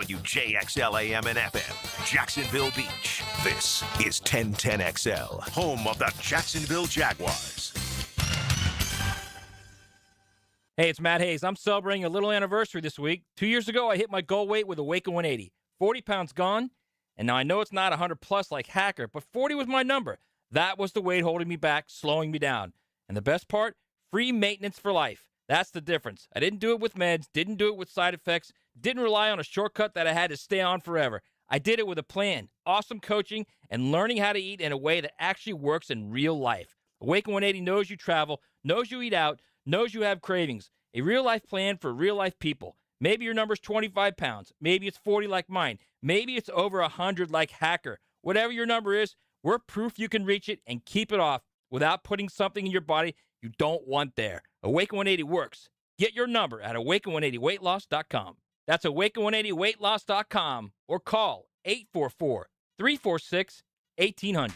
WJXL AM and FM, Jacksonville Beach. This is 1010XL, home of the Jacksonville Jaguars. Hey, it's Matt Hayes. I'm celebrating a little anniversary this week. 2 years ago, I hit my goal weight with a Waco 180. 40 pounds gone, and now I know it's not 100 plus like Hacker, but 40 was my number. That was the weight holding me back, slowing me down. And the best part, free maintenance for life. That's the difference. I didn't do it with meds, didn't do it with side effects, didn't rely on a shortcut that I had to stay on forever. I did it with a plan, awesome coaching, and learning how to eat in a way that actually works in real life. Awaken 180 knows you travel, knows you eat out, knows you have cravings. A real-life plan for real-life people. Maybe your number's 25 pounds. Maybe it's 40 like mine. Maybe it's over 100 like Hacker. Whatever your number is, we're proof you can reach it and keep it off without putting something in your body you don't want there. Awaken 180 works. Get your number at awaken180weightloss.com. That's awaken180weightloss.com or call 844-346-1800.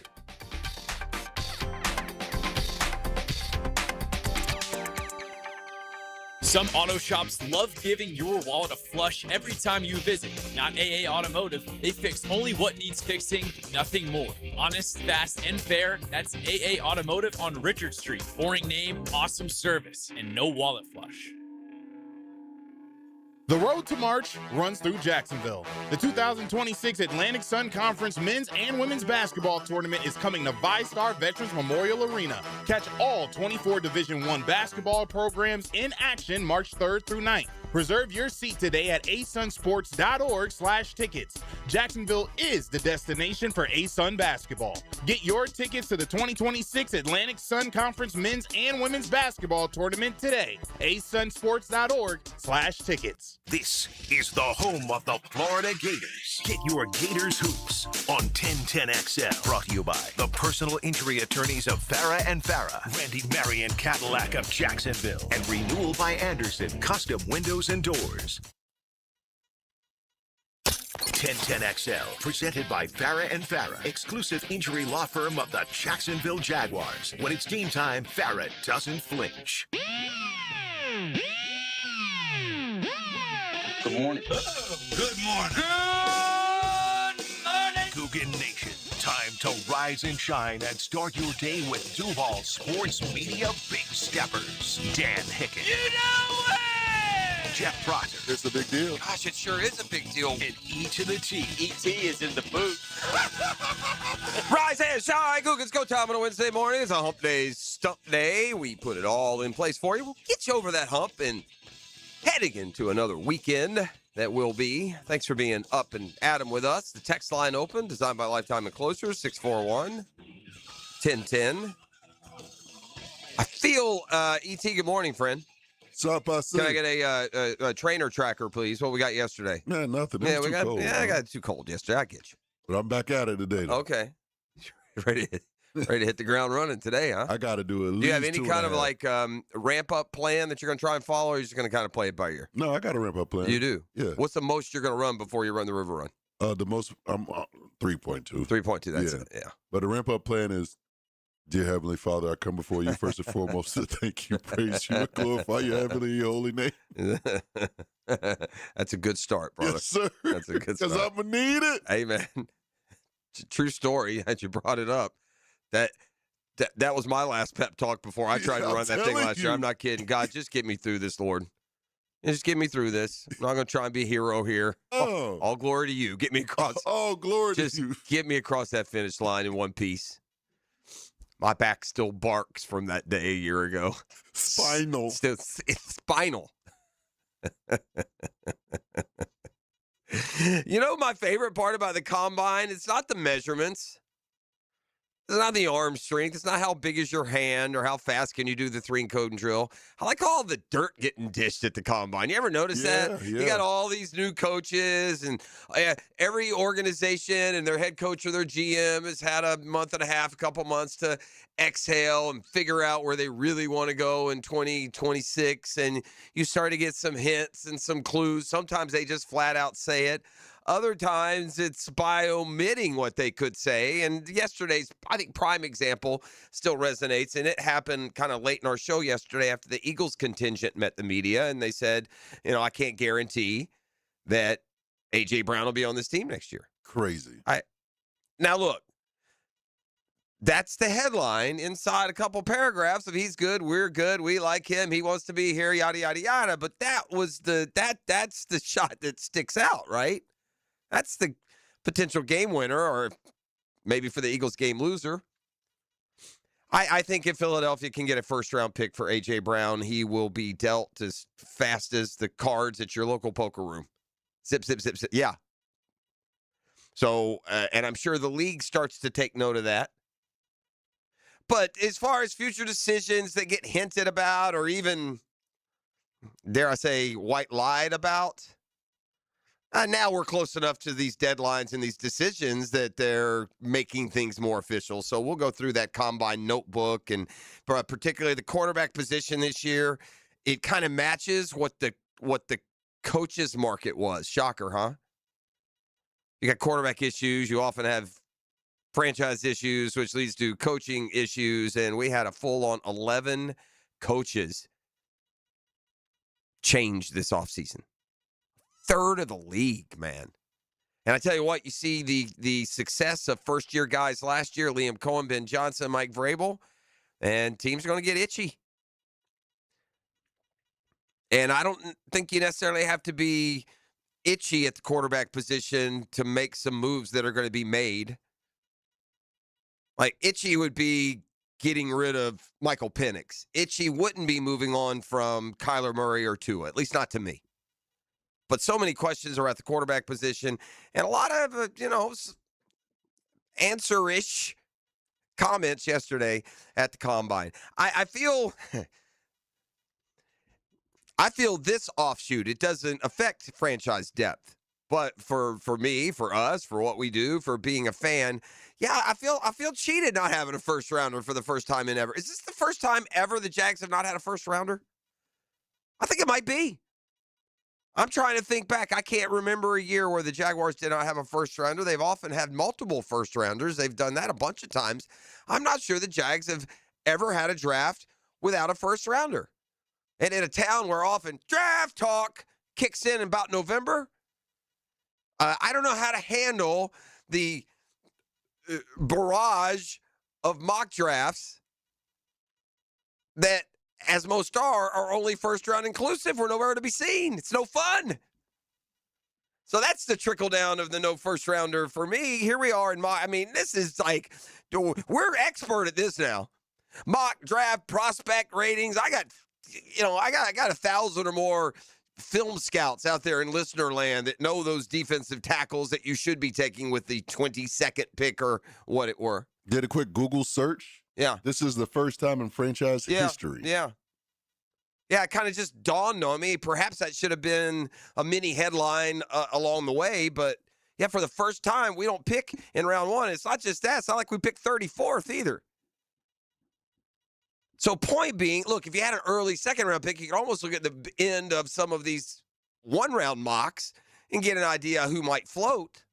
Some auto shops love giving your wallet a flush every time you visit. Not AA Automotive. They fix only what needs fixing, nothing more. Honest, fast, and fair. That's AA Automotive on Richard Street. Boring name, awesome service, and no wallet flush. The road to March runs through Jacksonville. The 2026 Atlantic Sun Conference men's and women's basketball tournament is coming to VyStar Veterans Memorial Arena. Catch all 24 Division I basketball programs in action March 3rd through 9th. Reserve your seat today at asunsports.org/tickets. Jacksonville is the destination for ASUN basketball. Get your tickets to the 2026 Atlantic Sun Conference men's and women's basketball tournament today. asunsports.org/tickets. This is the home of the Florida Gators. Get your Gators hoops on 1010XL. Brought to you by the personal injury attorneys of Farah and Farah, Randy Marion Cadillac of Jacksonville, and Renewal by Anderson Custom Windows and Doors. 1010XL, presented by Farah and Farah, exclusive injury law firm of the Jacksonville Jaguars. When it's game time, Farah doesn't flinch. Good morning. Good morning. Good morning. Coogan Nation, time to rise and shine and start your day with Duval Sports Media Big Steppers. Dan Hicken. You know it! Jeff Proctor. It's a big deal. Gosh, it sure is a big deal. And E to the T. E.T. is in the booth. Rise and shine, Cougars. Go time on a Wednesday morning. It's a hump day, stump day. We put it all in place for you. We'll get you over that hump and heading into another weekend that will be. Thanks for being up and at 'em with us. The text line open, designed by Lifetime Enclosures, 641-1010. I feel, E.T., good morning, friend. What's up, I see? Can I get a trainer tracker, please? What we got yesterday? Man, nothing. Yeah, It's too cold, I man. got it too cold yesterday. I get you. But I'm back at it today, though. Okay. ready to hit the ground running today, huh? I got to do at least Do you have any 2.5. kind of like ramp-up plan that you're going to try and follow, or are you just going to kind of play it by ear? No, I got a ramp-up plan. You do? Yeah. What's the most you're going to run before you run the river run? The most, I'm 3.2. 3.2, that's Yeah. it, yeah. But the ramp-up plan is, Dear Heavenly Father, I come before you first and foremost to thank you, praise you, and glorify your heavenly and your holy name. That's a good start, brother. Yes, sir. That's a good Because start. I'm going to need it. Hey, man, true story that you brought it up. That was my last pep talk before I tried to I'm run that thing telling last year. you. I'm not kidding. God, just get me through this, Lord. Just get me through this. I'm not going to try and be a hero here. Oh. All glory to you. Get me across. Oh, glory Just to you. get me across that finish line in one piece. My back still barks from that day a year ago. Spinal. Still, it's spinal. You know, my favorite part about the combine, it's not the measurements. It's not the arm strength. It's not how big is your hand or how fast can you do the 3-and-code drill. I like all the dirt getting dished at the combine. You ever notice that? Yeah. You got all these new coaches, and every organization and their head coach or their GM has had a month and a half, a couple months to exhale and figure out where they really want to go in 2026. And you start to get some hints and some clues. Sometimes they just flat out say it. Other times it's by omitting what they could say. And yesterday's, I think, prime example still resonates. And it happened kind of late in our show yesterday after the Eagles contingent met the media. And they said, I can't guarantee that A.J. Brown will be on this team next year. Crazy. Now, look, that's the headline inside a couple paragraphs of he's good, we're good, we like him, he wants to be here, yada, yada, yada. But that's the shot that sticks out, right? That's the potential game winner, or maybe for the Eagles game loser. I think if Philadelphia can get a first-round pick for A.J. Brown, he will be dealt as fast as the cards at your local poker room. Zip, zip, zip, zip. Yeah. So, and I'm sure the league starts to take note of that. But as far as future decisions that get hinted about or even, dare I say, white lied about, now we're close enough to these deadlines and these decisions that they're making things more official. So we'll go through that combine notebook, and particularly the quarterback position this year. It kind of matches what the coaches market was. Shocker, huh? You got quarterback issues. You often have franchise issues, which leads to coaching issues. And we had a full-on 11 coaches change this offseason. Third of the league, man. And I tell you what, you see the success of first-year guys last year, Liam Cohen, Ben Johnson, Mike Vrabel, and teams are going to get itchy. And I don't think you necessarily have to be itchy at the quarterback position to make some moves that are going to be made. Like, itchy would be getting rid of Michael Penix. Itchy wouldn't be moving on from Kyler Murray or Tua, at least not to me. But so many questions are at the quarterback position, and a lot of, answer-ish comments yesterday at the Combine. I feel this offshoot, it doesn't affect franchise depth. But for me, for us, for what we do, for being a fan, yeah, I feel cheated not having a first-rounder for the first time in ever. Is this the first time ever the Jags have not had a first-rounder? I think it might be. I'm trying to think back. I can't remember a year where the Jaguars did not have a first-rounder. They've often had multiple first-rounders. They've done that a bunch of times. I'm not sure the Jags have ever had a draft without a first-rounder. And in a town where often draft talk kicks in about November, I don't know how to handle the barrage of mock drafts that, as most are only first-round inclusive. We're nowhere to be seen. It's no fun. So that's the trickle-down of the no first-rounder for me. Here we are this is like, we're expert at this now. Mock draft, prospect ratings. I got 1,000 or more film scouts out there in listener land that know those defensive tackles that you should be taking with the 22nd pick or what it were. Did a quick Google search. Yeah. This is the first time in franchise history. Yeah. Yeah, it kind of just dawned on me. Perhaps that should have been a mini headline along the way. But, yeah, for the first time, we don't pick in round one. It's not just that. It's not like we picked 34th either. So point being, look, if you had an early second-round pick, you could almost look at the end of some of these one-round mocks and get an idea who might float.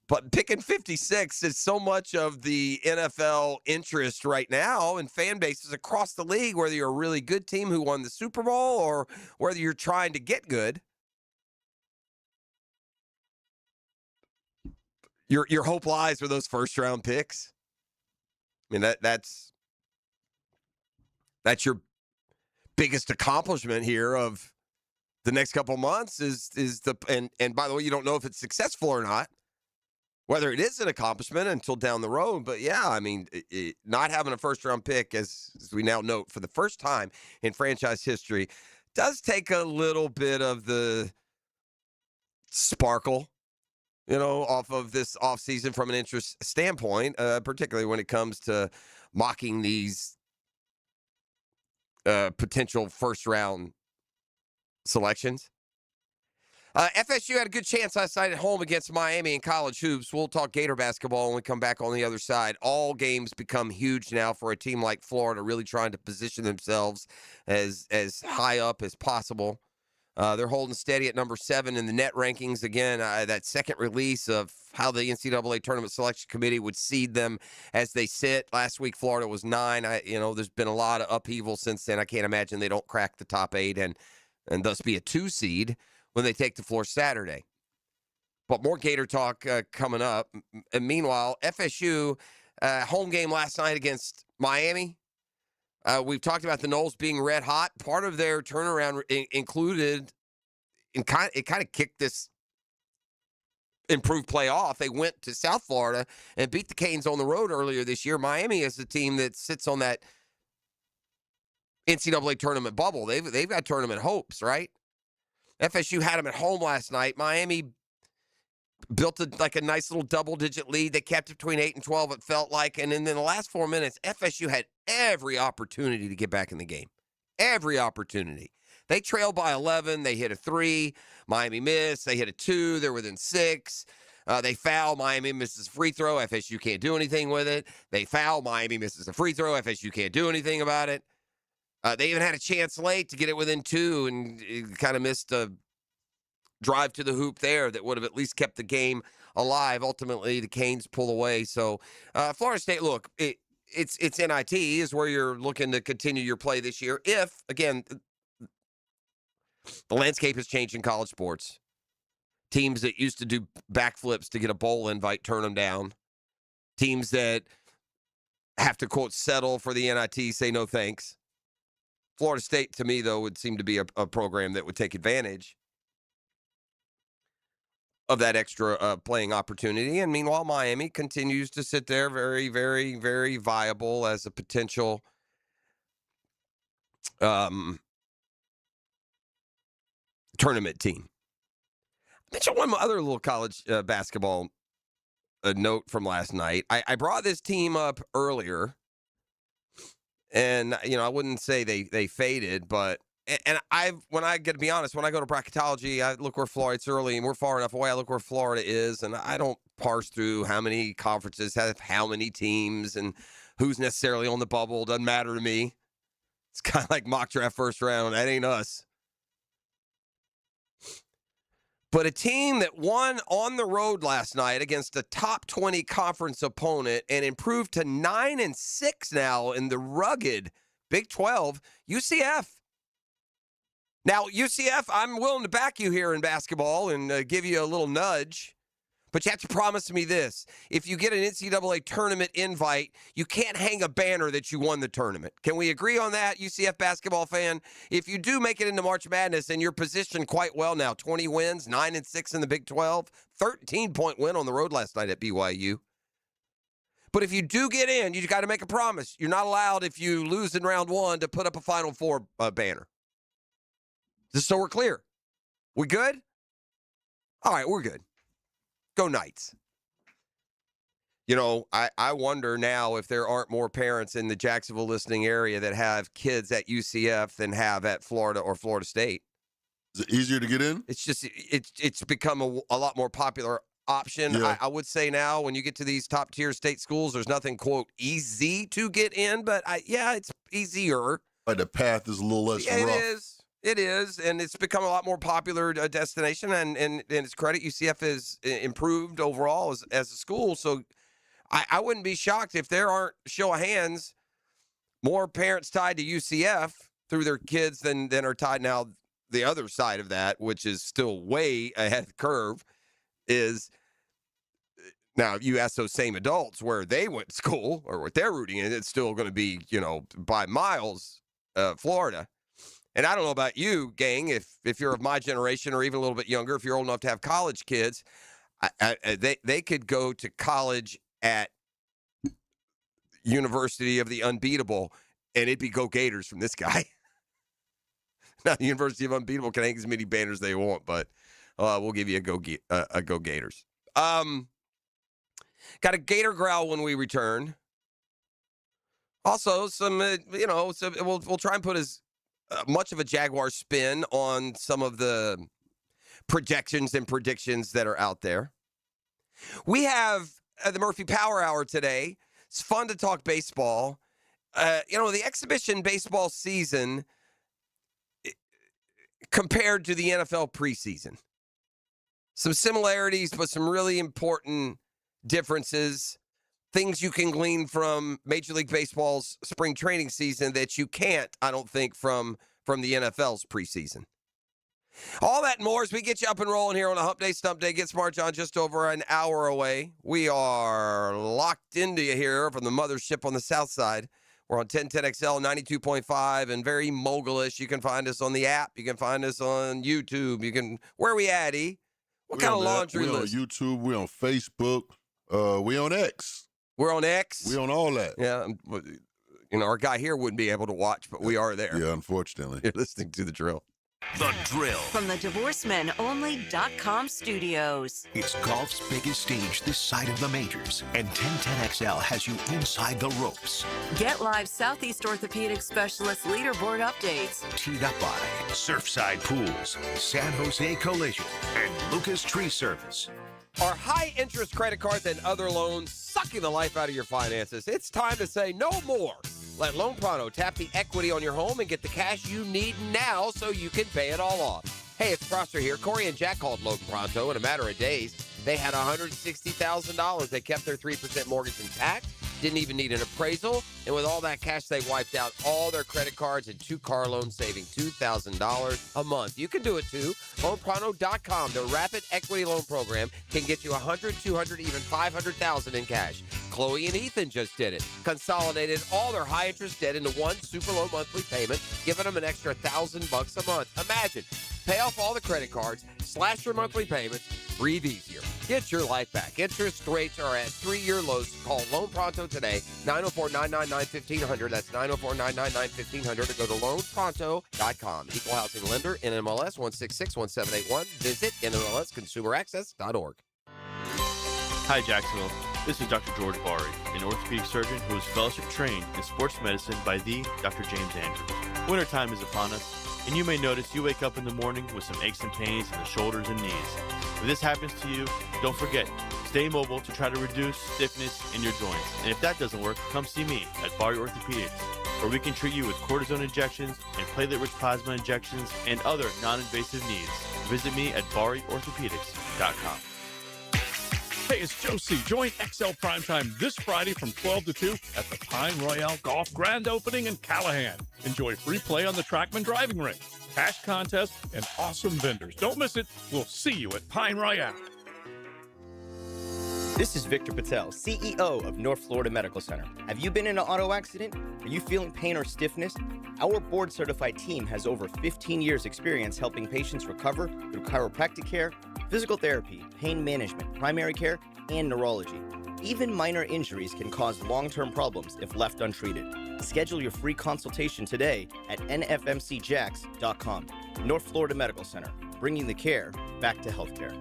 But picking 56 is so much of the NFL interest right now, and fan bases across the league, whether you're a really good team who won the Super Bowl or whether you're trying to get good. Your hope lies with those first-round picks. I mean, that's your biggest accomplishment here of the next couple months is and by the way, you don't know if it's successful or not. Whether it is an accomplishment until down the road. But, yeah, I mean, not having a first-round pick, as we now note, for the first time in franchise history, does take a little bit of the sparkle, off of this offseason from an interest standpoint, particularly when it comes to mocking these potential first-round selections. FSU had a good chance last night at home against Miami in college hoops. We'll talk Gator basketball when we come back on the other side. All games become huge now for a team like Florida, really trying to position themselves as high up as possible. They're holding steady at number 7 in the net rankings. Again, that second release of how the NCAA Tournament Selection Committee would seed them as they sit. Last week, Florida was 9. There's been a lot of upheaval since then. I can't imagine they don't crack the top 8 and thus be a 2 seed when they take the floor Saturday. But more Gator talk coming up. And meanwhile, FSU home game last night against Miami. We've talked about the Noles being red hot. Part of their turnaround included, it kind of kicked this improved play off. They went to South Florida and beat the Canes on the road earlier this year. Miami is the team that sits on that NCAA tournament bubble. They've got tournament hopes, right? FSU had them at home last night. Miami built a nice little double-digit lead. They kept it between 8 and 12, it felt like. And then in the last 4 minutes, FSU had every opportunity to get back in the game. Every opportunity. They trailed by 11. They hit a 3. Miami missed. They hit a 2. They're within 6. They foul. Miami misses a free throw. FSU can't do anything with it. They foul. Miami misses a free throw. FSU can't do anything about it. They even had a chance late to get it within 2 and kind of missed a drive to the hoop there that would have at least kept the game alive. Ultimately, the Canes pull away. So, Florida State, look, it's NIT is where you're looking to continue your play this year. If, again, the landscape has changed in college sports. Teams that used to do backflips to get a bowl invite turn them down. Teams that have to, quote, settle for the NIT say no thanks. Florida State, to me, though, would seem to be a program that would take advantage of that extra playing opportunity. And meanwhile, Miami continues to sit there very, very, very viable as a potential tournament team. I mentioned one other little college basketball note from last night. I brought this team up earlier, and I wouldn't say they faded, but when I get to be honest, when I go to bracketology, I look where Florida's early, and we're far enough away. I look where Florida is, and I don't parse through how many conferences have how many teams and who's necessarily on the bubble. Doesn't matter to me. It's kind of like mock draft first round. That ain't us. But a team that won on the road last night against a top 20 conference opponent and improved to 9-6 now in the rugged Big 12, UCF. Now, UCF, I'm willing to back you here in basketball and give you a little nudge, but you have to promise me this. If you get an NCAA tournament invite, you can't hang a banner that you won the tournament. Can we agree on that, UCF basketball fan? If you do make it into March Madness and you're positioned quite well now, 20 wins, 9-6 in the Big 12, 13-point win on the road last night at BYU. But if you do get in, you got to make a promise. You're not allowed, if you lose in round 1, to put up a Final Four banner. Just so we're clear. We good? All right, we're good. Go Knights. I wonder now if there aren't more parents in the Jacksonville listening area that have kids at UCF than have at Florida or Florida State. Is it easier to get in? It's just, it's become a lot more popular option. Yeah. I would say now when you get to these top tier state schools, there's nothing, quote, easy to get in, but it's easier. Like the path is a little less rough. It is, and it's become a lot more popular destination, and its credit, UCF is improved overall as a school. So I wouldn't be shocked if there aren't, show of hands, more parents tied to UCF through their kids than are tied now. The other side of that, which is still way ahead of the curve, is now you ask those same adults where they went to school or what they're rooting in, it's still going to be, by miles, Florida. And I don't know about you, gang, if you're of my generation or even a little bit younger, if you're old enough to have college kids, they could go to college at University of the Unbeatable, and it'd be Go Gators from this guy. Now, the University of Unbeatable can hang as many banners they want, but we'll give you a Go Gators. Got a Gator growl when we return. Also, we'll try and put as much of a Jaguar spin on some of the projections and predictions that are out there. We have the Murphy Power Hour today. It's fun to talk baseball. The exhibition baseball season compared to the NFL preseason. Some similarities, but some really important differences. Things you can glean from Major League Baseball's spring training season that you can't, I don't think, from the NFL's preseason. All that and more as we get you up and rolling here on a Hump Day, Stump Day. Get Smart John just over an hour away. We are locked into you here from the mothership on the south side. We're on 1010XL 92.5 and very mogul-ish. You can find us on the app. You can find us on YouTube. You can, where are we at, E? What kind of laundry list? We're on YouTube. We're on Facebook. We on X. We're on X. We on all that. Yeah. You know, our guy here wouldn't be able to watch, but we are there. Yeah, unfortunately. You're listening to The Drill. The Drill. From the DivorceMenOnly.com studios. It's golf's biggest stage this side of the majors, and 1010XL has you inside the ropes. Get live Southeast Orthopedic Specialist leaderboard updates. Teed up by Surfside Pools, San Jose Collision, and Lucas Tree Service. Are high-interest credit cards and other loans sucking the life out of your finances? It's time to say no more. Let Loan Pronto tap the equity on your home and get the cash you need now so you can pay it all off. Hey, it's Prosser here. Corey and Jack called Loan Pronto in a matter of days. They had $160,000. They kept their 3% mortgage intact, didn't even need an appraisal, and with all that cash, they wiped out all their credit cards and 2 car loans, saving $2,000 a month. You can do it too. LoanPronto.com, the rapid equity loan program, can get you $100,000, $200,000, even $500,000 in cash. Chloe and Ethan just did it. Consolidated all their high-interest debt into one super low monthly payment, giving them an extra $1,000 a month. Imagine, pay off all the credit cards, slash your monthly payments, breathe easier. Get your life back. Interest rates are at 3-year lows. Call Loan Pronto today, 904-999-1500. That's 904-999-1500, or go to loanpronto.com. Equal housing lender, NMLS 1661781. Visit NMLSconsumeraccess.org. Hi, Jacksonville. This is Dr. George Bari, an orthopedic surgeon who is fellowship trained in sports medicine by the Dr. James Andrews. Wintertime is upon us, and you may notice you wake up in the morning with some aches and pains in the shoulders and knees. If this happens to you, don't forget, stay mobile to try to reduce stiffness in your joints. And if that doesn't work, come see me at Bari Orthopedics, where we can treat you with cortisone injections and platelet-rich plasma injections and other non-invasive needs. Visit me at BariOrthopedics.com. Hey, it's Joe C. Join XL Primetime this Friday from 12 to 2 at the Pine Royale Golf Grand Opening in Callahan. Enjoy free play on the Trackman driving range, cash contest, and awesome vendors. Don't miss it. We'll see you at Pine Royale. This is Victor Patel, CEO of North Florida Medical Center. Have you been in an auto accident? Are you feeling pain or stiffness? Our board-certified team has over 15 years' experience helping patients recover through chiropractic care, physical therapy, pain management, primary care, and neurology. Even minor injuries can cause long-term problems if left untreated. Schedule your free consultation today at nfmcjax.com. North Florida Medical Center, bringing the care back to healthcare.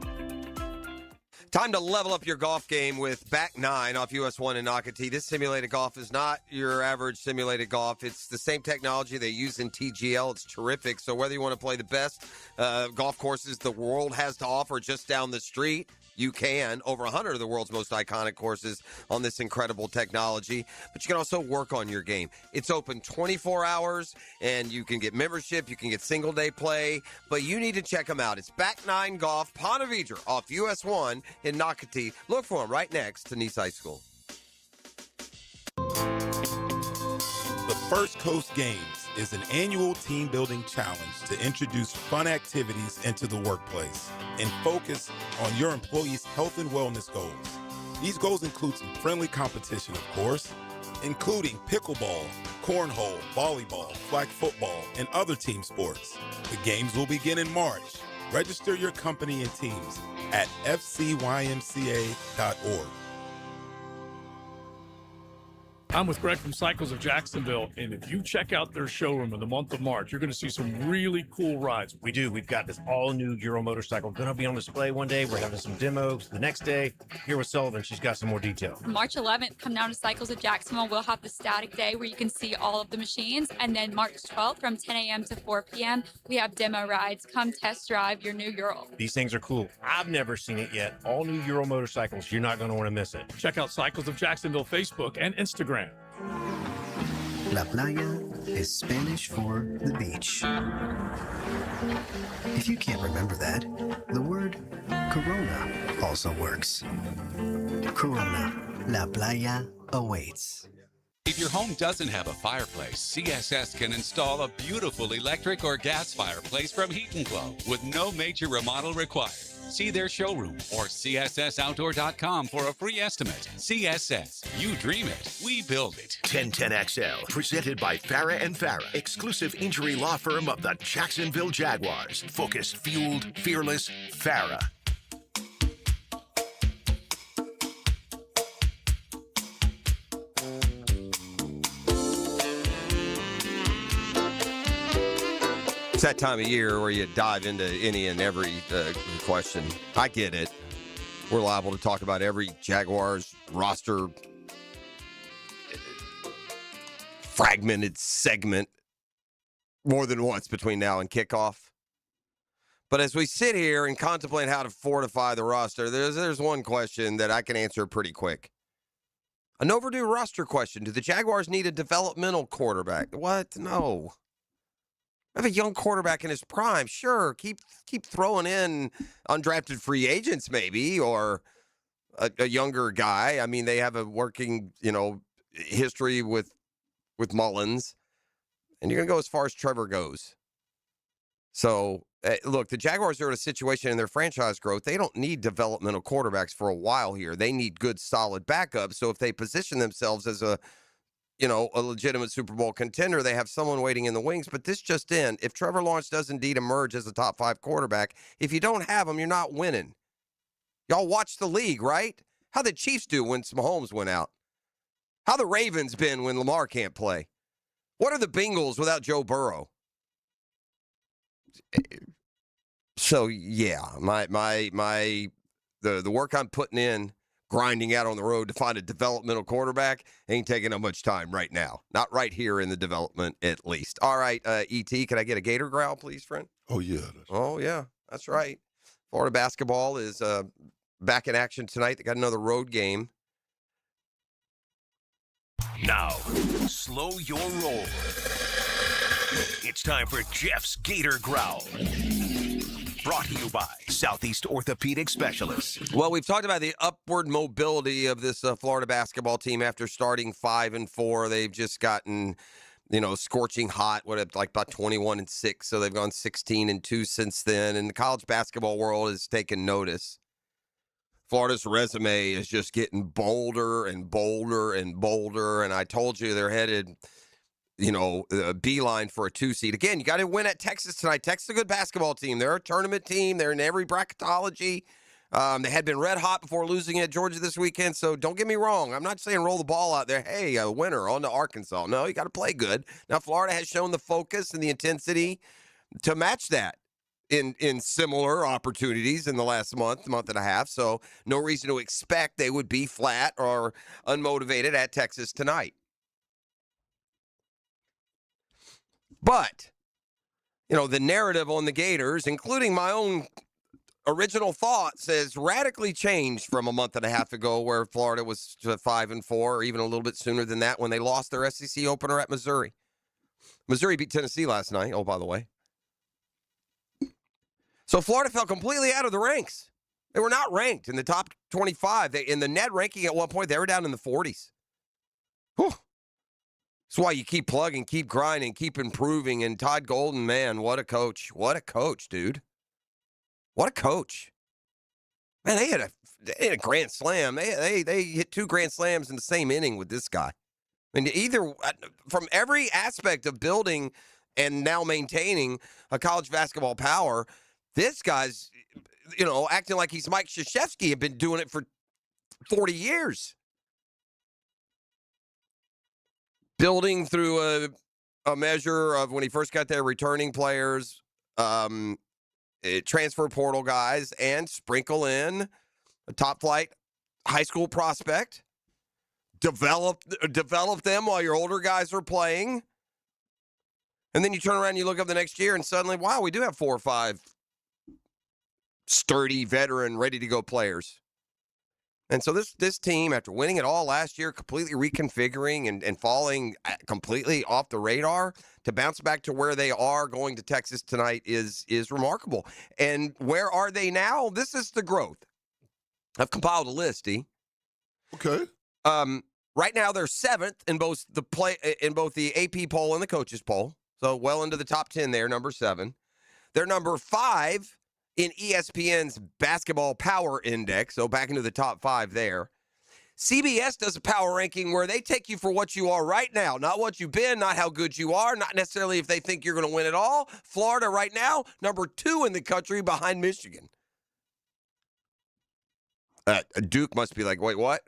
Time to level up your golf game with Back 9 off US 1 in Nocatee. This simulated golf is not your average simulated golf. It's the same technology they use in TGL. It's terrific. So whether you want to play the best golf courses the world has to offer just down the street, you can. Over 100 of the world's most iconic courses on this incredible technology. But you can also work on your game. It's open 24 hours, and you can get membership. You can get single-day play. But you need to check them out. It's Back 9 Golf, Ponte Vedra off US 1 in Nocatee. Look for them right next to Nice High School. The First Coast Games is an annual team-building challenge to introduce fun activities into the workplace and focus on your employees' health and wellness goals. These goals include some friendly competition, of course, including pickleball, cornhole, volleyball, flag football, and other team sports. The games will begin in March. Register your company and teams at fcymca.org. I'm with Greg from Cycles of Jacksonville, and if you check out their showroom in the month of March, you're going to see some really cool rides. We do. We've got this all-new Euro motorcycle going to be on display one day. We're having some demos. The next day, here with Sullivan, she's got some more detail. March 11th, come down to Cycles of Jacksonville. We'll have the static day where you can see all of the machines. And then March 12th, from 10 a.m. to 4 p.m., we have demo rides. Come test drive your new Euro. These things are cool. I've never seen it yet. All new Euro motorcycles. You're not going to want to miss it. Check out Cycles of Jacksonville Facebook and Instagram. La playa is Spanish for the beach. If you can't remember that, the word Corona also works. Corona, La Playa awaits. If your home doesn't have a fireplace, CSS can install a beautiful electric or gas fireplace from Heat & Glow with no major remodel required. See their showroom or cssoutdoor.com for a free estimate. CSS, you dream it, we build it. 1010XL, presented by Farah and Farah, exclusive injury law firm of the Jacksonville Jaguars. Focused, fueled, fearless, Farah. It's that time of year where you dive into any and every question. I get it. We're liable to talk about every Jaguars roster fragmented segment more than once between now and kickoff. But as we sit here and contemplate how to fortify the roster, there's one question that I can answer pretty quick. An overdue roster question. Do the Jaguars need a developmental quarterback? What? No. Have a young quarterback in his prime, sure. Keep throwing in undrafted free agents, maybe, or a younger guy. I mean, they have a working, history with Mullins, and you're gonna go as far as Trevor goes. So, look, the Jaguars are in a situation in their franchise growth. They don't need developmental quarterbacks for a while here. They need good, solid backups. So if they position themselves as a legitimate Super Bowl contender, they have someone waiting in the wings. But this just in, if Trevor Lawrence does indeed emerge as a top 5 quarterback, if you don't have him, you're not winning. Y'all watch the league, right? How the Chiefs do when Mahomes went out. How the Ravens been when Lamar can't play. What are the Bengals without Joe Burrow? So, yeah, the work I'm putting in, grinding out on the road to find a developmental quarterback ain't taking up much time right now. Not right here in the development, at least. All right, E.T., can I get a Gator growl, please, friend? Oh, yeah. Oh, yeah, that's right. Florida basketball is back in action tonight. They got another road game. Now, slow your roll. It's time for Jeff's Gator Growl. Brought to you by Southeast Orthopedic Specialists. Well, we've talked about the upward mobility of this Florida basketball team after starting 5-4. They've just gotten, scorching hot. About 21-6. So they've gone 16-2 since then. And the college basketball world has taken notice. Florida's resume is just getting bolder and bolder and bolder. And I told you they're headed, a beeline for a 2 seed. Again, you got to win at Texas tonight. Texas is a good basketball team. They're a tournament team. They're in every bracketology. They had been red hot before losing at Georgia this weekend. So don't get me wrong. I'm not saying roll the ball out there. Hey, a winner on to Arkansas. No, you got to play good. Now, Florida has shown the focus and the intensity to match that in similar opportunities in the last month and a half. So no reason to expect they would be flat or unmotivated at Texas tonight. But, the narrative on the Gators, including my own original thoughts, has radically changed from a month and a half ago where Florida was 5-4, or even a little bit sooner than that when they lost their SEC opener at Missouri. Missouri beat Tennessee last night, oh, by the way. So Florida fell completely out of the ranks. They were not ranked in the top 25. In the net ranking at one point, they were down in the 40s. Whew. That's why you keep plugging, keep grinding, keep improving. And Todd Golden, man, what a coach. What a coach, dude. What a coach. Man, they had a grand slam. They hit 2 grand slams in the same inning with this guy. I mean, either from every aspect of building and now maintaining a college basketball power, this guy's, acting like he's Mike Krzyzewski, had been doing it for 40 years. Building through a measure of when he first got there, returning players, transfer portal guys, and sprinkle in a top-flight high school prospect. Develop them while your older guys are playing. And then you turn around and you look up the next year and suddenly, wow, we do have 4 or 5 sturdy, veteran, ready-to-go players. And so this team, after winning it all last year, completely reconfiguring and falling completely off the radar, to bounce back to where they are going to Texas tonight is remarkable. And where are they now? This is the growth. I've compiled a list, E. Okay. Right now, they're 7th in both the AP poll and the coaches poll. So well into the top 10 there, number 7. They're number 5 in ESPN's Basketball Power Index, so back into the top 5 there. CBS does a power ranking where they take you for what you are right now, not what you've been, not how good you are, not necessarily if they think you're going to win it all. Florida right now, number 2 in the country behind Michigan. Duke must be like, wait, what?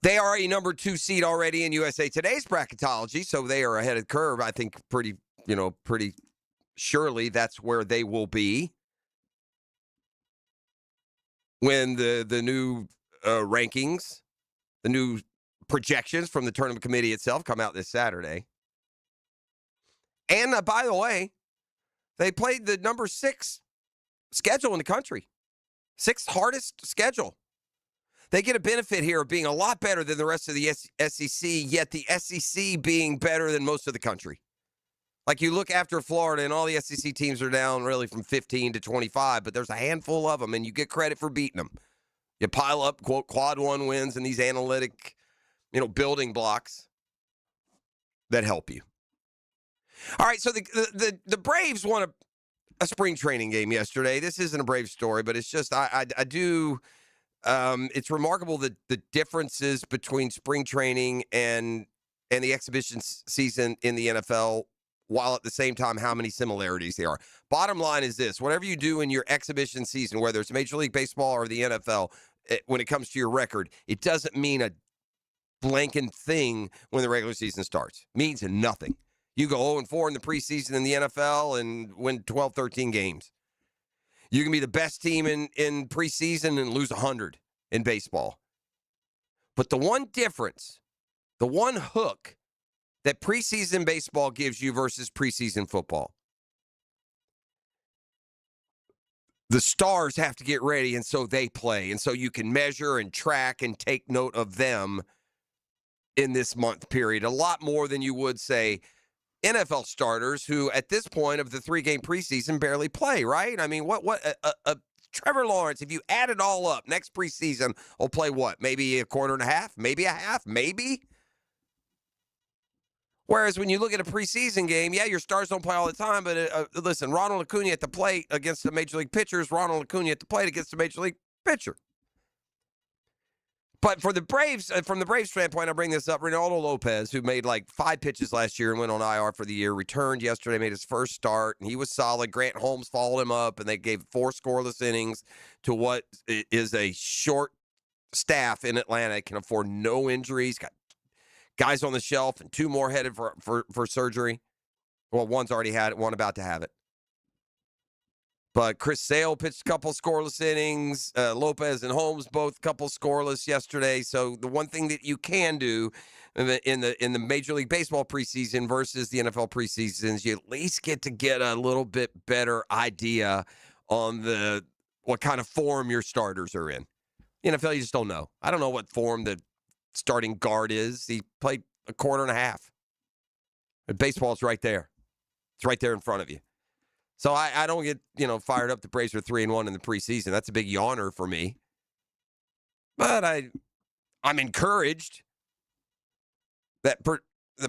They are a number 2 seed already in USA Today's bracketology, so they are ahead of the curve. I think pretty surely that's where they will be when the new rankings, the new projections from the tournament committee itself come out this Saturday. And by the way, they played the number 6 schedule in the country. 6th hardest schedule. They get a benefit here of being a lot better than the rest of the SEC, yet the SEC being better than most of the country. Like you look after Florida and all the SEC teams are down really from 15 to 25, but there's a handful of them and you get credit for beating them. You pile up, quote, quad 1 wins and these analytic, building blocks that help you. All right, so the Braves won a spring training game yesterday. This isn't a Braves story, but it's just I do it's remarkable the differences between spring training and the exhibition season in the NFL, while at the same time how many similarities there are. Bottom line is this: whatever you do in your exhibition season, whether it's Major League Baseball or the NFL, when it comes to your record, it doesn't mean a blanking thing when the regular season starts. It means nothing. You go 0-4 in the preseason in the NFL and win 12, 13 games. You can be the best team in preseason and lose 100 in baseball. But the one difference, the one hook that preseason baseball gives you versus preseason football, the stars have to get ready, and so they play. And so you can measure and track and take note of them in this month period a lot more than you would, say, NFL starters who at this point of the 3-game preseason barely play, right? I mean, Trevor Lawrence, if you add it all up, next preseason will play what? Maybe a quarter and a half? Maybe a half? Maybe? Whereas when you look at a preseason game, yeah, your stars don't play all the time, but listen, Ronald Acuna at the plate against the Major League pitcher is Ronald Acuna at the plate against the Major League pitcher. But for the Braves, from the Braves standpoint, I bring this up. Reynaldo Lopez, who made like 5 pitches last year and went on IR for the year, returned yesterday, made his first start, and he was solid. Grant Holmes followed him up, and they gave 4 scoreless innings to what is a short staff in Atlanta. Can afford no injuries, got guys on the shelf, and 2 more headed for surgery. Well, one's already had it, one about to have it. But Chris Sale pitched a couple scoreless innings. Lopez and Holmes both couple scoreless yesterday. So the one thing that you can do in the Major League Baseball preseason versus the NFL preseason is you at least get to get a little bit better idea on what kind of form your starters are in. NFL, you just don't know. I don't know what form the starting guard is. He played a quarter and a half. And baseball's right there. It's right there in front of you. So I don't get, fired up. The Braves are 3-1 in the preseason. That's a big yawner for me. But I'm encouraged that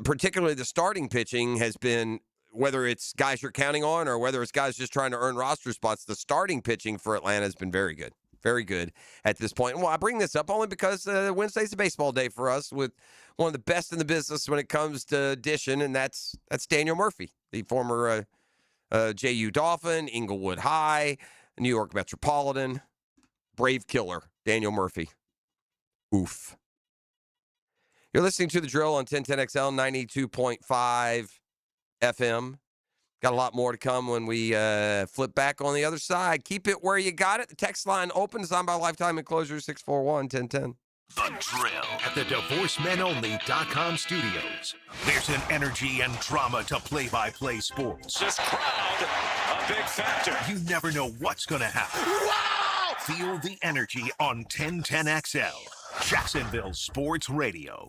particularly the starting pitching has been, whether it's guys you're counting on or whether it's guys just trying to earn roster spots, the starting pitching for Atlanta has been very good. Very good at this point. Well, I bring this up only because Wednesday's a baseball day for us with one of the best in the business when it comes to dishing, and that's Daniel Murphy, the former JU Dolphin, Inglewood High, New York Metropolitan, Brave killer, Daniel Murphy. Oof. You're listening to The Drill on 1010XL 92.5 FM. Got a lot more to come when we flip back on the other side. Keep it where you got it. The text line open, designed by Lifetime Enclosure, 641-1010. The Drill at the DivorceMenOnly.com studios. There's an energy and drama to play-by-play sports. This crowd, a big factor. You never know what's going to happen. Wow! Feel the energy on 1010XL, Jacksonville Sports Radio.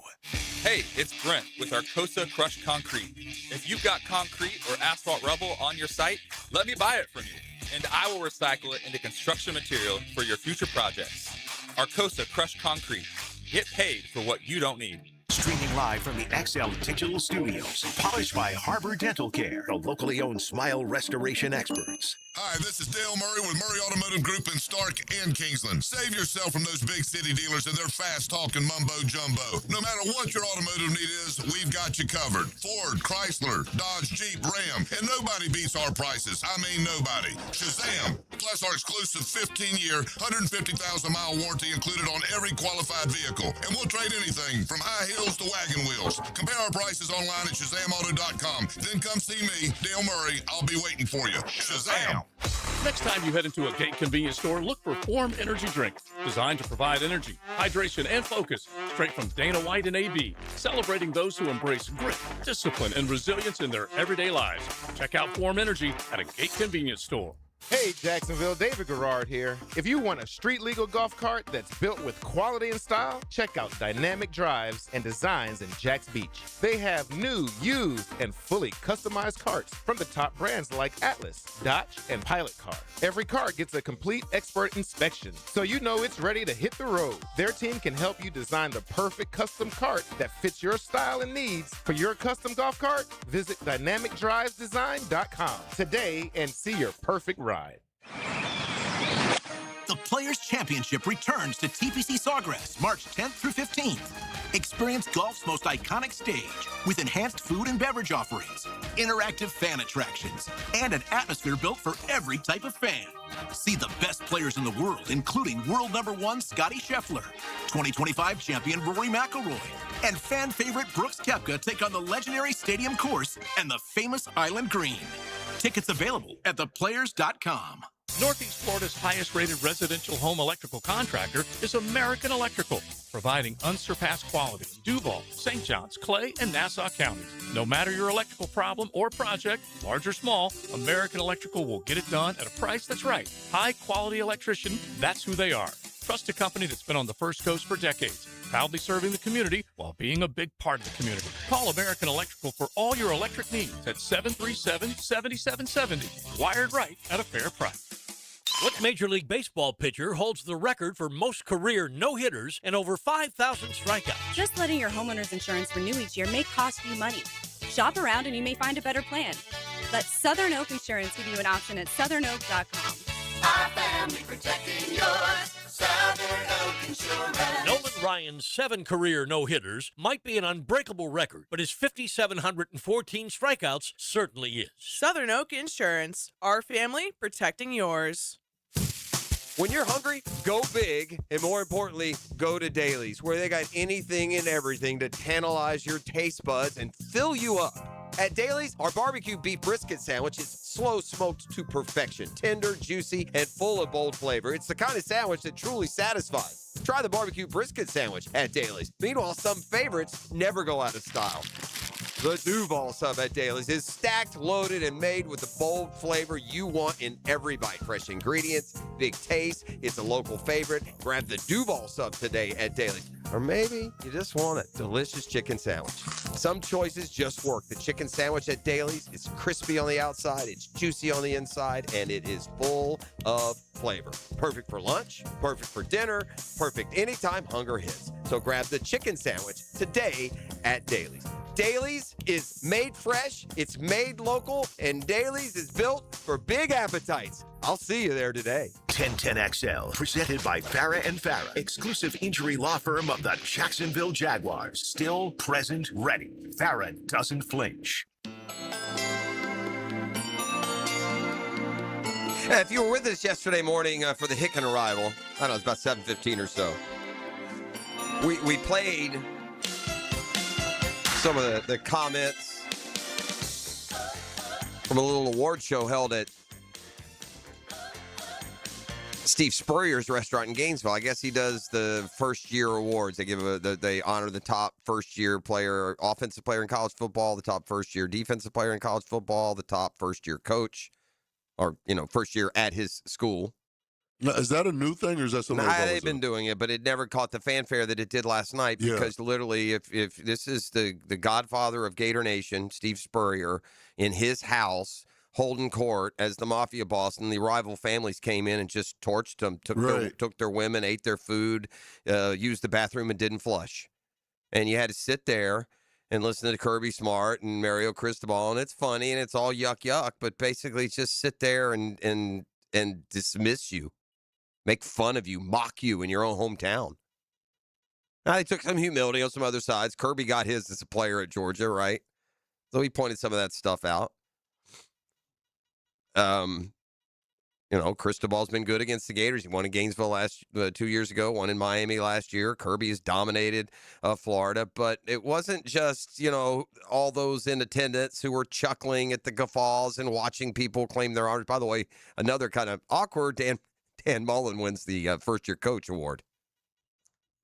Hey, it's Brent with Arcosa Crushed Concrete. If you've got concrete or asphalt rubble on your site, let me buy it from you, and I will recycle it into construction material for your future projects. Arcosa Crushed Concrete. Get paid for what you don't need. Streaming live from the XL Digital Studios. Polished by Harbor Dental Care, the locally owned smile restoration experts. Hi, this is Dale Murray with Murray Automotive Group in Stark and Kingsland. Save yourself from those big city dealers and their fast-talking mumbo-jumbo. No matter what your automotive need is, we've got you covered. Ford, Chrysler, Dodge, Jeep, Ram, and nobody beats our prices. I mean nobody. Shazam! Plus our exclusive 15-year, 150,000-mile warranty included on every qualified vehicle. And we'll trade anything from high heels to wagon wheels. Compare our prices online at ShazamAuto.com. Then come see me, Dale Murray. I'll be waiting for you. Shazam! Next time you head into a Gate convenience store, look for Form Energy Drink, designed to provide energy, hydration, and focus straight from Dana White and AB, celebrating those who embrace grit, discipline, and resilience in their everyday lives. Check out Form Energy at a Gate convenience store. Hey, Jacksonville, David Garrard here. If you want a street-legal golf cart that's built with quality and style, check out Dynamic Drives and Designs in Jacks Beach. They have new, used, and fully customized carts from the top brands like Atlas, Dodge, and Pilot Car. Every cart gets a complete expert inspection, so you know it's ready to hit the road. Their team can help you design the perfect custom cart that fits your style and needs. For your custom golf cart, visit DynamicDrivesDesign.com today and see your perfect ride. The Players' Championship returns to TPC Sawgrass March 10th through 15th. Experience golf's most iconic stage with enhanced food and beverage offerings, interactive fan attractions, and an atmosphere built for every type of fan. See the best players in the world, including world #1 Scotty Scheffler, 2025 champion Rory McIlroy, and fan favorite Brooks Koepka take on the legendary Stadium Course and the famous Island Green. Tickets available at theplayers.com. Northeast Florida's highest-rated residential home electrical contractor is American Electrical, providing unsurpassed quality in Duval, St. Johns, Clay, and Nassau counties. No matter your electrical problem or project, large or small, American Electrical will get it done at a price that's right. High-quality electrician, that's who they are. Trusted company that's been on the First Coast for decades, proudly serving the community while being a big part of the community. Call American Electrical for all your electric needs at 737-7770. Wired right at a fair price. What Major League Baseball pitcher holds the record for most career no-hitters and over 5,000 strikeouts? Just letting your homeowner's insurance renew each year may cost you money. Shop around and you may find a better plan. Let Southern Oak Insurance give you an option at southernoak.com. Our family protecting yours. Southern Oak Insurance. Nolan Ryan's 7 career no-hitters might be an unbreakable record, but his 5,714 strikeouts certainly is. Southern Oak Insurance. Our family protecting yours. When you're hungry, go big, and more importantly, go to Dailies, where they got anything and everything to tantalize your taste buds and fill you up. At Dailies, our barbecue beef brisket sandwich is slow smoked to perfection, tender, juicy, and full of bold flavor. It's the kind of sandwich that truly satisfies. Try the barbecue brisket sandwich at Dailies. Meanwhile, some favorites never go out of style. The Duval sub at Dailies is stacked, loaded, and made with the bold flavor you want in every bite. Fresh ingredients, big taste. It's a local favorite. Grab the Duval sub today at Dailies. Or maybe you just want a delicious chicken sandwich. Some choices just work. The chicken sandwich at Dailies is crispy on the outside, it's juicy on the inside, and it is full of flavor. Perfect for lunch, perfect for dinner, perfect anytime hunger hits. So grab the chicken sandwich today at Dailies. Dailies is made fresh, it's made local, and Dailies is built for big appetites. I'll see you there today. 1010XL, presented by Farah and Farah, exclusive injury law firm of the Jacksonville Jaguars. Still present, ready. Farah doesn't flinch. If you were with us yesterday morning for the Hicken arrival, I don't know, it's about 7:15 or so. We played some of the comments from a little award show held at Steve Spurrier's restaurant in Gainesville. I guess he does the first year awards. They give they honor the top first year player, offensive player in college football, the top first year defensive player in college football, the top first year coach, or first year at his school. Now, is that a new thing, or is that something? They've been doing it, but it never caught the fanfare that it did last night. Because literally, if this is the godfather of Gator Nation, Steve Spurrier, in his house, Holden Court as the mafia boss, and the rival families came in and just torched them, took their women, ate their food, used the bathroom, and didn't flush. And you had to sit there and listen to Kirby Smart and Mario Cristobal, and it's funny and it's all yuck, but basically just sit there and dismiss you, make fun of you, mock you in your own hometown. Now, they took some humility on some other sides. Kirby got his as a player at Georgia, right? So he pointed some of that stuff out. Cristobal's been good against the Gators. He won in Gainesville 2 years ago, won in Miami last year. Kirby has dominated Florida, but it wasn't just, all those in attendance who were chuckling at the guffaws and watching people claim their honors. By the way, another kind of awkward, Dan Mullen wins the first-year coach award.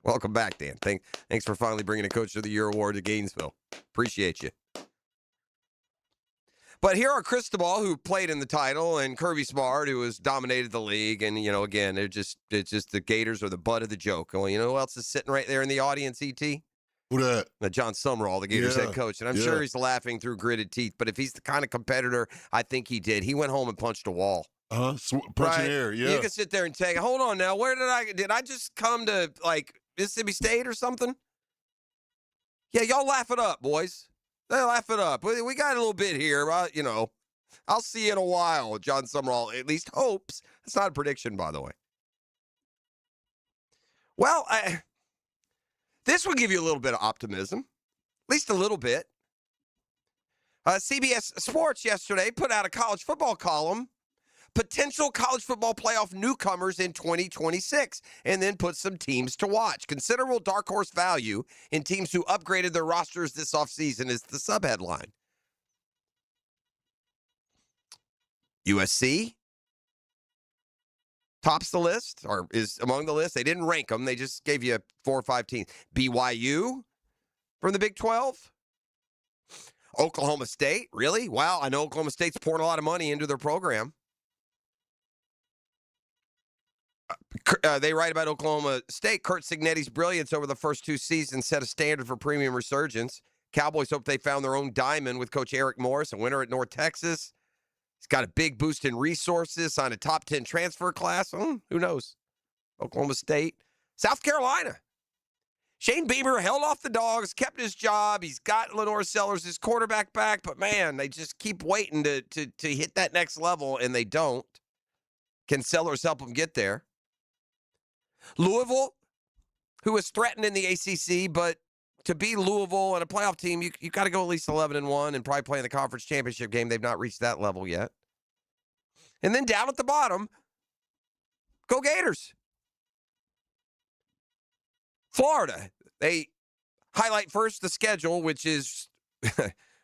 Welcome back, Dan. Thanks for finally bringing a Coach of the Year award to Gainesville. Appreciate you. But here are Cristobal, who played in the title, and Kirby Smart, who has dominated the league. And, again, it's just the Gators are the butt of the joke. Well, you know who else is sitting right there in the audience, E.T.? Who that? John Sumrall, the Gators head coach. And I'm sure he's laughing through gritted teeth. But if he's the kind of competitor I think he did, he went home and punched a wall. Punching air, yeah. You can sit there and take, hold on now, did I just come to, Mississippi State or something? Yeah, y'all laugh it up, boys. They laugh it up. We got a little bit here. I'll see you in a while. John Sumrall at least hopes. That's not a prediction, by the way. Well, this will give you a little bit of optimism, at least a little bit. CBS Sports yesterday put out a college football column, potential college football playoff newcomers in 2026, and then put some teams to watch. Considerable dark horse value in teams who upgraded their rosters this offseason is the subheadline. USC tops the list, or is among the list. They didn't rank them. They just gave you 4 or 5 teams. BYU from the Big 12. Oklahoma State, really? Wow, I know Oklahoma State's pouring a lot of money into their program. They write about Oklahoma State. Kurt Cignetti's brilliance over the first 2 seasons set a standard for premium resurgence. Cowboys hope they found their own diamond with Coach Eric Morris, a winner at North Texas. He's got a big boost in resources, signed a top 10 transfer class. Who knows? Oklahoma State. South Carolina. Shane Beamer held off the dogs, kept his job. He's got Lenore Sellers, his quarterback, back. But, man, they just keep waiting to hit that next level, and they don't. Can Sellers help them get there? Louisville, who is threatened in the ACC, but to be Louisville and a playoff team, you got to go at least 11-1 and probably play in the conference championship game. They've not reached that level yet. And then down at the bottom, go Gators. Florida, they highlight first the schedule, which is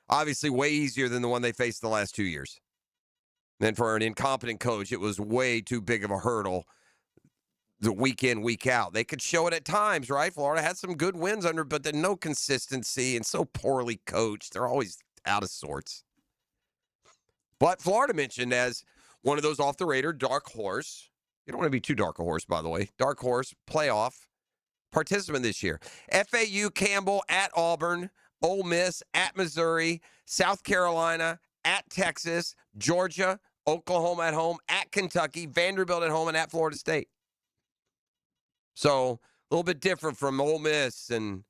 obviously way easier than the one they faced the last 2 years. And for an incompetent coach, it was way too big of a hurdle the week in, week out. They could show it at times, right? Florida had some good wins under, but then no consistency and so poorly coached. They're always out of sorts. But Florida mentioned as one of those off-the-radar dark horse. You don't want to be too dark a horse, by the way. Dark horse playoff participant this year. FAU, Campbell, at Auburn, Ole Miss, at Missouri, South Carolina, at Texas, Georgia, Oklahoma at home, at Kentucky, Vanderbilt at home, and at Florida State. So a little bit different from Ole Miss and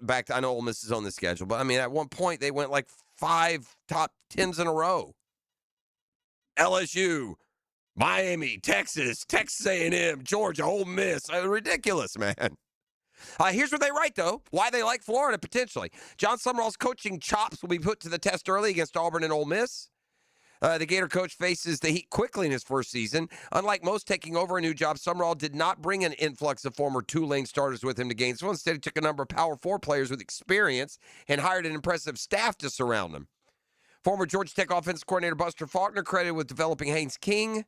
back to, I know Ole Miss is on the schedule, but I mean, at one point they went like 5 top 10s in a row. LSU, Miami, Texas A&M, Georgia, Ole Miss. Ridiculous, man. Here's what they write, though, why they like Florida potentially. John Sumrall's coaching chops will be put to the test early against Auburn and Ole Miss. The Gator coach faces the heat quickly in his first season. Unlike most taking over a new job, Sumrall did not bring an influx of former Tulane starters with him to Gainesville. Instead, he took a number of Power 4 players with experience and hired an impressive staff to surround them. Former Georgia Tech offensive coordinator Buster Faulkner, credited with developing Haynes King,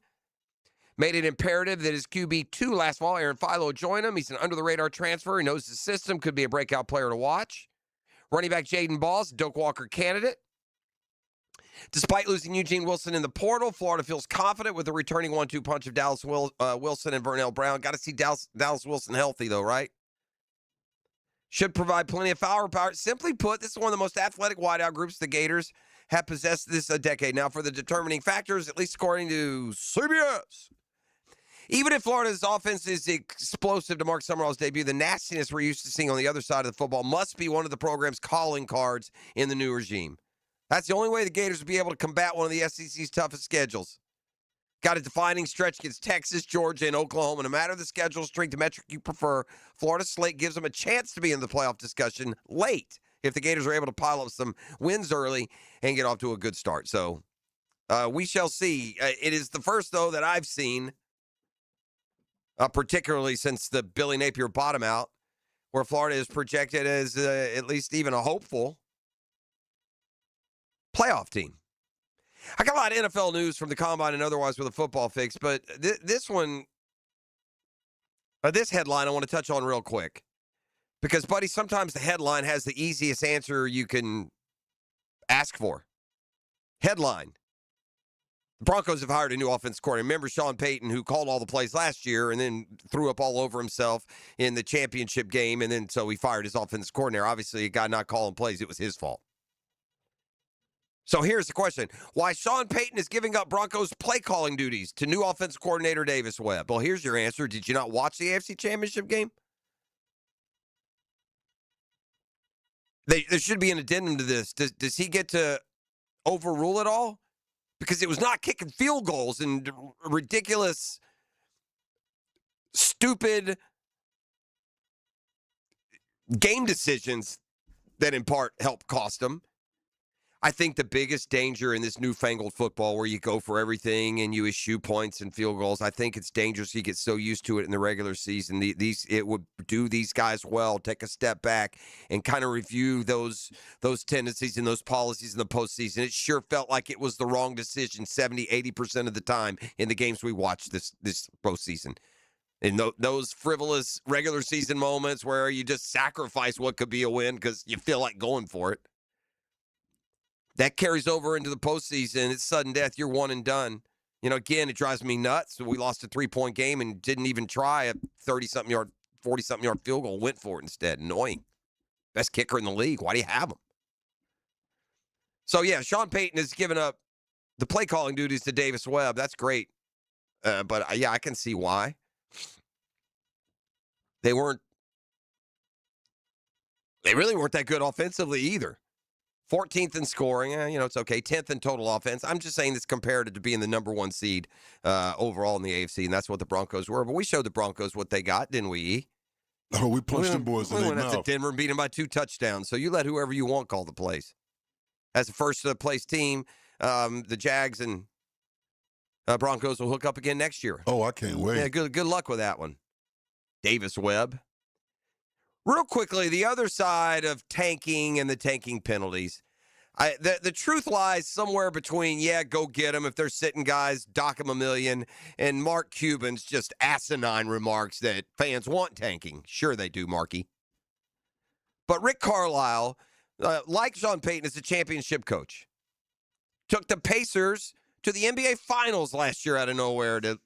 made it imperative that his QB2 last fall, Aaron Philo, join him. He's an under-the-radar transfer. He knows the system, could be a breakout player to watch. Running back Jaden Balls, Doak Walker candidate. Despite losing Eugene Wilson in the portal, Florida feels confident with the returning 1-2 punch of Dallas Wilson and Vernell Brown. Got to see Dallas Wilson healthy, though, right? Should provide plenty of firepower. Simply put, this is one of the most athletic wideout groups the Gators have possessed this a decade now for the determining factors, at least according to CBS. Even if Florida's offense is explosive to Mark Summerall's debut, the nastiness we're used to seeing on the other side of the football must be one of the program's calling cards in the new regime. That's the only way the Gators will be able to combat one of the SEC's toughest schedules. Got a defining stretch against Texas, Georgia, and Oklahoma. No matter the schedule strength, the metric you prefer, Florida's slate gives them a chance to be in the playoff discussion late if the Gators are able to pile up some wins early and get off to a good start. So we shall see. It is the first, though, that I've seen, particularly since the Billy Napier bottom out, where Florida is projected as at least even a hopeful playoff team. I got a lot of NFL news from the Combine and otherwise with a football fix, but this one, this headline I want to touch on real quick. Because, buddy, sometimes the headline has the easiest answer you can ask for. Headline. The Broncos have hired a new offensive coordinator. Remember Sean Payton, who called all the plays last year and then threw up all over himself in the championship game, and then so he fired his offensive coordinator. Obviously, a guy not calling plays, it was his fault. So here's the question. Why Sean Payton is giving up Broncos play-calling duties to new offensive coordinator Davis Webb? Well, here's your answer. Did you not watch the AFC Championship game? There should be an addendum to this. Does he get to overrule it all? Because it was not kicking field goals and ridiculous, stupid game decisions that in part helped cost him. I think the biggest danger in this newfangled football where you go for everything and you eschew points and field goals, I think it's dangerous. You get so used to it in the regular season. It would do these guys well, take a step back and kind of review those tendencies and those policies in the postseason. It sure felt like it was the wrong decision 70, 80% of the time in the games we watched this postseason. In those frivolous regular season moments where you just sacrifice what could be a win because you feel like going for it. That carries over into the postseason. It's sudden death. You're one and done. You know, again, it drives me nuts. We lost a 3-point game and didn't even try a 30-something yard, 40-something yard field goal. Went for it instead. Annoying. Best kicker in the league. Why do you have him? So, yeah, Sean Payton has given up the play calling duties to Davis Webb. That's great. But, yeah, I can see why. They really weren't that good offensively either. 14th in scoring, it's okay. 10th in total offense. I'm just saying this compared to being the number one seed overall in the AFC, and that's what the Broncos were. But we showed the Broncos what they got, didn't we? Oh, we punched them boys in their mouth. We went up to Denver and beat them by 2 touchdowns. So you let whoever you want call the plays. As the first place team, the Jags and Broncos will hook up again next year. Oh, I can't wait. Yeah, good luck with that one. Davis Webb. Real quickly, the other side of tanking and the tanking penalties. The truth lies somewhere between, go get them if they're sitting guys, dock them $1 million, and Mark Cuban's just asinine remarks that fans want tanking. Sure they do, Marky. But Rick Carlisle, like Sean Payton, is a championship coach. Took the Pacers to the NBA Finals last year out of nowhere to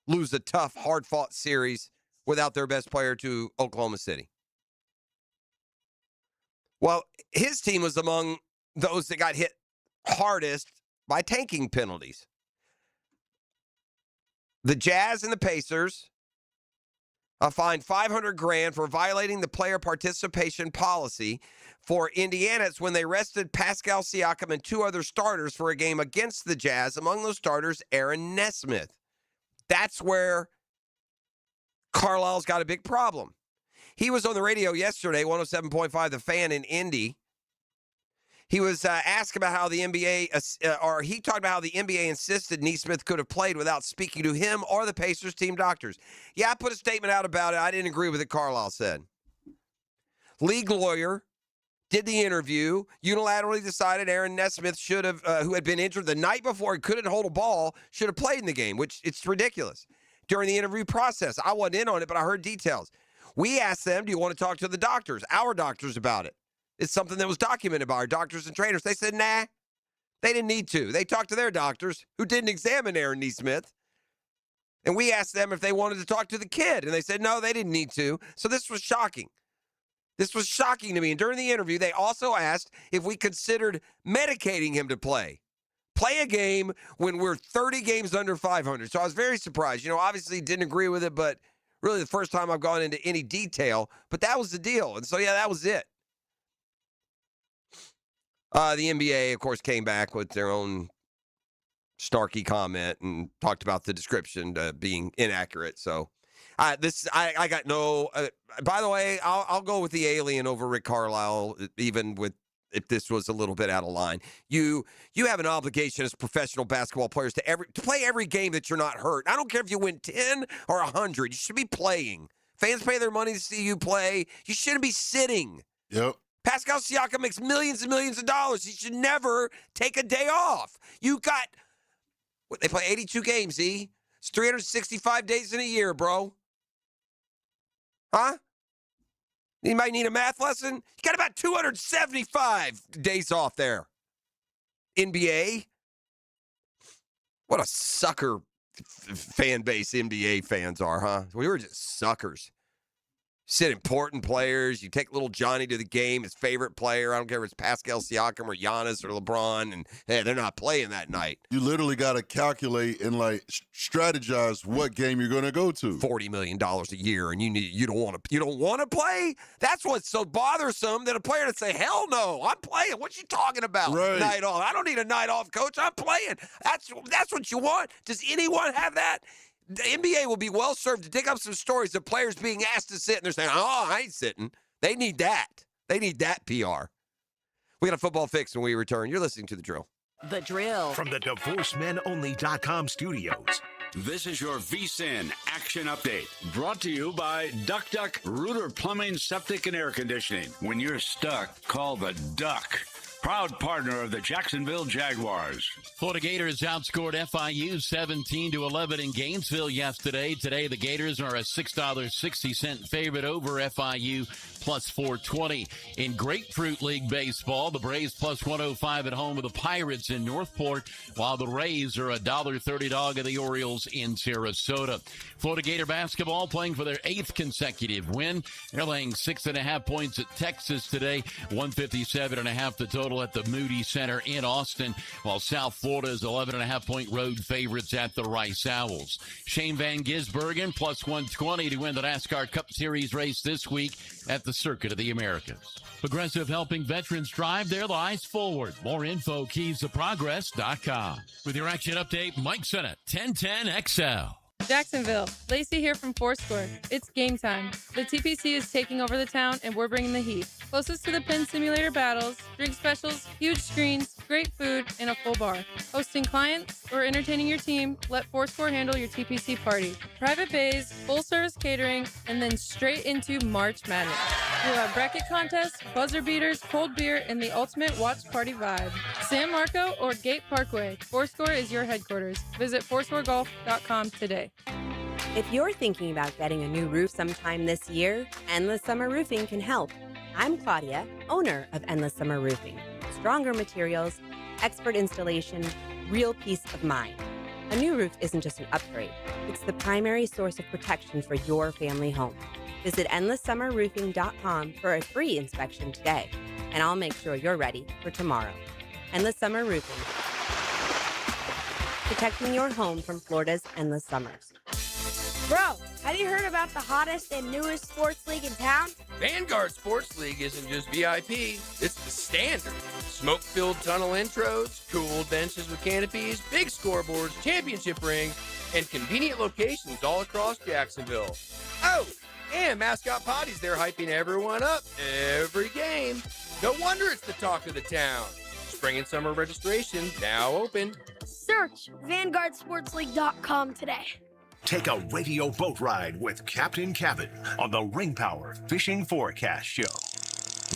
lose a tough, hard-fought series without their best player to Oklahoma City. Well, his team was among those that got hit hardest by tanking penalties. The Jazz and the Pacers fined $500,000 for violating the player participation policy. For Indiana, it's when they rested Pascal Siakam and 2 other starters for a game against the Jazz. Among those starters, Aaron Nesmith. That's where Carlisle's got a big problem. He was on the radio yesterday, 107.5 The Fan in Indy. He was asked about how the NBA, he talked about how the NBA insisted Nesmith could have played without speaking to him or the Pacers team doctors. Yeah, I put a statement out about it. I didn't agree with it, Carlisle said. League lawyer did the interview, unilaterally decided Aaron Nesmith should have, who had been injured the night before and couldn't hold a ball, should have played in the game, which it's ridiculous. During the interview process, I wasn't in on it, but I heard details. We asked them, do you want to talk to the doctors, our doctors, about it? It's something that was documented by our doctors and trainers. They said, nah, they didn't need to. They talked to their doctors who didn't examine Aaron Nesmith. And we asked them if they wanted to talk to the kid. And they said, no, they didn't need to. So this was shocking. This was shocking to me. And during the interview, they also asked if we considered medicating him to play a game when we're 30 games under 500. So I was very surprised. Obviously didn't agree with it, but really the first time I've gone into any detail. But that was the deal. And so, yeah, that was it. The NBA, of course, came back with their own snarky comment and talked about the description being inaccurate. So I got no. By the way, I'll go with the alien over Rick Carlisle, even if this was a little bit out of line. You have an obligation as professional basketball players to play every game that you're not hurt. I don't care if you win 10 or 100. You should be playing. Fans pay their money to see you play. You shouldn't be sitting. Yep. Pascal Siakam makes millions and millions of dollars. He should never take a day off. They play 82 games, E. It's 365 days in a year, bro. Huh? You might need a math lesson. You got about 275 days off there. NBA. What a sucker fan base NBA fans are, huh? We were just suckers. Sit important players. You take little Johnny to the game, his favorite player. I don't care if it's Pascal Siakam or Giannis or LeBron, and hey, they're not playing that night. You literally got to calculate and strategize what game you're going to go to. $40 million a year, and you don't want to play. That's what's so bothersome that a player to say, hell no, I'm playing. What you talking about? Right. Night off. I don't need a night off, coach. I'm playing. That's what you want. Does anyone have that? The NBA will be well served to dig up some stories of players being asked to sit, and they're saying, oh, I ain't sitting. They need that. They need that PR. We got a football fix when we return. You're listening to The Drill. The Drill. From the DivorceMenOnly.com studios. This is your VSIN Action Update, brought to you by Duck Duck Rooter Plumbing, Septic, and Air Conditioning. When you're stuck, call the Duck. Proud partner of the Jacksonville Jaguars. Florida Gators outscored FIU 17-11 in Gainesville yesterday. Today, the Gators are a $6.60 favorite over FIU, plus 420. In Grapefruit League baseball, the Braves plus 105 at home with the Pirates in Northport, while the Rays are a $1.30 dog of the Orioles in Sarasota. Florida Gator basketball playing for their 8th consecutive win. They're laying 6.5 points at Texas today, 157.5 the total at the Moody Center in Austin, while South Florida's 11.5-point road favorites at the Rice Owls. Shane Van Gisbergen plus 120 to win the NASCAR Cup Series race this week at the Circuit of the Americas. Progressive helping veterans drive their lives forward. More info, keystoprogress.com. With your action update, Mike Sennett, 1010XL. Jacksonville, Lacey here from Fourscore. It's game time. The TPC is taking over the town, and we're bringing the heat. Closest to the Pin Simulator battles, drink specials, huge screens, great food, and a full bar. Hosting clients or entertaining your team, let Fourscore handle your TPC party. Private bays, full-service catering, and then straight into March Madness. We'll have bracket contests, buzzer beaters, cold beer, and the ultimate watch party vibe. San Marco or Gate Parkway, Fourscore is your headquarters. Visit fourscoregolf.com today. If you're thinking about getting a new roof sometime this year, Endless Summer Roofing can help. I'm Claudia, owner of Endless Summer Roofing. Stronger materials, expert installation, real peace of mind. A new roof isn't just an upgrade. It's the primary source of protection for your family home. Visit EndlessSummerRoofing.com for a free inspection today, and I'll make sure you're ready for tomorrow. Endless Summer Roofing. Protecting your home from Florida's endless summers. Bro, have you heard about the hottest and newest sports league in town? Vanguard Sports League isn't just VIP, it's the standard. Smoke-filled tunnel intros, cool benches with canopies, big scoreboards, championship rings, and convenient locations all across Jacksonville. Oh, and Mascot Potty's there hyping everyone up every game. No wonder it's the talk of the town. Spring and summer registration now open. Search VanguardSportsLeague.com today. Take a radio boat ride with Captain Cabin on the Ring Power Fishing Forecast Show.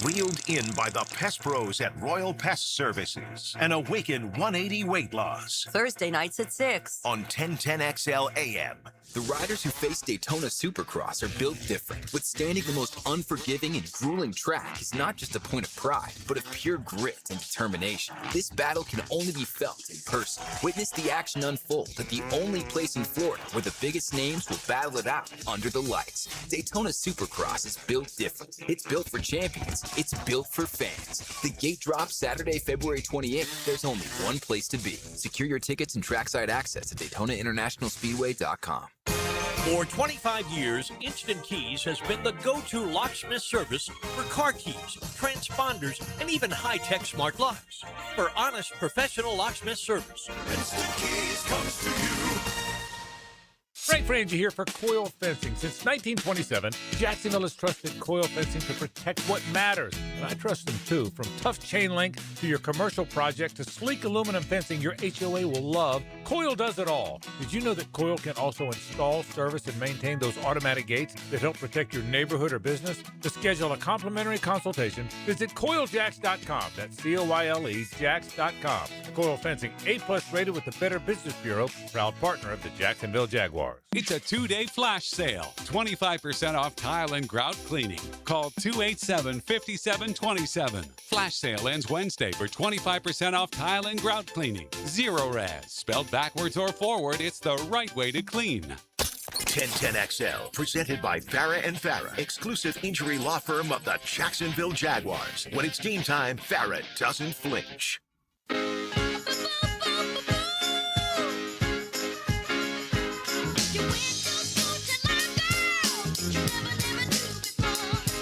Wheeled in by the Pest Pros at Royal Pest Services and awaken 180 weight loss. Thursday nights at 6 on 1010XL AM The riders who face Daytona Supercross are built different. Withstanding the most unforgiving and grueling track is not just a point of pride, but of pure grit and determination. This battle can only be felt in person. Witness the action unfold at the only place in Florida where the biggest names will battle it out under the lights. Daytona Supercross is built different. It's built for champions. It's built for fans. The gate drops Saturday, February 28th. There's only one place to be. Secure your tickets and trackside access at DaytonaInternationalSpeedway.com. For 25 years, Instant Keys has been the go-to locksmith service for car keys, transponders, and even high-tech smart locks. For honest, professional locksmith service, Instant Keys comes to you. Frank Frangie here for Coil Fencing. Since 1927, Jacksonville has trusted Coil Fencing to protect what matters. And I trust them too. From tough chain link to your commercial project to sleek aluminum fencing your HOA will love, Coil does it all. Did you know that Coil can also install, service, and maintain those automatic gates that help protect your neighborhood or business? To schedule a complimentary consultation, visit CoilJacks.com. That's COYLE Jacks.com. Coil Fencing, A+ rated with the Better Business Bureau, proud partner of the Jacksonville Jaguars. It's a 2-day flash sale. 25% off tile and grout cleaning. Call 287-5727. Flash sale ends Wednesday for 25% off tile and grout cleaning. Zero res. Spelled backwards or forward, it's the right way to clean. 1010XL, presented by Farah and Farah, exclusive injury law firm of the Jacksonville Jaguars. When it's game time, Farah doesn't flinch.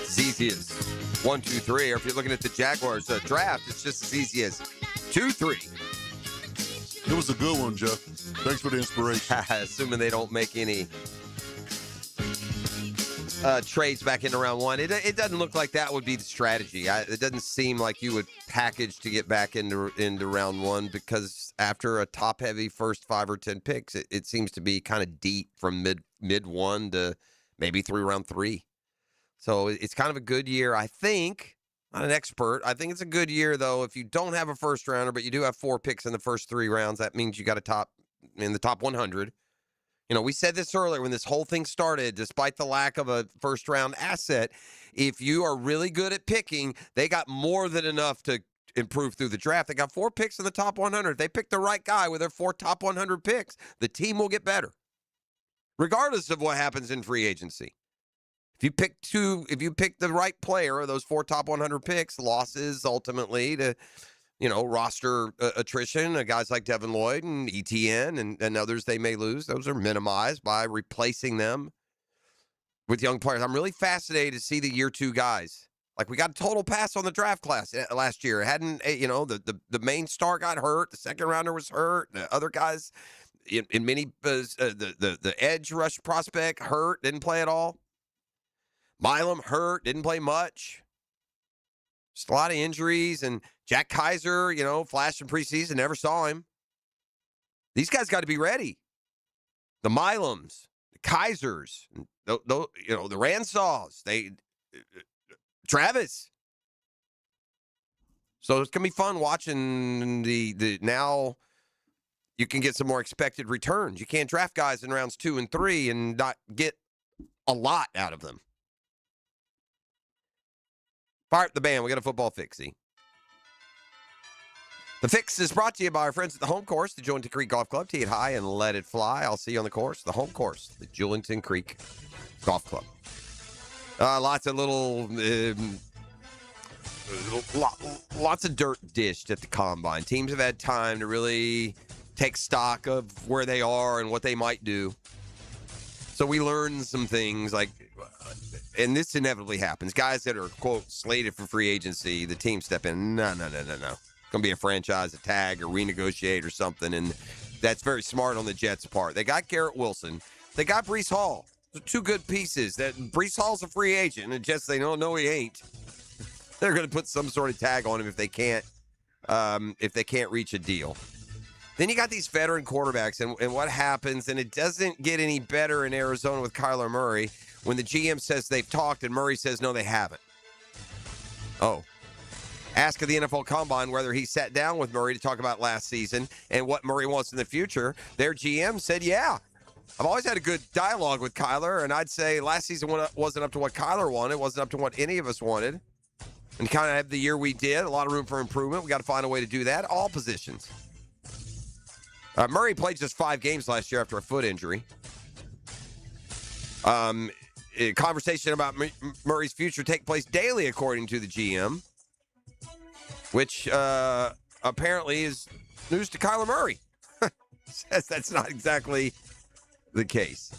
It's easy as 1, 2, 3. Or if you're looking at the Jaguars draft, it's just as easy as 2, 3. It was a good one, Jeff. Thanks for the inspiration. Assuming they don't make any trades back into round one. It doesn't look like that would be the strategy. It doesn't seem like you would package to get back into round one, because after a top-heavy first 5 or 10 picks, it seems to be kind of deep from mid one to maybe through round 3. So it's kind of a good year, I think. Not an expert. I think it's a good year, though. If you don't have a first rounder, but you do have 4 picks in the first 3 rounds, that means you got a top in the top 100. You know, we said this earlier when this whole thing started, despite the lack of a first round asset, if you are really good at picking, they got more than enough to improve through the draft. They got 4 picks in the top 100. If they pick the right guy with their 4 top 100 picks, the team will get better, regardless of what happens in free agency. If you pick the right player of those 4 top 100 picks, losses ultimately to, roster attrition, guys like Devin Lloyd and ETN and others they may lose, those are minimized by replacing them with young players. I'm really fascinated to see the year 2 guys. Like, we got a total pass on the draft class last year. It hadn't, the main star got hurt. The second rounder was hurt. The other guys in many, the edge rush prospect hurt, didn't play at all. Milam hurt, didn't play much. Just a lot of injuries. And Jack Kaiser, flashed in preseason, never saw him. These guys got to be ready. The Milams, the Kaisers, the Ransaws, Travis. So it's going to be fun watching the now you can get some more expected returns. You can't draft guys in rounds 2 and 3 and not get a lot out of them. Fire up the band. We got a football fixie. The Fix is brought to you by our friends at the Home Course, the Julington Creek Golf Club. Tee it high and let it fly. I'll see you on the course. The Home Course, the Julington Creek Golf Club. Lots of lots of dirt dished at the Combine. Teams have had time to really take stock of where they are and what they might do. So we learned some things like, and this inevitably happens, guys that are, quote, slated for free agency, the team step in, no. It's going to be a franchise, a tag, or renegotiate or something, and that's very smart on the Jets' part. They got Garrett Wilson. They got Breece Hall. They're 2 good pieces. That Breece Hall's a free agent, and the Jets, they don't know he ain't. They're going to put some sort of tag on him if they can't reach a deal. Then you got these veteran quarterbacks, and what happens, and it doesn't get any better in Arizona with Kyler Murray, when the GM says they've talked and Murray says no, they haven't. Oh. Ask of the NFL Combine whether he sat down with Murray to talk about last season and what Murray wants in the future. Their GM said, yeah. I've always had a good dialogue with Kyler, and I'd say last season wasn't up to what Kyler wanted. It wasn't up to what any of us wanted. And kind of have the year we did, a lot of room for improvement. We got to find a way to do that, all positions. Murray played just 5 games last year after a foot injury. A conversation about Murray's future take place daily, according to the GM, which apparently is news to Kyler Murray. Says that's not exactly the case.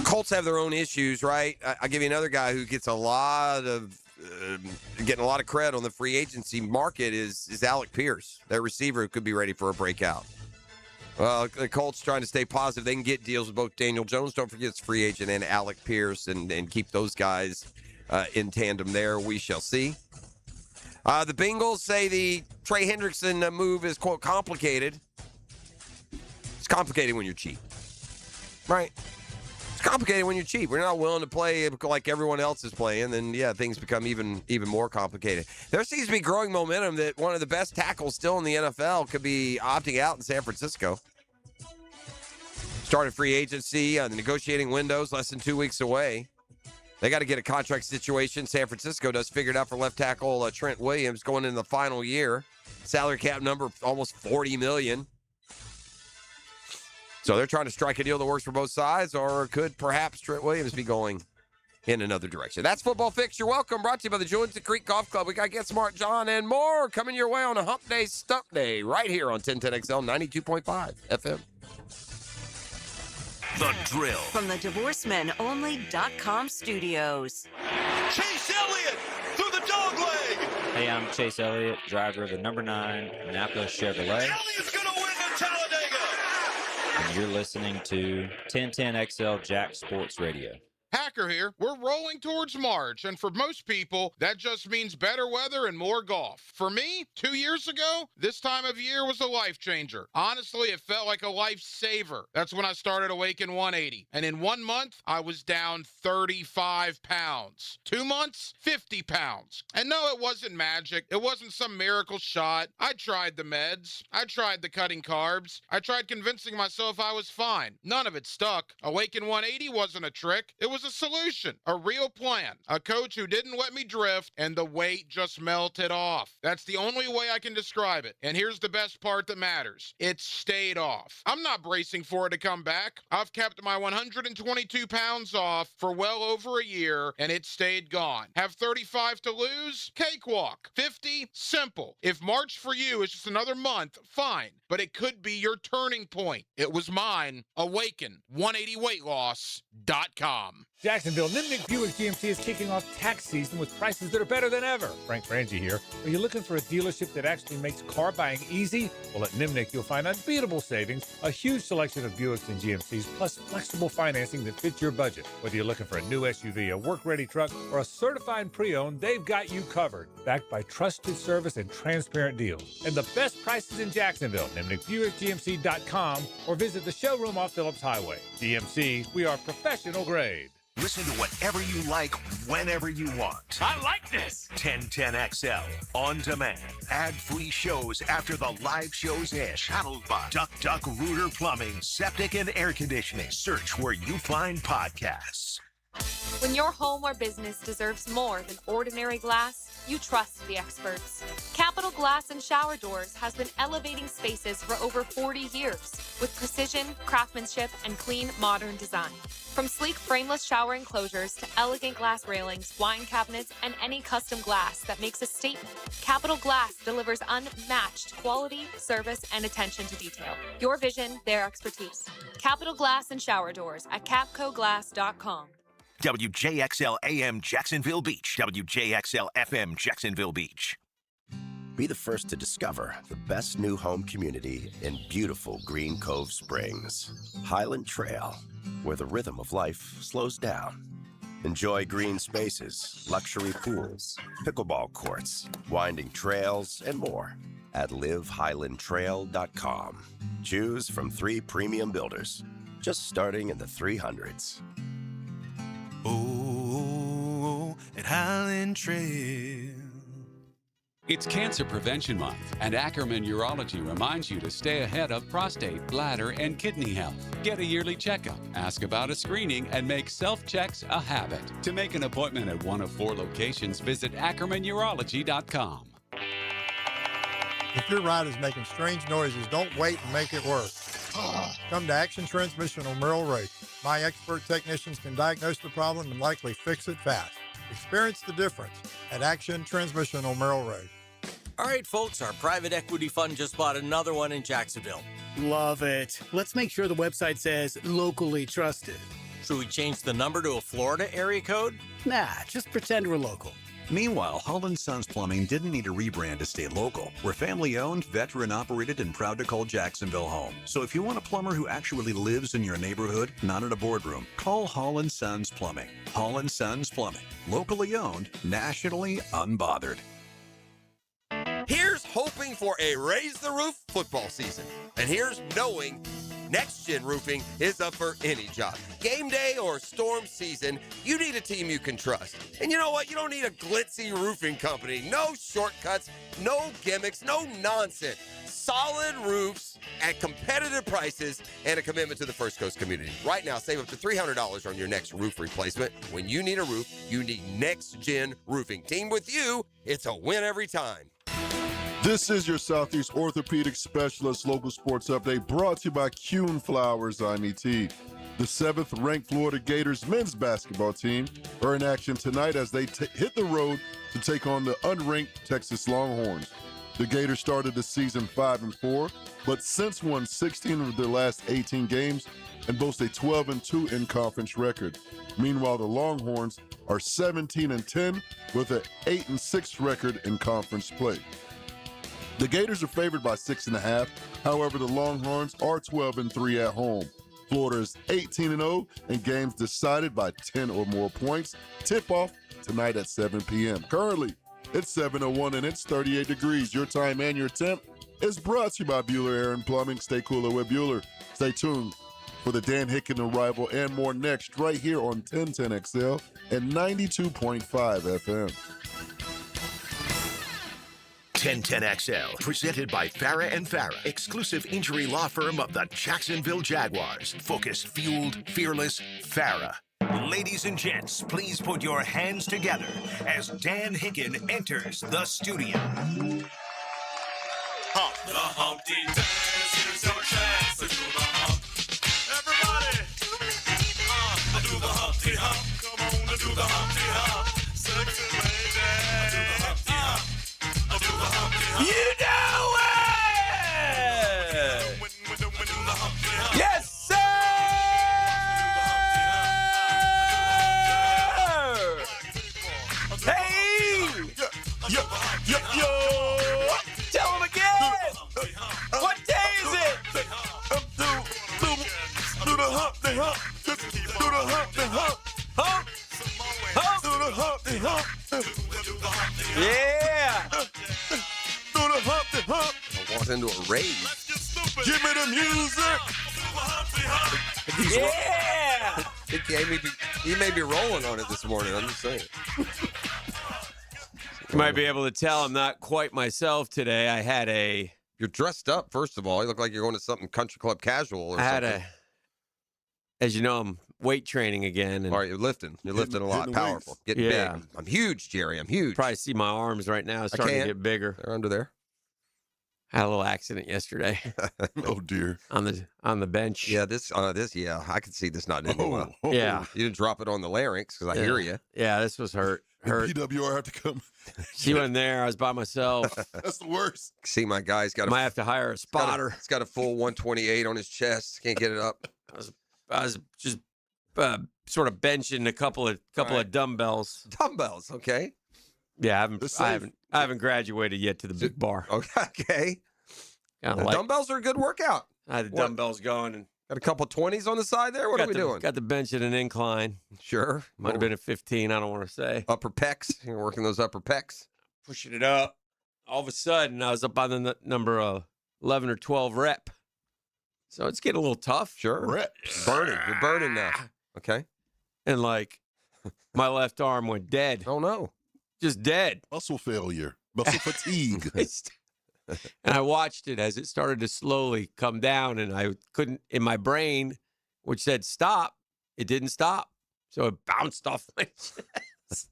Colts have their own issues, right? I'll give you another guy who gets getting a lot of credit on the free agency market is Alec Pierce, their receiver who could be ready for a breakout. Well, the Colts trying to stay positive. They can get deals with both Daniel Jones, don't forget it's free agent, and Alec Pierce, and keep those guys in tandem there. We shall see. The Bengals say the Trey Hendrickson move is, quote, complicated. It's complicated when you're cheap, right? It's complicated when you're cheap. We're not willing to play like everyone else is playing, then, yeah, things become even more complicated. There seems to be growing momentum that one of the best tackles still in the NFL could be opting out in San Francisco. Started free agency, the negotiating window's less than 2 weeks away. They got to get a contract situation. San Francisco does figured out for left tackle Trent Williams going into the final year. Salary cap number almost $40 million. So they're trying to strike a deal that works for both sides, or could perhaps Trent Williams be going in another direction? That's Football Fix. You're welcome. Brought to you by the Jointed Creek Golf Club. We got Get Smart John and more coming your way on a Hump Day Stump Day right here on 1010XL 92.5 FM. The Drill. From the DivorceMenOnly.com studios. Chase Elliott through the dog leg. Hey, I'm Chase Elliott, driver of the number 9 Napa Chevrolet. Elliott's going to win at Talladega. And you're listening to 1010XL Jack Sports Radio. Hacker here. We're rolling towards March, and for most people, that just means better weather and more golf. For me, 2 years ago, this time of year was a life changer. Honestly, it felt like a lifesaver. That's when I started Awaken 180. And in 1 month, I was down 35 pounds. 2 months, 50 pounds. And no, it wasn't magic. It wasn't some miracle shot. I tried the meds. I tried the cutting carbs. I tried convincing myself I was fine. None of it stuck. Awaken 180 wasn't a trick. It was a solution, a real plan, a coach who didn't let me drift, and the weight just melted off. That's the only way I can describe it. And here's the best part that matters. It stayed off. I'm not bracing for it to come back. I've kept my 122 pounds off for well over a year, and it stayed gone. Have 35 to lose? Cakewalk. 50? Simple. If March for you is just another month, fine. But it could be your turning point. It was mine. Awaken. 180weightloss.com. Jacksonville, Nimnik Buick GMC is kicking off tax season with prices that are better than ever. Frank Frangie here. Are you looking for a dealership that actually makes car buying easy? Well, at Nimnik, you'll find unbeatable savings, a huge selection of Buicks and GMCs, plus flexible financing that fits your budget. Whether you're looking for a new SUV, a work-ready truck, or a certified pre-owned, they've got you covered. Backed by trusted service and transparent deals. And the best prices in Jacksonville. NimnikBuickGMC.com or visit the showroom off Phillips Highway. GMC, we are professional grade. Listen to whatever you like, whenever you want. I like this. 1010XL on demand. Ad-free shows after the live shows end. Channeled by Duck Rooter Plumbing, Septic and Air Conditioning. Search where you find podcasts. When your home or business deserves more than ordinary glass, you trust the experts. Capital Glass and Shower Doors has been elevating spaces for over 40 years with precision, craftsmanship, and clean, modern design. From sleek frameless shower enclosures to elegant glass railings, wine cabinets, and any custom glass that makes a statement, Capital Glass delivers unmatched quality, service, and attention to detail. Your vision, their expertise. Capital Glass and Shower Doors at capcoglass.com. WJXL AM Jacksonville Beach. WJXL FM Jacksonville Beach. Be the first to discover the best new home community in beautiful Green Cove Springs. Highland Trail, where the rhythm of life slows down. Enjoy green spaces, luxury pools, pickleball courts, winding trails, and more at livehighlandtrail.com. Choose from 3 premium builders, just starting in the 300s. Oh, at Highland Trail. It's Cancer Prevention Month, and Ackerman Urology reminds you to stay ahead of prostate, bladder, and kidney health. Get a yearly checkup, ask about a screening, and make self-checks a habit. To make an appointment at one of 4 locations, visit AckermanUrology.com. If your ride is making strange noises, don't wait and make it worse. Come to Action Transmission on Merrill Road. My expert technicians can diagnose the problem and likely fix it fast. Experience the difference at Action Transmission on Merrill Road. All right, folks, our private equity fund just bought another one in Jacksonville. Love it. Let's make sure the website says locally trusted. Should we change the number to a Florida area code? Nah, just pretend we're local. Meanwhile, Holland Sons Plumbing didn't need a rebrand to stay local. We're family-owned, veteran-operated, and proud to call Jacksonville home. So if you want a plumber who actually lives in your neighborhood, not in a boardroom, call Holland Sons Plumbing. Holland Sons Plumbing. Locally owned, nationally unbothered. Here's hoping for a Raise the Roof football season. And here's knowing Next Gen Roofing is up for any job. Game day or storm season, you need a team you can trust. And you know what? You don't need a glitzy roofing company. No shortcuts, no gimmicks, no nonsense. Solid roofs at competitive prices and a commitment to the First Coast community. Right now, save up to $300 on your next roof replacement. When you need a roof, you need Next Gen Roofing. Team with you, it's a win every time. This is your Southeast Orthopedic Specialist local sports update brought to you by Kuhn Flowers IMET. The 7th-ranked Florida Gators men's basketball team are in action tonight as they hit the road to take on the unranked Texas Longhorns. The Gators started the season 5-4, but since won 16 of their last 18 games and boast a 12-2 in-conference record. Meanwhile, the Longhorns are 17-10 with an 8-6 record in conference play. The Gators are favored by 6.5. However, the Longhorns are 12-3 at home. Florida is 18-0 in games decided by 10 or more points. Tip-off tonight at 7 p.m. Currently, it's 7:01 and it's 38 degrees. Your time and your temp is brought to you by Bueller Aaron Plumbing. Stay cooler with Bueller. Stay tuned for the Dan Hicken Arrival and more next right here on 1010XL and 92.5 FM. 1010XL, presented by Farah and Farah, exclusive injury law firm of the Jacksonville Jaguars. Focused, fueled, fearless, Farah. Ladies and gents, please put your hands together as Dan Hicken enters the studio. Hump. The Humpty Dance, here's your chance to do the hump. Everybody, do the Humpty Hump. Come on, do the Humpty Hump. Sexy lady, do the Humpty Hump. Do the Humpty Hump. You know it! Yes, sir! Hey! Yo! Tell him again! What day is it? Do the Humpty Hump. Do the Humpty Hump. Hump! Hump! Do the Humpty Hump. Yeah! Do the Humpty Hump. I walked into a rave. Give me the music. Yeah! He may be rolling on it this morning. I'm just saying. You might be able to tell I'm not quite myself today. I had a... You're dressed up, first of all. You look like you're going to something country club casual or something. As you know, I'm weight training again. And all right, you're lifting. You're lifting a lot. Powerful. Getting big. I'm huge, Jerry. I'm huge. Probably see my arms right now starting to get bigger. They're under there. I had a little accident yesterday. Oh dear. On the bench. Yeah, yeah. I could see this not ending well. Yeah. You didn't drop it on the larynx because I hear you. Yeah, this was hurt. PWR have to come. She wasn't there. I was by myself. That's the worst. See, my guy's got. Might have to hire a spotter. He's got a full 128 on his chest. Can't get it up. I was just sort of benching a couple of dumbbells. Dumbbells, okay. Yeah, I haven't graduated yet to the big bar. Okay. Dumbbells are a good workout. I had the dumbbells going and got a couple 20s on the side there. What are we doing? Got the bench at an incline. Sure. Might have been at 15. I don't want to say. Upper pecs. You're working those upper pecs. Pushing it up. All of a sudden, I was up by the number 11 or 12 rep. So it's getting a little tough. Sure. Reps. Burning. You're burning now. Okay. And my left arm went dead. Oh no. Just dead. Muscle failure. Muscle fatigue. And I watched it as it started to slowly come down, and I couldn't, in my brain, which said stop, it didn't stop. So it bounced off my chest.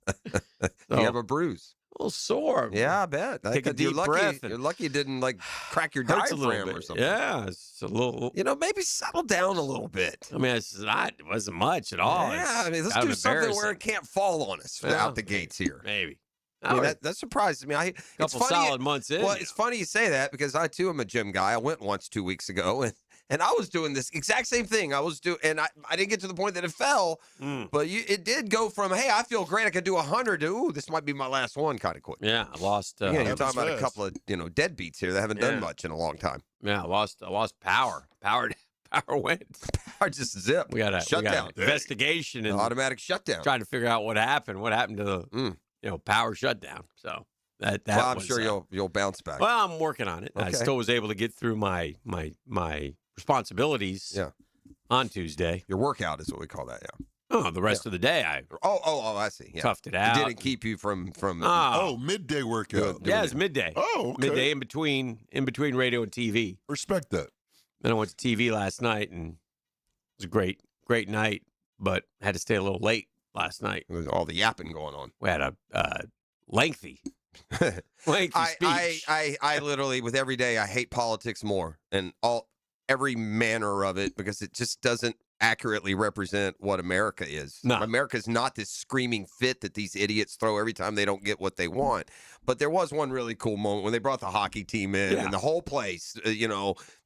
You have a bruise. A little sore. Yeah, I bet. Take a deep breath. You're lucky you didn't like crack your Hurts a little diaphragm or bit. something. Yeah, it's a little. Maybe settle down a little bit. I mean, it wasn't much at all. Yeah, I mean, let's kind do of something where embarrassing. it can't fall on us Yeah. out the gates here. Maybe. I mean, that surprises me. It's Couple funny, solid months in. Well, it's funny you say that because I too am a gym guy. I went once 2 weeks ago, and I was doing this exact same thing. I didn't get to the point that it fell, but it did go from, hey, I feel great, I could do 100 to, ooh, this might be my last one, kind of quick. Yeah, I lost. You're talking about a couple of deadbeats here that haven't done Yeah. much in a long time. Yeah, I lost power. Power went. Power just zipped. We got an shutdown. investigation and Automatic shutdown. trying to figure out what happened. What happened to the power shutdown? So that Well, I'm was, sure you'll bounce back. Well, I'm working on it. I Okay. still was able to get through my responsibilities. Yeah. On Tuesday. Your workout is what we call that. Yeah. Oh, the rest of the day I I see. Yeah. toughed it out. It didn't keep you from midday workout. Yeah, it's midday. Oh, okay. Midday in between radio and TV. Respect that. Then I went to TV last night, and it was a great night, but had to stay a little late last night. There was all the yapping going on. We had a lengthy speech. I literally, with every day, I hate politics more and every manner of it because it just doesn't accurately represent what America is. No. America's not this screaming fit that these idiots throw every time they don't get what they want. But there was one really cool moment when they brought the hockey team in and the whole place,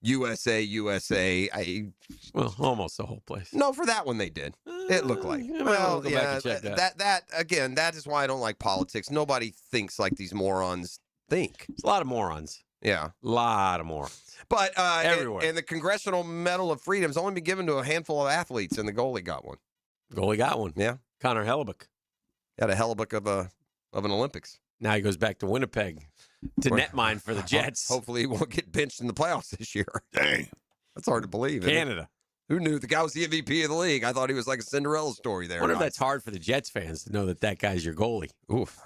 USA. Well, almost the whole place. No, for that one they did. It looked like. I'll go back and check that. That again, that is why I don't like politics. Nobody thinks like these morons think. It's a lot of morons. Yeah. A lot of morons. But everywhere. And the Congressional Medal of Freedom's only been given to a handful of athletes, and the goalie got one. Goalie got one. Yeah. Connor Hellebuck. Had a Hellebuck of an Olympics. Now he goes back to Winnipeg to netmine for the Jets. Hopefully he won't get benched in the playoffs this year. Dang. That's hard to believe. isn't it? Canada. Who knew the guy was the MVP of the league? I thought he was like a Cinderella story there. I wonder if that's hard for the Jets fans to know that guy's your goalie. Oof.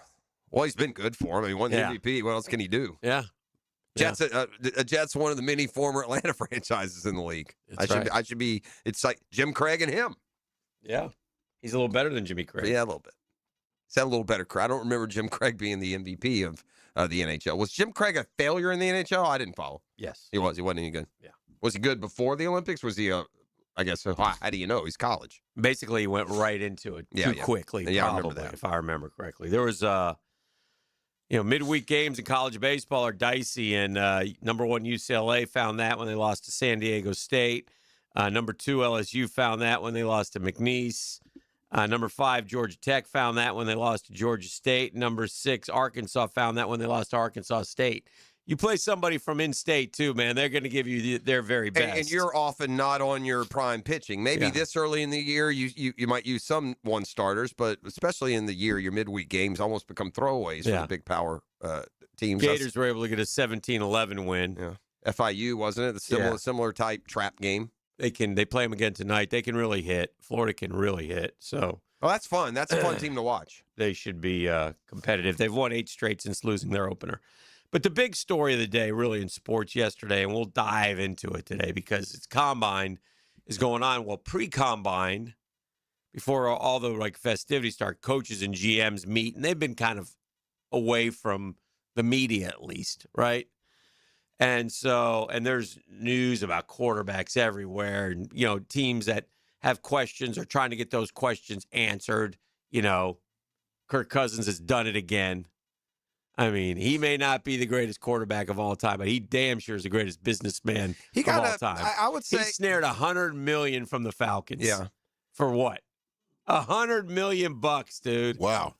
Well, he's been good for him. He won the MVP. What else can he do? Yeah. Jets, Jets, one of the many former Atlanta franchises in the league. I should be. It's like Jim Craig and him. Yeah, he's a little better than Jimmy Craig. Yeah, a little bit. He's had a little better. I don't remember Jim Craig being the MVP of the NHL. Was Jim Craig a failure in the NHL? I didn't follow. Yes, he was. He wasn't any good. Yeah. Was he good before the Olympics? Was he? I guess. How do you know? He's college. Basically, he went right into it too quickly. Yeah, probably, I remember that. if I remember correctly. There was midweek games in college baseball are dicey, and number one UCLA found that when they lost to San Diego State. Number two LSU found that when they lost to McNeese. Number 5 Georgia Tech found that when they lost to Georgia State. Number 6 Arkansas found that when they lost to Arkansas State. You play somebody from in-state too, man. They're going to give you their very best. And you're often not on your prime pitching. Maybe this early in the year, you might use some one starters, but especially in the year, your midweek games almost become throwaways for the big power teams. Gators were able to get a 17-11 win. Yeah, FIU wasn't it? The similar type trap game. They play them again tonight. They can really hit. Florida can really hit. So, well, that's fun. That's a fun team to watch. They should be competitive. They've won 8 straight since losing their opener. But the big story of the day, really, in sports yesterday, and we'll dive into it today because it's Combine is going on. Well, pre-Combine, before all the festivities start, coaches and GMs meet, and they've been kind of away from the media at least, right? And so, and there's news about quarterbacks everywhere, and teams that have questions are trying to get those questions answered. Kirk Cousins has done it again. I mean, he may not be the greatest quarterback of all time, but he damn sure is the greatest businessman of all time. I would say he snared $100 million from the Falcons. Yeah. For what? $100 million, dude. Wow.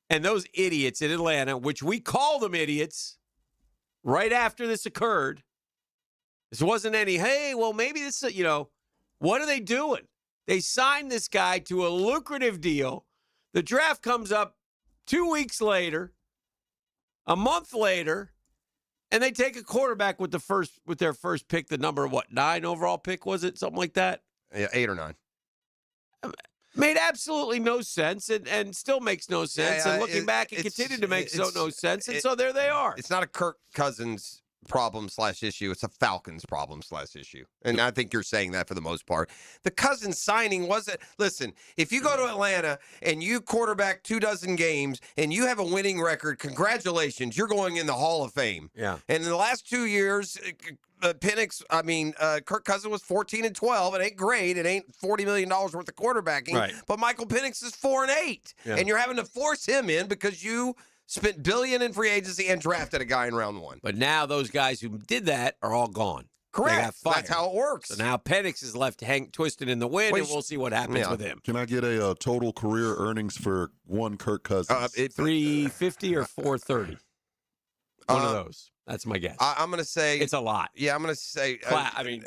And those idiots in Atlanta, which we call them idiots, right after this occurred, this wasn't any, hey, well, maybe this, what are they doing? They signed this guy to a lucrative deal. The draft comes up 2 weeks later. A month later, and they take a quarterback with their first pick, the number 9 overall pick, was it? Something like that? Yeah, 8 or 9. Made absolutely no sense and still makes no sense. Yeah, and looking back, it continued to make no sense. And so there they are. It's not a Kirk Cousins problem/issue. It's a Falcons problem/issue. And I think you're saying that for the most part. The Cousins signing wasn't. Listen, if you go to Atlanta and you quarterback 24 games and you have a winning record, congratulations, you're going in the Hall of Fame. Yeah. And in the last 2 years, Kirk Cousins was 14-12. It ain't great. It ain't $40 million worth of quarterbacking. Right. But Michael Penix is 4-8. Yeah. And you're having to force him in because you spent $1 billion in free agency and drafted a guy in round 1. But now those guys who did that are all gone. Correct. They got fired. That's how it works. So now Penix is left twisted in the wind, and we'll see what happens with him. Can I get a total career earnings for one Kirk Cousins? 350 or 430. One of those. That's my guess. I'm going to say it's a lot. Yeah, I'm going to say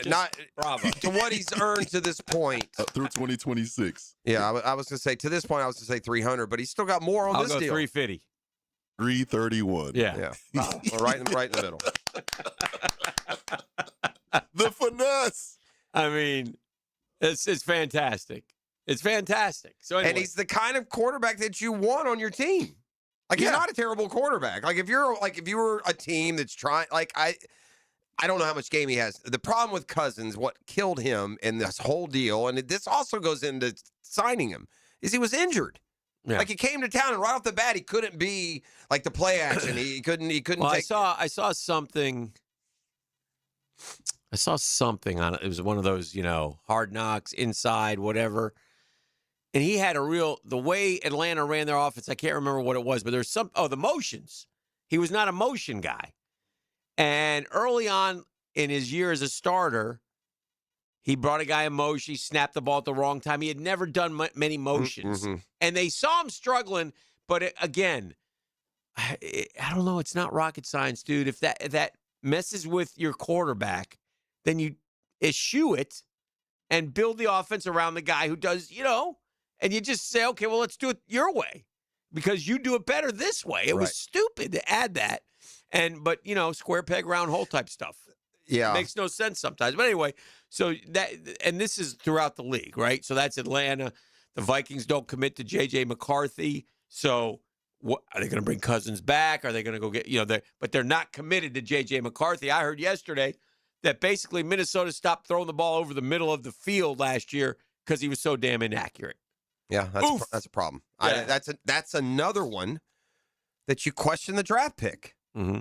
not bravo to what he's earned to this point through 2026. Yeah, I was going to say to this point I was going to say 300, but he's still got more on I'll this go deal. 350. 331. Yeah. Well, right in the middle. The finesse. I mean, it's fantastic. It's fantastic. So anyway. And he's the kind of quarterback that you want on your team. Like he's not a terrible quarterback. Like if you were a team that's trying, I don't know how much game he has. The problem with Cousins, what killed him in this whole deal, and this also goes into signing him, is he was injured. Yeah. Like he came to town and right off the bat he couldn't be like the play action. He couldn't. Well, take. I saw something. I saw something on it. It was one of those, Hard Knocks, Inside, whatever. And he had the way Atlanta ran their offense, I can't remember what it was, but there's the motions. He was not a motion guy. And early on in his year as a starter, he brought a guy in motion, he snapped the ball at the wrong time. He had never done many motions. Mm-hmm. And they saw him struggling, but again, I don't know, it's not rocket science, dude. If that messes with your quarterback, then you eschew it and build the offense around the guy who does, and you just say, okay, well, let's do it your way because you do it better this way. It was stupid to add that. But square peg, round hole type stuff. Yeah. It makes no sense sometimes. But anyway, so this is throughout the league, right? So that's Atlanta. The Vikings don't commit to J.J. McCarthy. So what, are they going to bring Cousins back? Are they going to go get, but they're not committed to J.J. McCarthy. I heard yesterday that basically Minnesota stopped throwing the ball over the middle of the field last year because he was so damn inaccurate. Yeah, that's a problem. Yeah. That's another one that you question the draft pick. Mm-hmm.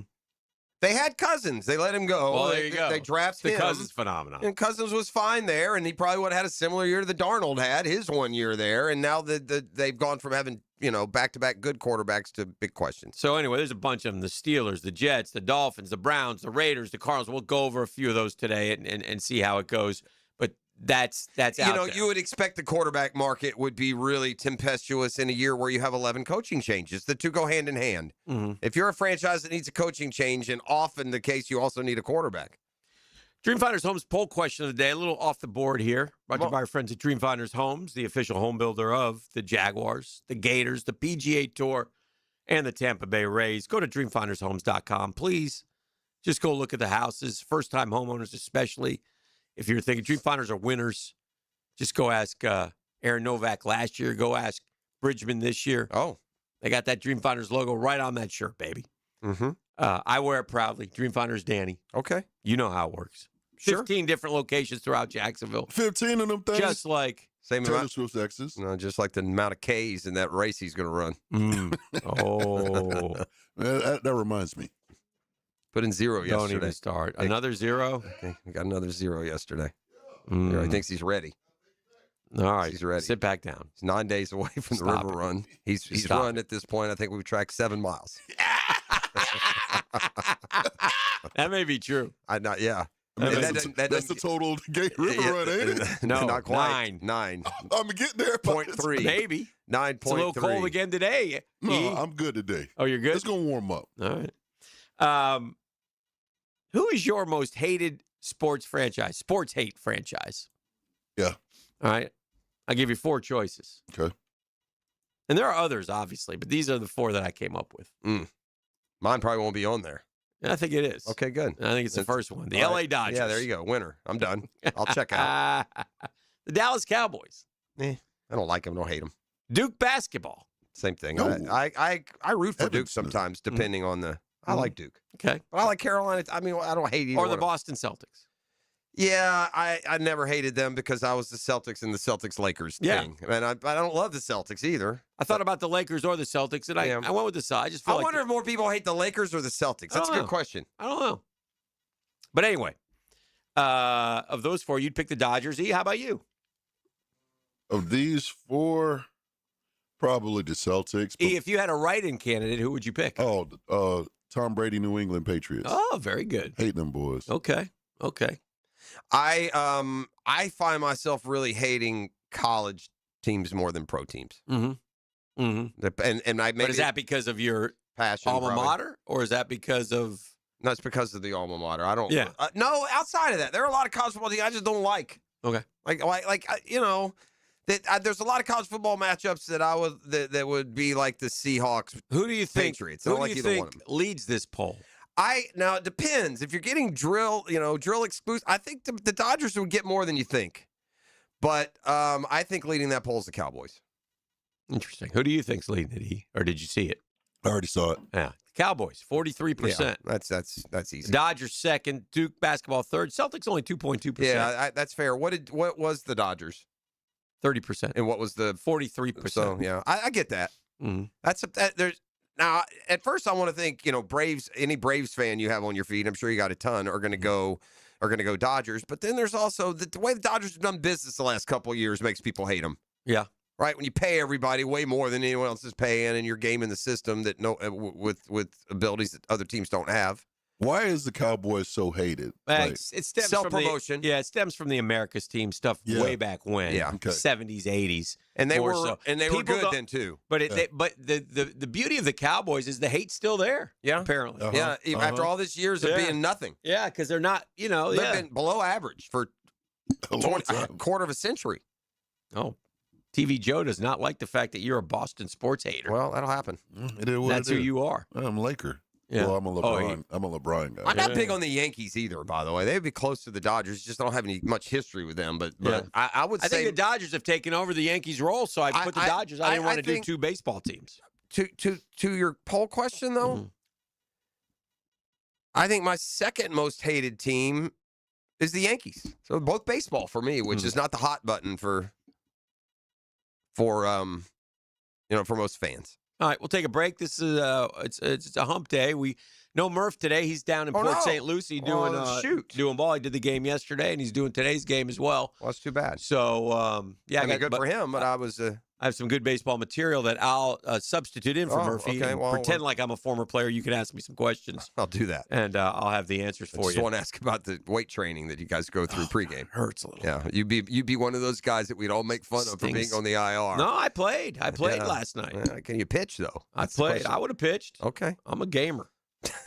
They had Cousins. They let him go. Well, there you go. They drafted the him. Cousins phenomenon. And Cousins was fine there, and he probably would have had a similar year that Darnold had, his 1 year there. And now they've gone from having, back-to-back good quarterbacks to big questions. So anyway, there's a bunch of them. The Steelers, the Jets, the Dolphins, the Browns, the Raiders, the Cardinals. We'll go over a few of those today and see how it goes. But that's out there. You would expect the quarterback market would be really tempestuous in a year where you have 11 coaching changes. The two go hand in hand. Mm-hmm. If you're a franchise that needs a coaching change, and often the case, you also need a quarterback. Dreamfinders Homes poll question of the day, a little off the board here. Brought to you by our friends at Dreamfinders Homes, the official home builder of the Jaguars, the Gators, the PGA Tour, and the Tampa Bay Rays. Go to dreamfindershomes.com, please. Just go look at the houses, first-time homeowners especially. If you're thinking Dreamfinders are winners, just go ask Aaron Novak last year. Go ask Bridgman this year. Oh. They got that Dreamfinders logo right on that shirt, baby. Mm-hmm. I wear it proudly. Dreamfinders Danny. Okay. You know how it works. Sure. 15 different locations throughout Jacksonville. 15 of them things. Just like same Taylor amount. Swift's exes. No, just like the amount of K's in that race he's going to run. Oh. that reminds me. Put in 0 yesterday. Don't even start. Another 0? Okay. We got another 0 yesterday. Mm. He thinks he's ready. All right. He's ready. Sit back down. He's 9 days away from the river run. He's run at this point. I think we've tracked 7 miles. That may be true. Yeah. That's the total gate river run, ain't it? No, not quite. 9. I'm getting there. 0.3. Maybe. 9.3. It's a little cold again today. No, I'm good today. Oh, you're good? It's going to warm up. All right. Who is your most hated sports hate franchise? Yeah. All right. I'll give you 4 choices. Okay. And there are others, obviously, but these are the 4 that I came up with. Mine probably won't be on there. I think it is. Okay, good. I think it's the first one. The LA Dodgers. Yeah, there you go. Winner. I'm done. I'll check out. The Dallas Cowboys. I I don't like them. Don't hate them. Duke basketball. Same thing. No. I root for Duke Evanston. sometimes, depending on the. I like Duke. Okay. But I like Carolina. I mean, I don't hate either Or one the of them. Boston Celtics. Yeah, I never hated them because I was the Celtics and the Celtics-Lakers thing. And I don't love the Celtics either. I thought about the Lakers or the Celtics, and I went with the side. I just feel I like wonder if more people hate the Lakers or the Celtics. That's a good question. I don't know. But anyway, of those four, you'd pick the Dodgers. E, how about you? Of these four, probably the Celtics. E, if you had a write-in candidate, who would you pick? Oh, Tom Brady, New England Patriots. Oh, very good. Hate them boys. Okay. I find myself really hating college teams more than pro teams. Mm-hmm. Mm-hmm. And I But is that because of your passion, alma probably. mater, or is that because of? No, it's because of the alma mater. I don't. Yeah. No, outside of that, there are a lot of college football teams I just don't like. Okay. There's a lot of college football matchups that would be like the Seahawks. Who do you think? Patriots. I Who don't do like you either one of think them. leads this poll? Now it depends. If you're getting drill exclusive, I think the Dodgers would get more than you think. But I think leading that poll is the Cowboys. Interesting. Who do you think's leading it? E, or did you see it? I already saw it. Yeah, Cowboys 43%. Yeah, that's easy. Dodgers second, Duke basketball third, Celtics only 2.2%. Yeah, that's fair. What was the Dodgers? 30%. And what was the 43%? So yeah, I get that. Mm-hmm. There's now. At first, I want to think Braves. Any Braves fan you have on your feed, I'm sure you got a ton, are going to go Dodgers. But then there's also the way the Dodgers have done business the last couple of years makes people hate them. Yeah. Right, when you pay everybody way more than anyone else is paying, and you're gaming the system that with abilities that other teams don't have. Why is the Cowboys so hated? It stems self-promotion. It stems from the America's team stuff way back when, 70s, 80s, and they more were so. and they were People good don't- then too. But the beauty of the Cowboys is the hate's still there. Yeah, apparently. Yeah, after all these years of being nothing. Yeah, because they're not. They've been below average for a quarter of a century. Oh. TV Joe does not like the fact that you're a Boston sports hater. Well, that'll happen. That's who you are. I'm a Laker. Yeah. Well, I'm a LeBron. I'm a LeBron guy. I'm not big on the Yankees either, by the way. They'd be close to the Dodgers. Just don't have much history with them. But I would say I think the Dodgers have taken over the Yankees' role, so I put the Dodgers. I didn't want to do think- two baseball teams. To your poll question though, I think my second most hated team is the Yankees. So both baseball for me, which is not the hot button for most fans. All right, we'll take a break. This is it's a hump day. We no Murph today. He's down in Port St. Lucie doing doing ball. He did the game yesterday, and he's doing today's game as well. Well, that's too bad. So I mean, good for him. But I have some good baseball material that I'll substitute in for Murphy. okay. And Well, pretend like I'm a former player. You can ask me some questions. I'll do that, and I'll have the answers I for just you. want to ask about the weight training that you guys go through pregame. Hurts a little. Yeah, you'd be one of those guys that we'd all make fun of for being on the IR. No, I played. I played last night. Can you pitch though? I That's the played. question. I would have pitched. Okay. I'm a gamer.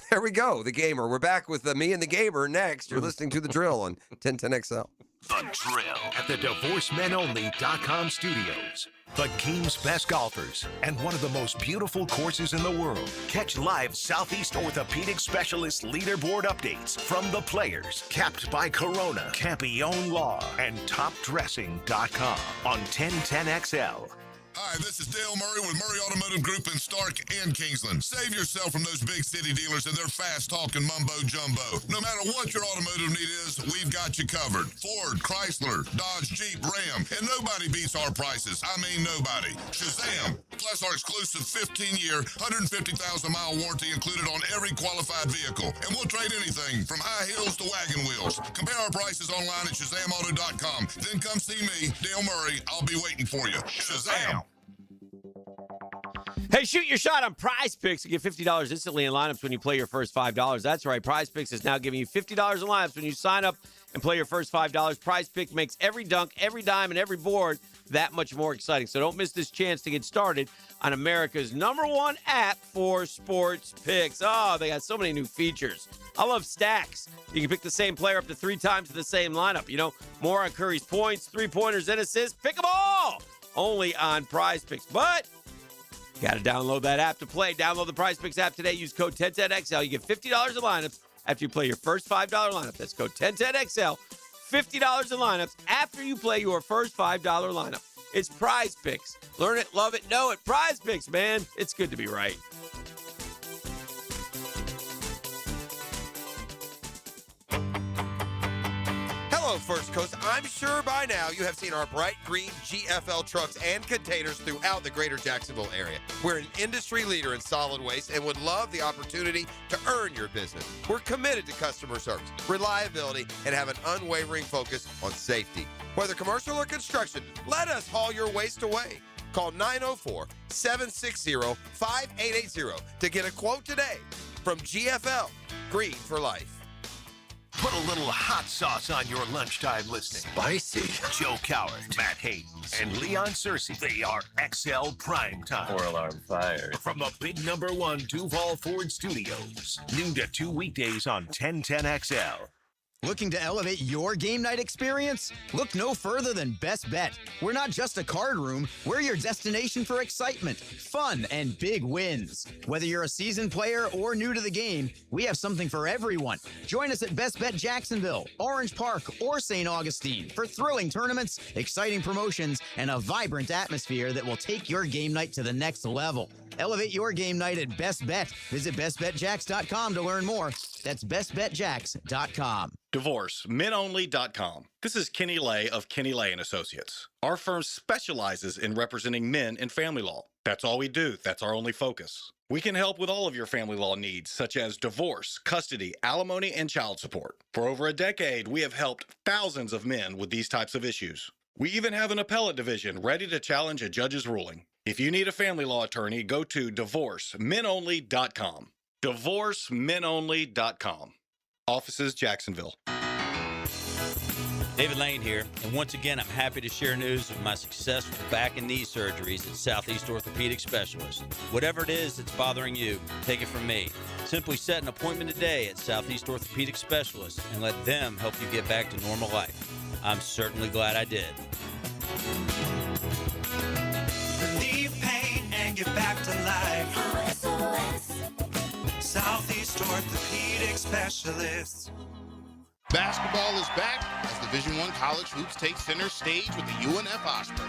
There we go. The Gamer. We're back with me and the Gamer next. You're listening to The Drill on 1010XL. The Drill at the DivorceMenOnly.com studios. The game's best golfers and one of the most beautiful courses in the world. Catch live Southeast Orthopedic Specialist leaderboard updates from the players. Capped by Corona, Campione Law, and TopDressing.com on 1010XL. Hi, this is Dale Murray with Murray Automotive Group in Stark and Kingsland. Save yourself from those big city dealers and their fast-talking mumbo-jumbo. No matter what your automotive need is, we've got you covered. Ford, Chrysler, Dodge, Jeep, Ram, and nobody beats our prices. I mean nobody. Shazam! Plus our exclusive 15-year, 150,000-mile warranty included on every qualified vehicle. And we'll trade anything from high heels to wagon wheels. Compare our prices online at ShazamAuto.com. Then come see me, Dale Murray. I'll be waiting for you. Shazam! Hey, shoot your shot on Prize Picks and get $50 instantly in lineups when you play your first $5. That's right. Prize Picks is now giving you $50 in lineups when you sign up and play your first $5. Prize Pick makes every dunk, every dime, and every board that much more exciting. So don't miss this chance to get started on America's #1 app for sports picks. Oh, they got so many new features. I love stacks. You can pick the same player up to 3 times in the same lineup. You know, more on Curry's points, 3-pointers, and assists. Pick them all! Only on Prize Picks. But you got to download that app to play. Download the Prize Picks app today. Use code 1010XL. You get $50 in lineups after you play your first $5 lineup. That's code 1010XL. $50 in lineups after you play your first $5 lineup. It's Prize Picks. Learn it, love it, know it. Prize Picks, man. It's good to be right. Hello, First Coast. I'm sure by now you have seen our bright green GFL trucks and containers throughout the greater Jacksonville area. We're an industry leader in solid waste and would love the opportunity to earn your business. We're committed to customer service, reliability, and have an unwavering focus on safety. Whether commercial or construction, let us haul your waste away. Call 904-760-5880 to get a quote today. From GFL, Green for Life. Put a little hot sauce on your lunchtime listening. Spicy. Joe Coward, Matt Hayes, and Leon Searcy. They are XL Prime Time. 4-alarm fire. From the big #1 Duval Ford Studios. Noon to 2 weekdays on 1010XL. Looking to elevate your game night experience? Look no further than Best Bet. We're not just a card room, we're your destination for excitement, fun, and big wins. Whether you're a seasoned player or new to the game, we have something for everyone. Join us at Best Bet Jacksonville, Orange Park, or St. Augustine for thrilling tournaments, exciting promotions, and a vibrant atmosphere that will take your game night to the next level. Elevate your game night at Best Bet. Visit bestbetjacks.com to learn more. That's bestbetjacks.com. DivorceMenOnly.com. This is Kenny Lay of Kenny Lay & Associates. Our firm specializes in representing men in family law. That's all we do. That's our only focus. We can help with all of your family law needs, such as divorce, custody, alimony, and child support. For over a decade, we have helped thousands of men with these types of issues. We even have an appellate division ready to challenge a judge's ruling. If you need a family law attorney, go to DivorceMenOnly.com. DivorceMenOnly.com. Offices, Jacksonville. David Lane here, and once again, I'm happy to share news of my success with back and knee surgeries at Southeast Orthopedic Specialists. Whatever it is that's bothering you, take it from me. Simply set an appointment today at Southeast Orthopedic Specialists and let them help you get back to normal life. I'm certainly glad I did. Relieve pain and get back to life. Southeast Orthopedic Specialists. Basketball is back as Division I college hoops take center stage with the UNF Osprey.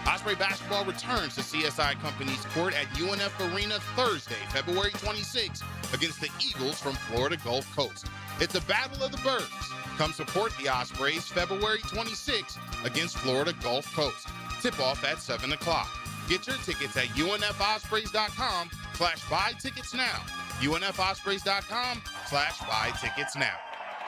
Osprey basketball returns to CSI Company's court at UNF Arena Thursday, February 26th against the Eagles from Florida Gulf Coast. It's a battle of the birds. Come support the Ospreys February 26th against Florida Gulf Coast. Tip-off at 7 o'clock. Get your tickets at UNFospreys.com/buy tickets now. UNFospreys.com/buy tickets now.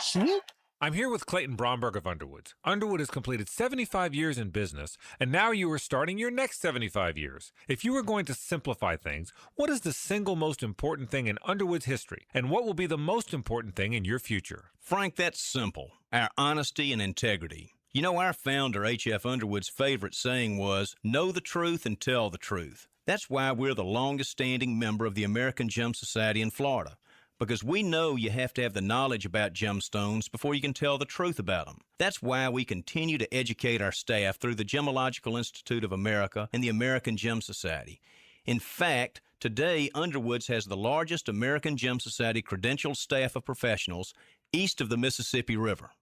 Swoop! I'm here with Clayton Bromberg of Underwood. Underwood has completed 75 years in business, and now you are starting your next 75 years. If you were going to simplify things, what is the single most important thing in Underwood's history, and what will be the most important thing in your future? Frank, that's simple. Our honesty and integrity. You know, our founder, H.F. Underwood's favorite saying was, know the truth and tell the truth. That's why we're the longest-standing member of the American Gem Society in Florida. Because we know you have to have the knowledge about gemstones before you can tell the truth about them. That's why we continue to educate our staff through the Gemological Institute of America and the American Gem Society. In fact, today, Underwood's has the largest American Gem Society credentialed staff of professionals east of the Mississippi River.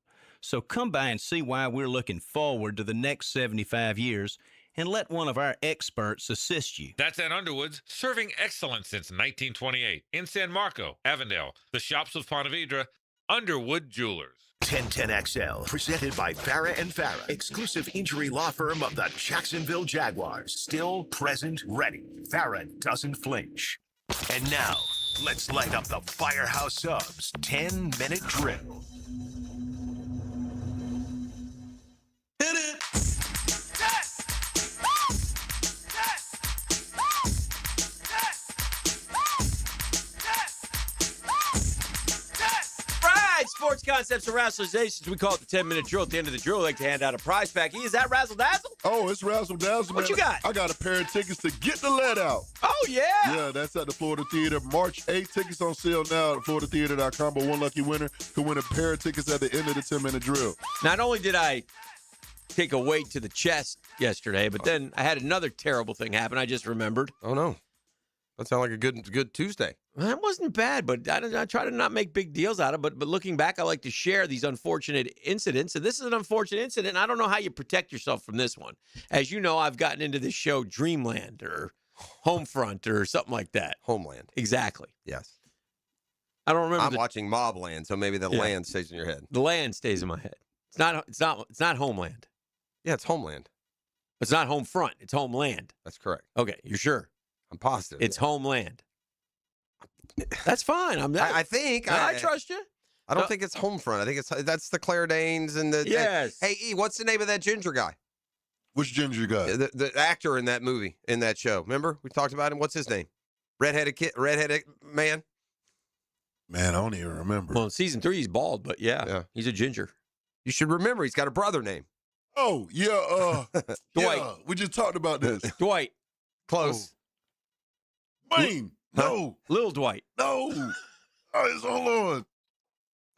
So come by and see why we're looking forward to the next 75 years and let one of our experts assist you. That's at Underwood's, serving excellence since 1928. In San Marco, Avondale, the shops of Ponte Vedra, Underwood Jewelers. 1010XL, presented by Farah and Farah, exclusive injury law firm of the Jacksonville Jaguars. Still, present, ready. Farah doesn't flinch. And now, let's light up the Firehouse Subs 10-minute drill. Hit it! Sports concepts and rationalizations. We call it the 10-minute drill. At the end of the drill, we like to hand out a prize pack. Is that Razzle Dazzle? Oh, it's Razzle Dazzle, man. What you got? I got a pair of tickets to Get the Let Out. Oh, yeah. Yeah, that's at the Florida Theater. March 8th. Tickets on sale now at floridatheater.com, but one lucky winner could win a pair of tickets at the end of the 10-minute drill. Not only did I take a weight to the chest yesterday, but then I had another terrible thing happen. I just remembered. Oh, no. That sounds like a good Tuesday. That wasn't bad, but I try to not make big deals out of it. But looking back, I like to share these unfortunate incidents. And this is an unfortunate incident, and I don't know how you protect yourself from this one. As you know, I've gotten into this show Dreamland or Homefront or something like that. Homeland. Exactly. Yes. I don't remember. I'm watching Mobland, so maybe the land stays in your head. The land stays in my head. It's not Homeland. Yeah, it's Homeland. It's not Homefront. It's Homeland. That's correct. Okay, you're sure? I'm positive. It's Homeland. That's fine. I think. I trust you. I don't think it's Homefront. I think that's the Claire Danes and the. Yes. Hey, E, what's the name of that ginger guy? Which ginger guy? The actor in that movie, in that show. Remember? We talked about him. What's his name? Redheaded man? Man, I don't even remember. Well, in season 3, he's bald, but yeah, he's a ginger. You should remember he's got a brother name. Oh, yeah. Dwight. Yeah, we just talked about this. Dwight. Close. Wayne. No. Little Dwight. No. Hold on.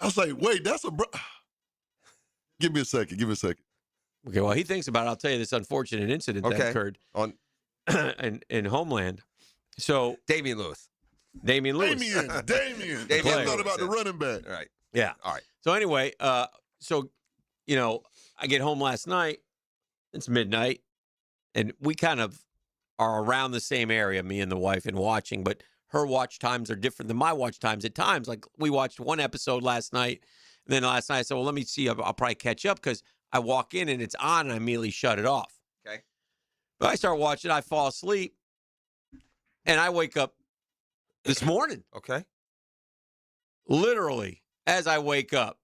I was like, wait, that's a Give me a second. Okay, well, he thinks about it. I'll tell you this unfortunate incident that occurred on in Homeland. So Damian Lewis. Damian. I thought about the running back. All right. Yeah. All right. So anyway, I get home last night. It's midnight, and we kind of are around the same area, me and the wife, and watching, but her watch times are different than my watch times at times. Like, we watched one episode last night, and then last night I said, well, let me see. I'll probably catch up, because I walk in and it's on, and I immediately shut it off. Okay. But I start watching, I fall asleep, and I wake up this morning. Okay. Literally, as I wake up,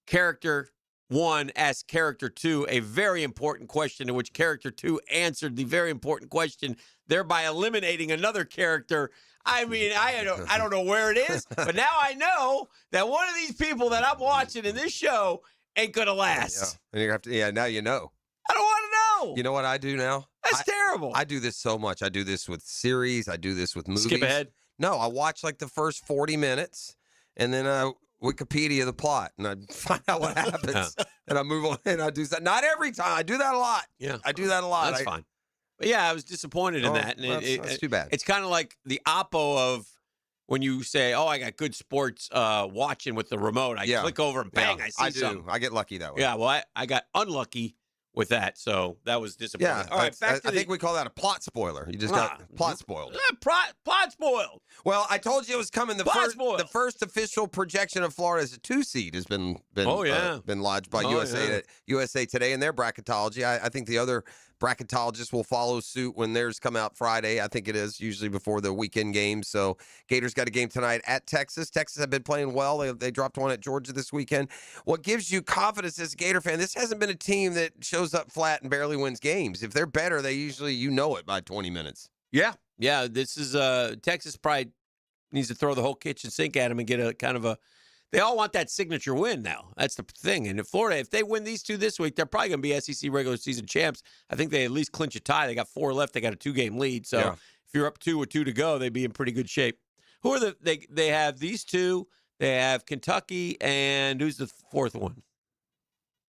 character 1 asked character 2 a very important question, in which character 2 answered the very important question, thereby eliminating another character. I mean, I don't know where it is, but now I know that one of these people that I'm watching in this show ain't gonna last. Yeah. And you have to. Now you know. I don't want to know. You know what I do now? That's terrible. I do this so much. I do this with series. I do this with movies. Skip ahead? No, I watch like the first 40 minutes, and then I Wikipedia the plot, and I find out what happens, and I move on, and I do that. Not every time. I do that a lot. Yeah, I do that a lot. That's fine. But yeah, I was disappointed in that. And that's too bad. It's kind of like the oppo of when you say, "Oh, I got good sports watching with the remote." I click over and bang, I see something. I get lucky that way. Yeah, well, I got unlucky with that, so that was disappointing. Yeah, all right. I think we call that a plot spoiler. You just got plot spoiled. Plot spoiled. Well, I told you it was coming. The first official projection of Florida as a 2 seed has been lodged by USA Today in their bracketology. I think the other bracketologists will follow suit when theirs come out Friday. I think it is usually before the weekend games. So Gators got a game tonight at Texas. Texas have been playing well. They dropped one at Georgia this weekend. What gives you confidence as a Gator fan? This hasn't been a team that shows up flat and barely wins games. If they're better, they usually it by 20 minutes. Yeah. This is Texas probably needs to throw the whole kitchen sink at them and get a kind of a. They all want that signature win now. That's the thing. And in Florida, if they win these 2 this week, they're probably going to be SEC regular season champs. I think they at least clinch a tie. They got 4 left. They got a 2-game lead. So if you're up 2 with 2 to go, they'd be in pretty good shape. Who are they have these 2. They have Kentucky, and who's the 4th one?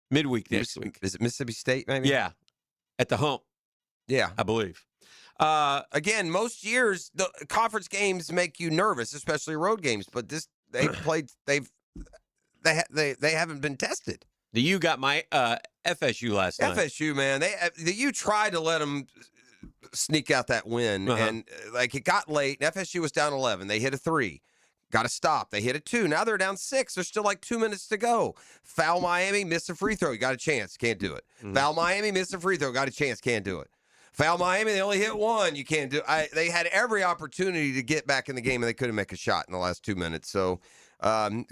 Midweek next week. Is it Mississippi State, maybe? Yeah. At the hump. Yeah. I believe. Again, most years, the conference games make you nervous, especially road games. But they haven't been tested. The U got my FSU last night. FSU, man, the U tried to let them sneak out that win, and it got late. FSU was down 11. They hit a 3. Got to stop. They hit a 2. Now they're down 6. There's still like 2 minutes to go. Foul Miami, missed a free throw. You got a chance. Can't do it. Foul Miami, missed a free throw. Got a chance. Can't do it. Foul Miami, they only hit 1. You can't do it. They had every opportunity to get back in the game, and they couldn't make a shot in the last 2 minutes. So kind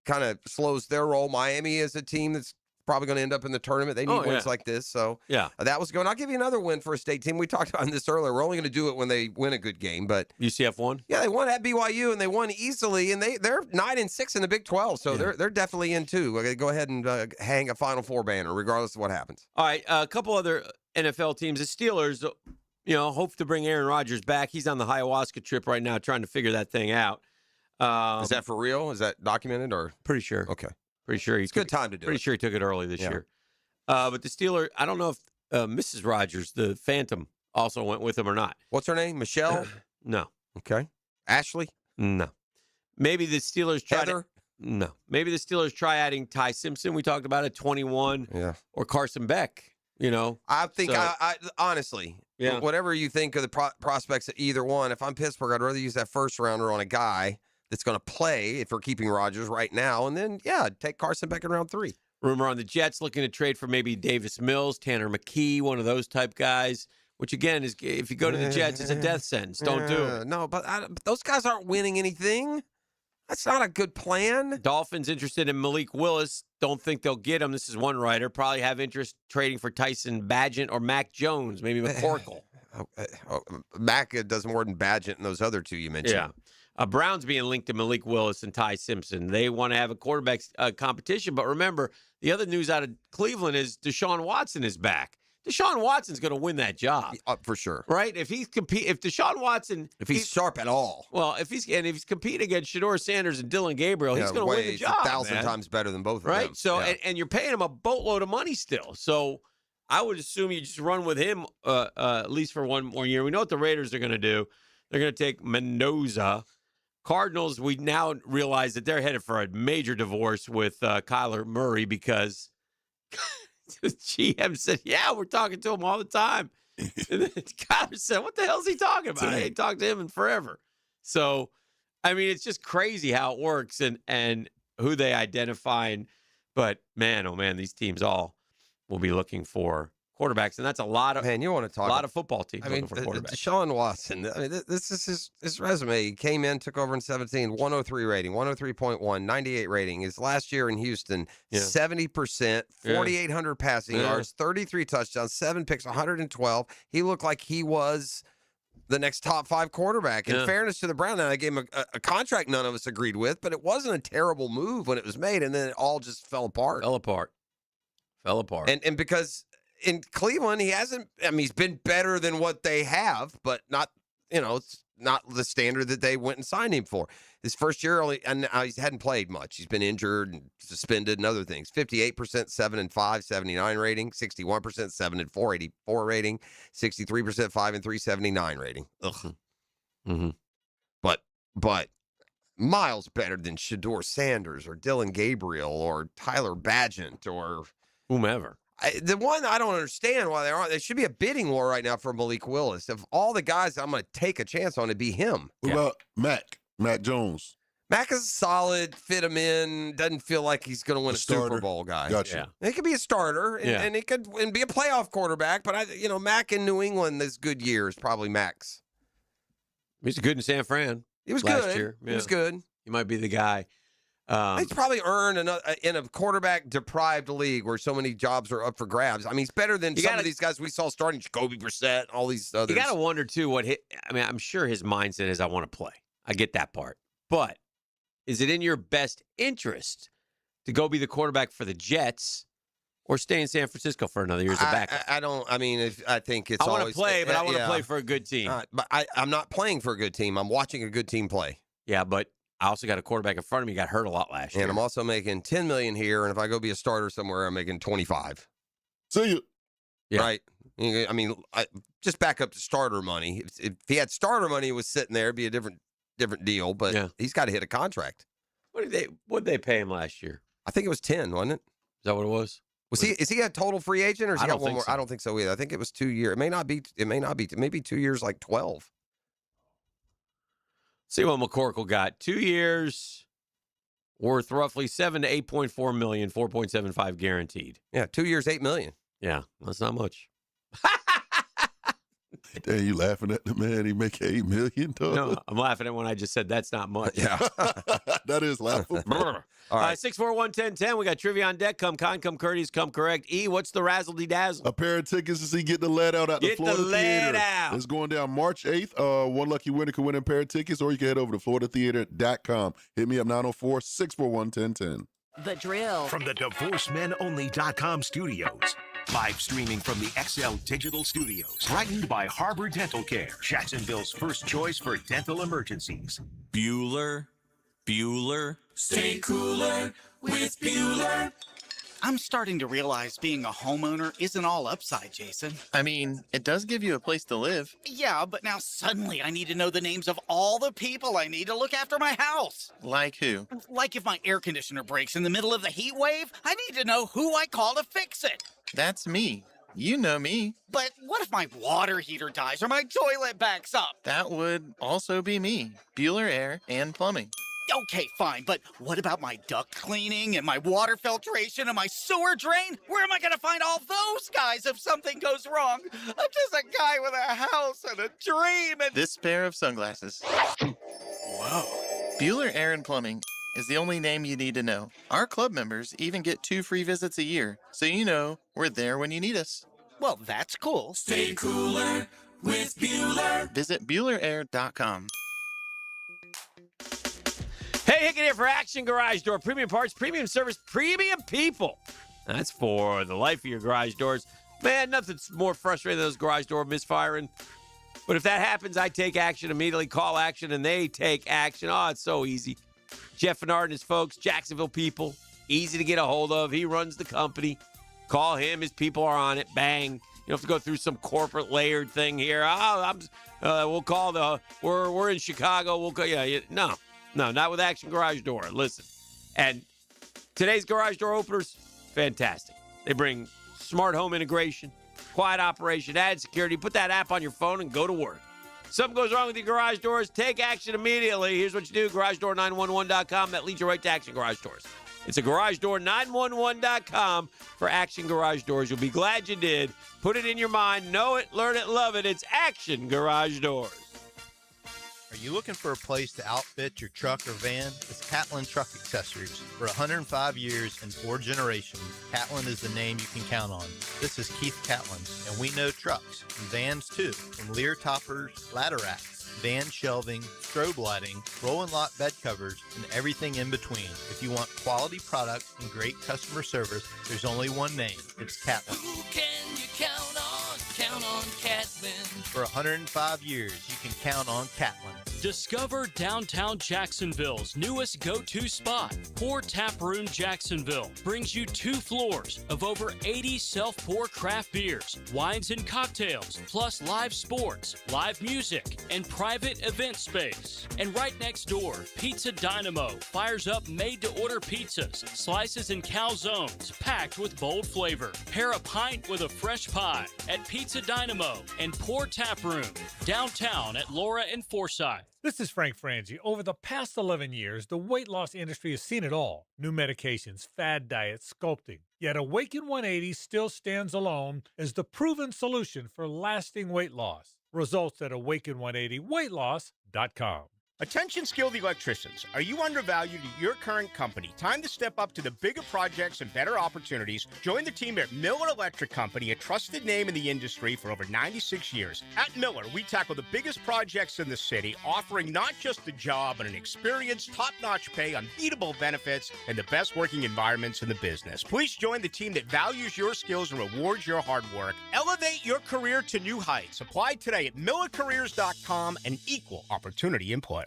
of slows their role. Miami is a team that's probably going to end up in the tournament. They need wins like this. So that was going. I'll give you another win for a state team. We talked about this earlier. We're only going to do it when they win a good game. But UCF won? Yeah, they won at BYU, and they won easily. And they're 9-6 in the Big 12. So they're definitely in too. Go ahead and hang a Final Four banner, regardless of what happens. All right, a couple other NFL teams. The Steelers, hope to bring Aaron Rodgers back. He's on the ayahuasca trip right now, trying to figure that thing out. Is that for real? Is that documented or? Pretty sure. Okay. Pretty sure it's a good time to do it. Pretty sure he took it early this year. But the Steelers, I don't know if Mrs. Rogers, the Phantom, also went with him or not. What's her name? Michelle? No. Okay. Ashley? No. Maybe the Steelers try Heather? No. Maybe the Steelers try adding Ty Simpson. We talked about it, 21. Yeah. Or Carson Beck, I think, So- I honestly, Yeah. whatever you think of the prospects of either one, if I'm Pittsburgh, I'd rather use that first rounder on a guy that's going to play if we're keeping Rodgers right now. And then, take Carson Beck in round 3. Rumor on the Jets looking to trade for maybe Davis Mills, Tanner McKee, one of those type guys, which again is if you go to the Jets, it's a death sentence. Don't do it. No, but those guys aren't winning anything. That's not a good plan. Dolphins interested in Malik Willis. Don't think they'll get him. This is one writer. Probably have interest trading for Tyson Bagent or Mac Jones, maybe McCorkle. Mac does more than Badgett and those other two you mentioned. Yeah. Browns being linked to Malik Willis and Ty Simpson. They want to have a quarterback competition. But remember, the other news out of Cleveland is Deshaun Watson is back. Deshaun Watson's going to win that job. For sure. Right? If Deshaun Watson... If he's sharp at all. Well, if he's competing against Shedeur Sanders and Dylan Gabriel, he's going to win the job, 1,000 times better than both of them. Right? So, Yeah. and you're paying him a boatload of money still. So I would assume you just run with him at least for one more year. We know what the Raiders are going to do. They're going to take Mendoza. Cardinals, we now realize that they're headed for a major divorce with Kyler Murray because the GM said, we're talking to him all the time. And then Kyler said, what the hell is he talking about? I ain't talked to him in forever. So, I mean, it's just crazy how it works and who they identify. But, man, oh, man, these teams all will be looking for quarterbacks, and that's a lot of you want to talk a lot of football teams I mean, looking for quarterbacks. Deshaun Watson. I mean, this is his resume. He came in, took over in 17, 103 rating, 103.1, 98 rating. His last year in Houston, 70%, 4,800 passing yards, 33 touchdowns, 7 picks, 112. He looked like he was the next top 5 quarterback. In fairness to the Browns, I gave him a contract none of us agreed with, but it wasn't a terrible move when it was made, and then it all just fell apart. Fell apart. And because in Cleveland, he hasn't. I mean, he's been better than what they have, but not. It's not the standard that they went and signed him for. His first year, and he hadn't played much. He's been injured and suspended and other things. 58%, 7-5, 79 rating. 61%, 7-4, 84 rating. 63%, 5-3, 79 rating. Ugh. Mm-hmm. But miles better than Shedeur Sanders or Dylan Gabriel or Tyler Bagent or whomever. The one I don't understand why there should be a bidding war right now for Malik Willis. Of all the guys I'm going to take a chance on, it'd be him. What about Mac Jones? Mac is solid, fit him in, doesn't feel like he's going to win a Super Bowl guy. Gotcha. He could be a starter, and he could be a playoff quarterback, but Mac in New England this good year is probably Mac's. He's good in San Fran. He was last good. year. He was good. He might be the guy. He's probably earned in a quarterback-deprived league where so many jobs are up for grabs. I mean, he's better than some of these guys we saw starting, Jacoby Brissett, all these others. You got to wonder, too, I'm sure his mindset is I want to play. I get that part. But is it in your best interest to go be the quarterback for the Jets or stay in San Francisco for another year as a backup? I don't. I mean, I think it's I want to always play, but I want to play for a good team. But I'm not playing for a good team. I'm watching a good team play. Yeah, but I also got a quarterback in front of me. Got hurt a lot last year. And I'm also making $10 million here. And if I go be a starter somewhere, I'm making 25. See you. Yeah. Right. I mean, just back up to starter money. If he had starter money, it was sitting there, it'd be a different deal. But he's got to hit a contract. What did they pay him last year? I think it was 10, wasn't it? Is that what it was? Is he a total free agent, or is he got one more? So. I don't think so either. I think it was 2 years. It may not be. Maybe 2 years, like 12. See what McCorkle got. 2 years, worth roughly $7 to $8.4 million, 4.75 guaranteed. Yeah, 2 years, $8 million. Yeah, that's not much. Damn, you laughing at the man? He make $8 million? No, I'm laughing at when I just said that's not much. Yeah, that is laughable. All right, 641-1010. We got trivia on deck. Come kind, come courteous, come correct. E, what's the razzle-de-dazzle? A pair of tickets to see Get the Lead Out at the Florida Theater. It's going down March 8th. One lucky winner can win a pair of tickets, or you can head over to floridatheater.com. Hit me up 904-641-1010. The Drill. From the DivorceMenOnly.com studios. Live streaming from the XL Digital Studios. Brightened by Harbor Dental Care. Jacksonville's first choice for dental emergencies. Bueller. Stay cooler with Bueller. I'm starting to realize being a homeowner isn't all upside, Jason. I mean, it does give you a place to live. Yeah, but now suddenly I need to know the names of all the people I need to look after my house. Like who? Like if my air conditioner breaks in the middle of the heat wave, I need to know who I call to fix it. That's me. You know me. But what if my water heater dies or my toilet backs up? That would also be me. Bueller Air and Plumbing. Okay, fine, but what about my duct cleaning and my water filtration and my sewer drain? Where am I going to find all those guys if something goes wrong? I'm just a guy with a house and a dream and... This pair of sunglasses. Whoa. Bueller Air and Plumbing is the only name you need to know. Our club members even get 2 free visits a year, so you know we're there when you need us. Well, that's cool. Stay cooler with Bueller. Visit BuellerAir.com. Hey, Hicken here for Action Garage Door. Premium parts, premium service, premium people. That's for the life of your garage doors. Man, nothing's more frustrating than those garage door misfiring. But if that happens, I take action immediately, call action, and they take action. Oh, it's so easy. Jeff Fenard and his folks, Jacksonville people, easy to get a hold of. He runs the company. Call him. His people are on it. Bang. You don't have to go through some corporate layered thing here. We'll call the, we're in Chicago. We'll go, No, not with Action Garage Door. Listen. And today's garage door openers, fantastic. They bring smart home integration, quiet operation, added security. Put that app on your phone and go to work. Something goes wrong with your garage doors, take action immediately. Here's what you do, GarageDoor911.com. That leads you right to Action Garage Doors. It's a GarageDoor911.com for Action Garage Doors. You'll be glad you did. Put it in your mind. Know it, learn it, love it. It's Action Garage Doors. Are you looking for a place to outfit your truck or van? It's Catlin Truck Accessories. For 105 years and 4 generations, Catlin is the name you can count on. This is Keith Catlin, and we know trucks and vans too, from Lear toppers, ladder racks, van shelving, strobe lighting, roll and lock bed covers, and everything in between. If you want quality products and great customer service, there's only one name. It's Catlin. Who can you count on? Count on Catlin. For 105 years, you can count on Catlin. Discover downtown Jacksonville's newest go-to spot. Pour Tap Room Jacksonville brings you 2 floors of over 80 self-pour craft beers, wines and cocktails, plus live sports, live music, and private event space. And right next door, Pizza Dynamo fires up made-to-order pizzas, slices and calzones packed with bold flavor. Pair a pint with a fresh pie at Pizza Dynamo and Pour Tap Room, downtown at Laura and Forsyth. This is Frank Frangie. Over the past 11 years, the weight loss industry has seen it all. New medications, fad diets, sculpting. Yet Awaken 180 still stands alone as the proven solution for lasting weight loss. Results at awaken180weightloss.com. Attention skilled electricians. Are you undervalued at your current company? Time to step up to the bigger projects and better opportunities. Join the team at Miller Electric Company, a trusted name in the industry for over 96 years. At Miller, we tackle the biggest projects in the city, offering not just the job, but an experienced, top-notch pay, unbeatable benefits, and the best working environments in the business. Please join the team that values your skills and rewards your hard work. Elevate your career to new heights. Apply today at millercareers.com, an equal opportunity employer.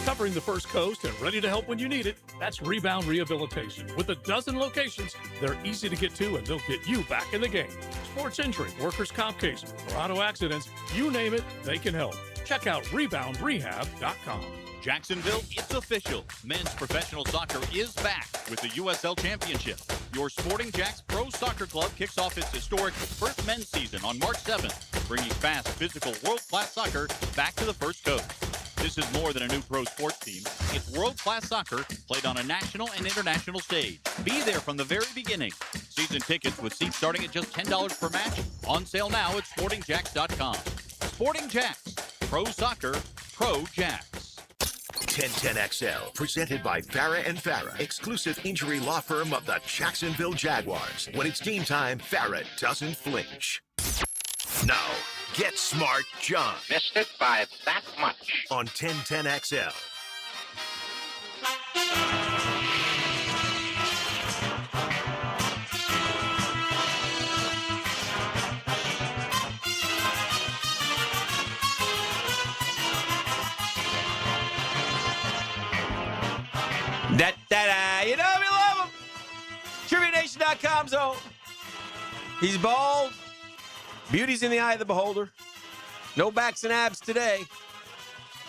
Covering the First Coast and ready to help when you need it. That's Rebound Rehabilitation. With a dozen locations, they're easy to get to and they'll get you back in the game. Sports injury, workers' comp case, or auto accidents, you name it, they can help. Check out reboundrehab.com. Jacksonville, it's official. Men's professional soccer is back with the USL Championship. Your Sporting Jacks Pro Soccer Club kicks off its historic first men's season on March 7th, bringing fast, physical, world-class soccer back to the First Coast. This is more than a new pro sports team. It's world-class soccer played on a national and international stage. Be there from the very beginning. Season tickets with seats starting at just $10 per match. On sale now at SportingJacks.com. Sporting Jacks. Pro Soccer. Pro Jacks. 1010XL, presented by Farah and Farah, exclusive injury law firm of the Jacksonville Jaguars. When it's game time, Farah doesn't flinch. Now, Get Smart John. Missed it by that much. On 1010XL. You know we love them. TriviaNation.com. Crypto.com zone. He's bald. Beauty's in the eye of the beholder. No backs and abs today.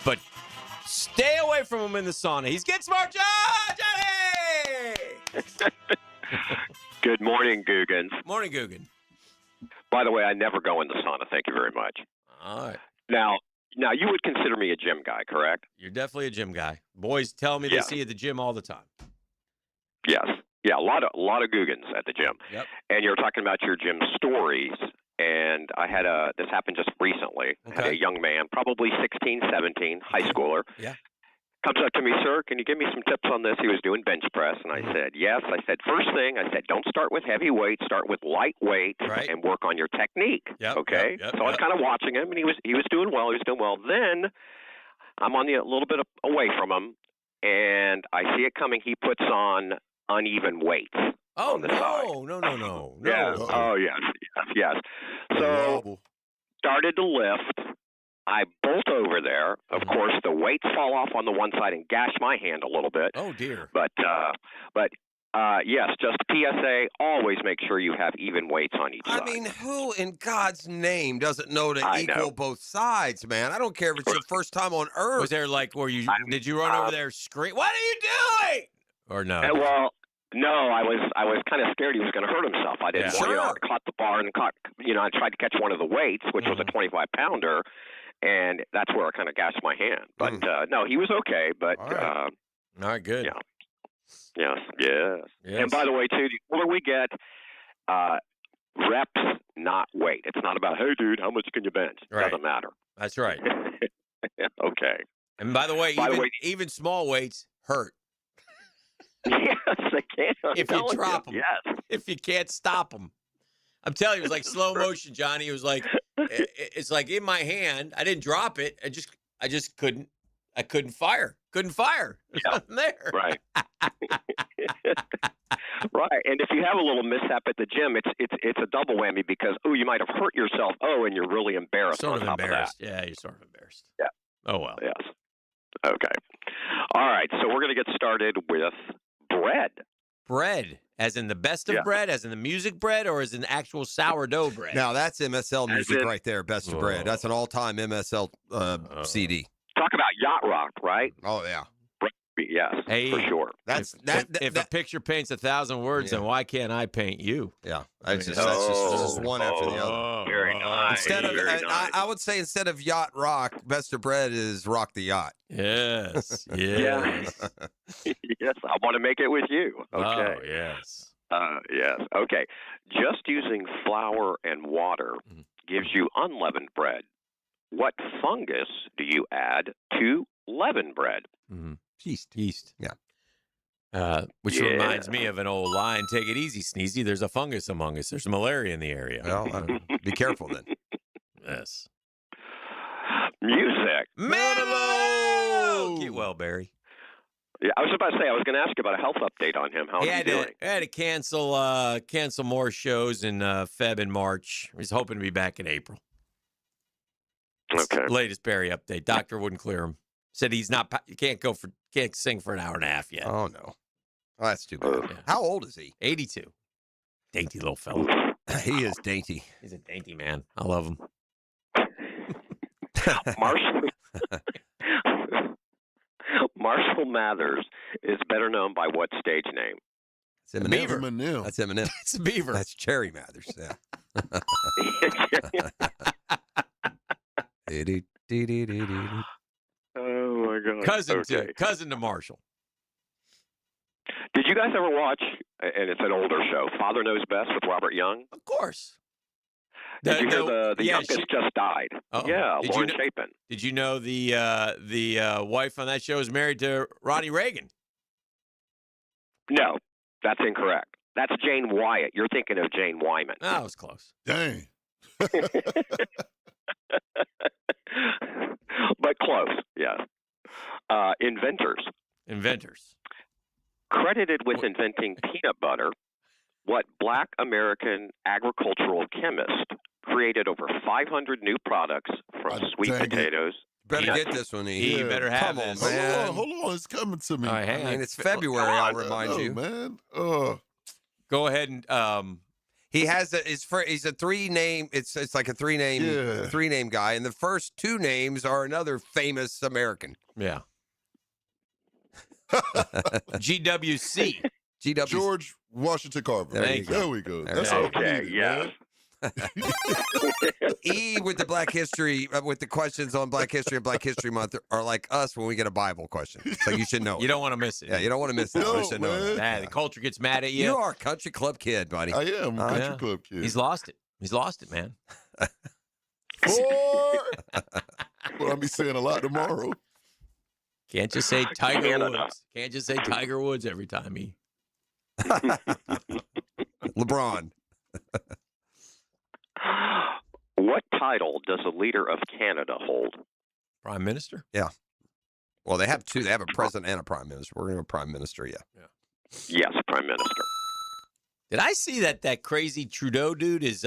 But stay away from him in the sauna. He's Get Smart Johnny! Good morning, Googans. Morning, Guggen. By the way, I never go in the sauna. Thank you very much. All right. Now you would consider me a gym guy, correct? You're definitely a gym guy. Boys tell me Yeah. they see you at the gym all the time. Yes. Yeah, a lot of Googans at the gym. Yep. And you're talking about your gym stories. And I had this happened just recently. I had a young man, probably 16, 17, high schooler. Yeah. Comes up to me, sir, can you give me some tips on this? He was doing bench press. And I said, yes. I said, first thing, I said, don't start with heavy weight. Start with light weight and work on your technique. Yep, okay? yep, So I was kind of watching him, and he was doing well. He was doing well. Then I'm on a little bit away from him, and I see it coming. He puts on uneven weights. Oh, on the side. No. Yeah. Oh, yes. So started to lift. I bolt over there. Of course, the weights fall off on the one side and gash my hand a little bit. Oh, dear. But yes, just PSA, always make sure you have even weights on each side. I mean, who in God's name doesn't know to equal both sides, man? I don't care if it's your first time on earth. Was there did you run over there scream, what are you doing? Or no? Well, no, I was kind of scared he was going to hurt himself. I didn't want, I caught the bar and I tried to catch one of the weights, which was a 25-pounder, and that's where I kind of gashed my hand. But no, he was okay. But all right, good. Yeah. Yes. And by the way, too, the older we get, reps, not weight. It's not about, hey, dude, how much can you bench? It doesn't matter. That's right. Okay. And by the way, even small weights hurt. Yes, they can. If you drop them. Yes. If you can't stop them. I'm telling you, it was like slow motion, Johnny. It was like, it's like in my hand. I didn't drop it. I just couldn't. I couldn't fire. There's nothing there. Right. Right. And if you have a little mishap at the gym, it's a double whammy because, you might have hurt yourself. And you're really embarrassed Sort on of top embarrassed. of that. Yeah, you're sort of embarrassed. Yeah. Oh, well. Yes. Okay. All right. So we're going to get started with bread. Bread, as in the best of bread, as in the music bread, or as in actual sourdough bread? Now, that's MSL music right there, Best of Bread. That's an all-time MSL CD. Talk about yacht rock, right? Oh, yeah. Yes, Hey, for sure. If a picture paints 1,000 words, then why can't I paint you? Yeah, that's just one after the other. Very nice. Instead of, very nice. I would say instead of yacht rock, Best of Bread is Rock the Yacht. Yes, yes. Yes, I want to make it with you. Okay. Oh, yes. Yes. Okay. Just using flour and water gives you unleavened bread. What fungus do you add to leavened bread? Yeast. Yeah. Which reminds me of an old line. Take it easy, Sneezy. There's a fungus among us. There's malaria in the area. Well, be careful then. Yes. Music. Manilow! Get well, Barry. Yeah, I was about to say, I was going to ask you about a health update on him. How is he doing? I had to cancel more shows in Feb and March. He's hoping to be back in April. Okay. Latest Barry update. Doctor wouldn't clear him. Said he's not. You can't sing for an hour and a half yet. Oh no, that's too bad. Yeah. How old is he? 82. Dainty little fella. He is dainty. He's a dainty man. I love him. Marshall Mathers is better known by what stage name? It's Eminem. That's Eminem. It's a beaver. That's Cherry Mathers. Yeah. Oh my God. Cousin to Marshall. Did you guys ever watch? And it's an older show. Father Knows Best with Robert Young. Of course. Did you hear the youngest just died? Uh-oh. Yeah, Did Lauren you Chapin. Did you know the wife on that show is married to Ronnie Reagan? No, that's incorrect. That's Jane Wyatt. You're thinking of Jane Wyman. Oh, I was close. Dang. But close, yes. Inventors. Credited with inventing peanut butter, what Black American agricultural chemist created over 500 new products from sweet potatoes. Better get this one. He better have this. Hold on, it's coming to me. All right, hang on. It's February, I'll remind you. you. Man. Go ahead and he has he's a three name. It's like a three name guy, and the first two names are another famous American. Yeah. GWC. George Washington Carver. There we go. That's okay. Yeah. E with the Black History, with the questions on Black History and Black History Month are like us when we get a Bible question. So you should know. You don't want to miss it. Yeah, you don't want to miss it. No, You should know man. that. The culture gets mad at you. You are a country club kid, buddy. I am a country club kid. He's lost it. He's lost it, man. Well, I'll be saying a lot tomorrow. Can't just say Tiger Canada. Woods. Can't just say Tiger Woods every time he. LeBron. What title does a leader of Canada hold? Prime Minister? Yeah. Well, they have two. They have a president and a prime minister. We're going to have a prime minister, yeah. Yes, Prime Minister. Did I see that crazy Trudeau dude is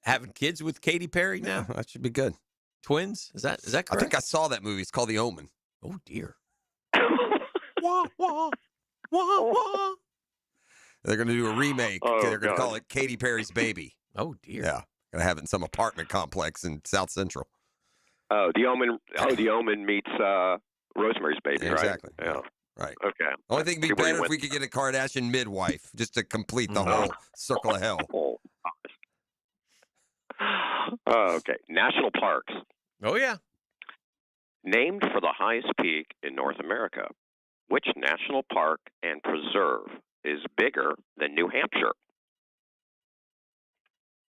having kids with Katy Perry now? That should be good. Twins? Is that correct? I think I saw that movie. It's called The Omen. Oh, dear. Wah, wah, wah, wah. They're going to do a remake. Oh, They're going to God. call it Katy Perry's Baby. Oh, dear. Yeah. Going to have it in some apartment complex in South Central. Oh, the Omen meets Rosemary's Baby, right? Exactly. Yeah. Right. Okay. Only thing would be See where you better if went. we could get a Kardashian midwife just to complete the whole circle of hell. Oh, okay. National parks. Oh, yeah. Named for the highest peak in North America, which national park and preserve is bigger than New Hampshire?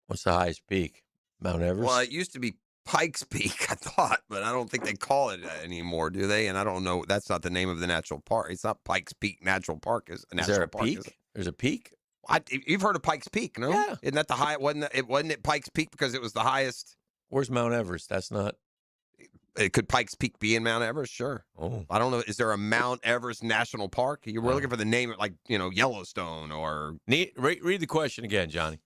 What's the highest peak? Mount Everest? Well, it used to be Pikes Peak, I thought, but I don't think they call it that anymore, do they? And I don't know. That's not the name of the natural park. It's not Pikes Peak Natural Park. Is there a peak? There's a peak? You've heard of Pikes Peak, no? Yeah. Isn't that the high? Wasn't it Pikes Peak because it was the highest? Where's Mount Everest? That's not. Could Pikes Peak be in Mount Everest? Sure. Oh. I don't know. Is there a Mount Everest National Park? You were looking for the name, like Yellowstone or. Read the question again, Johnny.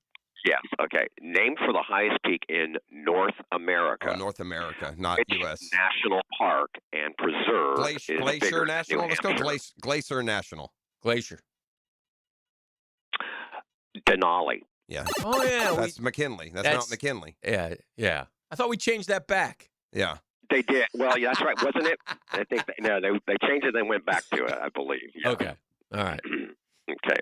Yes. Okay. Named for the highest peak in North America. Oh, North America, not which U.S. national park and preserve Glacier, is Glacier bigger than National. New Let's go Hampshire? Glacier National. Glacier. Denali. Yeah. Oh, yeah. That's McKinley. That's Mount McKinley. Yeah, yeah. I thought we changed that back. Yeah. They did. Well, yeah, that's right, wasn't it? I think they changed it, then went back to it, I believe. Yeah. Okay. All right. Okay.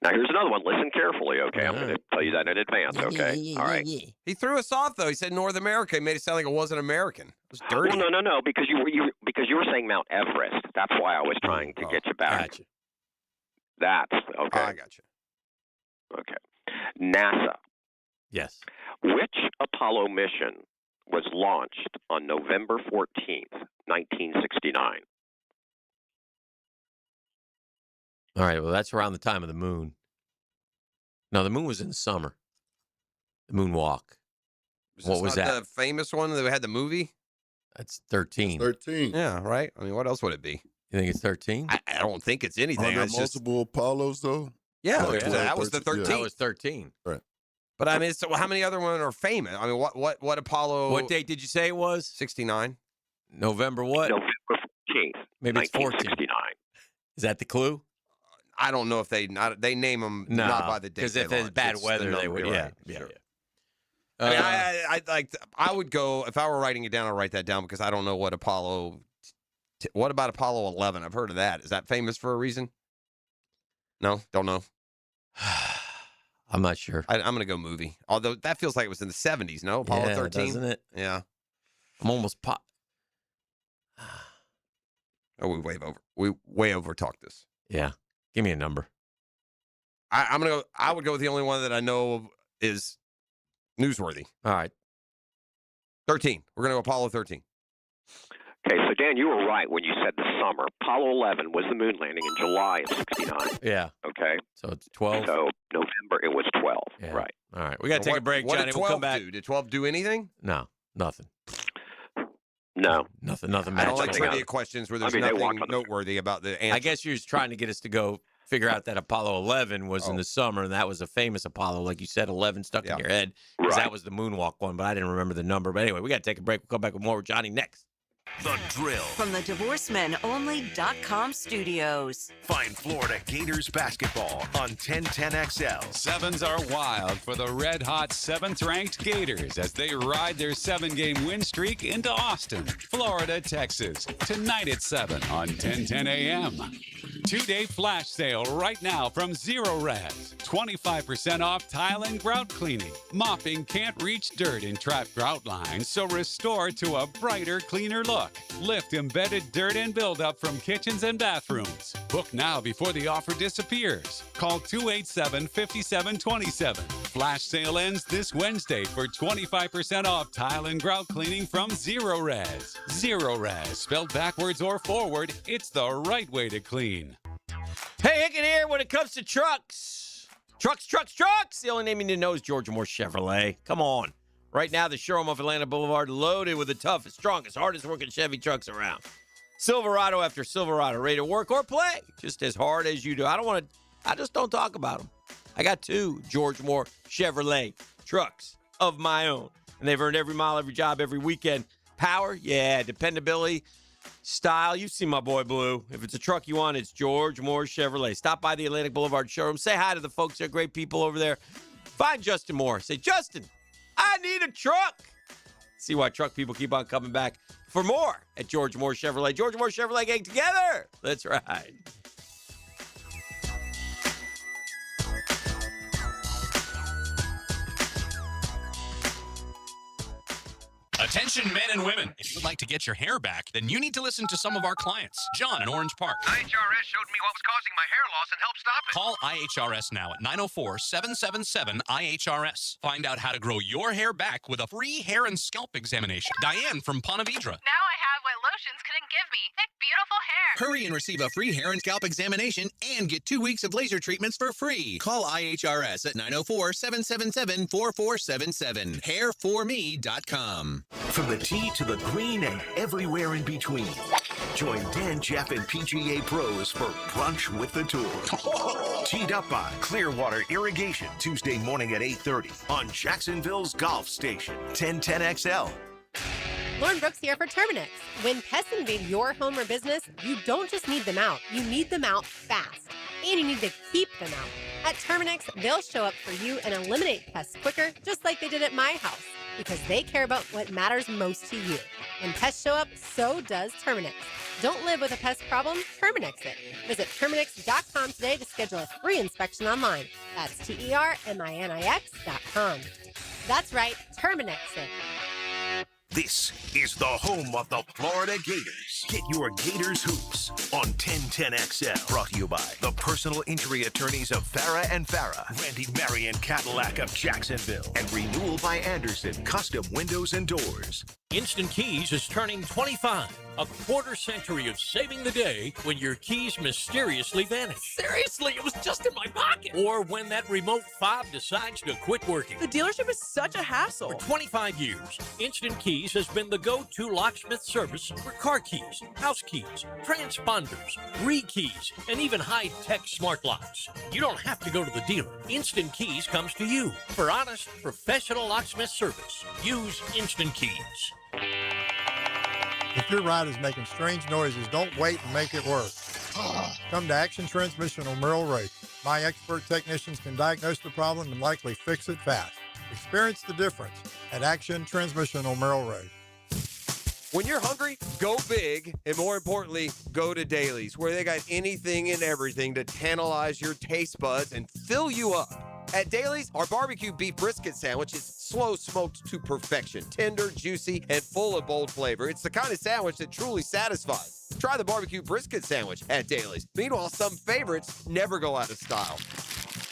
Now here's another one. Listen carefully. Okay, I'm going to tell you that in advance. Okay. All right. He threw us off though. He said North America. He made it sound like it wasn't American. It was dirty. Well, no, because you were saying Mount Everest. That's why I was trying to get you back. Gotcha. That's okay. I got you. Okay. NASA. Yes. Which Apollo mission was launched on November 14th, 1969? All right. Well, that's around the time of the moon. No, the moon was in the summer. The moonwalk. What was not that? The famous one that had the movie. That's 13. 13. Yeah, right. I mean, what else would it be? You think it's 13? I don't think it's anything. Are there It's just, multiple Apollos, though? yeah, Like 12, that was the 13, 13th. yeah. That was 13. Right. But I mean, so how many other ones are famous? I mean, what Apollo? What date did you say it was? 69. November what? November 14th, Maybe it's 14. 1969. Is that the clue? I don't know if they name them not by the date. because if they there's launched. bad It's the weather, they number, would. Yeah, right, yeah, sure. yeah. I mean, I would go if I were writing it down. I'd write that down because I don't know what Apollo. What about Apollo 11? I've heard of that. Is that famous for a reason? No, don't know. I'm not sure. I'm going to go movie. Although that feels like it was in the 70s. No, Apollo Yeah, 13, doesn't it? Yeah. I'm almost Oh, we way over talked this. Yeah. Give me a number. I'm gonna go. I would go with the only one that I know of is newsworthy. All right. 13. We're gonna go Apollo 13. Okay, so Dan, you were right when you said the summer. Apollo 11 was the moon landing in July of 69. Yeah. Okay. So it's 12. So November it was 12. Yeah. Right. All right. We got to take a break, What Johnny. did We'll 12 come back. do? Did 12 do anything? No, nothing. No. Nothing I don't magical. like trivia questions where there's I mean, they walk nothing on the- noteworthy about the answer. I guess you're just trying to get us to go figure out that Apollo 11 was in the summer, and that was a famous Apollo. Like you said, 11 stuck in your head because Right. that was the moonwalk one, but I didn't remember the number. But anyway, we got to take a break. We'll come back with more with Johnny next. The Drill. From the DivorceMenOnly.com studios. Find Florida Gators basketball on 1010XL. Sevens are wild for the red-hot 7th-ranked Gators as they ride their 7-game win streak into Austin, Florida, Texas. Tonight at 7 on 1010 AM. 2-day flash sale right now from Zero Res. 25% off tile and grout cleaning. Mopping can't reach dirt in trapped grout lines, so restore to a brighter, cleaner look. Lift embedded dirt and buildup from kitchens and bathrooms. Book now before the offer disappears. Call 287-5727. Flash sale ends this Wednesday for 25% off tile and grout cleaning from Zero Res. Zero Res, spelled backwards or forward, it's the right way to clean. Hey, Hicken here. When it comes to trucks, the only name you need to know is George Moore Chevrolet. Come on. Right now, the showroom off Atlanta Boulevard loaded with the toughest, strongest, hardest working Chevy trucks around. Silverado after Silverado, ready to work or play just as hard as you do. I just don't talk about them. I got 2 George Moore Chevrolet trucks of my own, and they've earned every mile, every job, every weekend. Power, yeah. Dependability, style, you've seen my boy Blue. If it's a truck you want, it's George Moore Chevrolet. Stop by the Atlantic Boulevard showroom. Say hi to the folks. They're great people over there. Find Justin Moore. Say, Justin, I need a truck. See why truck people keep on coming back for more at George Moore Chevrolet. George Moore Chevrolet, gang together. Let's ride. Attention men and women. If you would like to get your hair back, then you need to listen to some of our clients. John in Orange Park. IHRS showed me what was causing my hair loss and helped stop it. Call IHRS now at 904-777-IHRS. Find out how to grow your hair back with a free hair and scalp examination. Diane from Ponte Vedra. Now I have what lotions couldn't give me. Thick, beautiful hair. Hurry and receive a free hair and scalp examination and get 2 weeks of laser treatments for free. Call IHRS at 904-777-4477. Hairforme.com. From the tee to the green and everywhere in between. Join Dan, Jeff, and PGA pros for Brunch with the Tour. Teed up by Clearwater Irrigation, Tuesday morning at 8:30 on Jacksonville's Golf Station, 1010XL. Lauren Brooks here for Terminix. When pests invade your home or business, you don't just need them out. You need them out fast. And you need to keep them out. At Terminix, they'll show up for you and eliminate pests quicker, just like they did at my house, because they care about what matters most to you. When pests show up, so does Terminix. Don't live with a pest problem, Terminix it. Visit Terminix.com today to schedule a free inspection online. That's TerMinix.com. That's right, Terminix it. This is the home of the Florida Gators. Get your Gators hoops on 1010XL. Brought to you by the personal injury attorneys of Farah and Farah, Randy Marion Cadillac of Jacksonville, and Renewal by Anderson Custom Windows and Doors. Instant Keys is turning 25. A quarter century of saving the day when your keys mysteriously vanish. Seriously, it was just in my pocket. Or when that remote fob decides to quit working. The dealership is such a hassle. For 25 years, Instant Keys has been the go-to locksmith service for car keys, house keys, transponders, re-keys, and even high-tech smart locks. You don't have to go to the dealer. Instant Keys comes to you. For honest, professional locksmith service, use Instant Keys. If your ride is making strange noises, don't wait and make it work. Come to Action Transmission on Merrill Road. My expert technicians can diagnose the problem and likely fix it fast. Experience the difference at Action Transmission on Merrill Road. When you're hungry, go big, and more importantly, go to Dailies, where they got anything and everything to tantalize your taste buds and fill you up. At Dailies, our barbecue beef brisket sandwich is slow smoked to perfection, tender, juicy, and full of bold flavor. It's the kind of sandwich that truly satisfies. Try the barbecue brisket sandwich at Dailies. Meanwhile, some favorites never go out of style.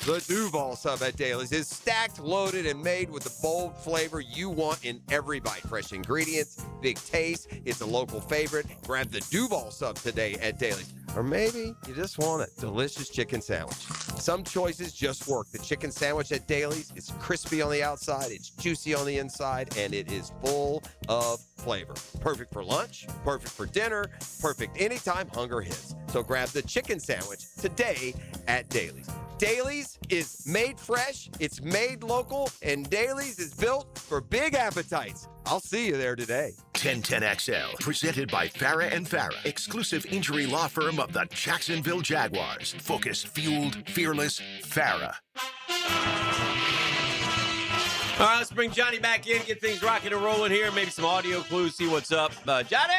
The Duval sub at Dailies is stacked, loaded, and made with the bold flavor you want in every bite. Fresh ingredients, big taste. It's a local favorite. Grab the Duval sub today at Dailies. Or maybe you just want a delicious chicken sandwich. Some choices just work. The chicken sandwich at Dailies is crispy on the outside, it's juicy on the inside, and it is full of flavor. Perfect for lunch, perfect for dinner, perfect anytime hunger hits. So grab the chicken sandwich today at Dailies. Dailies is made fresh, it's made local, and Dailies is built for big appetites. I'll see you there today. 1010XL, presented by Farah and Farah, exclusive injury law firm of the Jacksonville Jaguars. Focused, fueled, fearless, Farah. All right, let's bring Johnny back in, get things rocking and rolling here. Maybe some audio clues, see what's up. Johnny!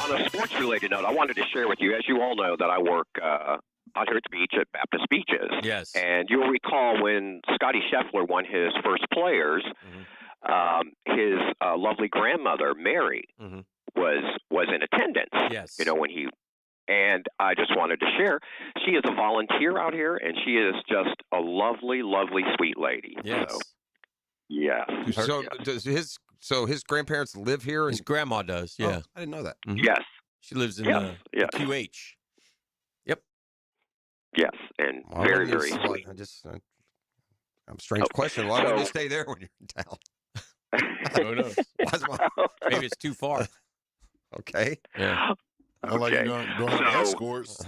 On a sports-related note, I wanted to share with you, as you all know, that I work out here at the beach at Baptist Beaches. Yes. And you'll recall when Scotty Scheffler won his first Players, his lovely grandmother, Mary, was in attendance. Yes. You know, when he... And I just wanted to share, she is a volunteer out here, and she is just a lovely, lovely, sweet lady. Yes. So, yes. So his grandparents live here? His grandma does, yeah. Oh, I didn't know that. Yes. She lives in QH. Yep. Yes, and very, very sweet. I'm a strange question. Why would you stay there when you're in town? Who knows? Maybe it's too far. Okay. Yeah. I like you don't have escorts.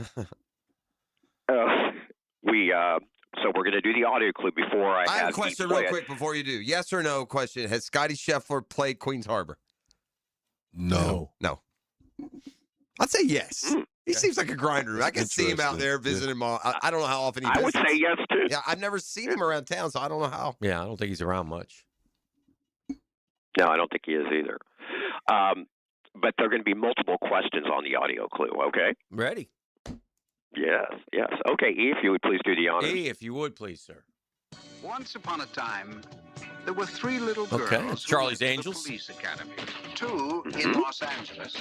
So we're going to do the audio clue before I have a question real quick before you do. Yes or no question. Has Scotty Scheffler played Queens Harbor? No. I'd say yes. He seems like a grinder. I can see him out there visiting him. I don't know how often he I visits. would say yes, too. Yeah, I've never seen him around town, so I don't know how. Yeah, I don't think he's around much. No, I don't think he is either. But there are going to be multiple questions on the audio clue, okay? Ready. Yes. Okay, E, if you would please do the honors. E, if you would, please, sir. Once upon a time, there were 3 little girls. Okay, it's Charlie's who went Angels. To the police academy. 2 in Los Angeles.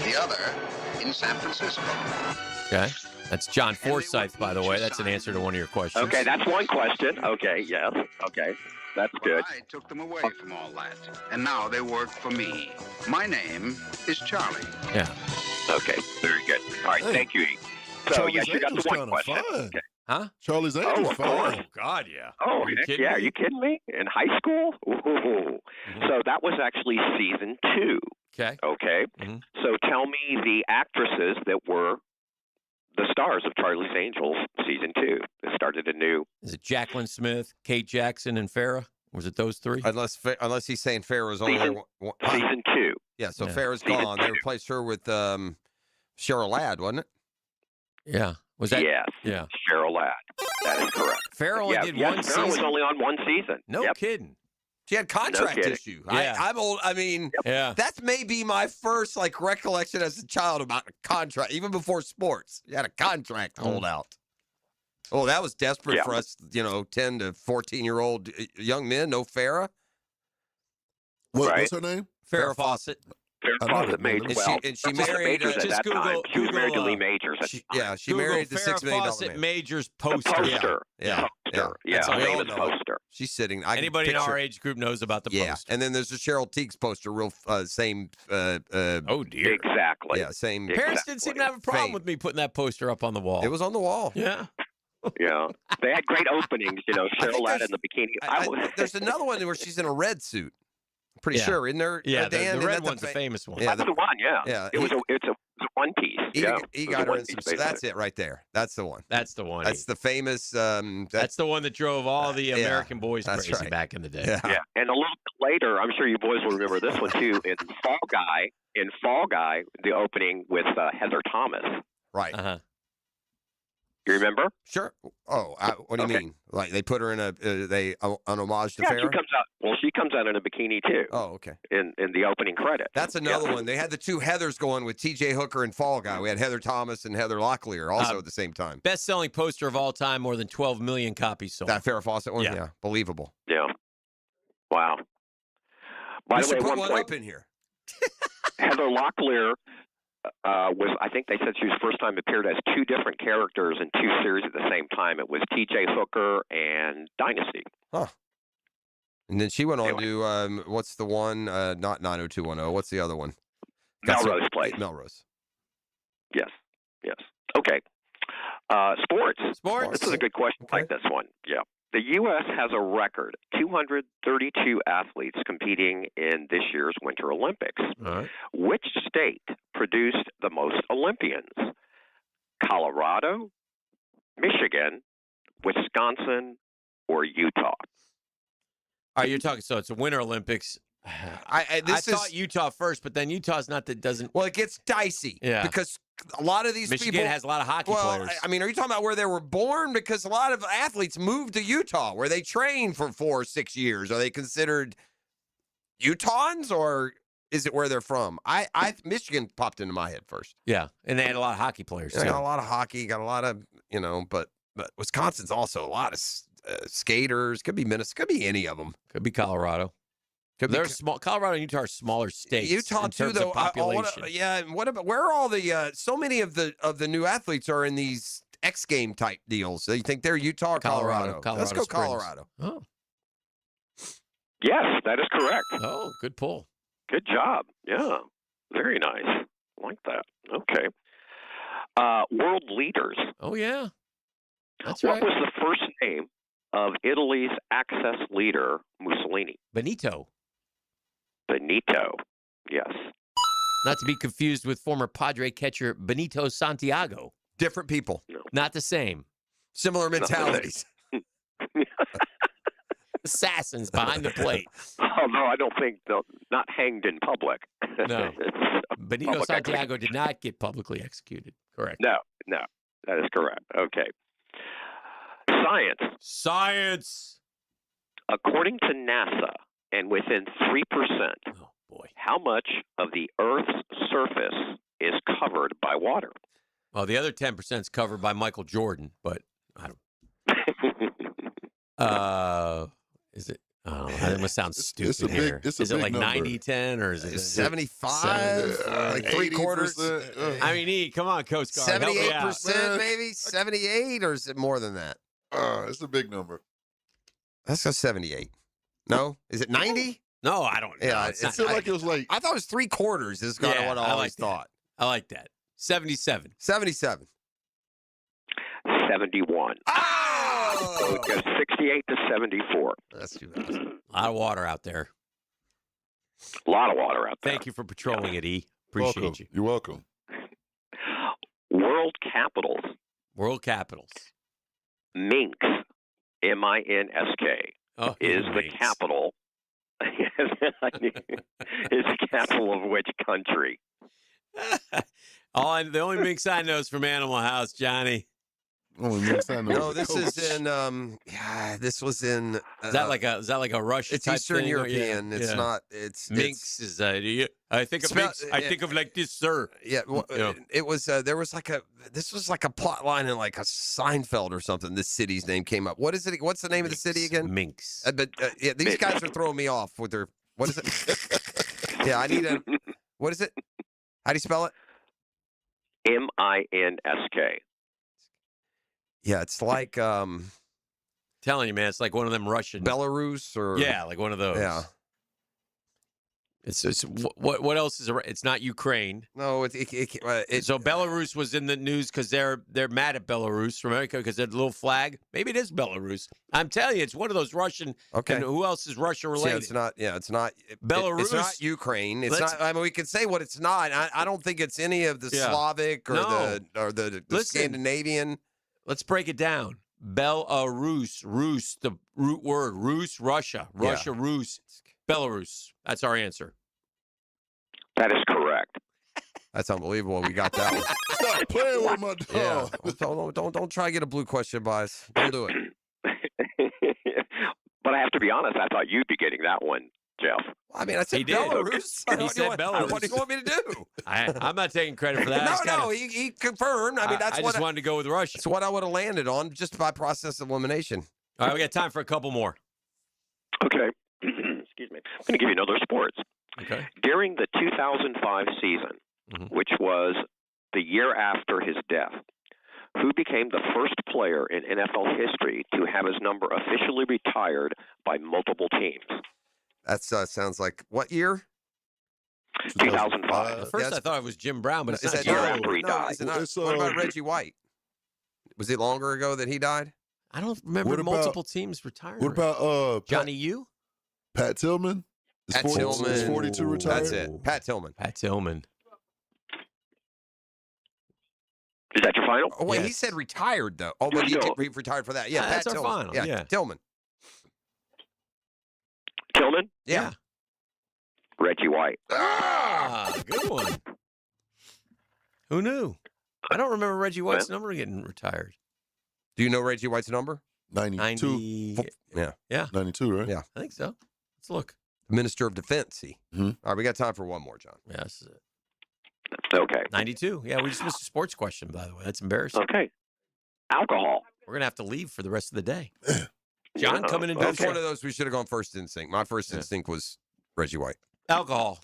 The other in San Francisco. Okay. That's John Forsythe, by the way. That's an answer to one of your questions. Okay, that's one question. Okay, yes. Okay, that's good. I took them away from all that, and now they work for me. My name is Charlie. Yeah. Okay, very good. All right, thank you, E. So, Charlie's yes, you got the Angels one kinda question. fun. Okay. Huh? Charlie's Angels of course. fun. God, yeah. Oh, Are you heck kidding yeah. me? Are you kidding me? In high school? Ooh. So that was actually season 2. Okay. Okay. So tell me the actresses that were the stars of Charlie's Angels season 2. It started a new. Is it Jacqueline Smith, Kate Jackson, and Farrah? Was it those 3? Unless he's saying Farrah's only one. Season 2. Yeah, so Yeah. Farrah's Season gone. They 2. replaced her with Cheryl Ladd, wasn't it? Yeah. Was that? Yes. Yeah. Cheryl Ladd. That is correct. Farrah only did one Farrah season? was only on one season. No Yep. kidding. She had contract kidding. issue. Yeah. I'm old. I mean, Yeah. that's maybe my first recollection as a child about a contract, even before sports. You had a contract to hold out. Oh, that was desperate for us, 10 to 14-year-old young men. No Farrah. What's her name? Farrah Fawcett. Farrah Fawcett made And well. she Farrah Fawcett married. Majors at just that time. Google- She was married to Google, Lee Majors at the time. She Google married the Farrah $6 million Fawcett man. Majors The poster. poster. Yeah. Poster. Yeah. That's all we all famous know. poster. She's sitting. I can Anybody in picture- our age group knows about the Yeah, poster. and then there's the Cheryl Teagues poster. Real same. Oh dear. Exactly. Yeah, same. Parents didn't seem to have a problem Fame. with me putting that poster up on the wall. It was on the wall. Yeah. Yeah. They had great openings, Cheryl Ladd in the bikini. There's another one where she's in a red suit. I'm pretty Yeah. sure, isn't there? Yeah, Dan? the Isn't red that one's the famous one. Yeah, That's the one, yeah. Yeah, It's a one piece. He yeah. got It was her a in one-piece, some. basically. That's it right there. That's the one. That's the one. That's the famous. That's the one that drove all the yeah, American boys that's crazy right. back in the day. Yeah. Yeah, and a little bit later, I'm sure you boys will remember this one too. In Fall Guy, the opening with Heather Thomas. Right. Uh-huh. You remember? Sure. Oh, what do you mean? Like they put her in an homage to Yeah, Farrah? she comes out. Well, she comes out in a bikini too. Oh, okay. In the opening credit. That's another one. They had the two Heathers going with T.J. Hooker and Fall Guy. We had Heather Thomas and Heather Locklear also at the same time. Best-selling poster of all time, more than 12 million copies sold. That Farrah Fawcett one? Yeah. Believable. Yeah. Wow. By We the should way, put one one point, up in here. Heather Locklear was, I think they said she was first time appeared as 2 different characters in 2 series at the same time. It was T.J. Hooker and Dynasty. Huh. And then she went on to, what's the one? Not 90210. What's the other one? Melrose Place. Melrose. Yes. Yes. Okay. Sports. This is a good question. I like this one. Yeah. The U.S. has a record 232 athletes competing in this year's Winter Olympics. All right. Which state produced the most Olympians? Colorado, Michigan, Wisconsin or Utah? All right, you're talking. So it's a Winter Olympics. I thought Utah first, but then Utah's not that doesn't. Well, it gets dicey. Yeah. Because a lot of these Michigan people has a lot of hockey players. I mean, are you talking about where they were born? Because a lot of athletes moved to Utah, where they trained for 4 or 6 years. Are they considered Utahns, or is it where they're from? Michigan popped into my head first. Yeah, and they had a lot of hockey players. They too. got a lot of hockey, got a lot of but Wisconsin's also a lot of skaters. Could be Minnesota, could be any of them. Could be Colorado. They're small. Colorado and Utah are smaller states. Utah in too, terms though. of population. And what about where are all the? So many of the new athletes are in these X game type deals. So you think they're Utah or Colorado? Let's go Springs. Colorado. Oh, Yes, that is correct. oh, good pull. Good job. Yeah, very nice. I like that. Okay. World leaders. Oh yeah, that's What right. was the first name of Italy's Axis leader, Mussolini? Benito. Benito. Yes. Not to be confused with former Padre catcher Benito Santiago. Different people. No. Not the same. Similar mentalities. Assassins behind the plate. Although I don't think they'll not hanged in public. No. Benito Public Santiago did not get publicly executed. Correct. No, that is correct. Okay. Science. According to NASA, and within 3%, how much of the Earth's surface is covered by water? Well, the other 10% is covered by Michael Jordan, but I don't. Is it? Oh, that must sound stupid here. Is it like 90-10 or is it 75? Like 3/4? I mean, come on, Coast Guard. 78%, maybe 78, or is it more than that? It's a big number. Let's go 78. No, is it 90? No, I don't know. Yeah, I feel like it was like I thought it was 3/4. Is kind of what I always thought. I like that. 77. 77. 71. So it goes 68 to 74. That's too bad. A lot of water out there. A lot of water out there. Thank you for patrolling it, E. Appreciate you. You're welcome. World capitals. World capitals. Minsk, M-I-N-S-K, is the capital. Is the capital of which country? The only Minx I know is from Animal House, Johnny. No, this is in. This was in. Is that like a Russian? It's type Eastern thing? European. Yeah, It's yeah. not. It's Minx is. I think of Minx. I think of like this, sir. Yeah, well, it was. There was like a. This was like a plot line in like a Seinfeld or something. This city's name came up. What is it? What's the name of the city again? Minx. Yeah, these guys are throwing me off with their. What is it? Yeah, I need a. What is it? How do you spell it? M-I-N-S-K. Yeah, it's like telling you, man, it's like one of them Russian Belarus or like one of those. Yeah. It's what else is it's not Ukraine. No, so Belarus was in the news because they're mad at Belarus from America because they're the little flag. Maybe it is Belarus. I'm telling you, it's one of those Russian. Okay. And who else is Russia related? It's not. Yeah, it's not. Belarus. It's not Ukraine. It's not. I mean, we can say what it's not. I don't think it's any of the Slavic or the Scandinavian. Let's break it down. Belarus, Rus, the root word, Rus, Russia, Rus, Belarus. That's our answer. That is correct. That's unbelievable. We got that one. Stop playing with my dog. Yeah. Don't try to get a blue question, boys. Don't do it. But I have to be honest. I thought you'd be getting that one, Jeff. I mean, I said Belarus. He said Belarus. What do you want me to do? I'm not taking credit for that. He confirmed. I mean, I just wanted to go with Russia. That's what I would have landed on just by process of elimination. All right, we got time for a couple more. Okay. Excuse me. I'm going to give you another sports. Okay. During the 2005 season, which was the year after his death, who became the first player in NFL history to have his number officially retired by multiple teams? That sounds like what year? 2005. At first, I thought it was Jim Brown, but it's not. Year after he died. What about Reggie White? Was it longer ago that he died? I don't remember multiple teams retiring. What about Johnny U? Pat Tillman? Pat Tillman. Is 42 retired? That's it. Pat Tillman. Pat Tillman. Is that your final? Oh, wait, Yes. he said retired, though. Oh, but he retired for that. Yeah, That's Pat our Tillman. final, Yeah, yeah. Tillman. Tillman? Yeah. Reggie White. Good one. Who knew? I don't remember Reggie White's number getting retired. Do you know Reggie White's number? 92. Yeah. Yeah. 92, right? Yeah. I think so. Let's look. Minister of Defense. See. Mm-hmm. All right, we got time for one more, John. Yeah, this is it. Okay. 92. Yeah, we just missed a sports question, by the way. That's embarrassing. Okay. Alcohol. We're going to have to leave for the rest of the day. John, coming in. That's one of those we should have gone first instinct. My first instinct was Reggie White. Alcohol.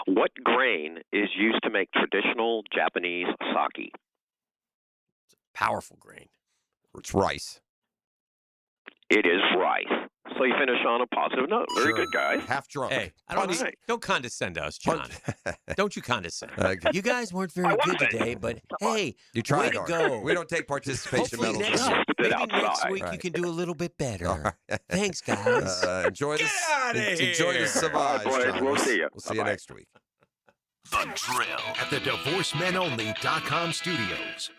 What grain is used to make traditional Japanese sake? Powerful grain. It's rice. It is rice. So you finish on a positive note. Very good, guys. Half drunk. Hey, don't condescend to us, John. Don't you condescend. Okay. You guys weren't very good today, but hey, You tried way to hard. go. We don't take participation Hopefully medals. next, maybe next week you Right. can do a little bit better. Thanks, guys. Enjoy this. outta Enjoy here. the Savage. Boys, John. we'll see you. We'll see you Bye-bye. next week. The Drill at the DivorceMenOnly.com studios.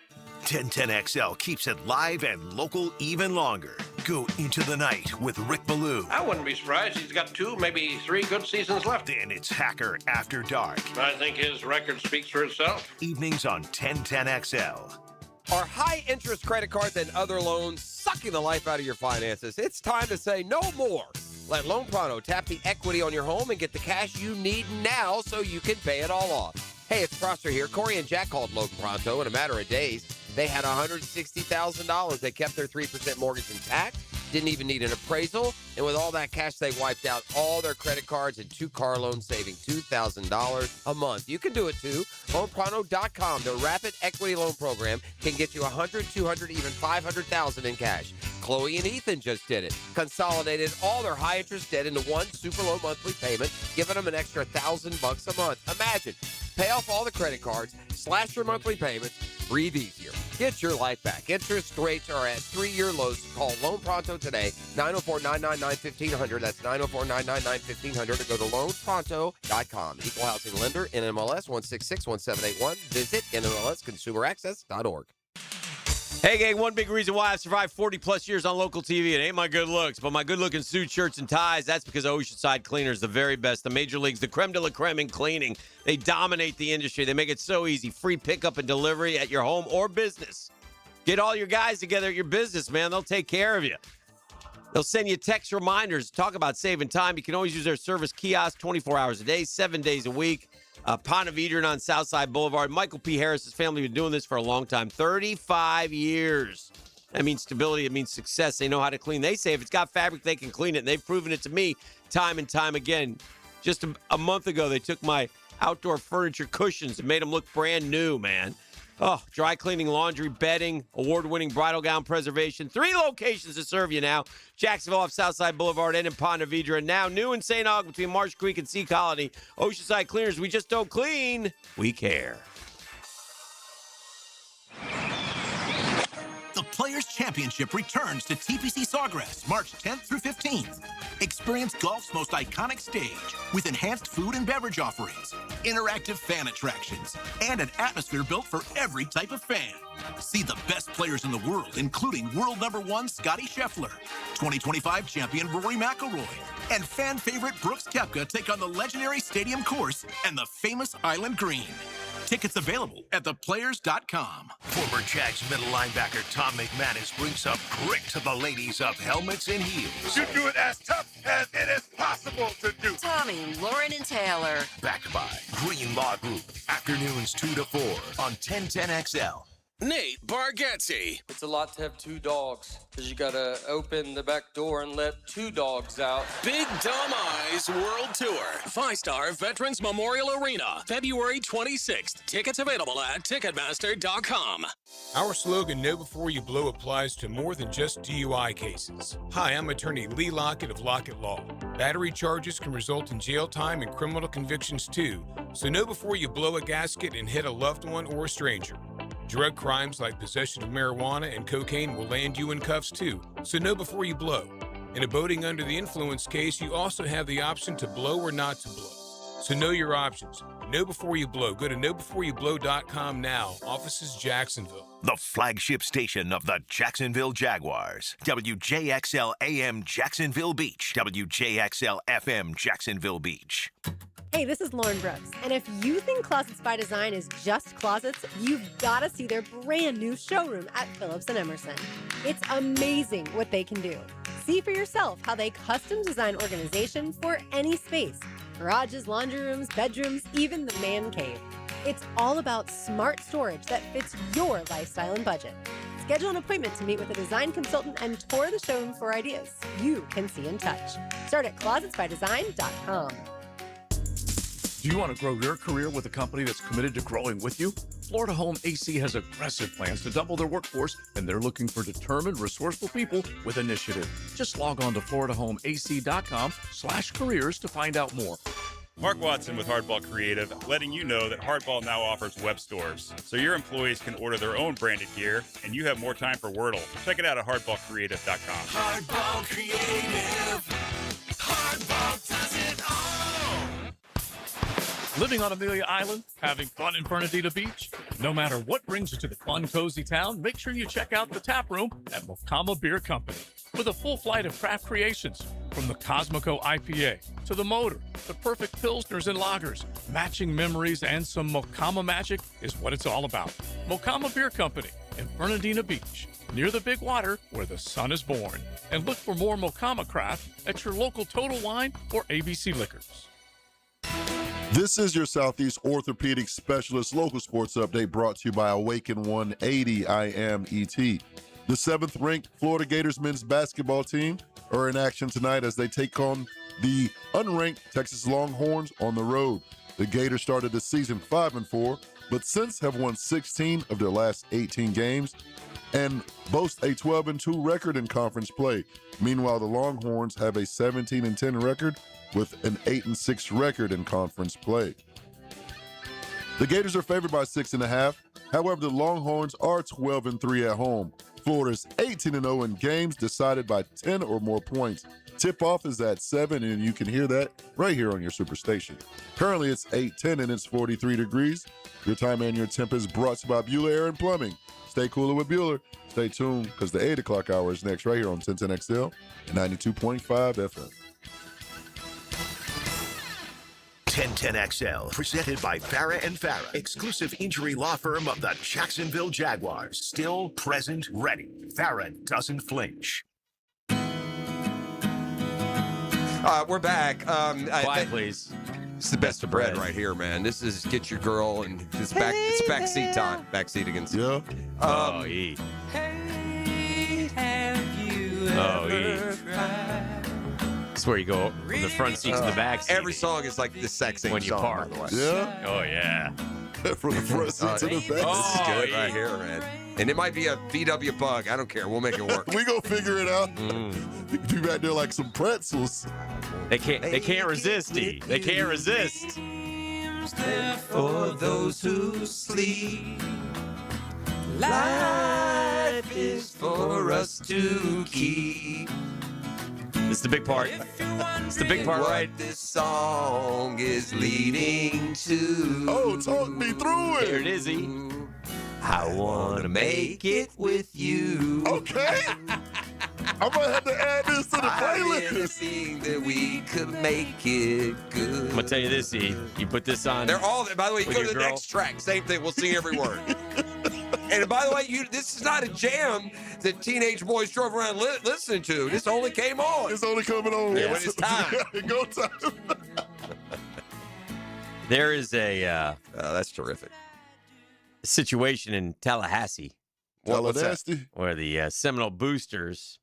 1010XL keeps it live and local even longer. Go into the night with Rick Ballou. I wouldn't be surprised. He's got 2, maybe 3 good seasons left. Then it's Hacker After Dark. I think his record speaks for itself. Evenings on 1010XL. Are high interest credit cards and other loans sucking the life out of your finances? It's time to say no more. Let Loan Pronto tap the equity on your home and get the cash you need now so you can pay it all off. Hey, it's Prosser here. Corey and Jack called Loan Pronto in a matter of days. They had $160,000. They kept their 3% mortgage intact, didn't even need an appraisal, and with all that cash, they wiped out all their credit cards and 2 car loans, saving $2,000 a month. You can do it too. LoanPronto.com. Their rapid equity loan program can get you $100,000, $200,000, even $500,000 in cash. Chloe and Ethan just did it. Consolidated all their high interest debt into one super low monthly payment, giving them an extra $1,000 a month. Imagine, pay off all the credit cards, slash your monthly payments, breathe easier. Get your life back. Interest rates are at 3-year lows. Call Loan Pronto today, 904-999-1500. That's 904-999-1500, or go to loanpronto.com. Equal housing lender, NMLS 1661781. Visit NMLSconsumeraccess.org. Hey, gang, one big reason why I've survived 40-plus years on local TV. It ain't my good looks, but my good-looking suits, shirts, and ties. That's because Oceanside Cleaners, the very best. The major leagues, the creme de la creme in cleaning. They dominate the industry. They make it so easy. Free pickup and delivery at your home or business. Get all your guys together at your business, man. They'll take care of you. They'll send you text reminders. Talk about saving time. You can always use their service kiosk 24 hours a day, 7 days a week. Ponte Vedran on Southside Boulevard. Michael P. Harris's family have been doing this for a long time, 35 years. That means stability. It means success. They know how to clean. They say if it's got fabric, they can clean it. And they've proven it to me time and time again. Just a month ago, they took my outdoor furniture cushions and made them look brand new, man. Oh, dry cleaning, laundry, bedding, award-winning bridal gown preservation. 3 locations to serve you now. Jacksonville off Southside Boulevard and in Ponte Vedra. Now new in St. Aug between Marsh Creek and Sea Colony. Oceanside Cleaners, we just don't clean. We care. The Players' Championship returns to TPC Sawgrass March 10th through 15th. Experience golf's most iconic stage with enhanced food and beverage offerings, interactive fan attractions, and an atmosphere built for every type of fan. See the best players in the world, including world #1 Scotty Scheffler, 2025 champion Rory McIlroy, and fan favorite Brooks Koepka take on the legendary Stadium Course and the famous Island Green. Tickets available at theplayers.com. Former Jags middle linebacker Tom McManus brings up grit to the ladies of helmets and heels. You do it as tough as it is possible to do. Tommy, Lauren, and Taylor. Backed by Green Law Group. Afternoons 2 to 4 on 1010XL. Nate Bargatze. It's a lot to have 2 dogs, because you gotta open the back door and let 2 dogs out. Big Dumb Eyes World Tour. 5-star Veterans Memorial Arena, February 26th. Tickets available at Ticketmaster.com. Our slogan, Know Before You Blow, applies to more than just DUI cases. Hi, I'm attorney Lee Lockett of Lockett Law. Battery charges can result in jail time and criminal convictions too, so know before you blow a gasket and hit a loved one or a stranger. Drug crimes like possession of marijuana and cocaine will land you in cuffs too, so know before you blow. In a boating under the influence case, you also have the option to blow or not to blow. So know your options. Know Before You Blow. Go to knowbeforeyouBlow.com now. Offices Jacksonville. The flagship station of the Jacksonville Jaguars. WJXL AM Jacksonville Beach. WJXL FM Jacksonville Beach. Hey, this is Lauren Brooks, and if you think Closets by Design is just closets, you've got to see their brand new showroom at Phillips and Emerson. It's amazing what they can do. See for yourself how they custom design organization for any space. Garages, laundry rooms, bedrooms, even the man cave. It's all about smart storage that fits your lifestyle and budget. Schedule an appointment to meet with a design consultant and tour the showroom for ideas you can see and touch. Start at closetsbydesign.com. Do you want to grow your career with a company that's committed to growing with you? Florida Home AC has aggressive plans to double their workforce, and they're looking for determined, resourceful people with initiative. Just log on to floridahomeac.com/careers to find out more. Mark Watson with Hardball Creative, letting you know that Hardball now offers web stores, so your employees can order their own branded gear, and you have more time for Wordle. Check it out at hardballcreative.com. Hardball Creative. Hardball does it all. Living on Amelia Island, having fun in Fernandina Beach? No matter what brings you to the fun, cozy town, make sure you check out the tap room at Mocama Beer Company. With a full flight of craft creations, from the Cosmico IPA to the Motor, the perfect Pilsners and lagers, matching memories and some Mocama magic is what it's all about. Mocama Beer Company in Fernandina Beach, near the big water where the sun is born. And look for more Mocama craft at your local Total Wine or ABC Liquors. This is your Southeast Orthopedic Specialist local sports update brought to you by Awaken 180. I am ET. The 7th-ranked Florida Gators men's basketball team are in action tonight as they take on the unranked Texas Longhorns on the road. The Gators started the season 5-4, but since have won 16 of their last 18 games and boast a 12-2 record in conference play. Meanwhile, the Longhorns have a 17-10 record with an 8-6 record in conference play. The Gators are favored by 6.5. However, the Longhorns are 12-3 at home. Florida's 18-0 in games decided by 10 or more points. Tip-off is at 7, and you can hear that right here on your Superstation. Currently, it's 8:10 and it's 43 degrees. Your time and your temp is brought to you by Bueller Air and Plumbing. Stay cooler with Bueller. Stay tuned because the 8 o'clock hour is next right here on 1010XL and 92.5 FM. 1010XL, presented by Farah and Farah, exclusive injury law firm of the Jacksonville Jaguars. Still, present, ready. Farah doesn't flinch. We're back. Quiet, please. It's the best of bread right here, man. This is get your girl, and it's backseat time. Backseat against yeah. E. Hey, have you ever tried? That's where you go from the front seat to the back seat. Every song is like the exact same when you song, park. by the way. Yeah. Oh, yeah. From the front seat to the back. This is good right here, man. And it might be a VW Bug. I don't care. We'll make it work. We gonna figure it out. Be back there like some pretzels. They can't resist, E. They can't resist. For those who sleep, life is for us to keep. This is the big part. It's the big part, right? This song is leading to. Oh, talk me through it. Here it is, E. I want to make it with you. Okay. I might have to add this to the I playlist. really think that we could make it good. I'm going to tell you this, E. You put this on. They're all there. By the way, you with go to your the girl. next track. Same thing. We'll sing every word. And by the way, this is not a jam that teenage boys drove around listening to. This only came on. It's only coming on. Yeah, when it's time. Go time. There is a that's terrific. situation in Tallahassee. What's that? Where the Seminole Boosters,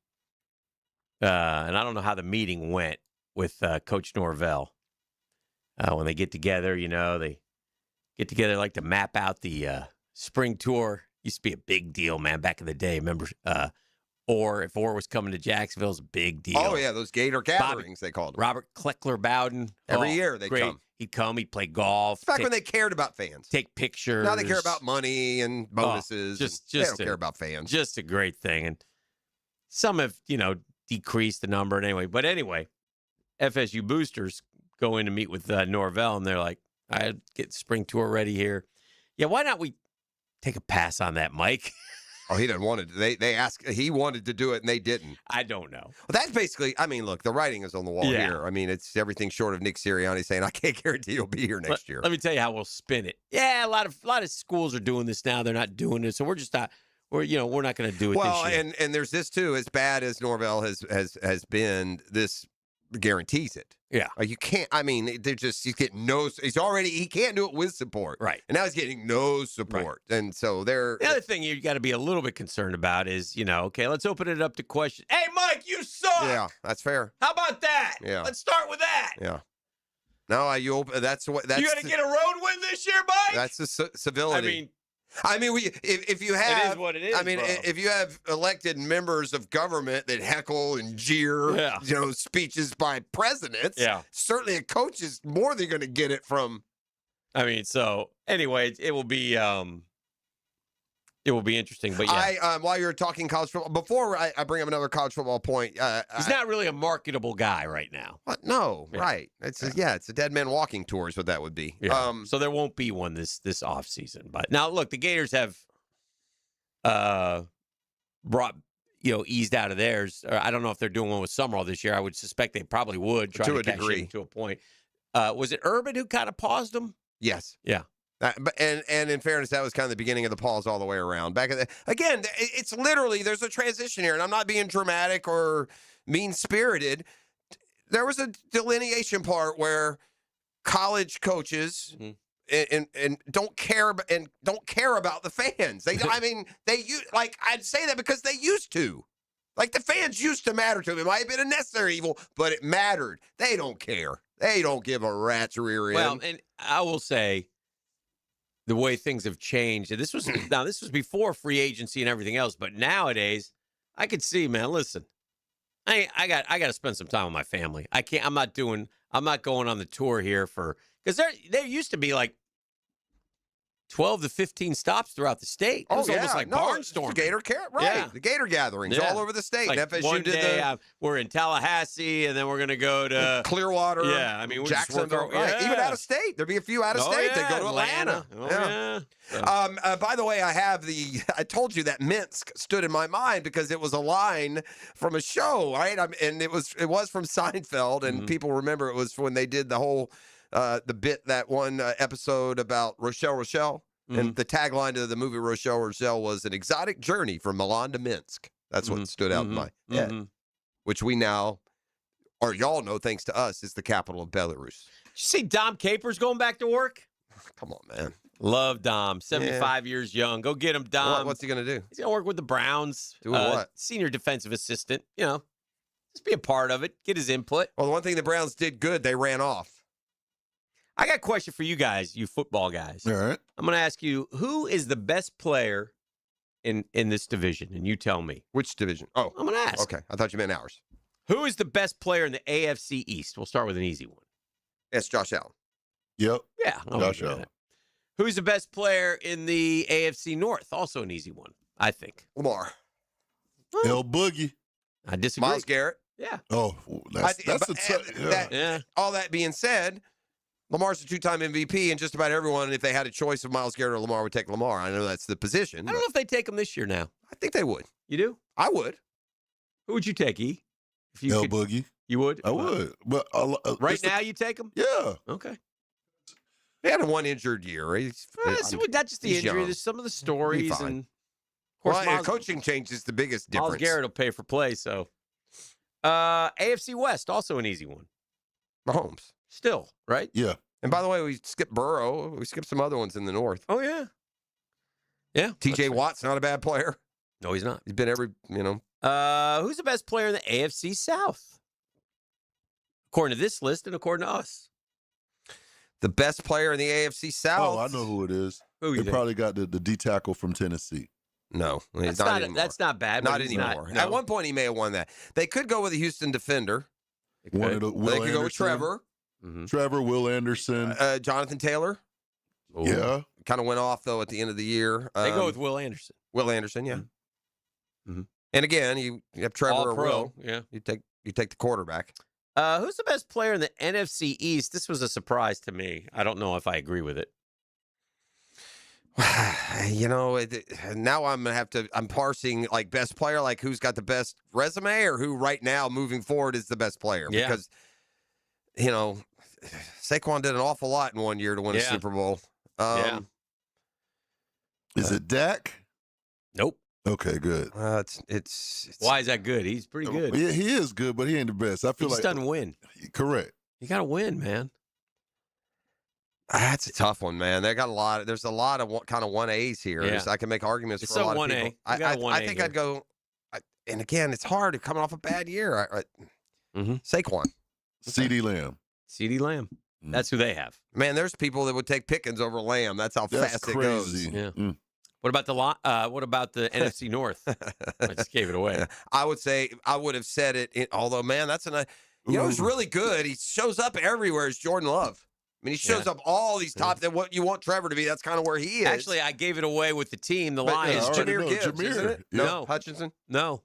and I don't know how the meeting went with Coach Norvell. When they get together, they get together like to map out the spring tour. Used to be a big deal, man, back in the day. Remember, if Orr was coming to Jacksonville, it was a big deal. Oh, yeah, those Gator gatherings, they called them. Robert Kleckler Bowden. Every year they'd come. He'd come, he'd play golf. Back when they cared about fans. Take pictures. Now they care about money and bonuses. They don't care about fans. Just a great thing. And some have, decreased the number anyway. But anyway, FSU boosters go in to meet with Norvell, and they're like, I get spring tour ready here. Yeah, why not we take a pass on that, Mike? Oh, he didn't want it. They asked. He wanted to do it, and they didn't. I don't know. Well, that's basically. I mean, look, the writing is on the wall here. I mean, it's everything short of Nick Sirianni saying, "I can't guarantee you'll be here next year." Let me tell you how we'll spin it. Yeah, a lot of schools are doing this now. They're not doing it, so we're just not. We're not going to do it. Well, this year. and there's this too. As bad as Norvell has been, this guarantees it. Yeah, you can't. I mean, they're just he's getting no. He can't do it with support. Right, and now he's getting no support, and so they're. The other thing you got to be a little bit concerned about is okay, let's open it up to questions. Hey, Mike, you suck. Yeah, that's fair. How about that? Yeah, let's start with that. Yeah. No, you open. That's what. That's you got to get a road win this year, Mike. That's the civility. I mean, if you have, it is what it is. I mean, if you have elected members of government that heckle and jeer, speeches by presidents, certainly a coach is more than going to get it from. I mean, so anyway, it will be interesting. But yeah, while you're talking college football, before I bring up another college football point, he's not really a marketable guy right now. What? No, right? It's it's a dead man walking tour is what that would be. Yeah. So there won't be one this off season. But now look, the Gators have brought eased out of theirs. Or I don't know if they're doing one with Summerall this year. I would suspect they probably would try to cash in to a point. Was it Urban who kind of paused them? Yes. Yeah. But in fairness, that was kind of the beginning of the pause all the way around. Again, it's literally there's a transition here, and I'm not being dramatic or mean-spirited. There was a delineation part where college coaches and don't care about the fans. I mean, I'd say that because they used to. Like the fans used to matter to them. It might have been a necessary evil, but it mattered. They don't care. They don't give a rat's rear end. Well, and I will say, the way things have changed, and this was before free agency and everything else, but nowadays I could see, man, listen, I got to spend some time with my family. I'm not going on the tour here because there used to be like 12 to 15 stops throughout the state. It was almost like barnstorming. The Gator gatherings all over the state. Like FSU one did day, we're in Tallahassee, and then we're going to go to Clearwater. Yeah, I mean, we'll Jacksonville. Even out of state. There'd be a few out of state. Yeah. They go to Atlanta. By the way, I told you that Minsk stood in my mind because it was a line from a show, right? And it was from Seinfeld, and people remember it was when they did the whole the bit, that one episode about Rochelle. And the tagline to the movie Rochelle was an exotic journey from Milan to Minsk. That's what stood out in my head, which we now, or y'all know, thanks to us, is the capital of Belarus. Did you see Dom Capers going back to work? Come on, man. Love Dom. 75 years young. Go get him, Dom. What's he going to do? He's going to work with the Browns. Doing what? Senior defensive assistant. Just be a part of it. Get his input. Well, the one thing the Browns did good, they ran off. I got a question for you guys, you football guys. All right. I'm going to ask you, who is the best player in this division? And you tell me. Which division? Oh. I'm going to ask. Okay. I thought you meant ours. Who is the best player in the AFC East? We'll start with an easy one. It's Josh Allen. Yep. Yeah. Josh Allen. Who's the best player in the AFC North? Also an easy one, I think. Lamar. El Boogie. I disagree. Myles Garrett. Yeah. Oh, that's all that being said, Lamar's a two-time MVP, and just about everyone, if they had a choice of Myles Garrett or Lamar, would take Lamar. I know that's the position. I don't know if they take him this year now. I think they would. You do? I would. Who would you take, E? If you could, Boogie. You would? I would. But right now, you take him? Yeah. Okay. They had a one injured year. That's just the injury. Young. There's some of the stories. And of course, coaching change is the biggest difference. Myles Garrett will pay for play, so. AFC West, also an easy one. Mahomes. Still, right? Yeah. And by the way, we skipped Burrow. We skipped some other ones in the North. Oh, yeah. Yeah. TJ Watt's not a bad player. No, he's not. He's been who's the best player in the AFC South? According to this list and according to us. The best player in the AFC South? Oh, I know who it is. Who they probably got the D tackle from Tennessee. No, he's that's not anymore. That's not bad. Not anymore. No. At one point, he may have won that. They could go with a Houston defender. They could go with Trevor. Mm-hmm. Trevor, Will Anderson. Jonathan Taylor. Ooh. Yeah. Kind of went off, though, at the end of the year. They go with Will Anderson. Will Anderson, yeah. Mm-hmm. And again, you have Trevor or Will. Yeah. You take the quarterback. Who's the best player in the NFC East? This was a surprise to me. I don't know if I agree with it. You know, now I'm going to have to, I'm parsing like best player, like who's got the best resume or who right now moving forward is the best player. Yeah. Because, you know, Saquon did an awful lot in 1 year to win a Super Bowl. Is it Dak? Nope. Okay, good. It's Why is that good? He's pretty good. Yeah, he is good, but he ain't the best. I feel He like just doesn't win. Correct. You got to win, man. That's a tough one, man. They got a lot. There's a lot of kind of 1A's here. Yeah. I can make arguments It's for a a lot 1A. of people. You got a 1A I think here. I'd go. And again, it's hard coming off a bad year. Saquon, CeeDee Lamb. CeeDee Lamb. That's who they have. Man, there's people that would take Pickens over Lamb. That's how That's fast crazy. it goes. Yeah. What about the NFC North? I just gave it away. I would say I would have said it. Although, man, that's he's really good. He shows up everywhere. Is Jordan Love? I mean, he shows up all these top. That what you want Trevor to be. That's kind of where he is. Actually, I gave it away with the team. The But, Lions. it's Jahmyr Gibbs, isn't it? No. Hutchinson. No.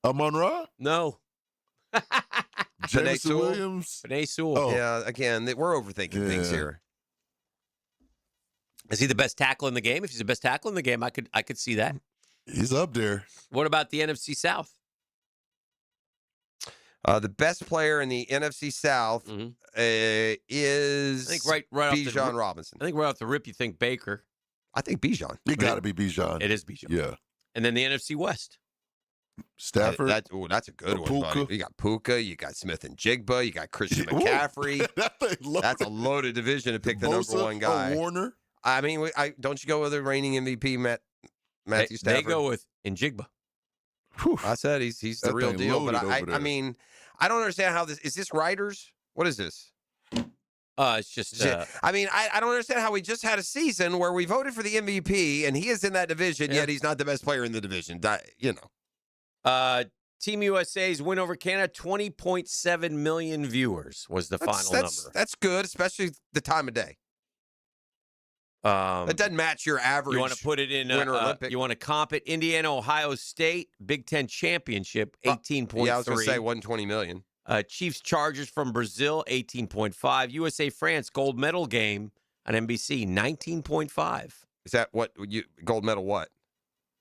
Amon-Ra? No. Jameson Williams? Penei Sewell. Oh. Yeah, again, we're overthinking things here. Is he the best tackle in the game? If he's the best tackle in the game, I could see that. He's up there. What about the NFC South? The best player in the NFC South is I think right off the Bijan Robinson. I think right off the rip, you think Baker. I think Bijan. You got to be Bijan. It is Bijan. Yeah. And then the NFC West. Stafford. That's a good one, buddy. You got Puka, you got Smith and Jigba, you got Christian McCaffrey. That's a loaded division to pick the number one guy. Warner. I mean, don't you go with the reigning MVP, Matthew Stafford? They go with Njigba. I said he's the That real thing deal, but loaded over I there. mean, I don't understand how this is. This writers? What is this? It's just. I mean, I don't understand how we just had a season where we voted for the MVP and he is in that division, yet he's not the best player in the division. You know. Team USA's win over Canada, 20.7 million viewers was the final number. That's good, especially the time of day. It doesn't match your average. You want to put it in Winter Olympic. You want to comp it? Indiana, Ohio State, Big Ten championship, 18.3. Yeah, I was going to say 120 million. Chiefs Chargers from Brazil, 18.5. USA France gold medal game on NBC, 19.5. Is that what gold medal? What?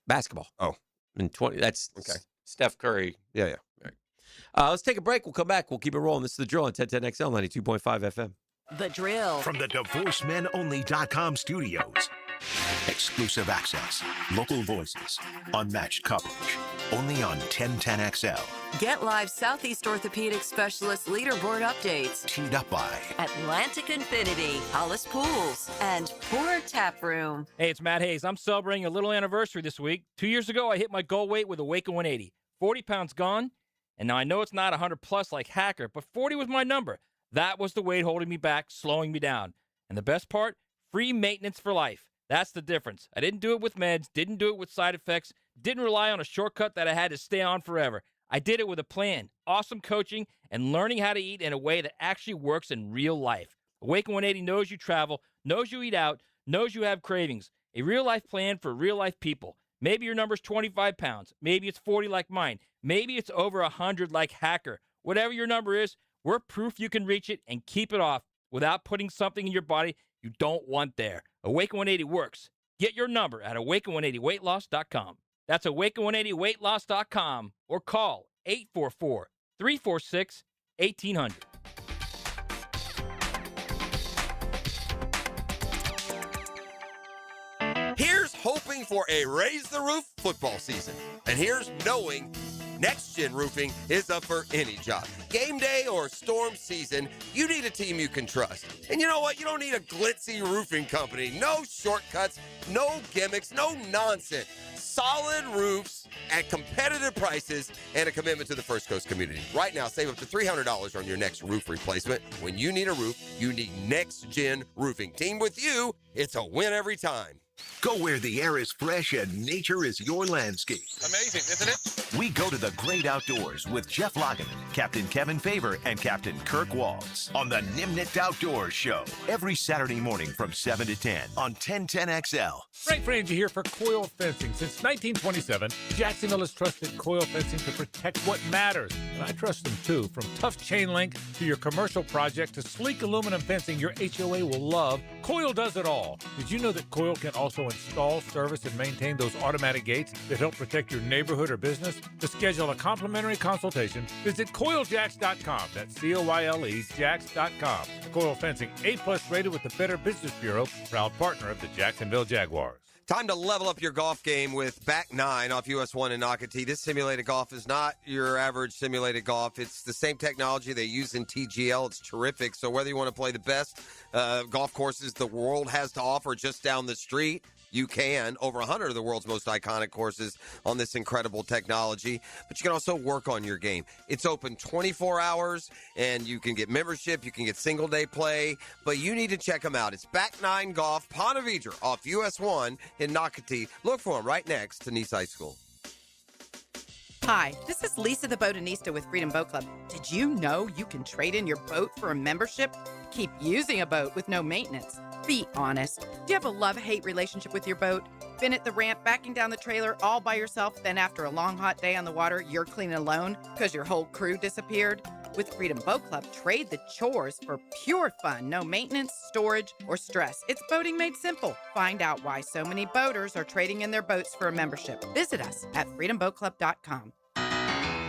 Basketball. Oh, and 20. That's okay. Steph Curry. Yeah. All right. Let's take a break. We'll come back. We'll keep it rolling. This is The Drill on 1010XL 92.5 FM. The Drill. From the DivorceMenOnly.com studios. Exclusive access, local voices, unmatched coverage. Only on 1010XL. Get live Southeast Orthopedic Specialist leaderboard updates. Teed up by Atlantic Infinity, Hollis Pools, and Poor Tap Room. Hey, it's Matt Hayes. I'm celebrating a little anniversary this week. 2 years ago, I hit my goal weight with Awaken 180. 40 pounds gone. And now I know it's not 100 plus like Hacker, but 40 was my number. That was the weight holding me back, slowing me down. And the best part, free maintenance for life. That's the difference. I didn't do it with meds, didn't do it with side effects, didn't rely on a shortcut that I had to stay on forever. I did it with a plan, awesome coaching, and learning how to eat in a way that actually works in real life. Awaken 180 knows you travel, knows you eat out, knows you have cravings. A real-life plan for real-life people. Maybe your number's 25 pounds. Maybe it's 40 like mine. Maybe it's over 100 like Hacker. Whatever your number is, we're proof you can reach it and keep it off without putting something in your body you don't want there. Awaken 180 works. Get your number at awaken180weightloss.com. That's awaken180weightloss.com or call 844-346-1800. Here's hoping for a Raise the Roof football season. And here's knowing Next Gen Roofing is up for any job. Game day or storm season, you need a team you can trust. And you know what? You don't need a glitzy roofing company. No shortcuts, no gimmicks, no nonsense. Solid roofs at competitive prices and a commitment to the First Coast community. Right now, save up to $300 on your next roof replacement. When you need a roof, you need Next Gen Roofing. Team with you, it's a win every time. Go where the air is fresh and nature is your landscape. Amazing, isn't it? We go to the great outdoors with Jeff Lageman, Captain Kevin Favor, and Captain Kirk Walls on the Nimnicht Outdoors Show every Saturday morning from 7 to 10 on 1010XL. Frank Frangie here for Coil Fencing. Since 1927, Jacksonville has trusted Coil Fencing to protect what matters. And I trust them too. From tough chain link to your commercial project to sleek aluminum fencing your HOA will love, Coil does it all. Did you know that Coil can also install, service, and maintain those automatic gates that help protect your neighborhood or business? To schedule a complimentary consultation, visit CoilJacks.com. That's COYLE Jacks.com. Coil Fencing, A+ rated with the Better Business Bureau, proud partner of the Jacksonville Jaguars. Time to level up your golf game with Back 9 off US 1 in Nocatee. This simulated golf is not your average simulated golf. It's the same technology they use in TGL. It's terrific. So whether you want to play the best golf courses the world has to offer just down the street, you can. Over 100 of the world's most iconic courses on this incredible technology. But you can also work on your game. It's open 24 hours, and you can get membership. You can get single-day play. But you need to check them out. It's Back 9 Golf, Ponte Vedra off US 1 in Nocatee. Look for them right next to Nice High School. Hi, this is Lisa the Botanista with Freedom Boat Club. Did you know you can trade in your boat for a membership? Keep using a boat with no maintenance. Be honest. Do you have a love-hate relationship with your boat? Been at the ramp, backing down the trailer all by yourself, then after a long, hot day on the water, you're cleaning alone because your whole crew disappeared? With Freedom Boat Club, trade the chores for pure fun. No maintenance, storage, or stress. It's boating made simple. Find out why so many boaters are trading in their boats for a membership. Visit us at freedomboatclub.com.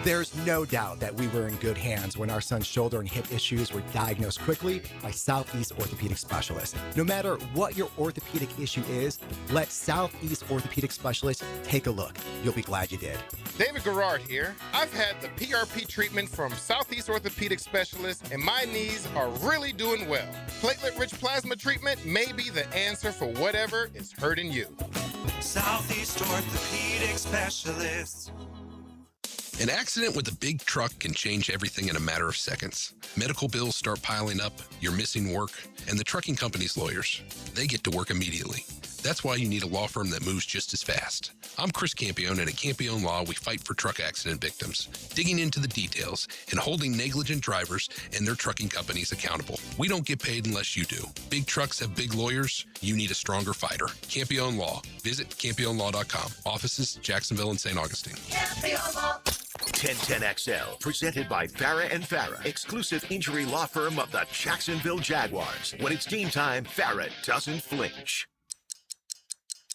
There's no doubt that we were in good hands when our son's shoulder and hip issues were diagnosed quickly by Southeast Orthopedic Specialists. No matter what your orthopedic issue is, let Southeast Orthopedic Specialists take a look. You'll be glad you did. David Garrard here. I've had the PRP treatment from Southeast Orthopedic Specialists, and my knees are really doing well. Platelet-rich plasma treatment may be the answer for whatever is hurting you. Southeast Orthopedic Specialists. An accident with a big truck can change everything in a matter of seconds. Medical bills start piling up, you're missing work, and the trucking company's lawyers, they get to work immediately. That's why you need a law firm that moves just as fast. I'm Chris Campione, and at Campione Law, we fight for truck accident victims, digging into the details and holding negligent drivers and their trucking companies accountable. We don't get paid unless you do. Big trucks have big lawyers. You need a stronger fighter. Campione Law. Visit CampioneLaw.com. Offices, Jacksonville and St. Augustine. Campione Law. 1010XL, presented by Farah and Farah, exclusive injury law firm of the Jacksonville Jaguars. When it's game time, Farah doesn't flinch.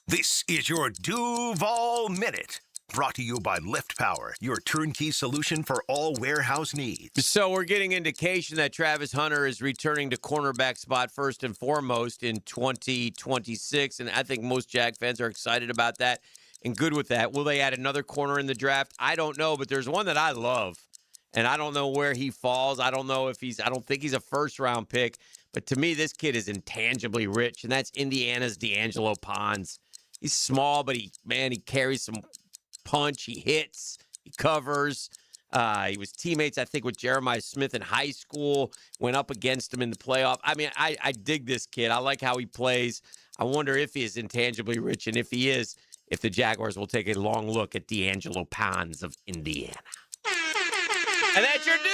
This is your Duval Minute, brought to you by Lift Power, your turnkey solution for all warehouse needs. So we're getting indication that Travis Hunter is returning to cornerback spot first and foremost in 2026, and I think most Jag fans are excited about that and good with that. Will they add another corner in the draft? I don't know, but there's one that I love, and I don't know where he falls. I don't think he's a first-round pick, but to me, this kid is intangibly rich, and that's Indiana's D'Angelo Pons. He's small, but he carries some punch. He hits. He covers. He was teammates, I think, with Jeremiah Smith in high school. Went up against him in the playoff. I mean, I dig this kid. I like how he plays. I wonder if he is intangibly rich, and if he is, if the Jaguars will take a long look at D'Angelo Pons of Indiana. And that's your Duval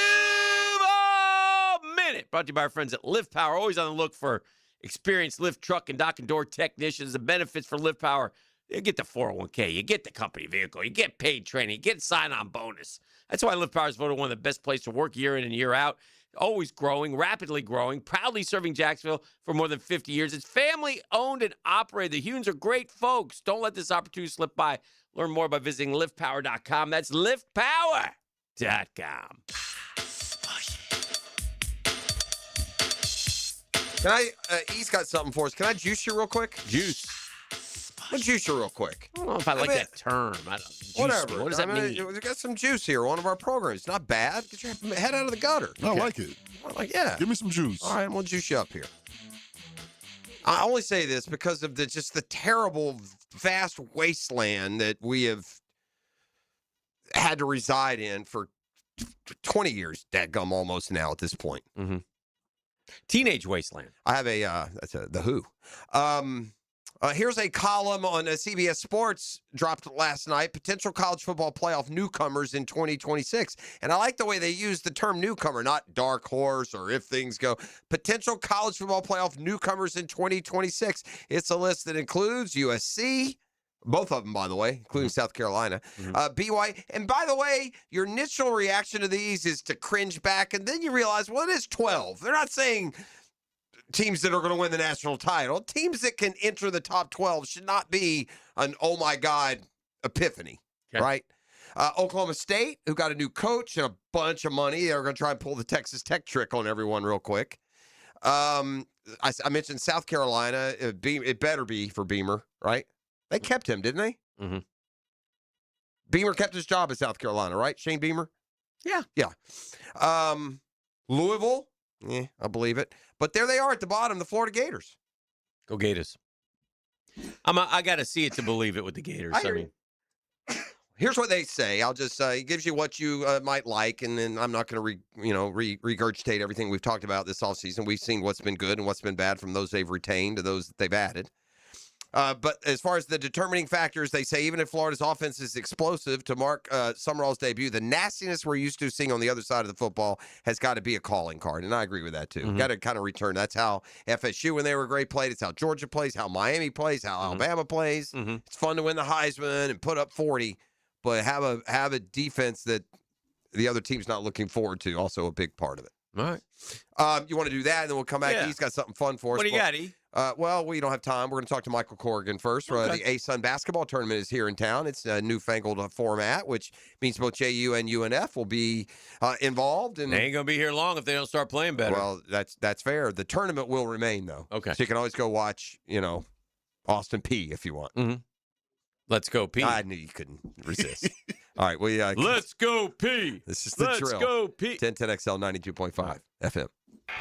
Minute, brought to you by our friends at Lift Power. Always on the look for experienced lift truck and dock and door technicians. The benefits for Lift Power: you get the 401k, you get the company vehicle, you get paid training, you get sign-on bonus. That's why Lift Power is voted one of the best places to work year in and year out. Always growing, rapidly growing, proudly serving Jacksonville for more than 50 years. It's family-owned and operated. The Hunes are great folks. Don't let this opportunity slip by. Learn more by visiting liftpower.com. That's liftpower.com. Can I, he's got something for us. Can I juice you real quick? Juice. I'll juice you real quick. I don't know if I like that term. Whatever. What does that mean? We got some juice here. One of our programs. Not bad. Get your head out of the gutter. I like it. Yeah. Give me some juice. All right, I'm going to juice you up here. I only say this because of just the terrible, vast wasteland that we have had to reside in for 20 years, dadgum almost now at this point. Mm-hmm. Teenage wasteland. I have the Who. Here's a column on CBS Sports dropped last night, potential college football playoff newcomers in 2026. And I like the way they use the term newcomer, not dark horse or if things go. Potential college football playoff newcomers in 2026. It's a list that includes USC, both of them, by the way, including South Carolina, BYU. And by the way, your initial reaction to these is to cringe back, and then you realize, well, it is 12. They're not saying teams that are going to win the national title. Teams that can enter the top 12 should not be an, oh, my God, epiphany, right? Oklahoma State, who got a new coach and a bunch of money. They're going to try and pull the Texas Tech trick on everyone real quick. I mentioned South Carolina. It better be for Beamer, right? They kept him, didn't they? Mm-hmm. Beamer kept his job at South Carolina, right? Shane Beamer? Yeah. Yeah. Louisville? Yeah, I believe it. But there they are at the bottom, the Florida Gators. Go Gators. I got to see it to believe it with the Gators. I mean, here's what they say. I'll just it gives you what you might like, and then I'm not going to regurgitate everything we've talked about this offseason. We've seen what's been good and what's been bad from those they've retained to those that they've added. But as far as the determining factors, they say even if Florida's offense is explosive, to mark Summerall's debut, the nastiness we're used to seeing on the other side of the football has got to be a calling card, and I agree with that too. Mm-hmm. Got to kind of return. That's how FSU, when they were great, played. It's how Georgia plays, how Miami plays, how Alabama plays. Mm-hmm. It's fun to win the Heisman and put up 40, but have a defense that the other team's not looking forward to. Also a big part of it. All right. You want to do that, and then we'll come back. Yeah. He's got something fun for us. What do you got, E? Well, we don't have time. We're going to talk to Michael Corrigan first. Okay. The A-Sun basketball tournament is here in town. It's a newfangled format, which means both JU and UNF will be involved. And They ain't going to be here long if they don't start playing better. Well, that's fair. The tournament will remain, though. Okay. So you can always go watch, Austin Peay if you want. Mm-hmm. Let's go, P. I knew you couldn't resist. All right. Let's go, P. This is the drill. Let's go, P. 1010XL 92.5 FM.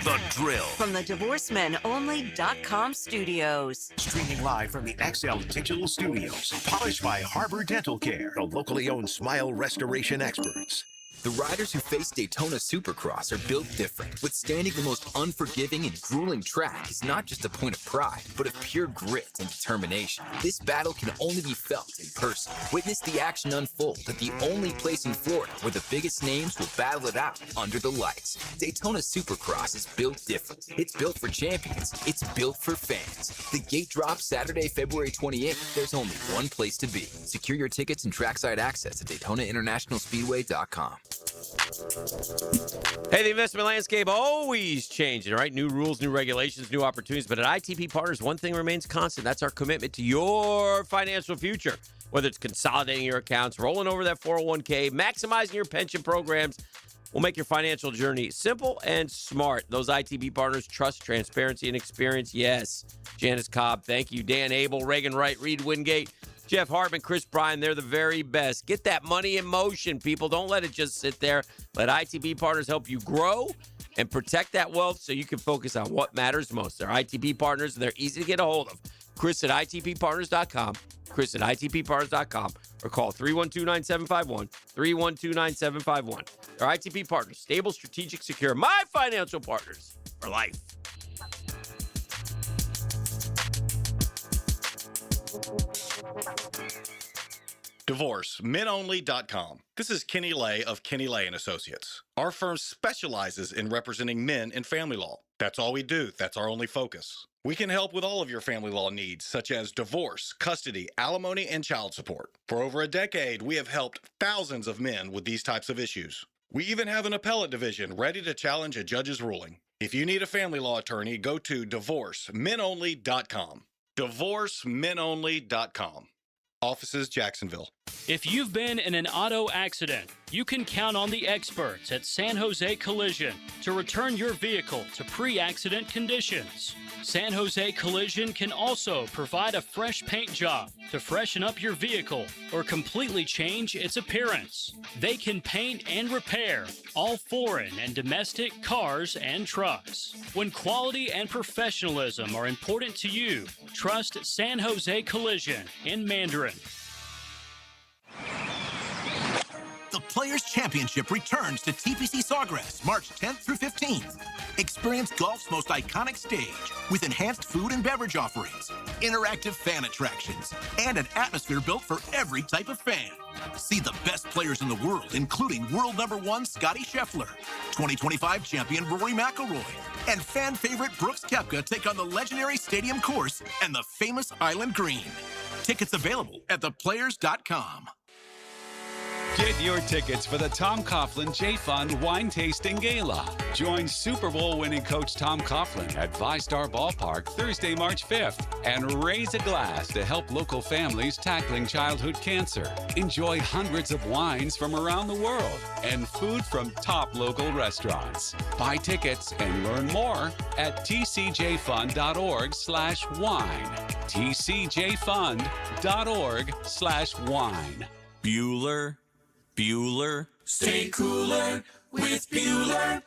The Drill. From the DivorceMenOnly.com studios. Streaming live from the XL Digital Studios. Polished by Harbor Dental Care, the locally owned smile restoration experts. The riders who face Daytona Supercross are built different. Withstanding the most unforgiving and grueling track is not just a point of pride, but of pure grit and determination. This battle can only be felt in person. Witness the action unfold at the only place in Florida where the biggest names will battle it out under the lights. Daytona Supercross is built different. It's built for champions. It's built for fans. The gate drops Saturday, February 28th. There's only one place to be. Secure your tickets and trackside access at DaytonaInternationalSpeedway.com. Hey, the investment landscape always changing, right? New rules, new regulations, new opportunities. But at ITP Partners, one thing remains constant. That's our commitment to your financial future. Whether it's consolidating your accounts, rolling over that 401k, maximizing your pension programs, we'll make your financial journey simple and smart. Those ITP Partners trust, transparency, and experience. Yes. Janice Cobb, thank you. Dan Abel, Reagan Wright, Reed Wingate, Jeff Hartman, Chris Bryan, they're the very best. Get that money in motion, people. Don't let it just sit there. Let ITP Partners help you grow and protect that wealth so you can focus on what matters most. They're ITP Partners, and they're easy to get a hold of. Chris at ITPPartners.com, Chris at ITPPartners.com, or call 312-9751, 312-9751. They're ITP Partners, stable, strategic, secure. My financial partners for life. DivorceMenOnly.com. This is Kenny Lay of Kenny Lay & Associates. Our firm specializes in representing men in family law. That's all we do. That's our only focus. We can help with all of your family law needs, such as divorce, custody, alimony, and child support. For over a decade, we have helped thousands of men with these types of issues. We even have an appellate division ready to challenge a judge's ruling. If you need a family law attorney, go to DivorceMenOnly.com. DivorceMenOnly.com. Offices, Jacksonville. If you've been in an auto accident, you can count on the experts at San Jose Collision to return your vehicle to pre-accident conditions. San Jose Collision can also provide a fresh paint job to freshen up your vehicle or completely change its appearance. They can paint and repair all foreign and domestic cars and trucks. When quality and professionalism are important to you, trust San Jose Collision in Mandarin. The Players' Championship returns to TPC Sawgrass March 10th through 15th. Experience golf's most iconic stage with enhanced food and beverage offerings, interactive fan attractions, and an atmosphere built for every type of fan. See the best players in the world, including world #1 Scotty Scheffler, 2025 champion Rory McIlroy, and fan favorite Brooks Koepka take on the legendary Stadium Course and the famous Island Green. Tickets available at theplayers.com. Get your tickets for the Tom Coughlin J Fund Wine Tasting Gala. Join Super Bowl winning coach Tom Coughlin at VyStar Ballpark Thursday, March 5th and raise a glass to help local families tackling childhood cancer. Enjoy hundreds of wines from around the world and food from top local restaurants. Buy tickets and learn more at tcjfund.org/wine. tcjfund.org/wine. Bueller. Stay cooler with Bueller.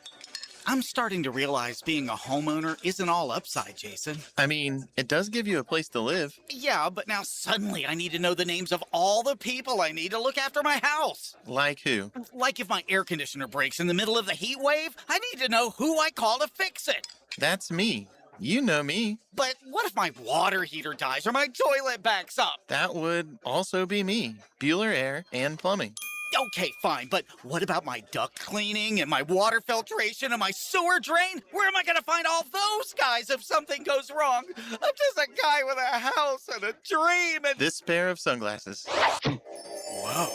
I'm starting to realize being a homeowner isn't all upside, Jason. I mean, it does give you a place to live. Yeah, but now suddenly I need to know the names of all the people I need to look after my house. Like who? Like if my air conditioner breaks in the middle of the heat wave, I need to know who I call to fix it. That's me. You know me. But what if my water heater dies or my toilet backs up? That would also be me. Bueller Air and Plumbing. Okay, fine, but what about my duct cleaning and my water filtration and my sewer drain? Where am I going to find all those guys if something goes wrong? I'm just a guy with a house and a dream and... This pair of sunglasses. Whoa.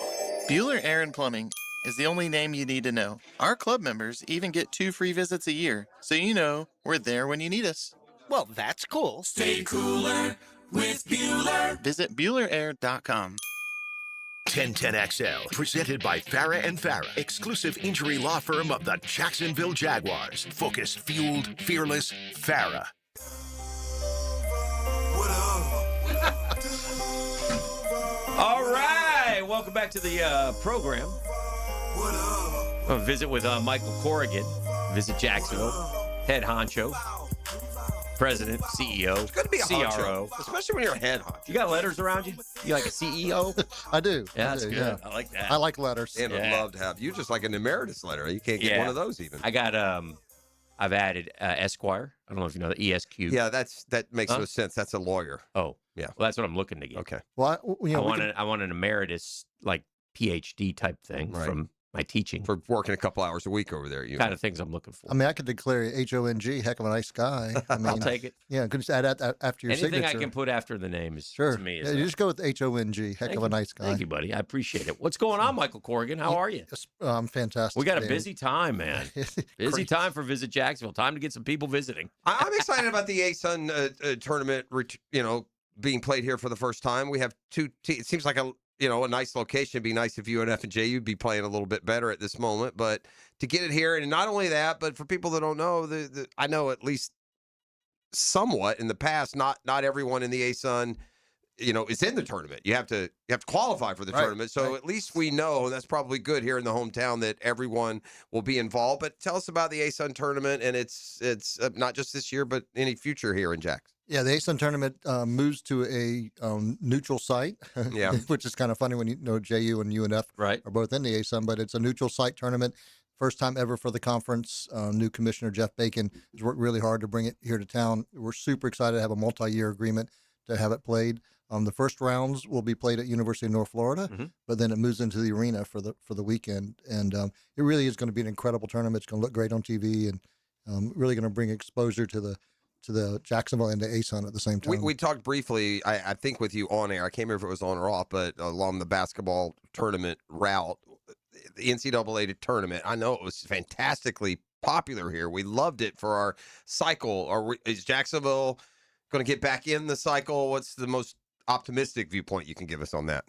Bueller Air and Plumbing is the only name you need to know. Our club members even get 2 free visits a year, so you know we're there when you need us. Well, that's cool. Stay cooler with Bueller. Visit BuellerAir.com. 1010XL, presented by Farah and Farah, exclusive injury law firm of the Jacksonville Jaguars. Focus, fueled, fearless, Farah. All right, welcome back to the program. A visit with Michael Corrigan. Visit Jacksonville, head honcho, president, CEO, It's good to be a CRO. honcho, especially when you're a head honcho. You got letters around you? You like a CEO? I do. Yeah, I that's do, good. yeah. I like that. I like letters. And would love to have you just like an emeritus letter. You can't get one of those even. I got I've added Esquire. I don't know if you know the ESQ. Yeah, that makes Huh? no sense. That's a lawyer. Oh, yeah. Well, that's what I'm looking to get. Okay. Well, I want an emeritus like PhD type thing Right. from my teaching. For working a couple hours a week over there. You kind of things I'm looking for. I mean, I could declare you HONG, heck of a nice guy. I mean, I'll take it. Yeah, could just add that after your Anything signature. I can put after the name is Sure. to me. Yeah, Is you just go with HONG, heck of a nice guy. Thank you, buddy. I appreciate it. What's going on, Michael Corrigan? How are you? Fantastic. We got a man. busy time, man. Busy time for Visit Jacksonville. Time to get some people visiting. I'm excited about the ASUN tournament, being played here for the first time. We have two teams. It seems like a nice location. It'd be nice if UNF and JU be playing a little bit better at this moment. But to get it here, and not only that, but for people that don't know, I know at least somewhat in the past, not everyone in the ASUN, is in the tournament. You have to qualify for the Right, tournament. So right. at least we know, and that's probably good here in the hometown, that everyone will be involved. But tell us about the ASUN tournament, and it's not just this year, but any future here in Jax. Yeah, the ASUN tournament moves to a neutral site, Yeah. which is kind of funny when JU and UNF are both in the ASUN, but it's a neutral site tournament. First time ever for the conference. New commissioner Jeff Bacon has worked really hard to bring it here to town. We're super excited to have a multi-year agreement to have it played. The first rounds will be played at University of North Florida, but then it moves into the arena for the weekend, and it really is going to be an incredible tournament. It's going to look great on TV, and really going to bring exposure to the Jacksonville and the ASUN at the same time. We talked briefly, I think, with you on air. I can't remember if it was on or off, but along the basketball tournament route, the NCAA tournament, I know it was fantastically popular here. We loved it for our cycle. Is Jacksonville going to get back in the cycle? What's the most optimistic viewpoint you can give us on that?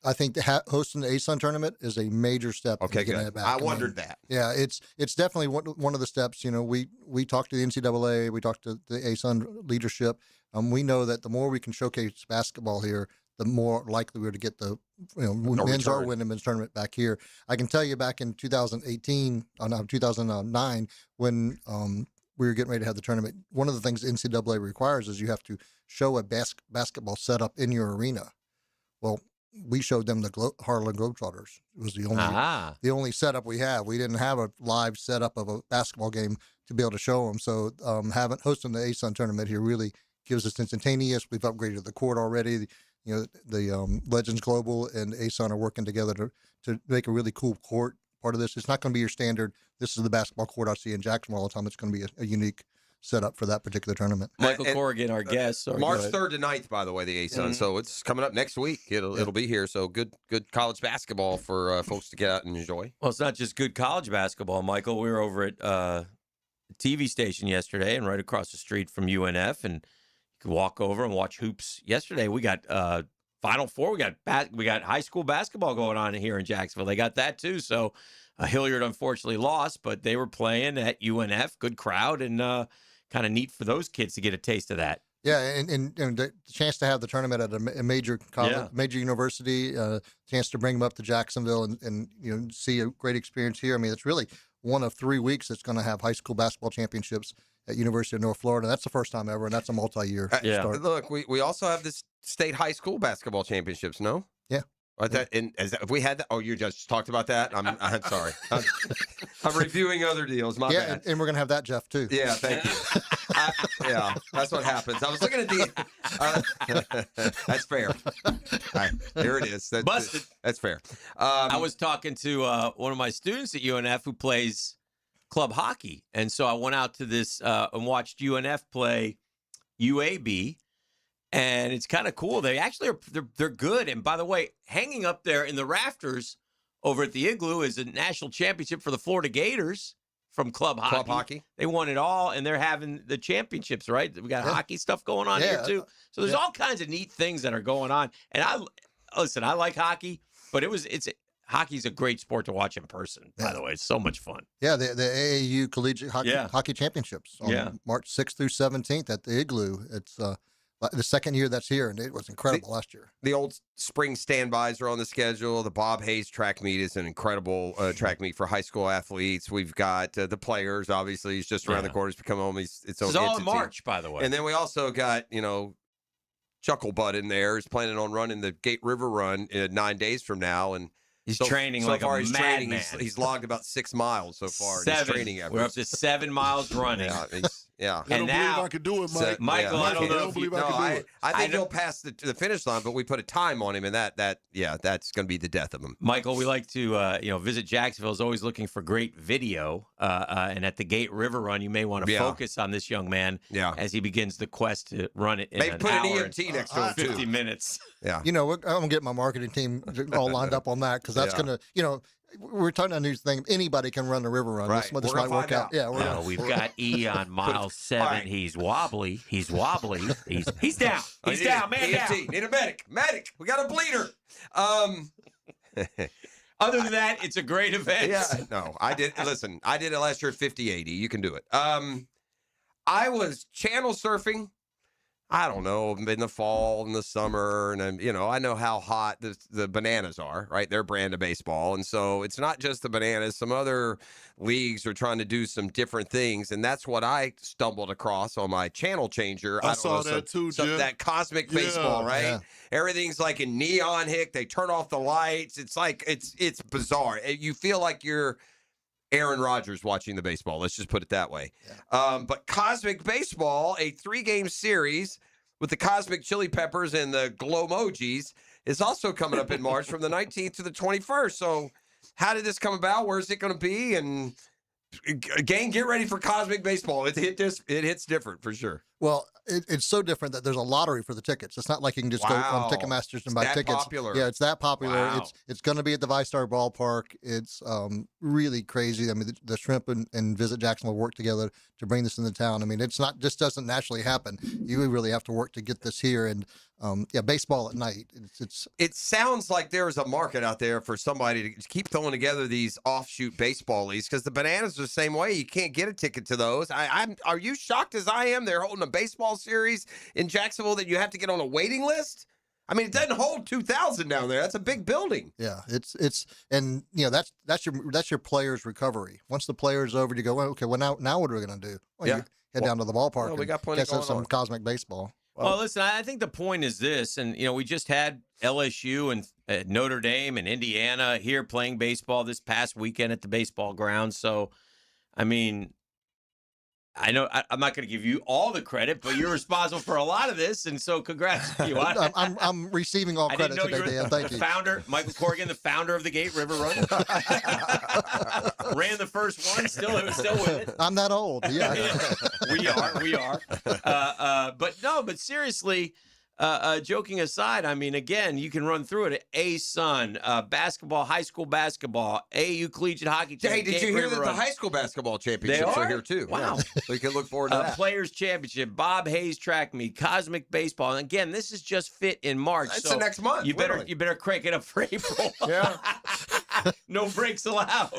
I think hosting the ASUN tournament is a major step. Okay, in getting good. it back. I mean, wondered that. Yeah, it's definitely one of the steps. We talked to the NCAA, we talked to the ASUN leadership. We know that the more we can showcase basketball here, the more likely we're to get the men's or women's tournament back here. I can tell you back in 2009, when we were getting ready to have the tournament, one of the things the NCAA requires is you have to show a basketball setup in your arena. Well, we showed them the Harlem Globetrotters. It was the only setup we have. We didn't have a live setup of a basketball game to be able to show them. So hosting the ASUN tournament here really gives us instantaneous. We've upgraded the court already. The Legends Global and ASUN are working together to make a really cool court part of this. It's not going to be your standard, this is the basketball court I see in Jacksonville all the time. It's going to be a unique setup for that particular tournament. Michael Corrigan, our guest. Sorry, March 3rd to 9th, by the way, the ASUN. So it's coming up next week. It'll be here. So good college basketball for folks to get out and enjoy. Well, it's not just good college basketball, Michael. We were over at a TV station yesterday and right across the street from UNF, and you could walk over and watch hoops. Yesterday, we got Final Four. We got high school basketball going on here in Jacksonville. They got that too. So Hilliard unfortunately lost, but they were playing at UNF. Good crowd, and kind of neat for those kids to get a taste of that. Yeah, and the chance to have the tournament at a major college, major university, chance to bring them up to Jacksonville and see a great experience here. I mean, it's really one of 3 weeks that's going to have high school basketball championships at University of North Florida. That's the first time ever, and that's a multi-year start. Look, we also have this state high school basketball championships, no? Yeah. If we had that, you just talked about that. I'm sorry. I'm reviewing other deals. My bad. And we're gonna have that, Jeff, too. Yeah, thank you. That's what happens. I was looking at that's fair. All right, here it is. Busted. That's fair. I was talking to one of my students at UNF who plays club hockey, and so I went out to this and watched UNF play UAB. And it's kind of cool. They actually they're good. And by the way, hanging up there in the rafters over at the Igloo is a national championship for the Florida Gators from club hockey. Club hockey. They won it all, and they're having the championships, right? We got hockey stuff going on here too. So there's all kinds of neat things that are going on. And I like hockey, but hockey's a great sport to watch in person. By the way, it's so much fun. Yeah, the AAU Collegiate Hockey Championships on March 6th through 17th at the Igloo. It's the second year that's here, and it was incredible last year. The old spring standbys are on the schedule. The Bob Hayes track meet is an incredible track meet for high school athletes. We've got the players, obviously. He's just around the corner. He's become almost its own entity. It's all in March, by the way. And then we also got, Chucklebutt in there. He's planning on running the Gate River Run 9 days from now, and he's training like a madman. He's logged about 6 miles so far. 7. In his training efforts. We're up to 7 miles running. Yeah. I don't believe I could do it, Mike. Michael, I don't know if you I think he'll pass the finish line, but we put a time on him, and that's going to be the death of him. Michael, we like to visit Jacksonville. Is always looking for great video, and at the Gate River Run, you may want to focus on this young man as he begins the quest to run it in Maybe an put hour an EMT next to him, 50 minutes. Yeah. I'm going to get my marketing team all lined up on that because that's going to, we're talking about a new thing. Anybody can run the river run. Right. This might work out. Yeah, we've got E on mile 7. Right. He's wobbly. He's down. He's down. Man EMT. down. Need a medic. We got a bleeder. Other than that, it's a great event. Yeah. No, I did. Listen, I did it last year at 50-80. You can do it. I was channel surfing. I don't know, in the fall and the summer, and I know how hot the Bananas are, right? Their brand of baseball, and so it's not just the Bananas. Some other leagues are trying to do some different things, and that's what I stumbled across on my channel changer. I saw that too, Jim. That cosmic baseball, right? Yeah. Everything's like in neon, Hick. They turn off the lights. It's like it's bizarre. You feel like you're Aaron Rodgers watching the baseball. Let's just put it that way. Yeah. But Cosmic Baseball, a 3-game series with the Cosmic Chili Peppers and the Glowmojis, is also coming up in March from the 19th to the 21st. So how did this come about? Where's it going to be? And gang, get ready for Cosmic Baseball. It hits different for sure. Well, it's so different that there's a lottery for the tickets. It's not like you can just go on Ticketmasters and buy tickets. Popular. Yeah, it's that popular. Wow. It's going to be at the VyStar Ballpark. It's really crazy. I mean, the Shrimp and Visit Jacksonville work together to bring this into town. I mean, it's not just doesn't naturally happen. You really have to work to get this here. And baseball at night. It sounds like there is a market out there for somebody to keep throwing together these offshoot baseball leagues because the Bananas are the same way. You can't get a ticket to those. Are you shocked as I am? They're holding a baseball series in Jacksonville that you have to get on a waiting list. I mean, it doesn't hold 2,000 down there. That's a big building. Yeah, and that's your players' recovery. Once the player's over, you go, well, okay, well now what are we going to do? Well, you head down to the ballpark. Well, we got plenty and going some on. Cosmic Baseball. Well, listen, I think the point is this, and, we just had LSU and Notre Dame and Indiana here playing baseball this past weekend at the baseball grounds. So, I mean, I know I'm not going to give you all the credit, but you're responsible for a lot of this, and so congrats to you. I'm receiving all credit today, Dan. Thank you. Founder, Michael Corrigan, the founder of the Gate River Run. Ran the first one, still with it. I'm that old, yeah. We are. But seriously, joking aside, I mean, again, you can run through it. A-Sun, basketball, high school basketball, AU collegiate hockey. Hey, did you hear that the high school basketball championships are here too? Wow. Yeah. So you can look forward to that. Players Championship, Bob Hayes track meet, Cosmic Baseball. And again, this is just fit in March. It's so the next month. You better crank it up for April. Yeah. No breaks allowed.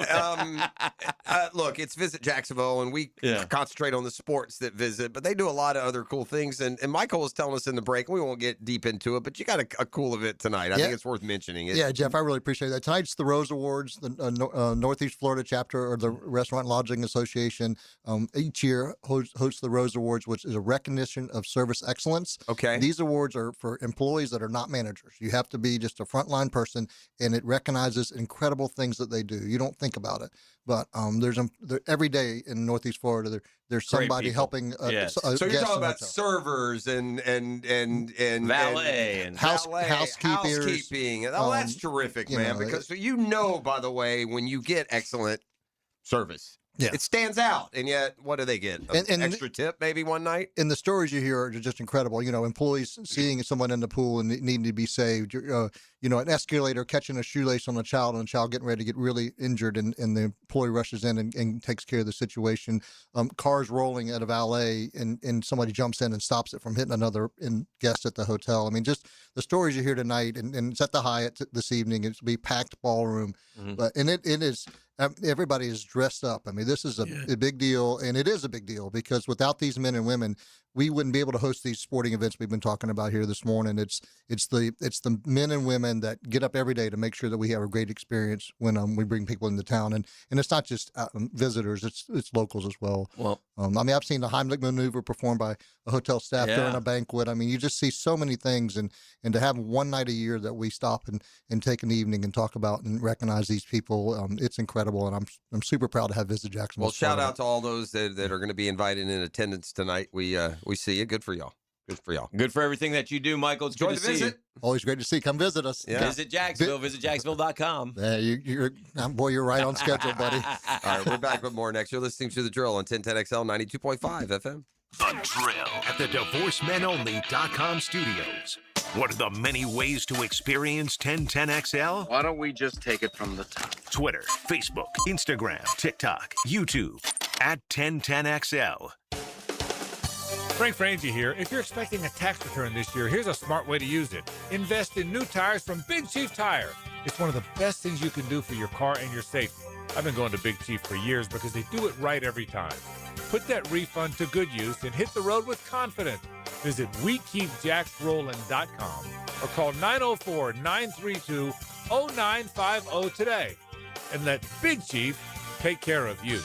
Look, it's Visit Jacksonville, and we concentrate on the sports that visit, but they do a lot of other cool things. And Michael was telling us in the break, we won't get deep into it, but you got a cool event tonight. I think it's worth mentioning. Yeah, Jeff, I really appreciate that. Tonight's the Rose Awards, the Northeast Florida chapter or the Restaurant and Lodging Association. Each year hosts the Rose Awards, which is a recognition of service excellence. Okay. These awards are for employees that are not managers. You have to be just a frontline person, and it recognizes incredible things that they do. You don't think about it, but there's every day in Northeast Florida there's somebody helping. So you're talking about servers and valet and housekeeping. Oh, that's terrific, man. Because by the way, when you get excellent service. Yeah. It stands out, and yet, what do they get? An extra tip, maybe one night? And the stories you hear are just incredible. Employees seeing someone in the pool and needing to be saved. An escalator catching a shoelace on a child, and the child getting ready to get really injured, and the employee rushes in and takes care of the situation. Cars rolling at a valet, and somebody jumps in and stops it from hitting another guest at the hotel. I mean, just the stories you hear tonight, and it's at the Hyatt this evening. It's be packed ballroom, but it is. Everybody is dressed up. I mean, this is a big deal, and it is a big deal because without these men and women, we wouldn't be able to host these sporting events we've been talking about here this morning. It's the men and women that get up every day to make sure that we have a great experience when we bring people into town, and it's not just visitors; it's locals as well. Well, I've seen the Heimlich maneuver performed by a hotel staff during a banquet. I mean, you just see so many things, and to have one night a year that we stop and take an evening and talk about and recognize these people, it's incredible, and I'm super proud to have Visit Jacksonville. Well, shout out to all those that are going to be invited in attendance tonight. We see you. Good for y'all. Good for y'all. Good for everything that you do, Michael. It's good to see you. Always great to see you. Come visit us. Yeah. Visit Jacksonville. Visit Jacksonville.com. You're right on schedule, buddy. All right, we're back with more next. You're listening to The Drill on 1010XL 92.5 FM. The Drill at the DivorceMenOnly.com studios. What are the many ways to experience 1010XL? Why don't we just take it from the top? Twitter, Facebook, Instagram, TikTok, YouTube at 1010XL. Frank Frangie here. If you're expecting a tax return this year, here's a smart way to use it. Invest in new tires from Big Chief Tire. It's one of the best things you can do for your car and your safety. I've been going to Big Chief for years because they do it right every time. Put that refund to good use and hit the road with confidence. Visit WeKeepJacksRollin.com or call 904-932-0950 today and let Big Chief take care of you.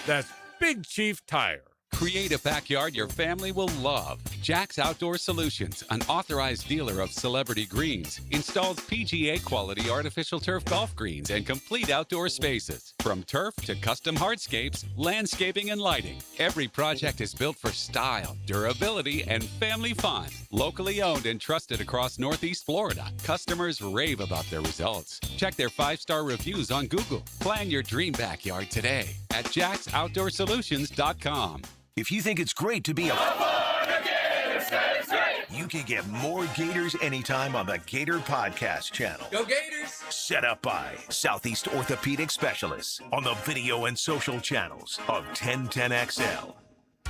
That's Big Chief Tire. Create a backyard your family will love. Jack's Outdoor Solutions, an authorized dealer of Celebrity Greens, installs PGA quality artificial turf golf greens and complete outdoor spaces. From turf to custom hardscapes, landscaping, and lighting, every project is built for style, durability, and family fun. Locally owned and trusted across Northeast Florida, customers rave about their results. Check their 5-star reviews on Google. Plan your dream backyard today at jacksoutdoorsolutions.com. If you think it's great to be you can get more Gators anytime on the Gator Podcast channel. Go Gators! Set up by Southeast Orthopedic Specialists on the video and social channels of 1010XL.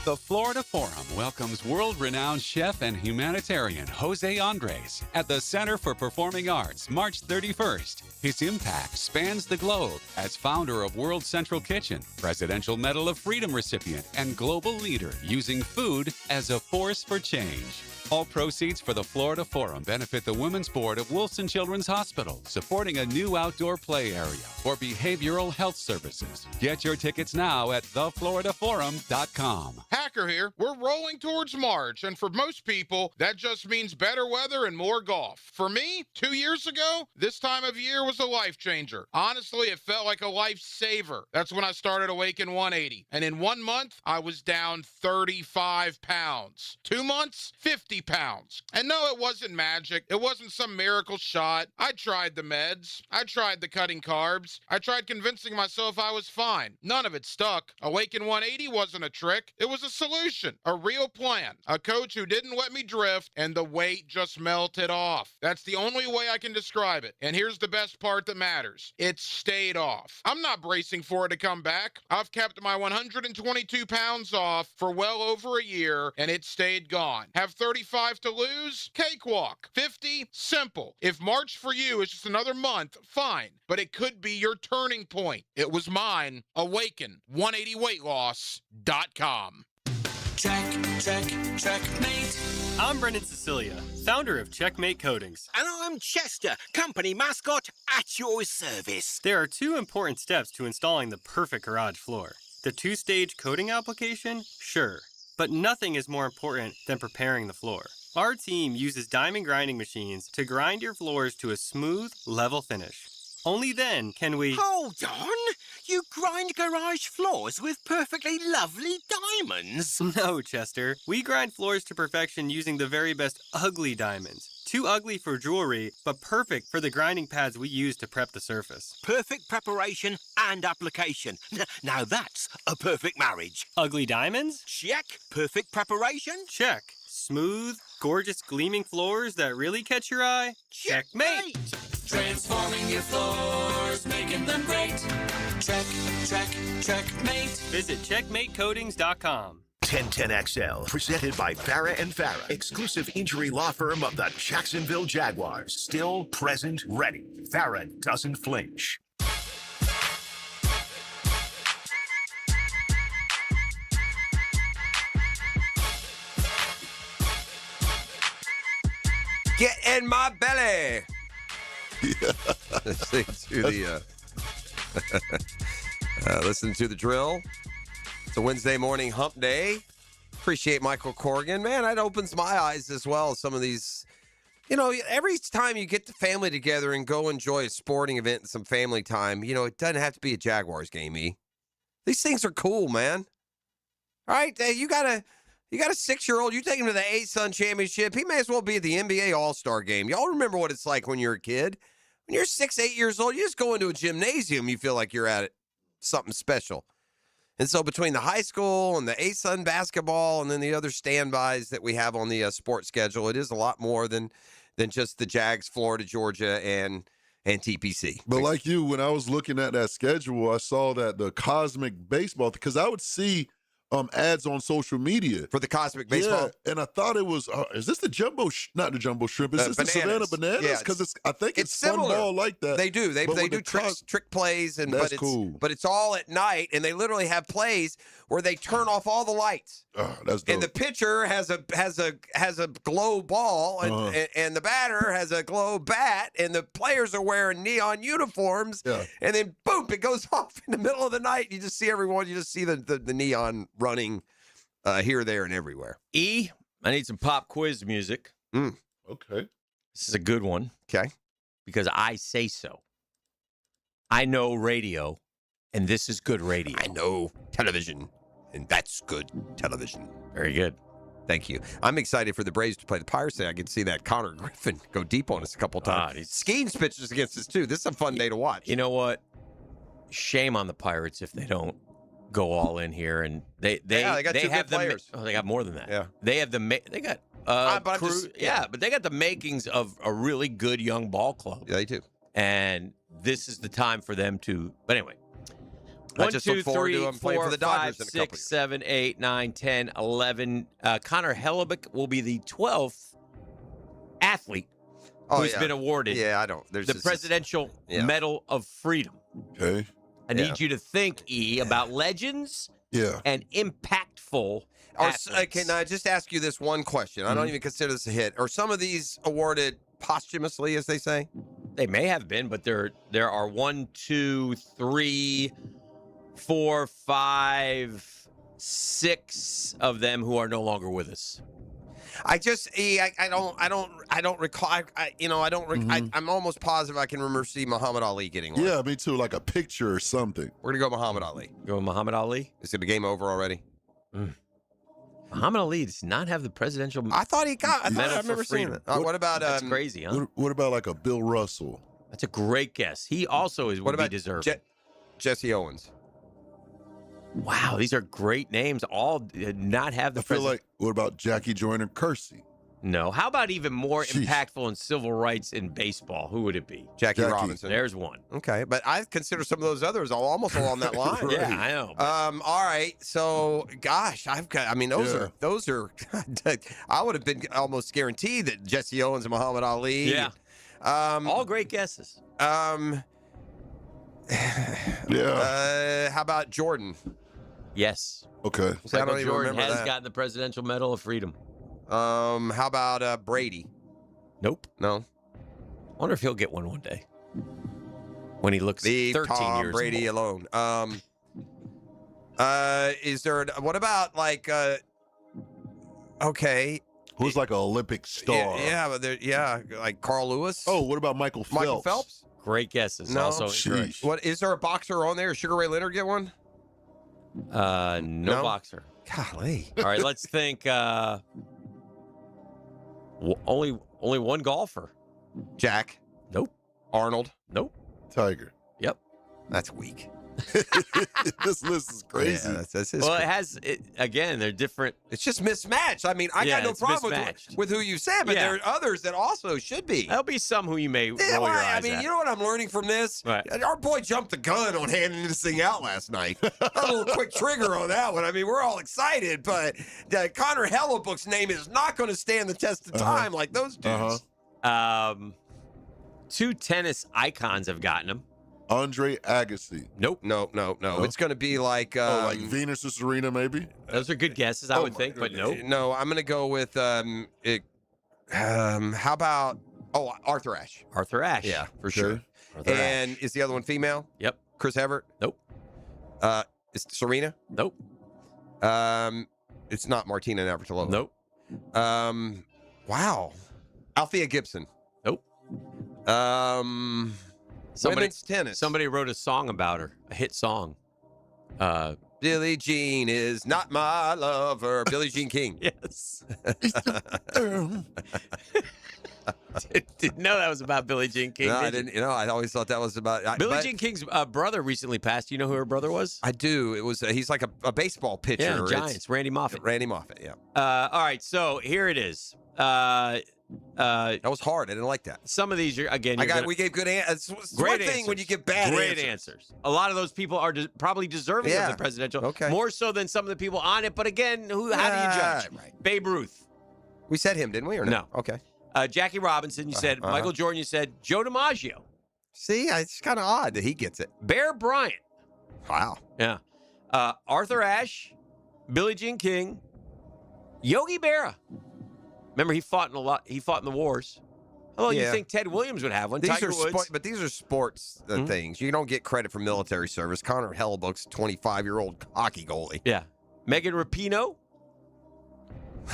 The Florida Forum welcomes world-renowned chef and humanitarian Jose Andres at the Center for Performing Arts March 31st. His impact spans the globe as founder of World Central Kitchen, Presidential Medal of Freedom recipient, and global leader using food as a force for change. All proceeds for the Florida Forum benefit the Women's Board of Wilson Children's Hospital, supporting a new outdoor play area for behavioral health services. Get your tickets now at thefloridaforum.com. Hacker here. We're rolling towards March, and for most people, that just means better weather and more golf. For me, 2 years ago, this time of year was a life changer. Honestly, it felt like a lifesaver. That's when I started Awaken 180, and in 1 month, I was down 35 pounds. 2 months, 50 pounds. And no, it wasn't magic. It wasn't some miracle shot. I tried the meds. I tried the cutting carbs. I tried convincing myself I was fine. None of it stuck. Awaken 180 wasn't a trick. It was a solution, a real plan, a coach who didn't let me drift, and the weight just melted off. That's the only way I can describe it. And here's the best part that matters. It stayed off. I'm not bracing for it to come back. I've kept my 122 pounds off for well over a year, and it stayed gone. Have 35 to lose? Cakewalk. 50? Simple. If March for you is just another month, fine. But it could be your turning point. It was mine. Awaken180weightloss.com. Checkmate. I'm Brendan Cecilia, founder of Checkmate Coatings. And I'm Chester, company mascot at your service. There are 2 important steps to installing the perfect garage floor. The 2-stage coating application, sure, but nothing is more important than preparing the floor. Our team uses diamond grinding machines to grind your floors to a smooth, level finish. Only then can we... Hold on! You grind garage floors with perfectly lovely diamonds? No, Chester. We grind floors to perfection using the very best ugly diamonds. Too ugly for jewelry, but perfect for the grinding pads we use to prep the surface. Perfect preparation and application. Now that's a perfect marriage. Ugly diamonds? Check. Perfect preparation? Check. Smooth, gorgeous, gleaming floors that really catch your eye? Checkmate! Transforming your floors, making them great. Checkmate. Visit checkmatecoatings.com. 1010XL, presented by Farah and Farah, exclusive injury law firm of the Jacksonville Jaguars. Still present, ready. Farah doesn't flinch. Get in my belly. Listen to the listen to the drill. It's a Wednesday morning hump day. Appreciate Michael Corrigan. Man, that opens my eyes as well. Some of these, you know, every time you get the family together and go enjoy a sporting event and some family time, you know, it doesn't have to be a Jaguars game, E. These things are cool, man. All right, you got a 6-year-old, you take him to the ASUN championship, he may as well be at the NBA All-Star game. Y'all remember what it's like when you're a kid. When you're 6, 8 years old, you just go into a gymnasium, you feel like you're at something special. And so between the high school and the ASUN basketball and then the other standbys that we have on the sports schedule, it is a lot more than just the Jags, Florida, Georgia, and TPC. But like you, when I was looking at that schedule, I saw that the Cosmic Baseball, because I would see ads on social media for the Cosmic Baseball. Yeah, and I thought it was, is this the jumbo, not the jumbo shrimp, is this the Savannah Bananas? Because I think it's similar. fun ball like that. They do. They do trick plays, that's cool. But it's all at night, and they literally have plays where they turn off all the lights. Oh, that's dope. And the pitcher has a glow ball, and the batter has a glow bat, and the players are wearing neon uniforms. Yeah. And then boom, it goes off in the middle of the night. You just see everyone. You just see the neon running here, there, and everywhere. E, I need some pop quiz music. Okay. This is a good one. Okay. Because I say so. I know radio, and this is good radio. I know television, and that's good television. Very good. Thank you. I'm excited for the Braves to play the Pirates today. I can see that Connor Griffin go deep on us a couple times. Skeens pitches against us, too. This is a fun day to watch. You know what? Shame on the Pirates if they don't go all in here, and they got two have good players. They got more than that. Yeah, they have they got but they got the makings of a really good young ball club. Yeah, they do. And this is the time for them to. But anyway, I just look forward to them playing for the Dodgers in a couple 6, 7, 8, 9, 10, 11. Connor Hellebuyck will be the 12th athlete who's been awarded. Yeah, I don't. The Presidential Medal of Freedom. Okay. I need you to think, E, about legends and impactful athletes. Can I just ask you this one question? I don't even consider this a hit. Are some of these awarded posthumously, as they say? They may have been, but there are 1, 2, 3, 4, 5, 6 of them who are no longer with us. I don't recall. I'm almost positive I can remember seeing Muhammad Ali getting one. Yeah, me too. Like a picture or something. We're gonna go Muhammad Ali. Go Muhammad Ali. Is it a game over already? Muhammad Ali does not have the presidential. I thought he got. I medal remember for seeing freedom. it. What about? That's crazy, huh? What about like a Bill Russell? That's a great guess. He also is. What would be about deserving. Jesse Owens? Wow, these are great names. All did not have the. I feel like. What about Jackie Joyner-Kersee? No. How about even more impactful in civil rights in baseball? Who would it be? Jackie Robinson. There's one. Okay, but I consider some of those others almost along that line. Yeah, I know. All right. So, gosh, those are. I would have been almost guaranteed that Jesse Owens and Muhammad Ali. Yeah. All great guesses. How about Jordan? Yes. Okay. See, I don't Michael even Jordan remember has that. gotten the Presidential Medal of Freedom. How about Brady? Nope. No. I wonder if he'll get one day. When he looks Leave 13 Tom years Brady old. alone. Is there? What about like? Okay. Who's like an Olympic star? Yeah, but like Carl Lewis. Oh, what about Michael Phelps? Michael Phelps? Great guesses. No. Also incorrect. What is there a boxer on there? Sugar Ray Leonard get one? No boxer. Golly. All right, let's think. Only one golfer. Jack. Nope. Arnold. Nope. Tiger. Yep. That's weak. This list is crazy. Yeah, that's Well, again, they're different. It's just mismatched. I mean, I got no it's problem mismatched. with who you said, but there are others that also should be. There'll be some who you may roll Yeah, your eyes I mean, at. you know what I'm learning from this? Right. Our boy jumped the gun on handing this thing out last night. A little quick trigger on that one. I mean, we're all excited, but Connor Hellebuck's name is not going to stand the test of time like those dudes. 2 tennis icons have gotten them. Andre Agassi. Nope. No. It's going to be like... like Venus or Serena, maybe? Those are good guesses, I would think, but nope. No, I'm going to go with... how about... Oh, Arthur Ashe. Arthur Ashe. Yeah, for sure. Arthur And is the other one female? Yep. Chris Evert? Nope. Is Serena? Nope. It's not Martina Navratilova. Nope. Wow. Althea Gibson. Nope. Women's tennis. Somebody wrote a song about her, a hit song. Billie Jean is not my lover. Billie Jean King. Yes. Didn't know that was about Billie Jean King. No, I didn't. I always thought that was about Billie Jean King's brother recently passed. Do you know who her brother was? I do. It was he's like a baseball pitcher. Yeah, Giants. Randy Moffat. Randy Moffat. Yeah. All right. So here it is. That was hard. I didn't like that. Some of these are again. We gave good answers. Great one thing answers. when you give bad Great answers. A lot of those people are probably deserving of the presidential. Okay. More so than some of the people on it. But again, how do you judge? Right. Babe Ruth. We said him, didn't we? Or no? Okay. Jackie Robinson, you said. Michael Jordan, you said. Joe DiMaggio. See, it's kind of odd that he gets it. Bear Bryant. Wow. Yeah. Arthur Ashe. Billie Jean King. Yogi Berra. Remember, he fought in the wars. How long do you think Ted Williams would have one? Tiger Woods. But these are sports things. You don't get credit for military service. Connor Hellebuck's 25-year-old hockey goalie. Yeah. Megan Rapinoe.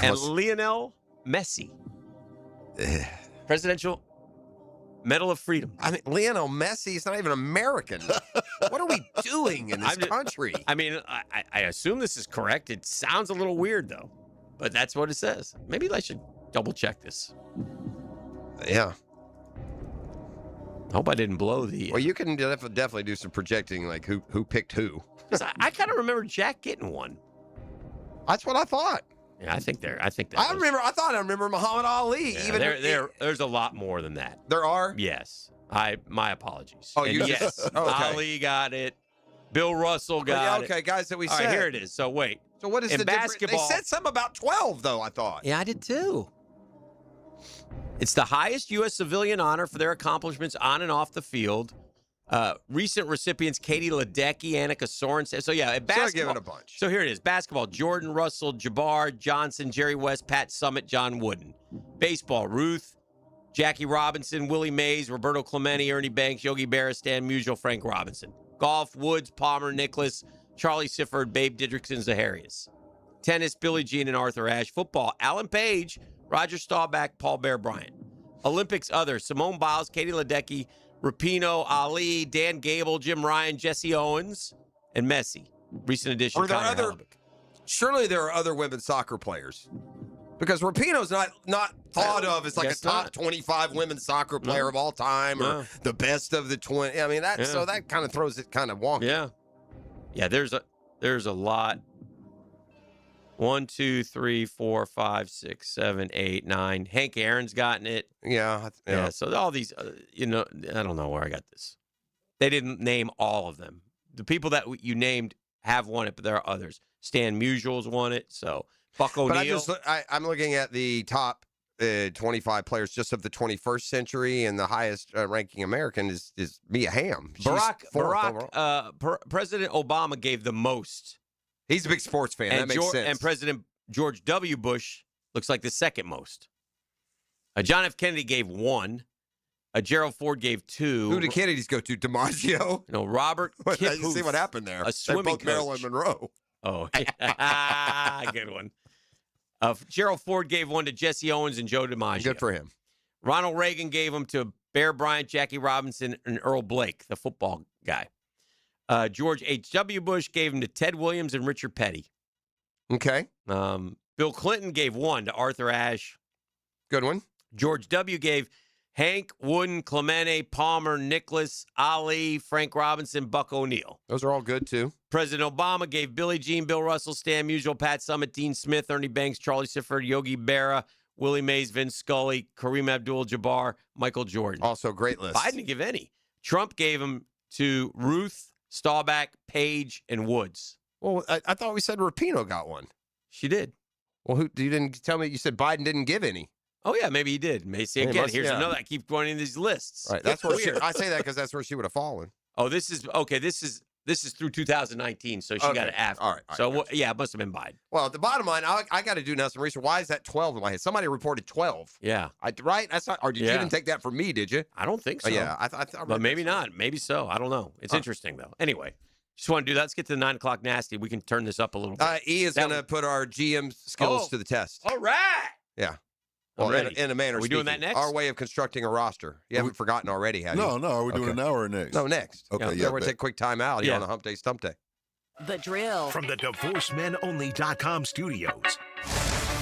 And Lionel Messi. Presidential Medal of Freedom. I mean, Lionel Messi is not even American. What are we doing in this country? I mean, I assume this is correct. It sounds a little weird, though. But that's what it says. Maybe I should double check this. Yeah. I hope I didn't blow the... Well, you can definitely do some projecting, like who picked who. I kind of remember Jack getting one. That's what I thought. Yeah, I think I thought I remember Muhammad Ali. Yeah, there's a lot more than that. There are? Yes. My apologies. Oh, and you yes. okay. Ali got it. Bill Russell got it. Okay, guys that we All said. right, here it is. So wait. So what is in the basketball? They said something about 12, though, I thought. Yeah, I did too. It's the highest U.S. civilian honor for their accomplishments on and off the field. Recent recipients, Katie Ledecky, Annika Sorensen. So, yeah, basketball. So give it a bunch. So here it is. Basketball, Jordan, Russell, Jabbar, Johnson, Jerry West, Pat Summitt, John Wooden. Baseball, Ruth, Jackie Robinson, Willie Mays, Roberto Clemente, Ernie Banks, Yogi Berra, Stan Musial, Frank Robinson. Golf, Woods, Palmer, Nicklaus, Charlie Sifford, Babe Didrikson, Zaharias. Tennis, Billie Jean and Arthur Ashe. Football, Alan Page, Roger Staubach, Paul Bear Bryant. Olympics, others, Simone Biles, Katie Ledecky, Rapinoe, Ali, Dan Gable, Jim Ryan, Jesse Owens, and Messi. Recent addition. Are there Connor other? Hellebuck. Surely there are other women's soccer players, because Rapinoe's not thought of as like a Guess top not. 25 women's soccer player of all time, or No. the best of the 20. I mean, so that kind of throws it kind of wonky. Yeah. There's a lot. 1, 2, 3, 4, 5, 6, 7, 8, 9. Hank Aaron's gotten it. Yeah. So all these, I don't know where I got this. They didn't name all of them. The people that you named have won it, but there are others. Stan Musial's won it. So Buck O'Neil. But I'm looking at the top 25 players just of the 21st century, and the highest ranking American is Mia Hamm. She's fourth overall. President Obama gave the most. He's a big sports fan. That makes sense. And President George W. Bush looks like the second most. John F. Kennedy gave 1. Gerald Ford gave 2. Who did Kennedys go to? DiMaggio? No, Robert You Kip see what happened there. A swimming They're both coach. Marilyn Monroe. Oh, good one. Gerald Ford gave 1 to Jesse Owens and Joe DiMaggio. Good for him. Ronald Reagan gave them to Bear Bryant, Jackie Robinson, and Earl Blake, the football guy. George H.W. Bush gave him to Ted Williams and Richard Petty. Okay. Bill Clinton gave 1 to Arthur Ashe. Good one. George W. gave Hank, Wooden, Clemente, Palmer, Nicholas, Ali, Frank Robinson, Buck O'Neil. Those are all good, too. President Obama gave Billie Jean, Bill Russell, Stan Musial, Pat Summitt, Dean Smith, Ernie Banks, Charlie Sifford, Yogi Berra, Willie Mays, Vince Scully, Kareem Abdul-Jabbar, Michael Jordan. Also, great list. Biden didn't give any. Trump gave them to Ruth, Staubach, Page, and Woods. Well, I thought we said Rapinoe got one. She did. Well, you didn't tell me. You said Biden didn't give any. Oh, yeah, maybe he did. Maybe see Yeah, again. must- Here's yeah. another. I keep going in these lists. Right. That's where I say that because that's where she would have fallen. Oh, this is okay. This is through 2019, so she got it after. All right. So yeah, it must have been Biden. Well, at the bottom line, I got to do now some research. Why is that 12 in my head? Somebody reported 12. Yeah. Right? That's not. Or you Yeah. didn't take that from me, did you? I don't think so. Oh, yeah. I thought. But maybe not. Maybe so. I don't know. It's interesting though. Anyway, just want to do that. Let's get to the 9 o'clock nasty. We can turn this up a little bit. E is going to put our GM skills to the test. All right. Yeah. I'm Well, ready. in a manner. Are we doing that speaking. next? Our way of constructing a roster. You haven't forgotten already, have you? No. Are we doing Okay. it now or next? No, next. Okay, Yeah, yeah. we're going to take a quick time out here on a Hump Day Stump Day. The Drill. From the DivorceMenOnly.com studios,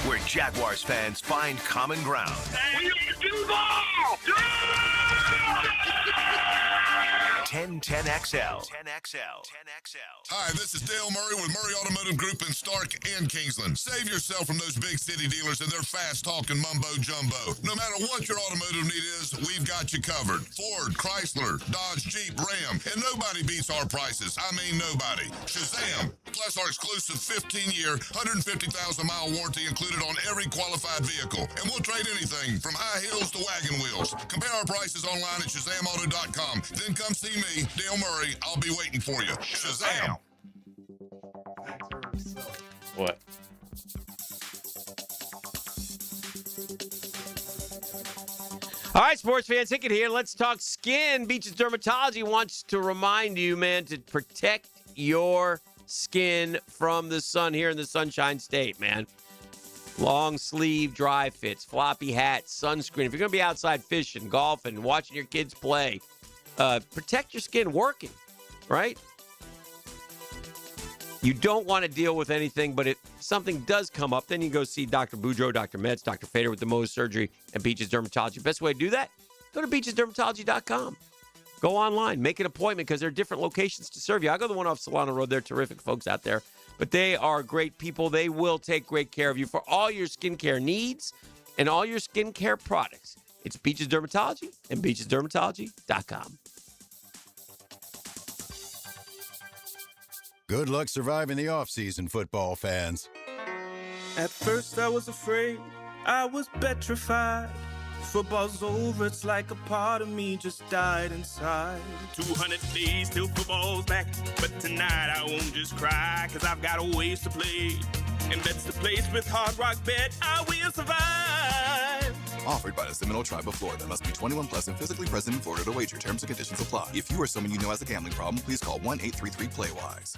where Jaguars fans find common ground. 1010XL. Hi, this is Dale Murray with Murray Automotive Group in Stark and Kingsland. Save yourself from those big city dealers and their fast-talking mumbo-jumbo. No matter what your automotive need is, we've got you covered. Ford, Chrysler, Dodge, Jeep, Ram, and nobody beats our prices. I mean nobody. Shazam! Plus our exclusive 15-year, 150,000-mile warranty included on every qualified vehicle. And we'll trade anything from high heels to wagon wheels. Compare our prices online at ShazamAuto.com. Then come see me, Dale Murray. I'll be waiting for you. Shazam! What? All right, sports fans, Hickett here. Let's talk skin. Beaches Dermatology wants to remind you, man, to protect your skin from the sun here in the Sunshine State, man. Long sleeve dry fits, floppy hats, sunscreen. If you're going to be outside fishing, golfing, watching your kids play, protect your skin working, right? You don't want to deal with anything, but if something does come up, then you go see Dr. Boudreaux, Dr. Metz, Dr. Fader with the Mohs Surgery, and Beaches Dermatology. Best way to do that? Go to beachesdermatology.com. Go online. Make an appointment because there are different locations to serve you. I go to the one off Solano Road. They're terrific folks out there. But they are great people. They will take great care of you for all your skincare needs and all your skincare products. It's Beaches Dermatology and beachesdermatology.com. Good luck surviving the offseason, football fans. At first I was afraid, I was petrified. Football's over, it's like a part of me just died inside. 200 days till football's back, but tonight I won't just cry, cause I've got a ways to play. And that's the place with Hard Rock Bet, I will survive. Offered by the Seminole Tribe of Florida. Must be 21 plus and physically present in Florida to wager. Terms and conditions apply. If you or someone you know has a gambling problem, please call 1-833-PLAY-WISE.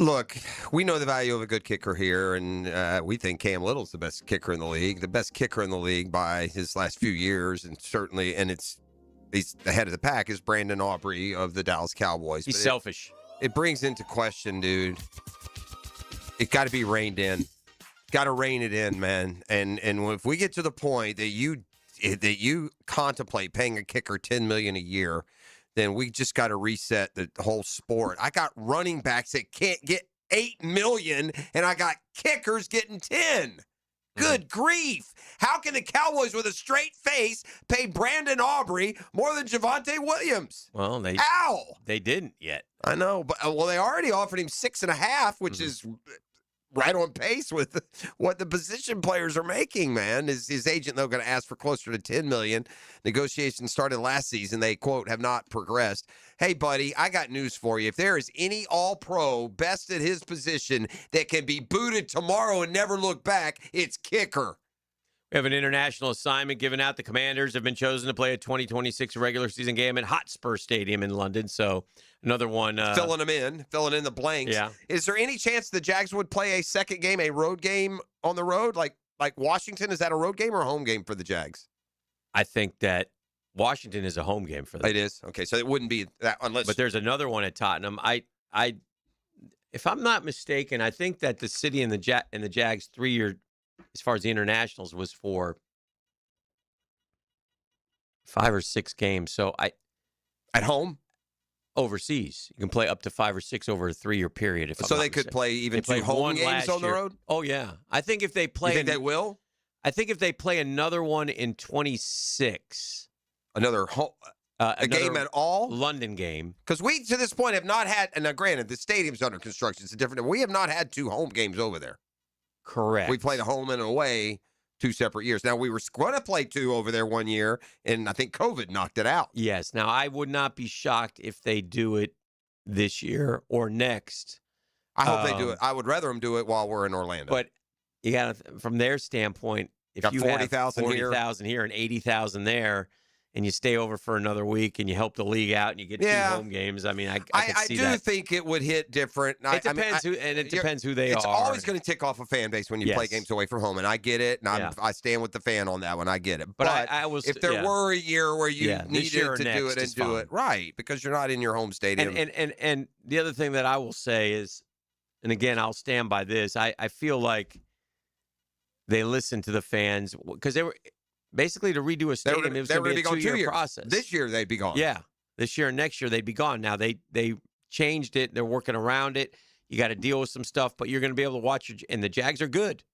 Look, we know the value of a good kicker here, and we think Cam Little's the best kicker in the league by his last few years, and certainly, he's the head of the pack is Brandon Aubrey of the Dallas Cowboys. He's selfish. It brings into question, dude. It got to be reined in. Got to rein it in, man. And if we get to the point that you contemplate paying a kicker $10 million a year, then we just got to reset the whole sport. I got running backs that can't get $8 million, and I got kickers getting 10. Good grief. How can the Cowboys with a straight face pay Brandon Aubrey more than Javonte Williams? Well, they didn't yet. I know, but they already offered him 6.5, which is right on pace with what the position players are making, man. His agent, though, going to ask for closer to $10 million. Negotiations started last season. They, quote, have not progressed. Hey, buddy, I got news for you. If there is any all-pro best at his position that can be booted tomorrow and never look back, it's kicker. We have an international assignment given out. The Commanders have been chosen to play a 2026 regular season game at Hotspur Stadium in London. So another one. Filling in the blanks. Yeah. Is there any chance the Jags would play a second game, a road game on the road? Like Washington, is that a road game or a home game for the Jags? I think that Washington is a home game for them. It is? Okay, so it wouldn't be that unless. But there's another one at Tottenham. If I'm not mistaken, I think that the city and the Jags 3-year, as far as the internationals, was for 5 or 6 games. So at home, overseas, you can play up to 5 or 6 over a 3-year period. So they could play even 2 home games on the road. Oh yeah, I think if they play, you think they will? I think if they play another one in 26, another game at all, London game, because we to this point have not had. And now, granted, the stadium's under construction; it's different. We have not had 2 home games over there. Correct. We played a home and away 2 separate years. Now, we were going to play 2 over there one year, and I think COVID knocked it out. Yes. Now, I would not be shocked if they do it this year or next. I hope they do it. I would rather them do it while we're in Orlando. But you got to, from their standpoint, if got you 40,000 have 40,000 here and 80,000 there, and you stay over for another week and you help the league out and you get 2 home games. I mean, I can see that. I do think it would hit different. It depends depends who they it's are. It's always going to tick off a fan base when you play games away from home, and I get it, and I stand with the fan on that one. I get it. But I will, if there were a year where you needed to do it and do it right, because you're not in your home stadium. And the other thing that I will say is, and again, I'll stand by this. I feel like they listened to the fans because they were. Basically, to redo a stadium, it was going to be a 2-year process. This year, they'd be gone. Yeah. This year and next year, they'd be gone. Now, they changed it. They're working around it. You got to deal with some stuff, but you're going to be able to watch and the Jags are good,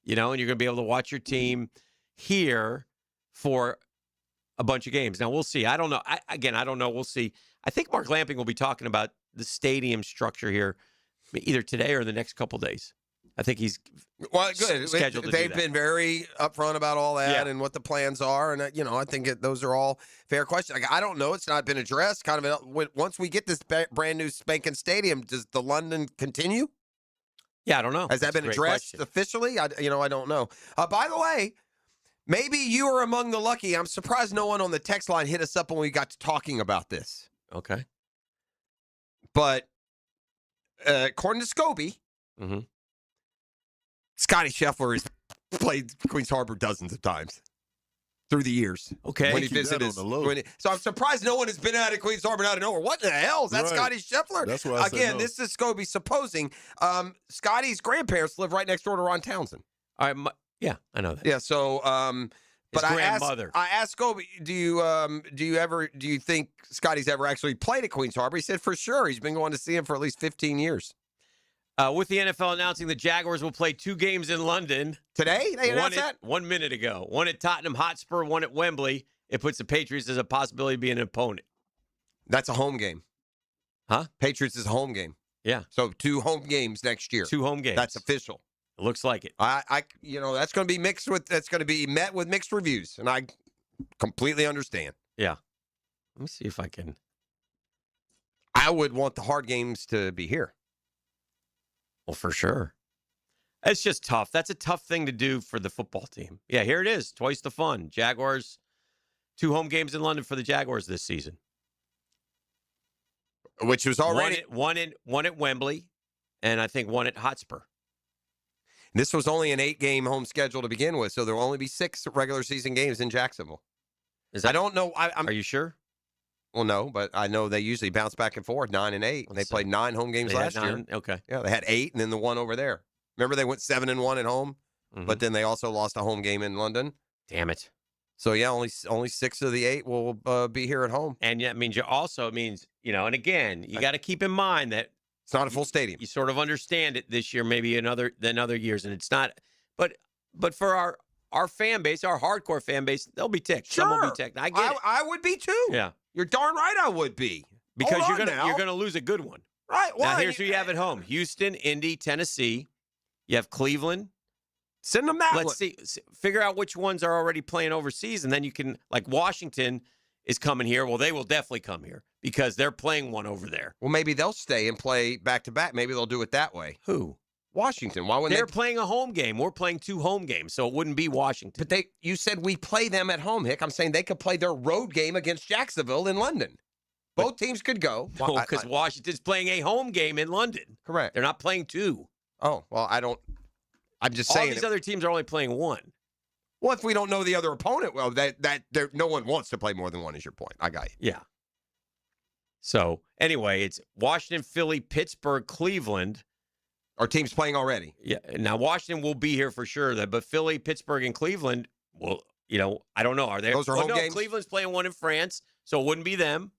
and you're going to be able to watch your team here for a bunch of games. Now, we'll see. I don't know. I don't know. We'll see. I think Mark Lamping will be talking about the stadium structure here either today or the next couple of days. I think he's good. Scheduled to They've been very upfront about all that and what the plans are, and I think those are all fair questions. I don't know; it's not been addressed. Once we get this brand new spanking stadium, does the London continue? Yeah, I don't know. Has that been addressed officially? I don't know. By the way, maybe you are among the lucky. I'm surprised no one on the text line hit us up when we got to talking about this. Okay, but according to Scobie. Mm-hmm. Scotty Scheffler has played Queens Harbor dozens of times through the years. Okay. When he visited. So I'm surprised no one has been out of Queens Harbor out of nowhere. What the hell? Is that Scotty Scheffler? That's what I said. Again, this is Scobie supposing. Scotty's grandparents live right next door to Ron Townsend. All right. Yeah, I know that. Yeah, so but his grandmother. I asked Scobie, do you think Scotty's ever actually played at Queens Harbor? He said for sure. He's been going to see him for at least 15 years. With the NFL announcing the Jaguars will play 2 games in London. Today? They announced that? 1 minute ago. One at Tottenham Hotspur, one at Wembley. It puts the Patriots as a possibility of being an opponent. That's a home game. Huh? Patriots is a home game. Yeah. So 2 home games next year. 2 home games. That's official. It looks like it. That's going to be met with mixed reviews, and I completely understand. Yeah. Let me see if I can. I would want the hard games to be here. Well, for sure. It's just tough. That's a tough thing to do for the football team. Yeah, here it is. Twice the fun. Jaguars, 2 home games in London for the Jaguars this season. Which was already one at Wembley and I think one at Hotspur. This was only an 8-game home schedule to begin with, so there will only be 6 regular season games in Jacksonville. I don't know. Are you sure? Well, no, but I know they usually bounce back and forth, 9 and 8. They played 9 home games last year. Okay. Yeah, they had 8 and then the one over there. Remember they went 7-1 at home, but then they also lost a home game in London. Damn it. So yeah, only 6 of the 8 will be here at home. And yeah, it means and again, you got to keep in mind that it's not a full stadium. You sort of understand it this year, maybe than other years, and it's not. But for our fan base, our hardcore fan base, they'll be ticked. Sure. Some will be ticked. I get it. I would be too. Yeah. You're darn right I would be. Because you're gonna lose a good one. Right. Well, now here's who you have at home: Houston, Indy, Tennessee. You have Cleveland. Send them that. Let's see. Figure out which ones are already playing overseas, and then you can, like, Washington is coming here. Well, they will definitely come here because they're playing one over there. Well, maybe they'll stay and play back to back. Maybe they'll do it that way. Who? Washington. Why wouldn't they're playing a home game? We're playing 2 home games, so it wouldn't be Washington. But you said we play them at home, Hick. I'm saying they could play their road game against Jacksonville in London. Both teams could go. No, because Washington's playing a home game in London. Correct. They're not playing 2. Oh, well, I'm just saying. All these other teams are only playing 1. Well, if we don't know the other opponent, well, no one wants to play more than 1 is your point. I got you. Yeah. So, anyway, it's Washington, Philly, Pittsburgh, Cleveland. Our team's playing already. Yeah. Now, Washington will be here for sure, but Philly, Pittsburgh, and Cleveland, well, I don't know. Are they? Those are home games? Cleveland's playing 1 in France, so it wouldn't be them.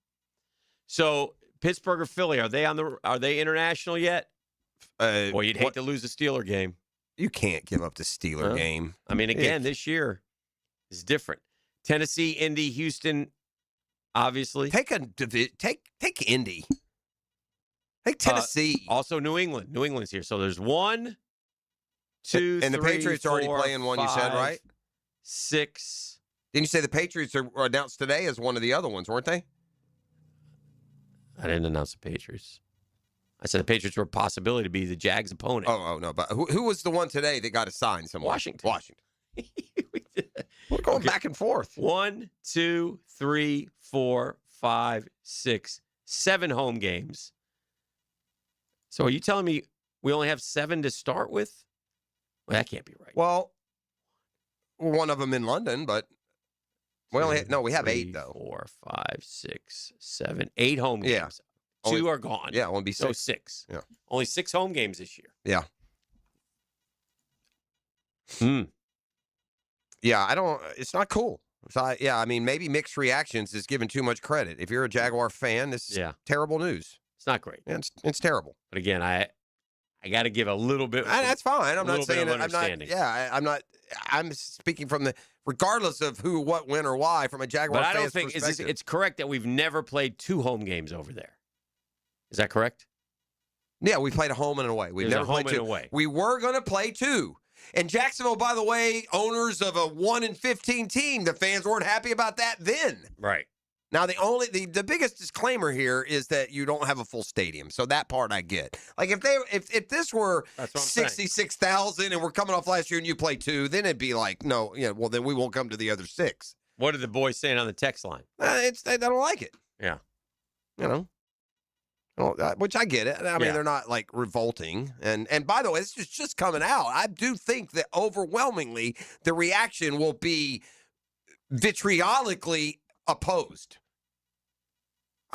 So, Pittsburgh or Philly, are they international yet? Well, you'd hate to lose the Steeler game. You can't give up the Steeler game. I mean, again, this year is different. Tennessee, Indy, Houston, obviously. Take Indy. Take Tennessee. Also New England. New England's here. So there's 1, 2, and the 3, Patriots 4, already playing 1, 5, you said, right? 6. Didn't you say the Patriots are announced today as one of the other ones, weren't they? I didn't announce the Patriots. I said the Patriots were a possibility to be the Jags' opponent. Oh no. But who was the one today that got assigned somewhere? Washington. We're going back and forth. 1, 2, 3, 4, 5, 6, 7 home games. So are you telling me we only have 7 to start with? Well, that can't be right. Well, one of them in London, but we have 8 though. 4, 5, 6, 7, 8 home games. Yeah. 2 are gone. Yeah, only be 6. So 6. Yeah. Only 6 home games this year. Yeah. Yeah, it's not cool. So I mean, maybe mixed reactions is given too much credit. If you're a Jaguar fan, this is terrible news. It's not great. Yeah, it's terrible. But again, I got to give a little bit. That's fine. I'm not saying that. I'm not. I'm speaking from regardless of who, what, when, or why, from a Jaguar. But I don't fan's think perspective. it's correct that we've never played 2 home games over there. Is that correct? Yeah, we played a home and an away. We've never played 2. Away. We were going to play 2. And Jacksonville, by the way, owners of a 1-15 team, the fans weren't happy about that then. Right. Now, the biggest disclaimer here is that you don't have a full stadium. So that part I get. Like if this were 66,000 and we're coming off last year and you play 2, then it'd be like, no, well then we won't come to the other 6. What are the boys saying on the text line? They don't like it. Yeah. Which I get it. I mean, they're not like revolting. And by the way, this is just coming out. I do think that overwhelmingly the reaction will be vitriolically opposed.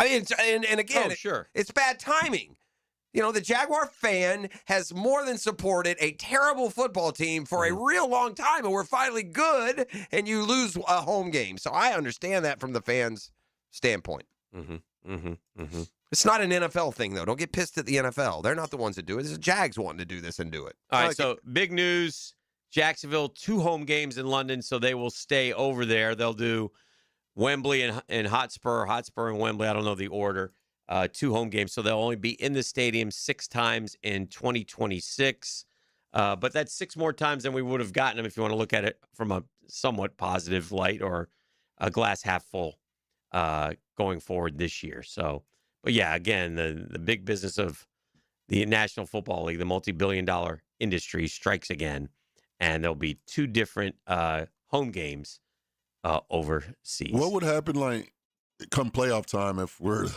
I mean, and again, sure. It's bad timing. The Jaguar fan has more than supported a terrible football team for a real long time, and we're finally good, and you lose a home game. So I understand that from the fans' standpoint. It's not an NFL thing, though. Don't get pissed at the NFL. They're not the ones that do it. It's the Jags wanting to do this and do it. All right, so big news. Jacksonville, 2 home games in London, so they will stay over there. They'll do Wembley and Hotspur and Wembley. I don't know the order. 2 home games, so they'll only be in the stadium 6 times in 2026. But that's 6 more times than we would have gotten them if you want to look at it from a somewhat positive light or a glass half full going forward this year. So, but yeah, again, the big business of the National Football League, the multi-billion-dollar industry, strikes again, and there'll be 2 different home games overseas. What would happen, like, come playoff time, if we're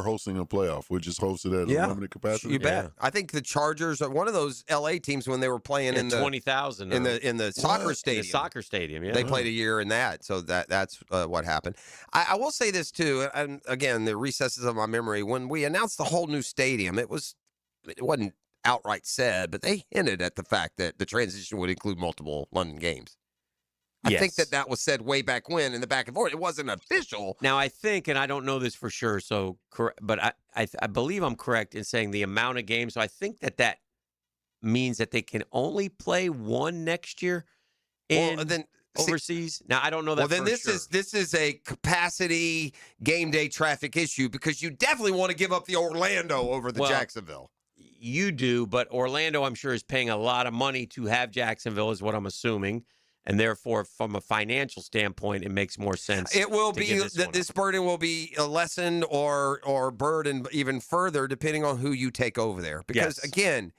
hosting a playoff, we just host it at a limited capacity. You bet. I think the Chargers are one of those LA teams when they were playing in the 20,000 in the soccer stadium. The soccer stadium, yeah. They played a year in that, so that's what happened. I will say this too, and again, the recesses of my memory. When we announced the whole new stadium, it wasn't outright said, but they hinted at the fact that the transition would include multiple London games. I think that was said way back when in the back and forth. It wasn't official. Now, I think, and I don't know this for sure, but I believe I'm correct in saying the amount of games. So I think that means that they can only play one next year overseas. Now, I don't know that. Well, then this is a capacity game day traffic issue because you definitely want to give up the Orlando over the Jacksonville. You do, but Orlando, I'm sure, is paying a lot of money to have Jacksonville, is what I'm assuming. And therefore, from a financial standpoint, it makes more sense. It will be that this burden will be lessened or burdened even further depending on who you take over there. Because again,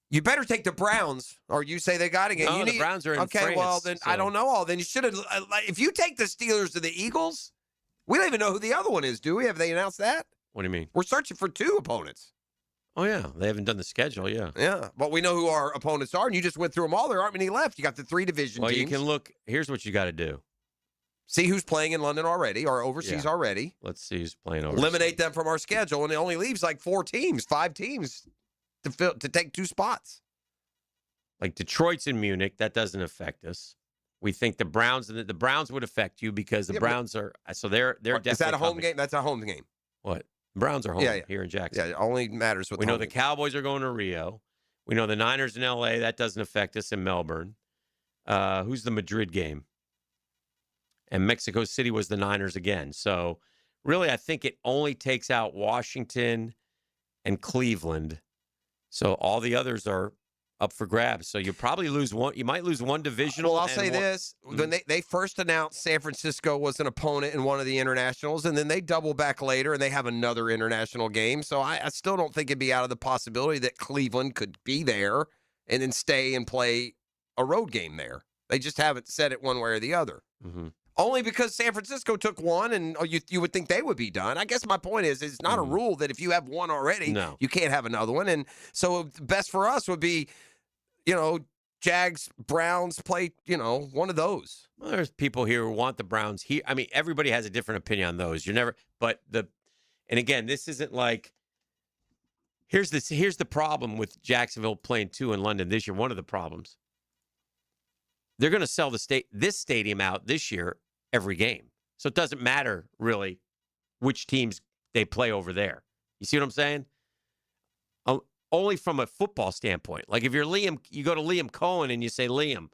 you better take the Browns, or you say they got to get. No, the Browns are in France. Well then I don't know all. Then you should have. If you take the Steelers or the Eagles, we don't even know who the other one is, do we? Have they announced that? What do you mean? We're searching for 2 opponents. Oh, yeah. They haven't done the schedule, yeah. Yeah, but we know who our opponents are, and you just went through them all. There aren't many left. You got the 3 division teams. Well, you can look. Here's what you got to do. See who's playing in London already or overseas already. Let's see who's playing overseas. Eliminate them from our schedule, and it only leaves like 4 teams, 5 teams to take 2 spots. Like Detroit's in Munich. That doesn't affect us. We think the Browns would affect you because the Browns are – so they're definitely – Is that a home game? That's a home game. What? Browns are home here in Jacksonville. Yeah, it only matters what we know. The Cowboys are going to Rio. We know the Niners in L.A. That doesn't affect us in Melbourne. Who's the Madrid game? And Mexico City was the Niners again. So really, I think it only takes out Washington and Cleveland. So all the others are up for grabs. So you probably lose one. You might lose one divisional. Well, I'll say this. When they first announced San Francisco was an opponent in one of the internationals, and then they double back later, and they have another international game. So I still don't think it'd be out of the possibility that Cleveland could be there and then stay and play a road game there. They just haven't said it one way or the other. Mm-hmm. Only because San Francisco took one, and you would think they would be done. I guess my point is it's not a rule that if you have one already, you can't have another one. And so best for us would be, Jags, Browns play, one of those. Well, there's people here who want the Browns here. I mean, everybody has a different opinion on those. And again, this isn't like, here's the problem with Jacksonville playing 2 in London this year. One of the problems. They're going to sell this stadium out this year every game. So it doesn't matter really which teams they play over there. You see what I'm saying? Only from a football standpoint. Like if you're Liam, you go to Liam Cohen and you say, Liam,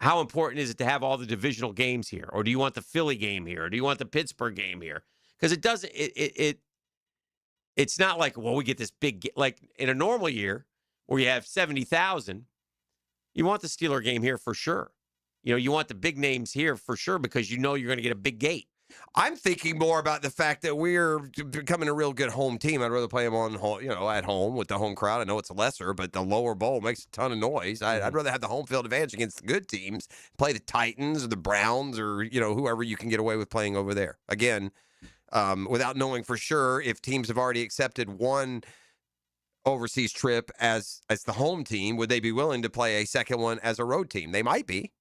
how important is it to have all the divisional games here? Or do you want the Philly game here? Or do you want the Pittsburgh game here? Because it doesn't, it's not like, well, we get this big, like in a normal year where you have 70,000, you want the Steeler game here for sure. You want the big names here for sure because you're going to get a big gate. I'm thinking more about the fact that we're becoming a real good home team. I'd rather play them on, at home with the home crowd. I know it's lesser, but the lower bowl makes a ton of noise. I'd rather have the home field advantage against the good teams. Play the Titans or the Browns or whoever you can get away with playing over there. Again, without knowing for sure if teams have already accepted one overseas trip as the home team, would they be willing to play a second one as a road team? They might be.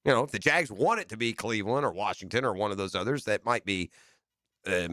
If the Jags want it to be Cleveland or Washington or one of those others, that might be at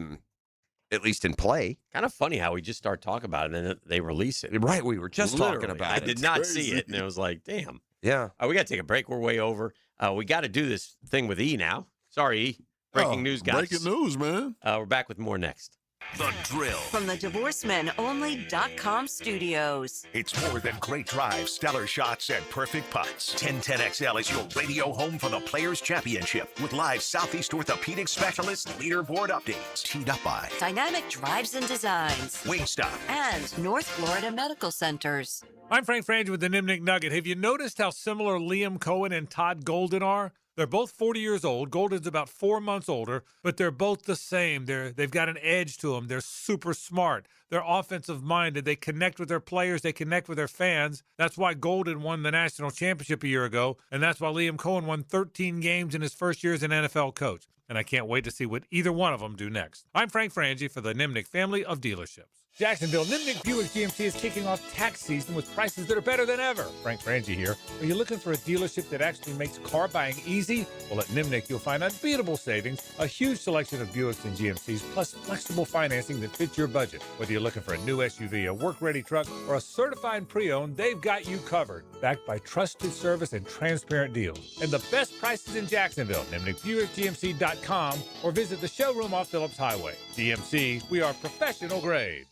least in play. Kind of funny how we just start talking about it and then they release it. Right, we were just talking about it. I did not see it, and it was like, damn. Yeah. We got to take a break. We're way over. We got to do this thing with E now. Sorry, E. Breaking news, guys. Breaking news, man. We're back with more next. The Drill. From the DivorceMenOnly.com studios. It's more than great drives, stellar shots, and perfect putts. 1010XL is your radio home for the Players' Championship with live Southeast Orthopedic Specialist leaderboard updates. Teed up by Dynamic Drives and Designs. Wingstop. And North Florida Medical Centers. I'm Frank Frangie with the Nimnik Nugget. Have you noticed how similar Liam Cohen and Todd Golden are? They're both 40 years old. Golden's about 4 months older, but they're both the same. They've got an edge to them. They're super smart. They're offensive-minded. They connect with their players. They connect with their fans. That's why Golden won the national championship a year ago, and that's why Liam Cohen won 13 games in his first year as an NFL coach. And I can't wait to see what either one of them do next. I'm Frank Frangie for the Nimnick family of dealerships. Jacksonville, Nimnick Buick GMC is kicking off tax season with prices that are better than ever. Frank Frangie here. Are you looking for a dealership that actually makes car buying easy? Well, at Nimnick, you'll find unbeatable savings, a huge selection of Buicks and GMCs, plus flexible financing that fits your budget. Whether you're looking for a new SUV, a work-ready truck, or a certified pre-owned, they've got you covered. Backed by trusted service and transparent deals. And the best prices in Jacksonville. NimnickBuickGMC.com or visit the showroom off Phillips Highway. GMC, we are professional grade.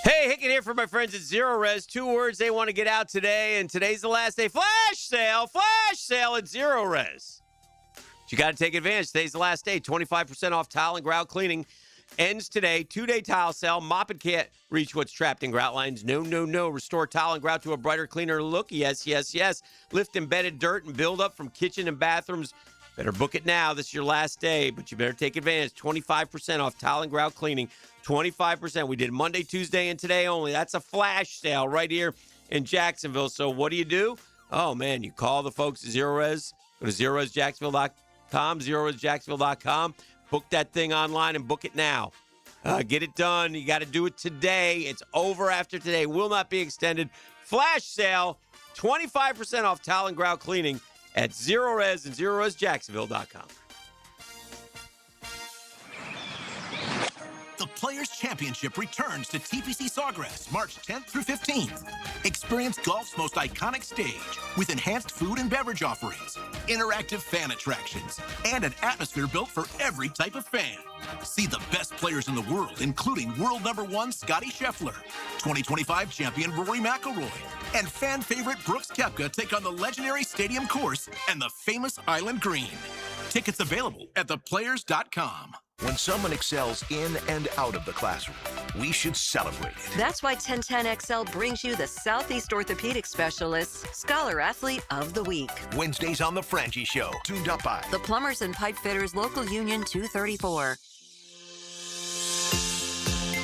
Hey, Hicken here for my friends at Zero Res. 2 words they want to get out today, and today's the last day. Flash sale at Zero Res. But you got to take advantage. Today's the last day. 25% off tile and grout cleaning. Ends today. 2-day tile sale. Mopping can't reach what's trapped in grout lines. No. Restore tile and grout to a brighter, cleaner look. Yes. Lift embedded dirt and build up from kitchen and bathrooms. Better book it now. This is your last day, but you better take advantage. 25% off tile and grout cleaning. 25%. We did Monday, Tuesday, and today only. That's a flash sale right here in Jacksonville. So what do? Oh, man, you call the folks at Zero Res. Go to ZeroResJacksonville.com, ZeroResJacksonville.com. Book that thing online and book it now. Get it done. You got to do it today. It's over after today. Will not be extended. Flash sale, 25% off tile and grout cleaning at Zero Res and ZeroResJacksonville.com. The Players' Championship returns to TPC Sawgrass March 10th through 15th. Experience golf's most iconic stage with enhanced food and beverage offerings, interactive fan attractions, and an atmosphere built for every type of fan. See the best players in the world, including world number 1 Scotty Scheffler, 2025 champion Rory McIlroy, and fan favorite Brooks Koepka take on the legendary Stadium Course and the famous Island Green. Tickets available at theplayers.com. When someone excels in and out of the classroom, we should celebrate it. That's why 1010XL brings you the Southeast Orthopedic Specialists Scholar Athlete of the Week. Wednesdays on The Frangie Show, tuned up by the Plumbers and Pipe Fitters Local Union 234.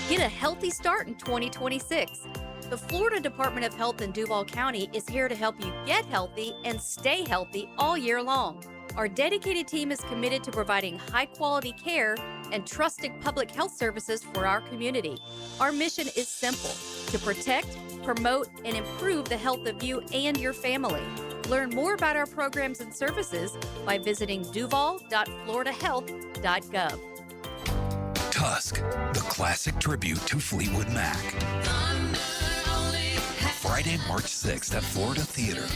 Get a healthy start in 2026. The Florida Department of Health in Duval County is here to help you get healthy and stay healthy all year long. Our dedicated team is committed to providing high-quality care and trusted public health services for our community. Our mission is simple: to protect, promote, and improve the health of you and your family. Learn more about our programs and services by visiting duval.floridahealth.gov. Tusk, the classic tribute to Fleetwood Mac. Friday, March 6th at Florida Theater.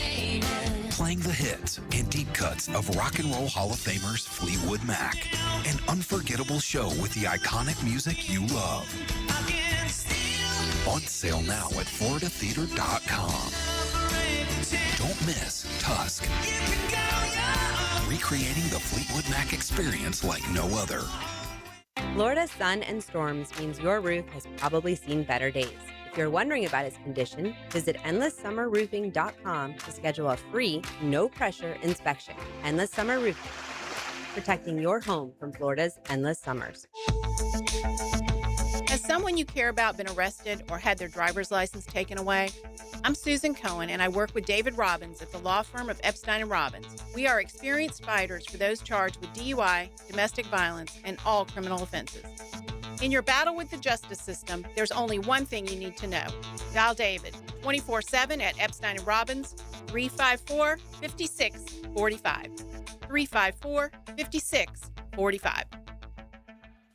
Playing the hits and deep cuts of Rock and Roll Hall of Famers Fleetwood Mac. An unforgettable show with the iconic music you love. On sale now at floridatheater.com. Don't miss Tusk. Recreating the Fleetwood Mac experience like no other. Florida's sun and storms means your roof has probably seen better days. If you're wondering about its condition, visit EndlessSummerRoofing.com to schedule a free, no-pressure inspection. Endless Summer Roofing, protecting your home from Florida's endless summers. Has someone you care about been arrested or had their driver's license taken away? I'm Susan Cohen, and I work with David Robbins at the law firm of Epstein & Robbins. We are experienced fighters for those charged with DUI, domestic violence, and all criminal offenses. In your battle with the justice system, there's only one thing you need to know. Dial David 24/7 at Epstein & Robbins, 354-5645. 354-5645.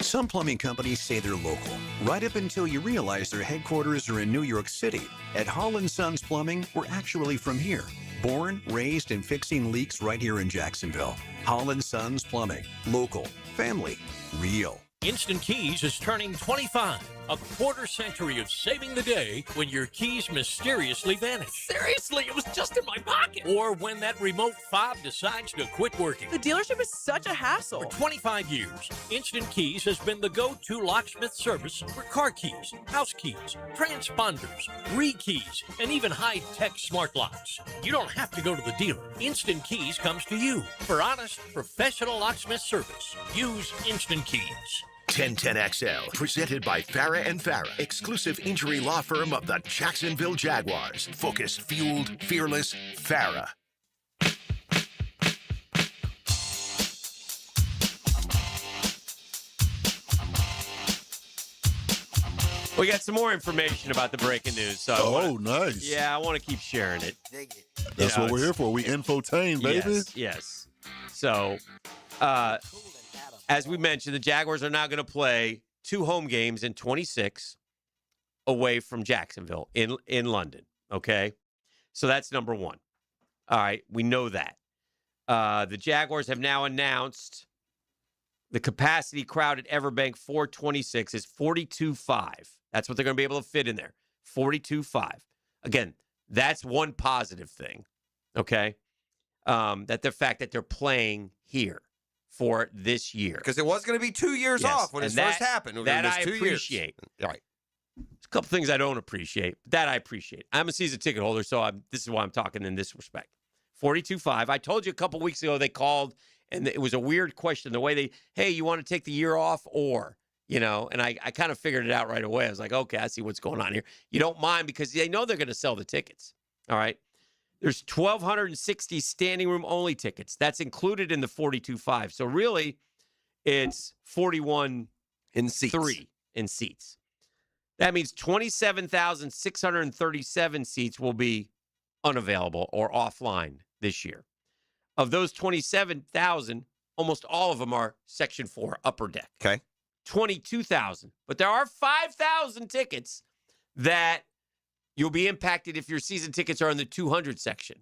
Some plumbing companies say they're local, right up until you realize their headquarters are in New York City. At Hall & Sons Plumbing, we're actually from here. Born, raised, and fixing leaks right here in Jacksonville. Hall & Sons Plumbing. Local. Family. Real. Instant Keys is turning 25. A quarter century of saving the day when your keys mysteriously vanish. Seriously, it was just in my pocket. Or when that remote fob decides to quit working. The dealership is such a hassle. For 25 years, Instant Keys has been the go-to locksmith service for car keys, house keys, transponders, re-keys, and even high-tech smart locks. You don't have to go to the dealer. Instant Keys comes to you. For honest, professional locksmith service, use Instant Keys. 1010XL, presented by Farah and Farah, exclusive injury law firm of the Jacksonville Jaguars. Focused, fueled, fearless, Farah. We got some more information about the breaking news. So nice. Yeah, I want to keep sharing it. That's what we're here for. We infotain, baby. Yes. So, as we mentioned, the Jaguars are now going to play 2 home games in 26 away from Jacksonville in London. Okay, so that's number one. All right, we know that. The Jaguars have now announced the capacity crowd at Everbank 426 is 42.5. That's what they're going to be able to fit in there. 42.5. Again, that's one positive thing. Okay, that the fact that they're playing here for this year. Because it was going to be 2 years off when it first happened. That I appreciate. Right. There's a couple things I don't appreciate, but that I appreciate. I'm a season ticket holder, so this is why I'm talking in this respect. 42.5. I told you a couple weeks ago they called, and it was a weird question. The way hey, you want to take the year off or, and I kind of figured it out right away. I was like, okay, I see what's going on here. You don't mind because they know they're going to sell the tickets. All right. There's 1,260 standing room only tickets. That's included in the 42.5. So really, it's 41 in seats. 3 in seats. That means 27,637 seats will be unavailable or offline this year. Of those 27,000, almost all of them are Section 4 upper deck. Okay. 22,000. But there are 5,000 tickets that you'll be impacted if your season tickets are in the 200 section.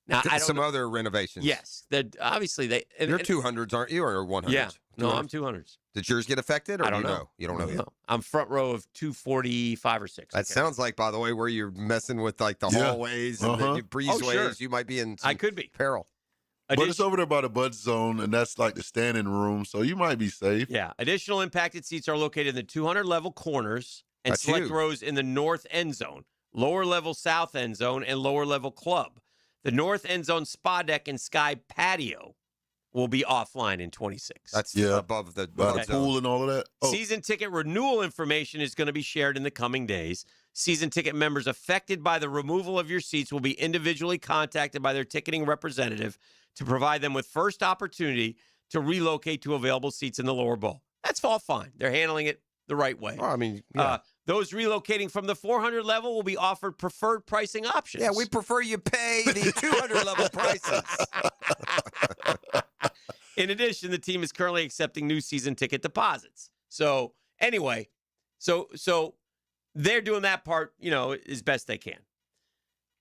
Now, I don't some know. other renovations. Yes. Obviously, You're 200s, aren't you, or 100s? Yeah. No, 200s? I'm 200s. Did yours get affected, or I don't know. You don't know yet? I'm front row of 245 or 6. That sounds like, by the way, where you're messing with like the hallways and the breezeways. Sure. You might be in I could be. peril. But it's over there by the Bud Zone, and that's like the standing room, so you might be safe. Yeah. Additional impacted seats are located in the 200 level corners and That's select huge. rows in the north end zone, lower level south end zone, and lower level club. The north end zone spa deck and sky patio will be offline in 26. That's above the pool and all of that. Season ticket renewal information is going to be shared in the coming days. Season ticket members affected by the removal of your seats will be individually contacted by their ticketing representative to provide them with first opportunity to relocate to available seats in the lower bowl. That's all fine. They're handling it the right way. Well, I mean, those relocating from the 400 level will be offered preferred pricing options. Yeah, we prefer you pay the 200 level prices. In addition, the team is currently accepting new season ticket deposits. So anyway, so they're doing that part, as best they can.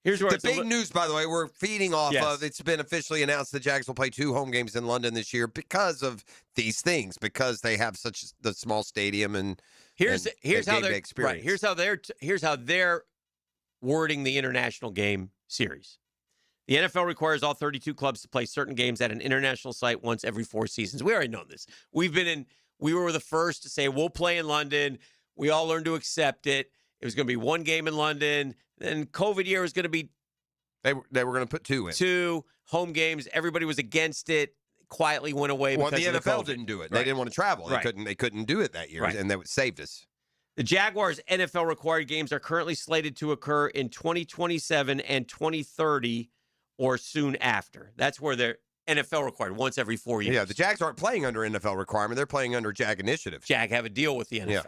Here's where the big news, by the way, we're feeding off of. It's been officially announced the Jags will play 2 home games in London this year because of these things, because they have such the small stadium and here's how they're experience. Right. Here's how they're wording the international game series. The NFL requires all 32 clubs to play certain games at an international site once every 4 seasons. We already know this. We were the first to say we'll play in London. We all learned to accept it. It was going to be 1 game in London. Then COVID year was going to be they were going to put 2 in. 2 home games. Everybody was against it. Quietly went away. Well, because the of NFL didn't do it. Right. They didn't want to travel. Right. They couldn't do it that year, Right. and that saved us. The Jaguars' NFL required games are currently slated to occur in 2027 and 2030 or soon after. That's where they're NFL required once every 4 years. Yeah, the Jags aren't playing under NFL requirement. They're playing under Jag initiative. Jag have a deal with the NFL. Yeah.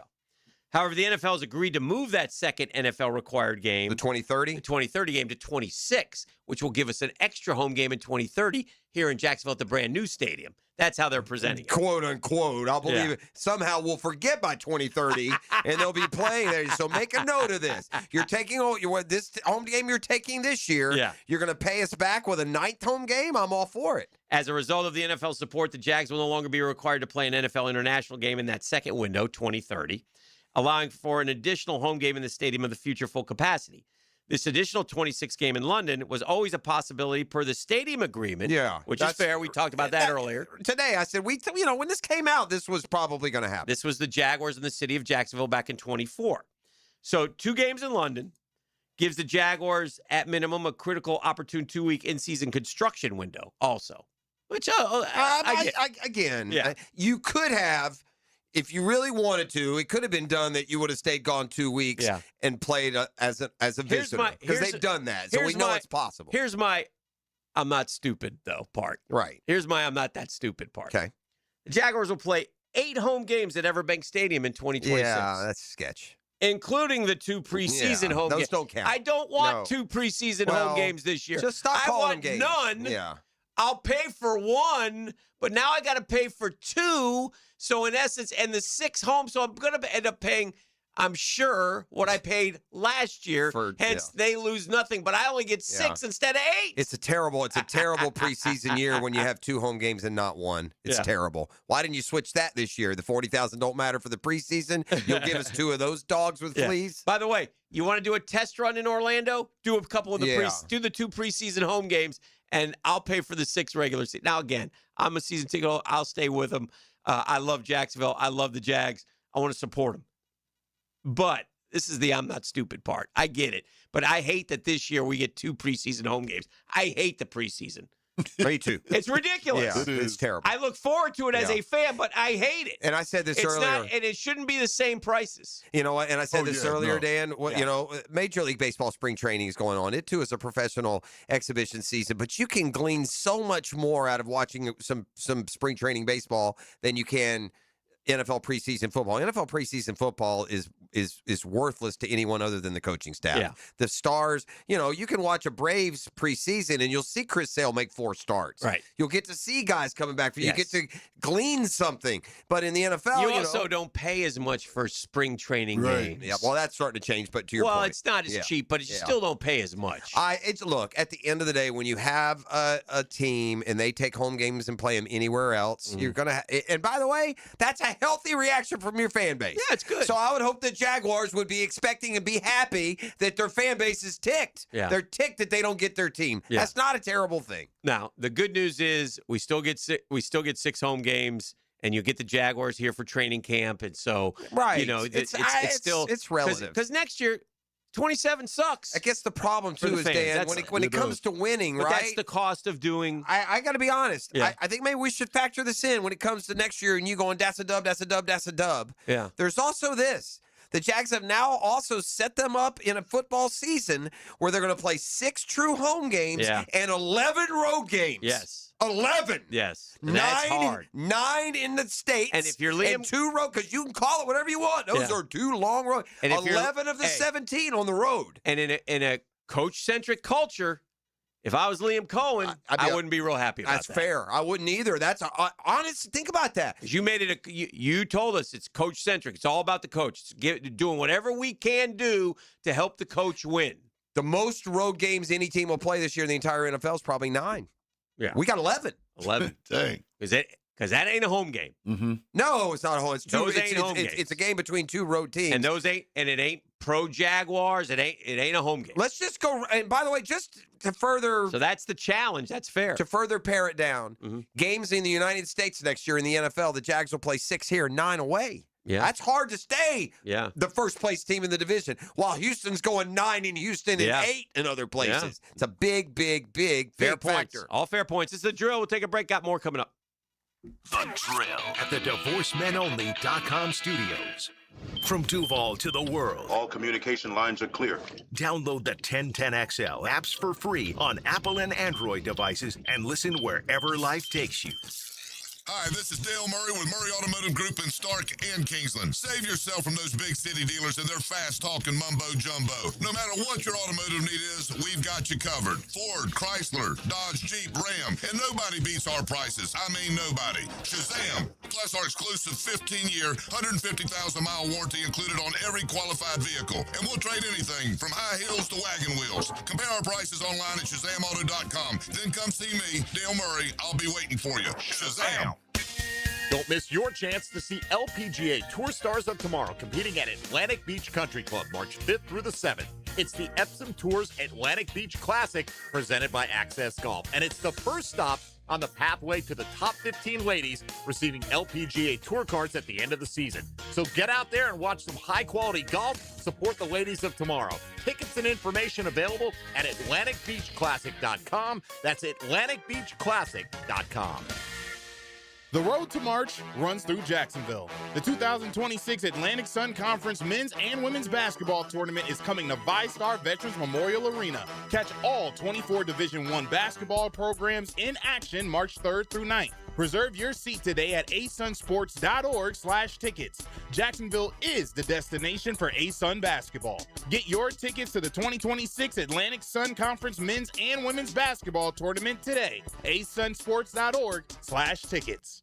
However, the NFL has agreed to move that second NFL-required game, The 2030? the 2030 game, to 26, which will give us an extra home game in 2030 here in Jacksonville at the brand-new stadium. That's how they're presenting it. Quote, unquote. I'll believe it. Somehow we'll forget by 2030, and they'll be playing there. So make a note of this. You're taking this home game you're taking this year. Yeah. You're going to pay us back with a 9th home game? I'm all for it. As a result of the NFL support, the Jags will no longer be required to play an NFL international game in that second window, 2030, allowing for an additional home game in the Stadium of the Future full capacity. This additional 26 game in London was always a possibility per the stadium agreement, which is fair. We talked about that earlier. Today, I said, when this came out, this was probably going to happen. This was the Jaguars in the city of Jacksonville back in 24. So 2 games in London gives the Jaguars, at minimum, a critical, opportune 2-week in-season construction window also. Which, you could have, if you really wanted to, it could have been done that you would have stayed gone 2 weeks and played as a visitor. Because they've done that, so we know it's possible. Here's my I'm not stupid, though, part. Right. Here's my I'm not that stupid part. Okay. The Jaguars will play 8 home games at Everbank Stadium in 2026. Yeah, that's sketch. Including the 2 preseason home games. Those don't count. I don't want 2 preseason home games this year. Just stop calling games. I want none. Yeah. I'll pay for 1, but now I got to pay for 2. So in essence, and the 6 home, so I'm going to end up paying, I'm sure, what I paid last year. Hence, they lose nothing, but I only get 6 instead of 8. It's a terrible preseason year when you have 2 home games and not 1. It's terrible. Why didn't you switch that this year? The 40,000 don't matter for the preseason. You'll give us 2 of those dogs with fleas. By the way, you want to do a test run in Orlando? Do a couple of the do the 2 preseason home games, and I'll pay for the 6 regular season. Now again, I'm a season ticket holder. I'll stay with them. I love Jacksonville. I love the Jags. I want to support them. But this is the I'm not stupid part. I get it. But I hate that this year we get 2 preseason home games. I hate the preseason. Me too. It's ridiculous. Yeah, it's terrible. I look forward to it as a fan, but I hate it. And I said this earlier. And it shouldn't be the same prices. You know what? And I said this earlier, Dan. You know, Major League Baseball spring training is going on. It, too, is a professional exhibition season. But you can glean so much more out of watching some spring training baseball than you can NFL preseason football. NFL preseason football is worthless to anyone other than the coaching staff. Yeah. The stars, you can watch a Braves preseason and you'll see Chris Sale make 4 starts. Right. You'll get to see guys coming back. You get to glean something. But in the NFL, you also don't pay as much for spring training games. Yeah, well, that's starting to change, but to your point. Well, it's not as cheap, but you still don't pay as much. Look, at the end of the day, when you have a team and they take home games and play them anywhere else, you're going to and by the way, that's a healthy reaction from your fan base. Yeah, it's good. So I would hope the Jaguars would be expecting and be happy that their fan base is ticked. Yeah. They're ticked that they don't get their team. Yeah. That's not a terrible thing. Now, the good news is we still get 6 home games, and you get the Jaguars here for training camp, and so it's still relative because next year 27 sucks. I guess the problem too is, Dan, when it comes to winning, but right? That's the cost of doing. I got to be honest. Yeah. I think maybe we should factor this in when it comes to next year and you going, that's a dub, that's a dub, that's a dub. Yeah. There's also this. The Jags have now also set them up in a football season where they're going to play 6 true home games and 11 road games. Yes. 11. Yes. And that's hard. 9 in the States. And if you're Liam, and 2 road, because you can call it whatever you want. Those are 2 long road. And 11 of the 17 on the road. And in a coach-centric culture, if I was Liam Cohen, I wouldn't be real happy about that. That's fair. I wouldn't either. That's honest. Think about that. You made it. You told us it's coach-centric. It's all about the coach. It's doing whatever we can do to help the coach win. The most road games any team will play this year in the entire NFL is probably 9. Yeah. We got 11. 11. Dang. Because that ain't a home game. Mm-hmm. No, it's not a home. It's it's a game between 2 road teams. And it ain't pro Jaguars. It ain't a home game. Let's just go. And by the way, just to further. So that's the challenge. That's fair. To further pare it down, games in the United States next year in the NFL, the Jags will play 6 here, 9 away. Yeah. That's hard to stay the first place team in the division, while Houston's going 9 in Houston and 8 in other places. Yeah. It's a big fair factor. Points. All fair points. It's the drill. We'll take a break. Got more coming up. The Drill at the DivorceMenOnly.com studios. From Duval to the world. All communication lines are clear. Download the 1010XL apps for free on Apple and Android devices and listen wherever life takes you. Hi, this is Dale Murray with Murray Automotive Group in Stark and Kingsland. Save yourself from those big city dealers and their fast-talking mumbo-jumbo. No matter what your automotive need is, we've got you covered. Ford, Chrysler, Dodge, Jeep, Ram, and nobody beats our prices. I mean nobody. Shazam! Plus our exclusive 15-year, 150,000-mile warranty included on every qualified vehicle. And we'll trade anything from high heels to wagon wheels. Compare our prices online at ShazamAuto.com. Then come see me, Dale Murray. I'll be waiting for you. Shazam! Don't miss your chance to see LPGA Tour Stars of Tomorrow competing at Atlantic Beach Country Club March 5th through the 7th. It's the Epsom Tours Atlantic Beach Classic presented by Access Golf, and it's the first stop on the pathway to the top 15 ladies receiving LPGA Tour cards at the end of the season. So get out there and watch some high-quality golf. Support the ladies of tomorrow. Tickets and information available at AtlanticBeachClassic.com. That's AtlanticBeachClassic.com. The road to March runs through Jacksonville. The 2026 Atlantic Sun Conference men's and women's basketball tournament is coming to VyStar Veterans Memorial Arena. Catch all 24 Division I basketball programs in action March 3rd through 9th. Reserve your seat today at asunsports.org/tickets. Jacksonville is the destination for ASUN basketball. Get your tickets to the 2026 Atlantic Sun Conference men's and women's basketball tournament today. asunsports.org/tickets.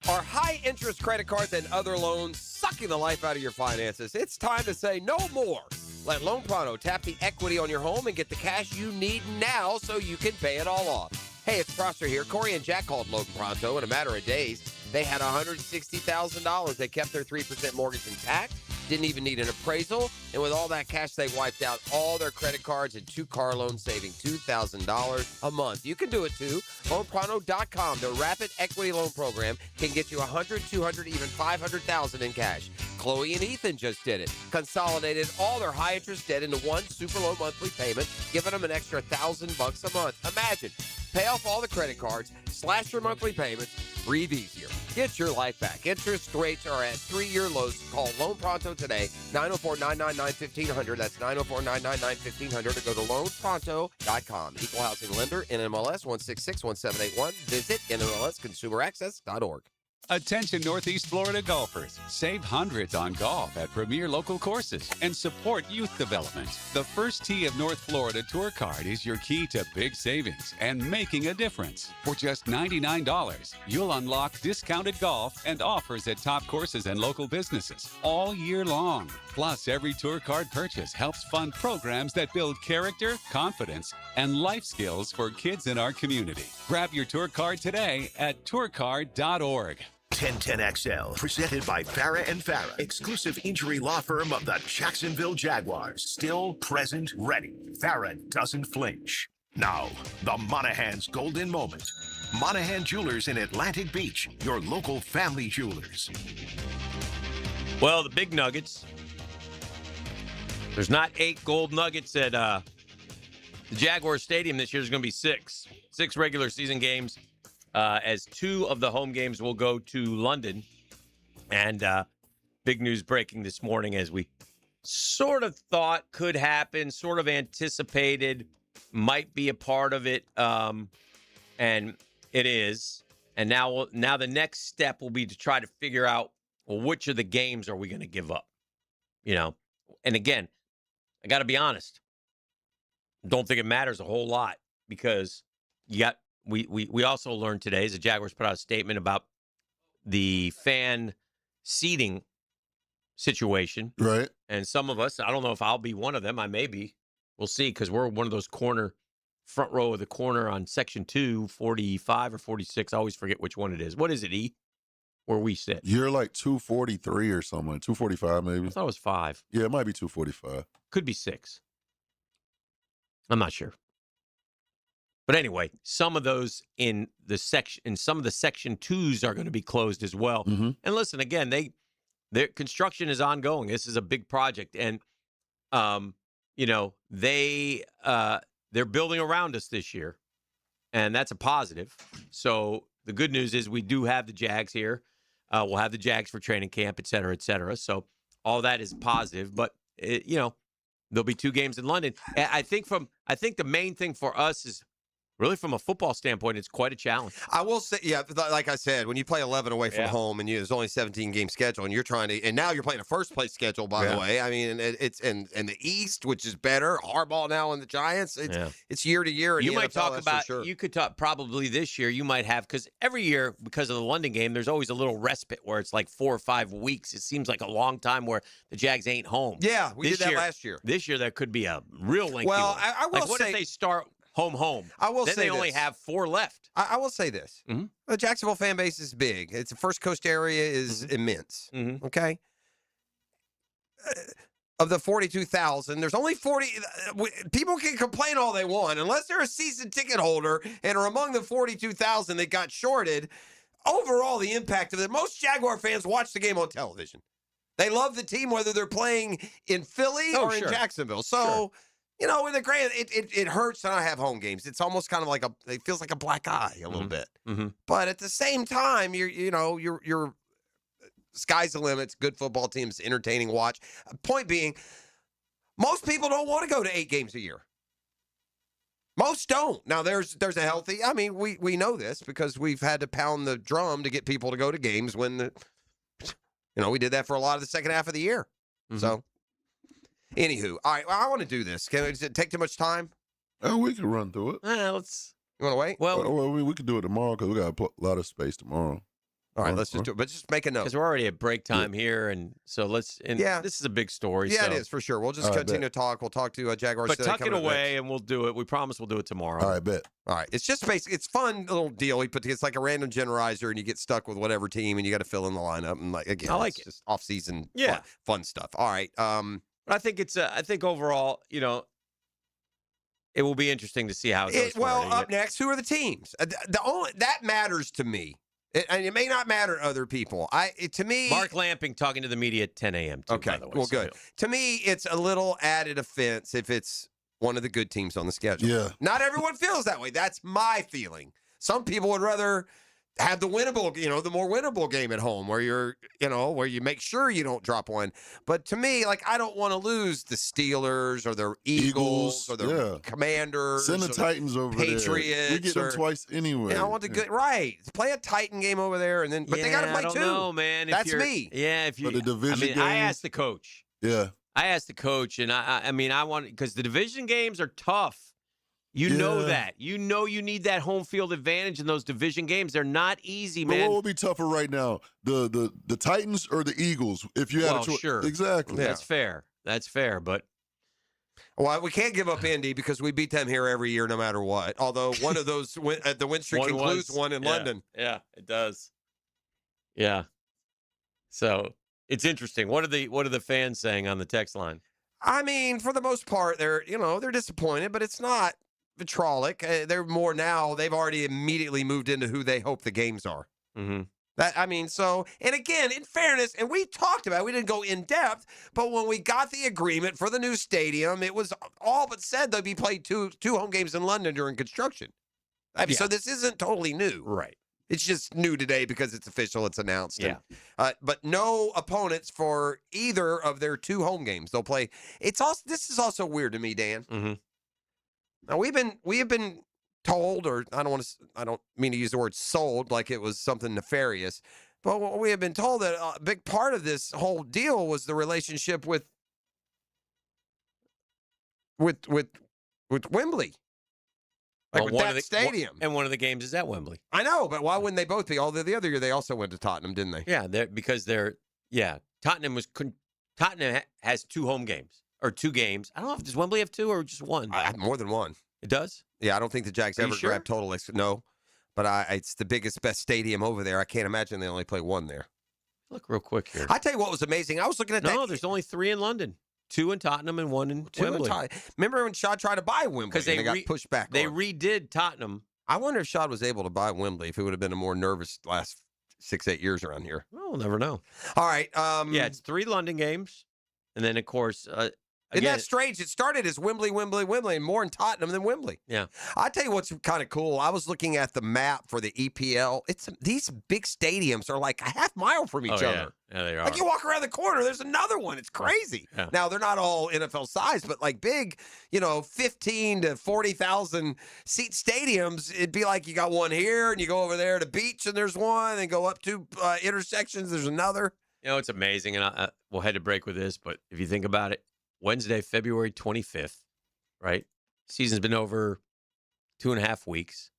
Are high-interest credit cards and other loans sucking the life out of your finances? It's time to say no more. Let Loan Pronto tap the equity on your home and get the cash you need now so you can pay it all off. Hey, it's Prosser here. Corey and Jack called Loan Pronto in a matter of days. They had $160,000. They kept their 3% mortgage intact, didn't even need an appraisal, and with all that cash, they wiped out all their credit cards and 2 car loans, saving $2,000 a month. You can do it too. LoanPronto.com, the rapid equity loan program, can get you $100,000, $200,000, even $500,000 in cash. Chloe and Ethan just did it. Consolidated all their high-interest debt into one super low monthly payment, giving them an extra $1,000 a month. Imagine. Pay off all the credit cards, slash your monthly payments, breathe easier. Get your life back. Interest rates are at 3-year lows. Call Loan Pronto today, 904-999-1500. That's 904-999-1500. Or go to loanpronto.com. Equal housing lender, NMLS 1661781. Visit NMLSconsumeraccess.org. Attention Northeast Florida golfers. Save hundreds on golf at premier local courses and support youth development. The First Tee of North Florida Tour Card is your key to big savings and making a difference. For just $99, you'll unlock discounted golf and offers at top courses and local businesses all year long. Plus, every tour card purchase helps fund programs that build character, confidence, and life skills for kids in our community. Grab your tour card today at tourcard.org. 1010XL, presented by Farah and Farah, exclusive injury law firm of the Jacksonville Jaguars. Still present, ready. Farah doesn't flinch. Now, the Monahan's golden moment. Monahan Jewelers in Atlantic Beach, your local family jewelers. Well, the big nuggets. There's not 8 gold nuggets at the Jaguars Stadium this year. There's going to be 6. 6 regular season games. As 2 of the home games will go to London. And big news breaking this morning, as we sort of thought could happen, sort of anticipated, might be a part of it, and it is. And now the next step will be to try to figure out, well, which of the games are we going to give up? You know, and again, I got to be honest. Don't think it matters a whole lot, because you got. We also learned today, as the Jaguars put out a statement about the fan seating situation. Right. And some of us, I don't know if I'll be one of them. I may be. We'll see, because we're one of those front row of the corner on Section 2, 45 or 46. I always forget which one it is. What is it, E? Where we sit? You're like 243 or something. 245 maybe. I thought it was 5. Yeah, it might be 245. Could be 6. I'm not sure. But anyway, some of those in some of the Section 2s are going to be closed as well. Mm-hmm. And listen, again, their construction is ongoing. This is a big project, and they're building around us this year, and that's a positive. So the good news is we do have the Jags here. We'll have the Jags for training camp, et cetera, et cetera. So all that is positive. But there'll be 2 games in London. I think the main thing for us is really from a football standpoint, it's quite a challenge. I will say, yeah, like I said, when you play 11 away from home and there's only 17-game schedule, and you're trying to, and now you're playing a first-place schedule, by the way. I mean, it's in the East, which is better. Harbaugh now and the Giants. It's year to year. You might talk about, you could talk probably this year, you might have, because every year, because of the London game, there's always a little respite where it's like 4 or 5 weeks. It seems like a long time where the Jags ain't home. Yeah, we did that last year. This year, there could be a real lengthy one. I will what say, if they start home? I will then say they only have 4 left. I will say this. The Jacksonville fan base is big. It's the First Coast area is immense. Okay? Of the 42,000, there's only 40. People can complain all they want. Unless they're a season ticket holder and are among the 42,000 that got shorted, overall, the impact of it, most Jaguar fans watch the game on television. They love the team, whether they're playing in Philly or in Jacksonville. So, you know, in the grand, it hurts to not have home games. It's almost kind of like it feels like a black eye a little bit. But at the same time, you're sky's the limit. It's good football teams, entertaining watch. Point being, most people don't want to go to 8 games a year. Most don't. Now, there's a healthy, I mean, we know this because we've had to pound the drum to get people to go to games when we did that for a lot of the second half of the year. So, anywho, all right, well, I want to do this. Does it take too much time? Oh, we can run through it. Let's. You want to wait? Well, we can do it tomorrow because we got a lot of space tomorrow. All right, let's just do it. But just make a note. Because we're already at break time here, and so let's. And this is a big story. Yeah, so. it is for sure. We'll just continue to talk. We'll talk to Jaguars. But tuck it away, and we'll do it. We promise we'll do it tomorrow. All right, bet. All right, it's just basic. It's fun little deal. He put it's like a random generizer, and you get stuck with whatever team, and you got to fill in the lineup. And again, I like it's just off season. Fun stuff. All right. But I think I think overall, it will be interesting to see how it goes. Well, up next, who are the teams? That matters to me. And it may not matter to other people. To me, Mark Lamping talking to the media at 10 a.m. too, okay, by the way, well, good. To me, it's a little added offense if it's one of the good teams on the schedule. Yeah. Not everyone feels that way. That's my feeling. Some people would rather have the winnable, the more winnable game at home where where you make sure you don't drop one. But to me, I don't want to lose the Steelers or the Eagles or the Commanders. Send the Titans over Patriots. there. We get them twice anyway. I want the good, right. Play a Titan game over there, but they got to play I don't two. know, man. That's me. Yeah, if you. But the division games, I asked the coach. Yeah. I asked the coach, and I want, because the division games are tough. You know that. You know you need that home field advantage in those division games. They're not easy, man. But what would be tougher right now, the Titans or the Eagles? If you had a choice, sure, exactly. Yeah. That's fair. But we can't give up Indy because we beat them here every year, no matter what. Although one of those the win streak includes one in London. Yeah, it does. Yeah. So it's interesting. What are the fans saying on the text line? I mean, for the most part, they're disappointed, but it's not vitriolic. They're more now. They've already immediately moved into who they hope the games are. Mm-hmm. And again, in fairness, and we talked about it, we didn't go in depth, but when we got the agreement for the new stadium, it was all but said they'd be played two home games in London during construction. So this isn't totally new. Right. It's just new today because it's official, it's announced. But no opponents for either of their 2 home games. They'll play. This is also weird to me, Dan. Mm-hmm. Now we have been told, or I don't mean to use the word sold like it was something nefarious, but we have been told that a big part of this whole deal was the relationship with Wembley. With that stadium. And one of the games is at Wembley. I know, but why wouldn't they both be? Although the other year they also went to Tottenham, didn't they? Yeah, Tottenham has 2 home games or 2 games. I don't know if does Wembley have 2 or just 1. I have more than 1. It does? Yeah, I don't think the Jags ever grabbed total. No, but it's the biggest, best stadium over there. I can't imagine they only play 1 there. Look real quick here. I tell you what was amazing. I was looking at that. No, there's only 3 in London. 2 in Tottenham and 1 in Wembley. Remember when Shad tried to buy Wembley because they got pushed back? They redid Tottenham. I wonder if Shad was able to buy Wembley if it would have been a more nervous last 6-8 years around here. Well, we'll never know. All right. It's 3 London games, and then of course Isn't Again, that strange? It started as Wembley, and more in Tottenham than Wembley. Yeah. I tell you what's kind of cool. I was looking at the map for the EPL. These big stadiums are like a half mile from each other. Yeah, they are. Like you walk around the corner, there's another one. It's crazy. Yeah. Now they're not all NFL size, but like big, 15 to 40,000 seat stadiums. It'd be like you got one here, and you go over there to beach, and there's one, and go up two intersections. There's another. It's amazing, and we'll head to break with this. But if you think about it, Wednesday, February 25th, right? Season's been over 2.5 weeks.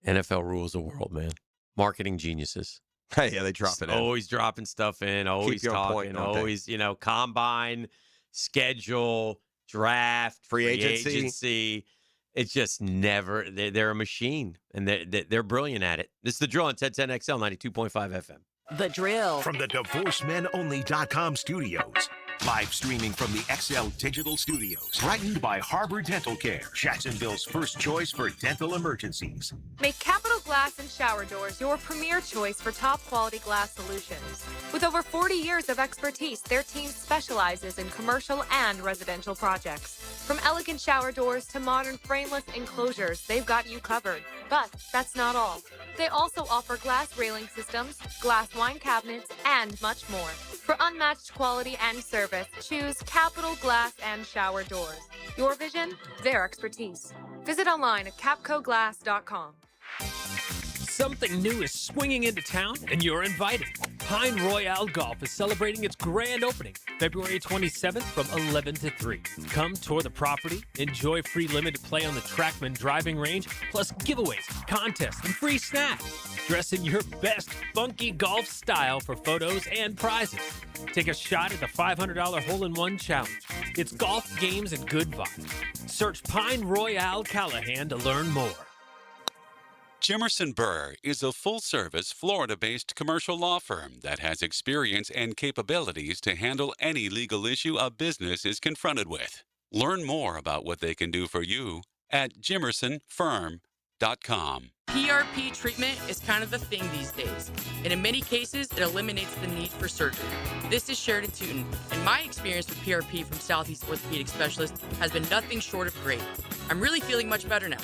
NFL rules the world, man. Marketing geniuses. Hey, yeah, they drop it in. Always dropping stuff in, always Keep you on talking, point, don't they? always, combine, schedule, draft, Free agency. agency. It's just never, they're a machine, and they're brilliant at it. This is The Drill on 1010XL 92.5 FM. The Drill. From the DivorceMenOnly.com studios. Live streaming from the XL Digital Studios. Brightened by Harbor Dental Care, Jacksonville's first choice for dental emergencies. Make Capital Glass and Shower Doors your premier choice for top-quality glass solutions. With over 40 years of expertise, their team specializes in commercial and residential projects. From elegant shower doors to modern frameless enclosures, they've got you covered. But that's not all. They also offer glass railing systems, glass wine cabinets, and much more. For unmatched quality and service, choose Capital Glass and Shower Doors. Your vision, their expertise. Visit online at capcoglass.com. Something new is swinging into town, and you're invited. Pine Royale Golf is celebrating its grand opening, February 27th from 11 to 3. Come tour the property, enjoy free limited play on the Trackman driving range, plus giveaways, contests, and free snacks. Dress in your best funky golf style for photos and prizes. Take a shot at the $500 hole-in-one challenge. It's golf, games, and good vibes. Search Pine Royale Callahan to learn more. Jimerson Burr is a full-service, Florida-based commercial law firm that has experience and capabilities to handle any legal issue a business is confronted with. Learn more about what they can do for you at jimersonfirm.com. PRP treatment is kind of the thing these days, and in many cases, it eliminates the need for surgery. This is Sheridan Tootin, and my experience with PRP from Southeast Orthopedic Specialist has been nothing short of great. I'm really feeling much better now.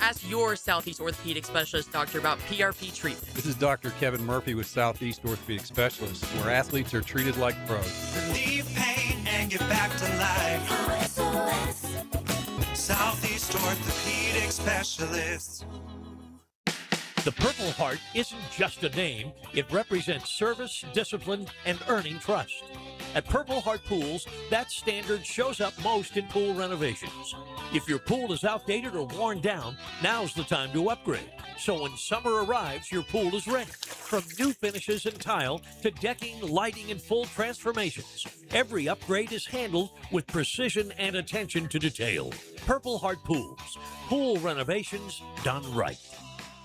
Ask your Southeast Orthopedic Specialist doctor about PRP treatment. This is Dr. Kevin Murphy with Southeast Orthopedic Specialists, where athletes are treated like pros. Relieve pain and get back to life. Southeast Orthopedic Specialists. The Purple Heart isn't just a name, it represents service, discipline, and earning trust. At Purple Heart Pools, that standard shows up most in pool renovations. If your pool is outdated or worn down, now's the time to upgrade. So when summer arrives, your pool is ready. From new finishes and tile to decking, lighting, and full transformations, every upgrade is handled with precision and attention to detail. Purple Heart Pools. Pool renovations done right.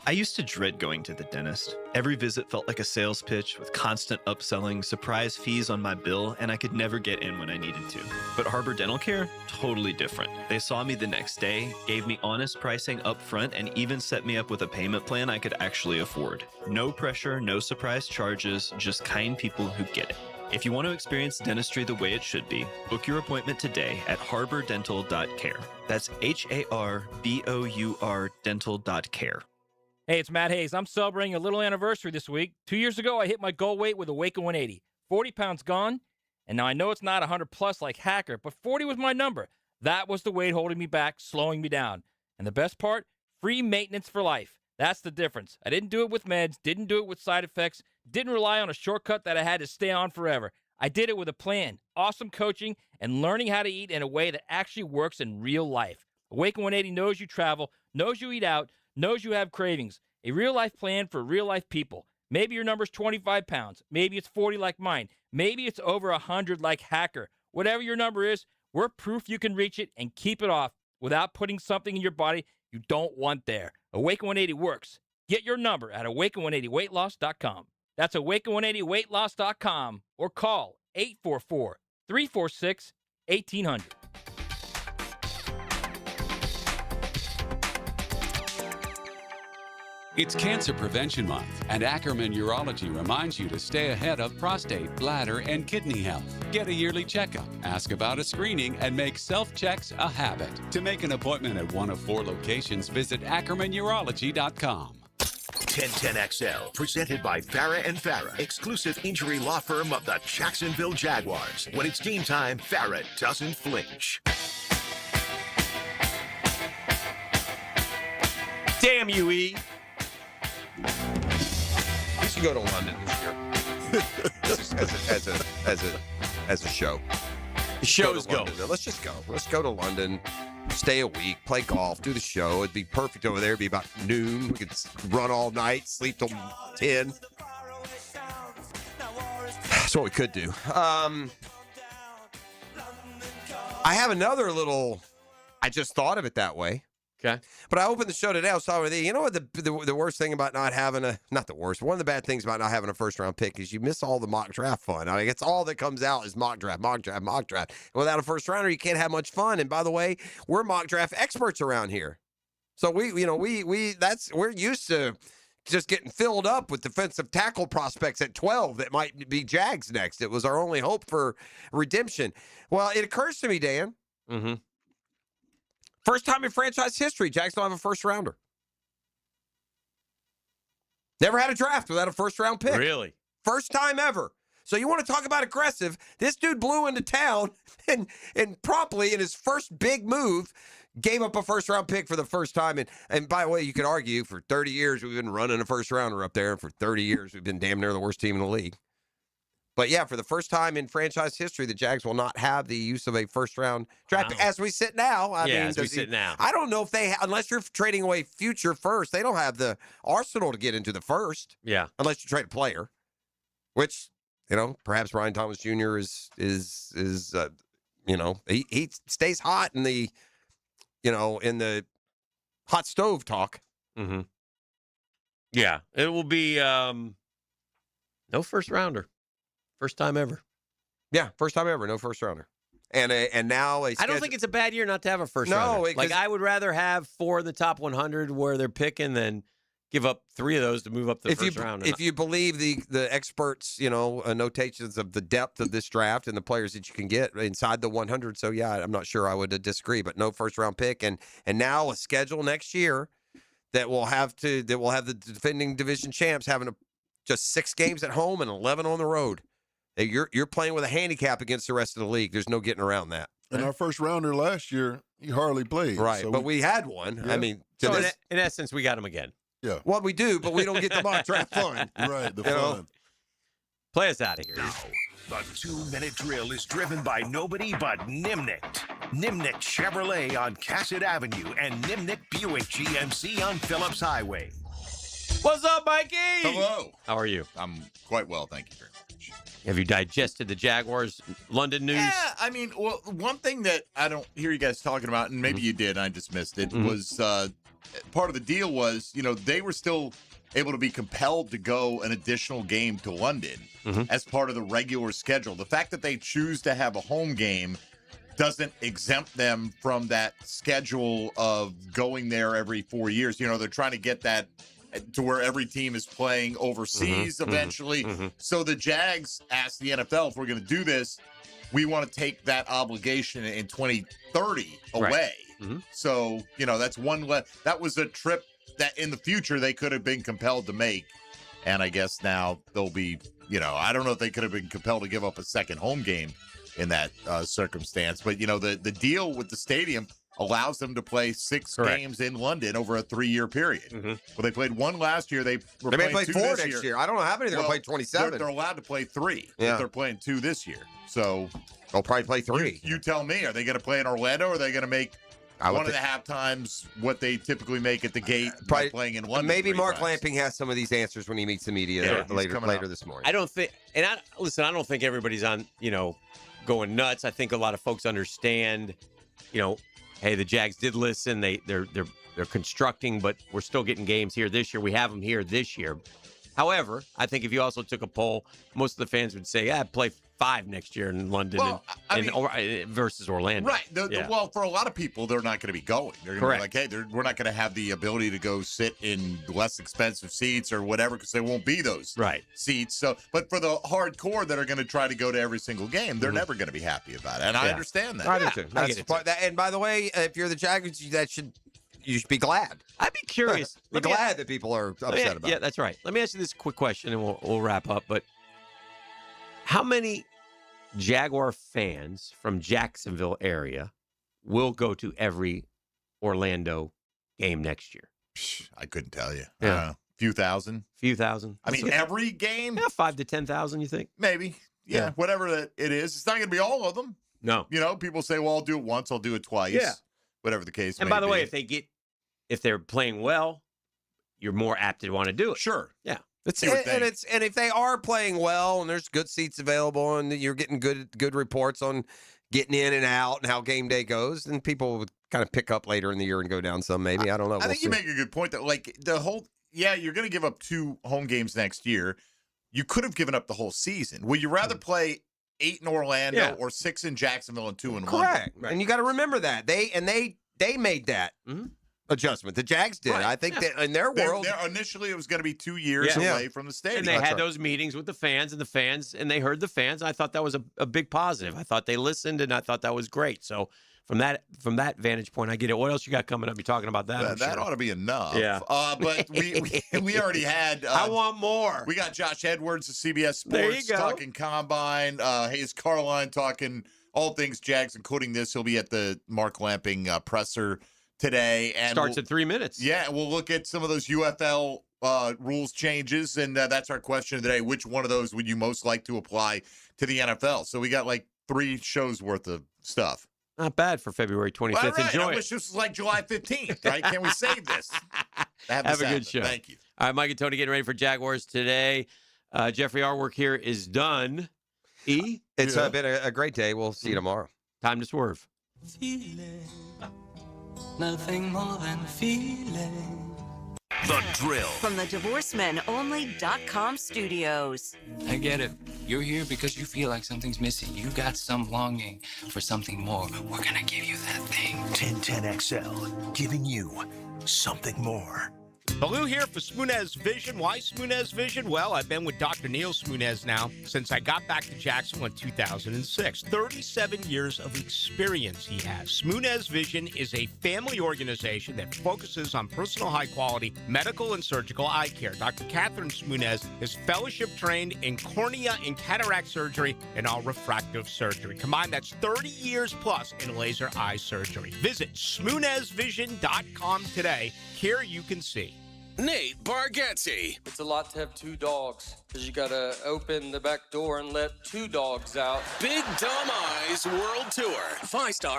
I used to dread going to the dentist. Every visit felt like a sales pitch with constant upselling, surprise fees on my bill, and I could never get in when I needed to. But Harbor Dental Care? Totally different. They saw me the next day, gave me honest pricing up front, and even set me up with a payment plan I could actually afford. No pressure, no surprise charges, just kind people who get it. If you want to experience dentistry the way it should be, book your appointment today at harbordental.care. That's HARBOUR dental.care. Hey, it's Matt Hayes. I'm celebrating a little anniversary this week. 2 years ago, I hit my goal weight with Awaken 180. 40 pounds gone. And now I know it's not 100 plus like Hacker, but 40 was my number. That was the weight holding me back, slowing me down. And the best part? Free maintenance for life. That's the difference. I didn't do it with meds, didn't do it with side effects, didn't rely on a shortcut that I had to stay on forever. I did it with a plan, awesome coaching, and learning how to eat in a way that actually works in real life. Awaken 180 knows you travel, knows you eat out, knows you have cravings. A real-life plan for real-life people. Maybe your number's 25 pounds. Maybe it's 40 like mine. Maybe it's over 100 like Hacker. Whatever your number is, we're proof you can reach it and keep it off without putting something in your body you don't want there. Awaken 180 works. Get your number at awaken180weightloss.com. That's awaken180weightloss.com or call 844-346-1800. It's Cancer Prevention Month, and Ackerman Urology reminds you to stay ahead of prostate, bladder, and kidney health. Get a yearly checkup, ask about a screening, and make self-checks a habit. To make an appointment at one of 4 locations, visit AckermanUrology.com. 1010XL, presented by Farah and Farah, exclusive injury law firm of the Jacksonville Jaguars. When it's game time, Farah doesn't flinch. Damn you, E. We should go to London this year. as a show. The show's go. Let's just go. Let's go to London, stay a week, play golf, do the show. It'd be perfect over there. It'd be about noon. We could run all night, sleep till 10. That's what we could do. I have another little. I just thought of it that way. Okay. But I opened the show today. I was talking with you. You know what the worst thing about not having not the worst, one of the bad things about not having a first-round pick is you miss all the mock draft fun. I mean, it's all that comes out is mock draft. And without a first-rounder, you can't have much fun. And by the way, we're mock draft experts around here. So we're used to just getting filled up with defensive tackle prospects at 12 that might be Jags next. It was our only hope for redemption. Well, it occurs to me, Dan. Mm-hmm. First time in franchise history, Jags don't have a first-rounder. Never had a draft without a first-round pick. Really? First time ever. So you want to talk about aggressive? This dude blew into town and promptly, in his first big move, gave up a first-round pick for the first time. And by the way, you could argue for 30 years we've been running a first-rounder up there. And for 30 years we've been damn near the worst team in the league. But, yeah, for the first time in franchise history, the Jags will not have the use of a first-round draft pick as we sit now. Now. I don't know if unless you're trading away future first, they don't have the arsenal to get into the first. Yeah. Unless you trade a player, which, perhaps Brian Thomas Jr. is he stays hot in the, in the hot stove talk. Mm-hmm. Yeah. It will be no first-rounder. First time ever. Yeah, first time ever. No first rounder. And now I don't think it's a bad year not to have a first rounder. Like I would rather have 4 in the top 100 where they're picking than give up 3 of those to move up the first round. If you believe the experts, notations of the depth of this draft and the players that you can get inside the 100. So yeah, I'm not sure I would disagree, but no first round pick and now a schedule next year that will have the defending division champs having just 6 games at home and 11 on the road. You're playing with a handicap against the rest of the league. There's no getting around that. And our first rounder last year, he hardly played. Right, so but we had one. Yeah. I mean, so in essence, we got him again. Yeah. Well, we do, but we don't get the mock draft fun. Right, the fun. Play us out of here. Now, the 2-minute drill is driven by nobody but Nimnicht. Nimnicht Chevrolet on Cassett Avenue and Nimnicht Buick GMC on Phillips Highway. What's up, Mikey? Hello. How are you? I'm quite well, thank you very much. Have you digested the Jaguars London news? Yeah, I mean, well, one thing that I don't hear you guys talking about, and maybe you did, and I just missed it, was part of the deal was, they were still able to be compelled to go an additional game to London as part of the regular schedule. The fact that they choose to have a home game doesn't exempt them from that schedule of going there every 4 years. They're trying to get that to where every team is playing overseas eventually. So the Jags asked the NFL, if we're going to do this, we want to take that obligation in 2030 away. Right. So, that's that was a trip that in the future they could have been compelled to make. And I guess now they'll be, I don't know if they could have been compelled to give up a second home game in that circumstance. But, the deal with the stadium allows them to play 6 games in London over a 3-year period. Well, they played 1 last year. They may play 2 4 this next year. I don't know how many they're going to play 27. They're allowed to play 3. Yeah. They're playing 2 this year. So they'll probably play 3. You tell me. Are they going to play in Orlando or are they going to make 1.5 times what they typically make at the gate by playing in London? Maybe Mark Lamping has some of these answers when he meets the media later this morning. I don't think, I don't think everybody's on, going nuts. I think a lot of folks understand, hey, the Jags did listen. They're constructing, but we're still getting games here this year. We have them here this year. However, I think if you also took a poll, most of the fans would say, play 5 next year in London versus Orlando. Right. Well, for a lot of people, they're not going to be going. They're going to be Correct. like, hey, we're not going to have the ability to go sit in less expensive seats or whatever because there won't be those seats. So, but for the hardcore that are going to try to go to every single game, they're never going to be happy about it. And I understand that. I do too. And by the way, if you're the Jaguars, you should be glad. I'd be curious. Be glad that people are upset about it. Yeah, that's right. Let me ask you this quick question, and we'll wrap up. But how many Jaguar fans from Jacksonville area will go to every Orlando game next year? I couldn't tell you. Yeah. Few thousand. I mean, every game? Yeah, 5,000 to 10,000, you think? Maybe. Yeah, whatever that it is. It's not going to be all of them. No. You know, people say, well, I'll do it once, I'll do it twice. Yeah. Whatever the case And may by the be. way, if they're playing well, you're more apt to want to do it. Sure. Yeah. And if they are playing well and there's good seats available and you're getting good reports on getting in and out and how game day goes, then people would kind of pick up later in the year and go down some. Maybe I don't know. I think you make a good point that like the whole you're going to give up 2 home games next year. You could have given up the whole season. Would you rather play 8 in Orlando or 6 in Jacksonville and 2 in London? Correct. And you got to remember that they made that adjustment. The Jags did. Right. I think that in their world, initially it was going to be 2 years away from the stadium. And they had those meetings with the fans, and they heard the fans. I thought that was a big positive. I thought they listened, and I thought that was great. So from that vantage point, I get it. What else you got coming up? You're talking about that. That ought to be enough. Yeah. But we already had. I want more. We got Josh Edwards of CBS Sports There you go. talking Combine. Hayes Carline talking all things Jags, including this. He'll be at the Mark Lamping presser today. And Starts at 3 minutes. Yeah, and we'll look at some of those UFL rules changes, and that's our question today. Which one of those would you most like to apply to the NFL? So we got like 3 shows worth of stuff. Not bad for February 25th. All right. Enjoy I it. wish this was like July 15th, right? Can we save this? Have a good show. Thank you. All right, Mike and Tony getting ready for Jaguars today. Jeffrey, our work here is done. It's been a great day. We'll see you tomorrow. Time to swerve. Feeling, nothing more than feeling. The Drill. From the DivorceMenOnly.com studios. I get it. You're here because you feel like something's missing. You got some longing for something more. We're gonna give you that thing. 1010XL, giving you something more. Baloo here for Smunez Vision. Why Smunez Vision? Well, I've been with Dr. Neil Smunez now since I got back to Jacksonville in 2006. 37 years of experience he has. Smunez Vision is a family organization that focuses on personal high-quality medical and surgical eye care. Dr. Catherine Smunez is fellowship trained in cornea and cataract surgery and all refractive surgery. Combined, that's 30 years plus in laser eye surgery. Visit SmunezVision.com today. Care you can see. Nate Bargatze. It's a lot to have 2 dogs because you got to open the back door and let 2 dogs out. Big Dumb Eyes World Tour. 5-star.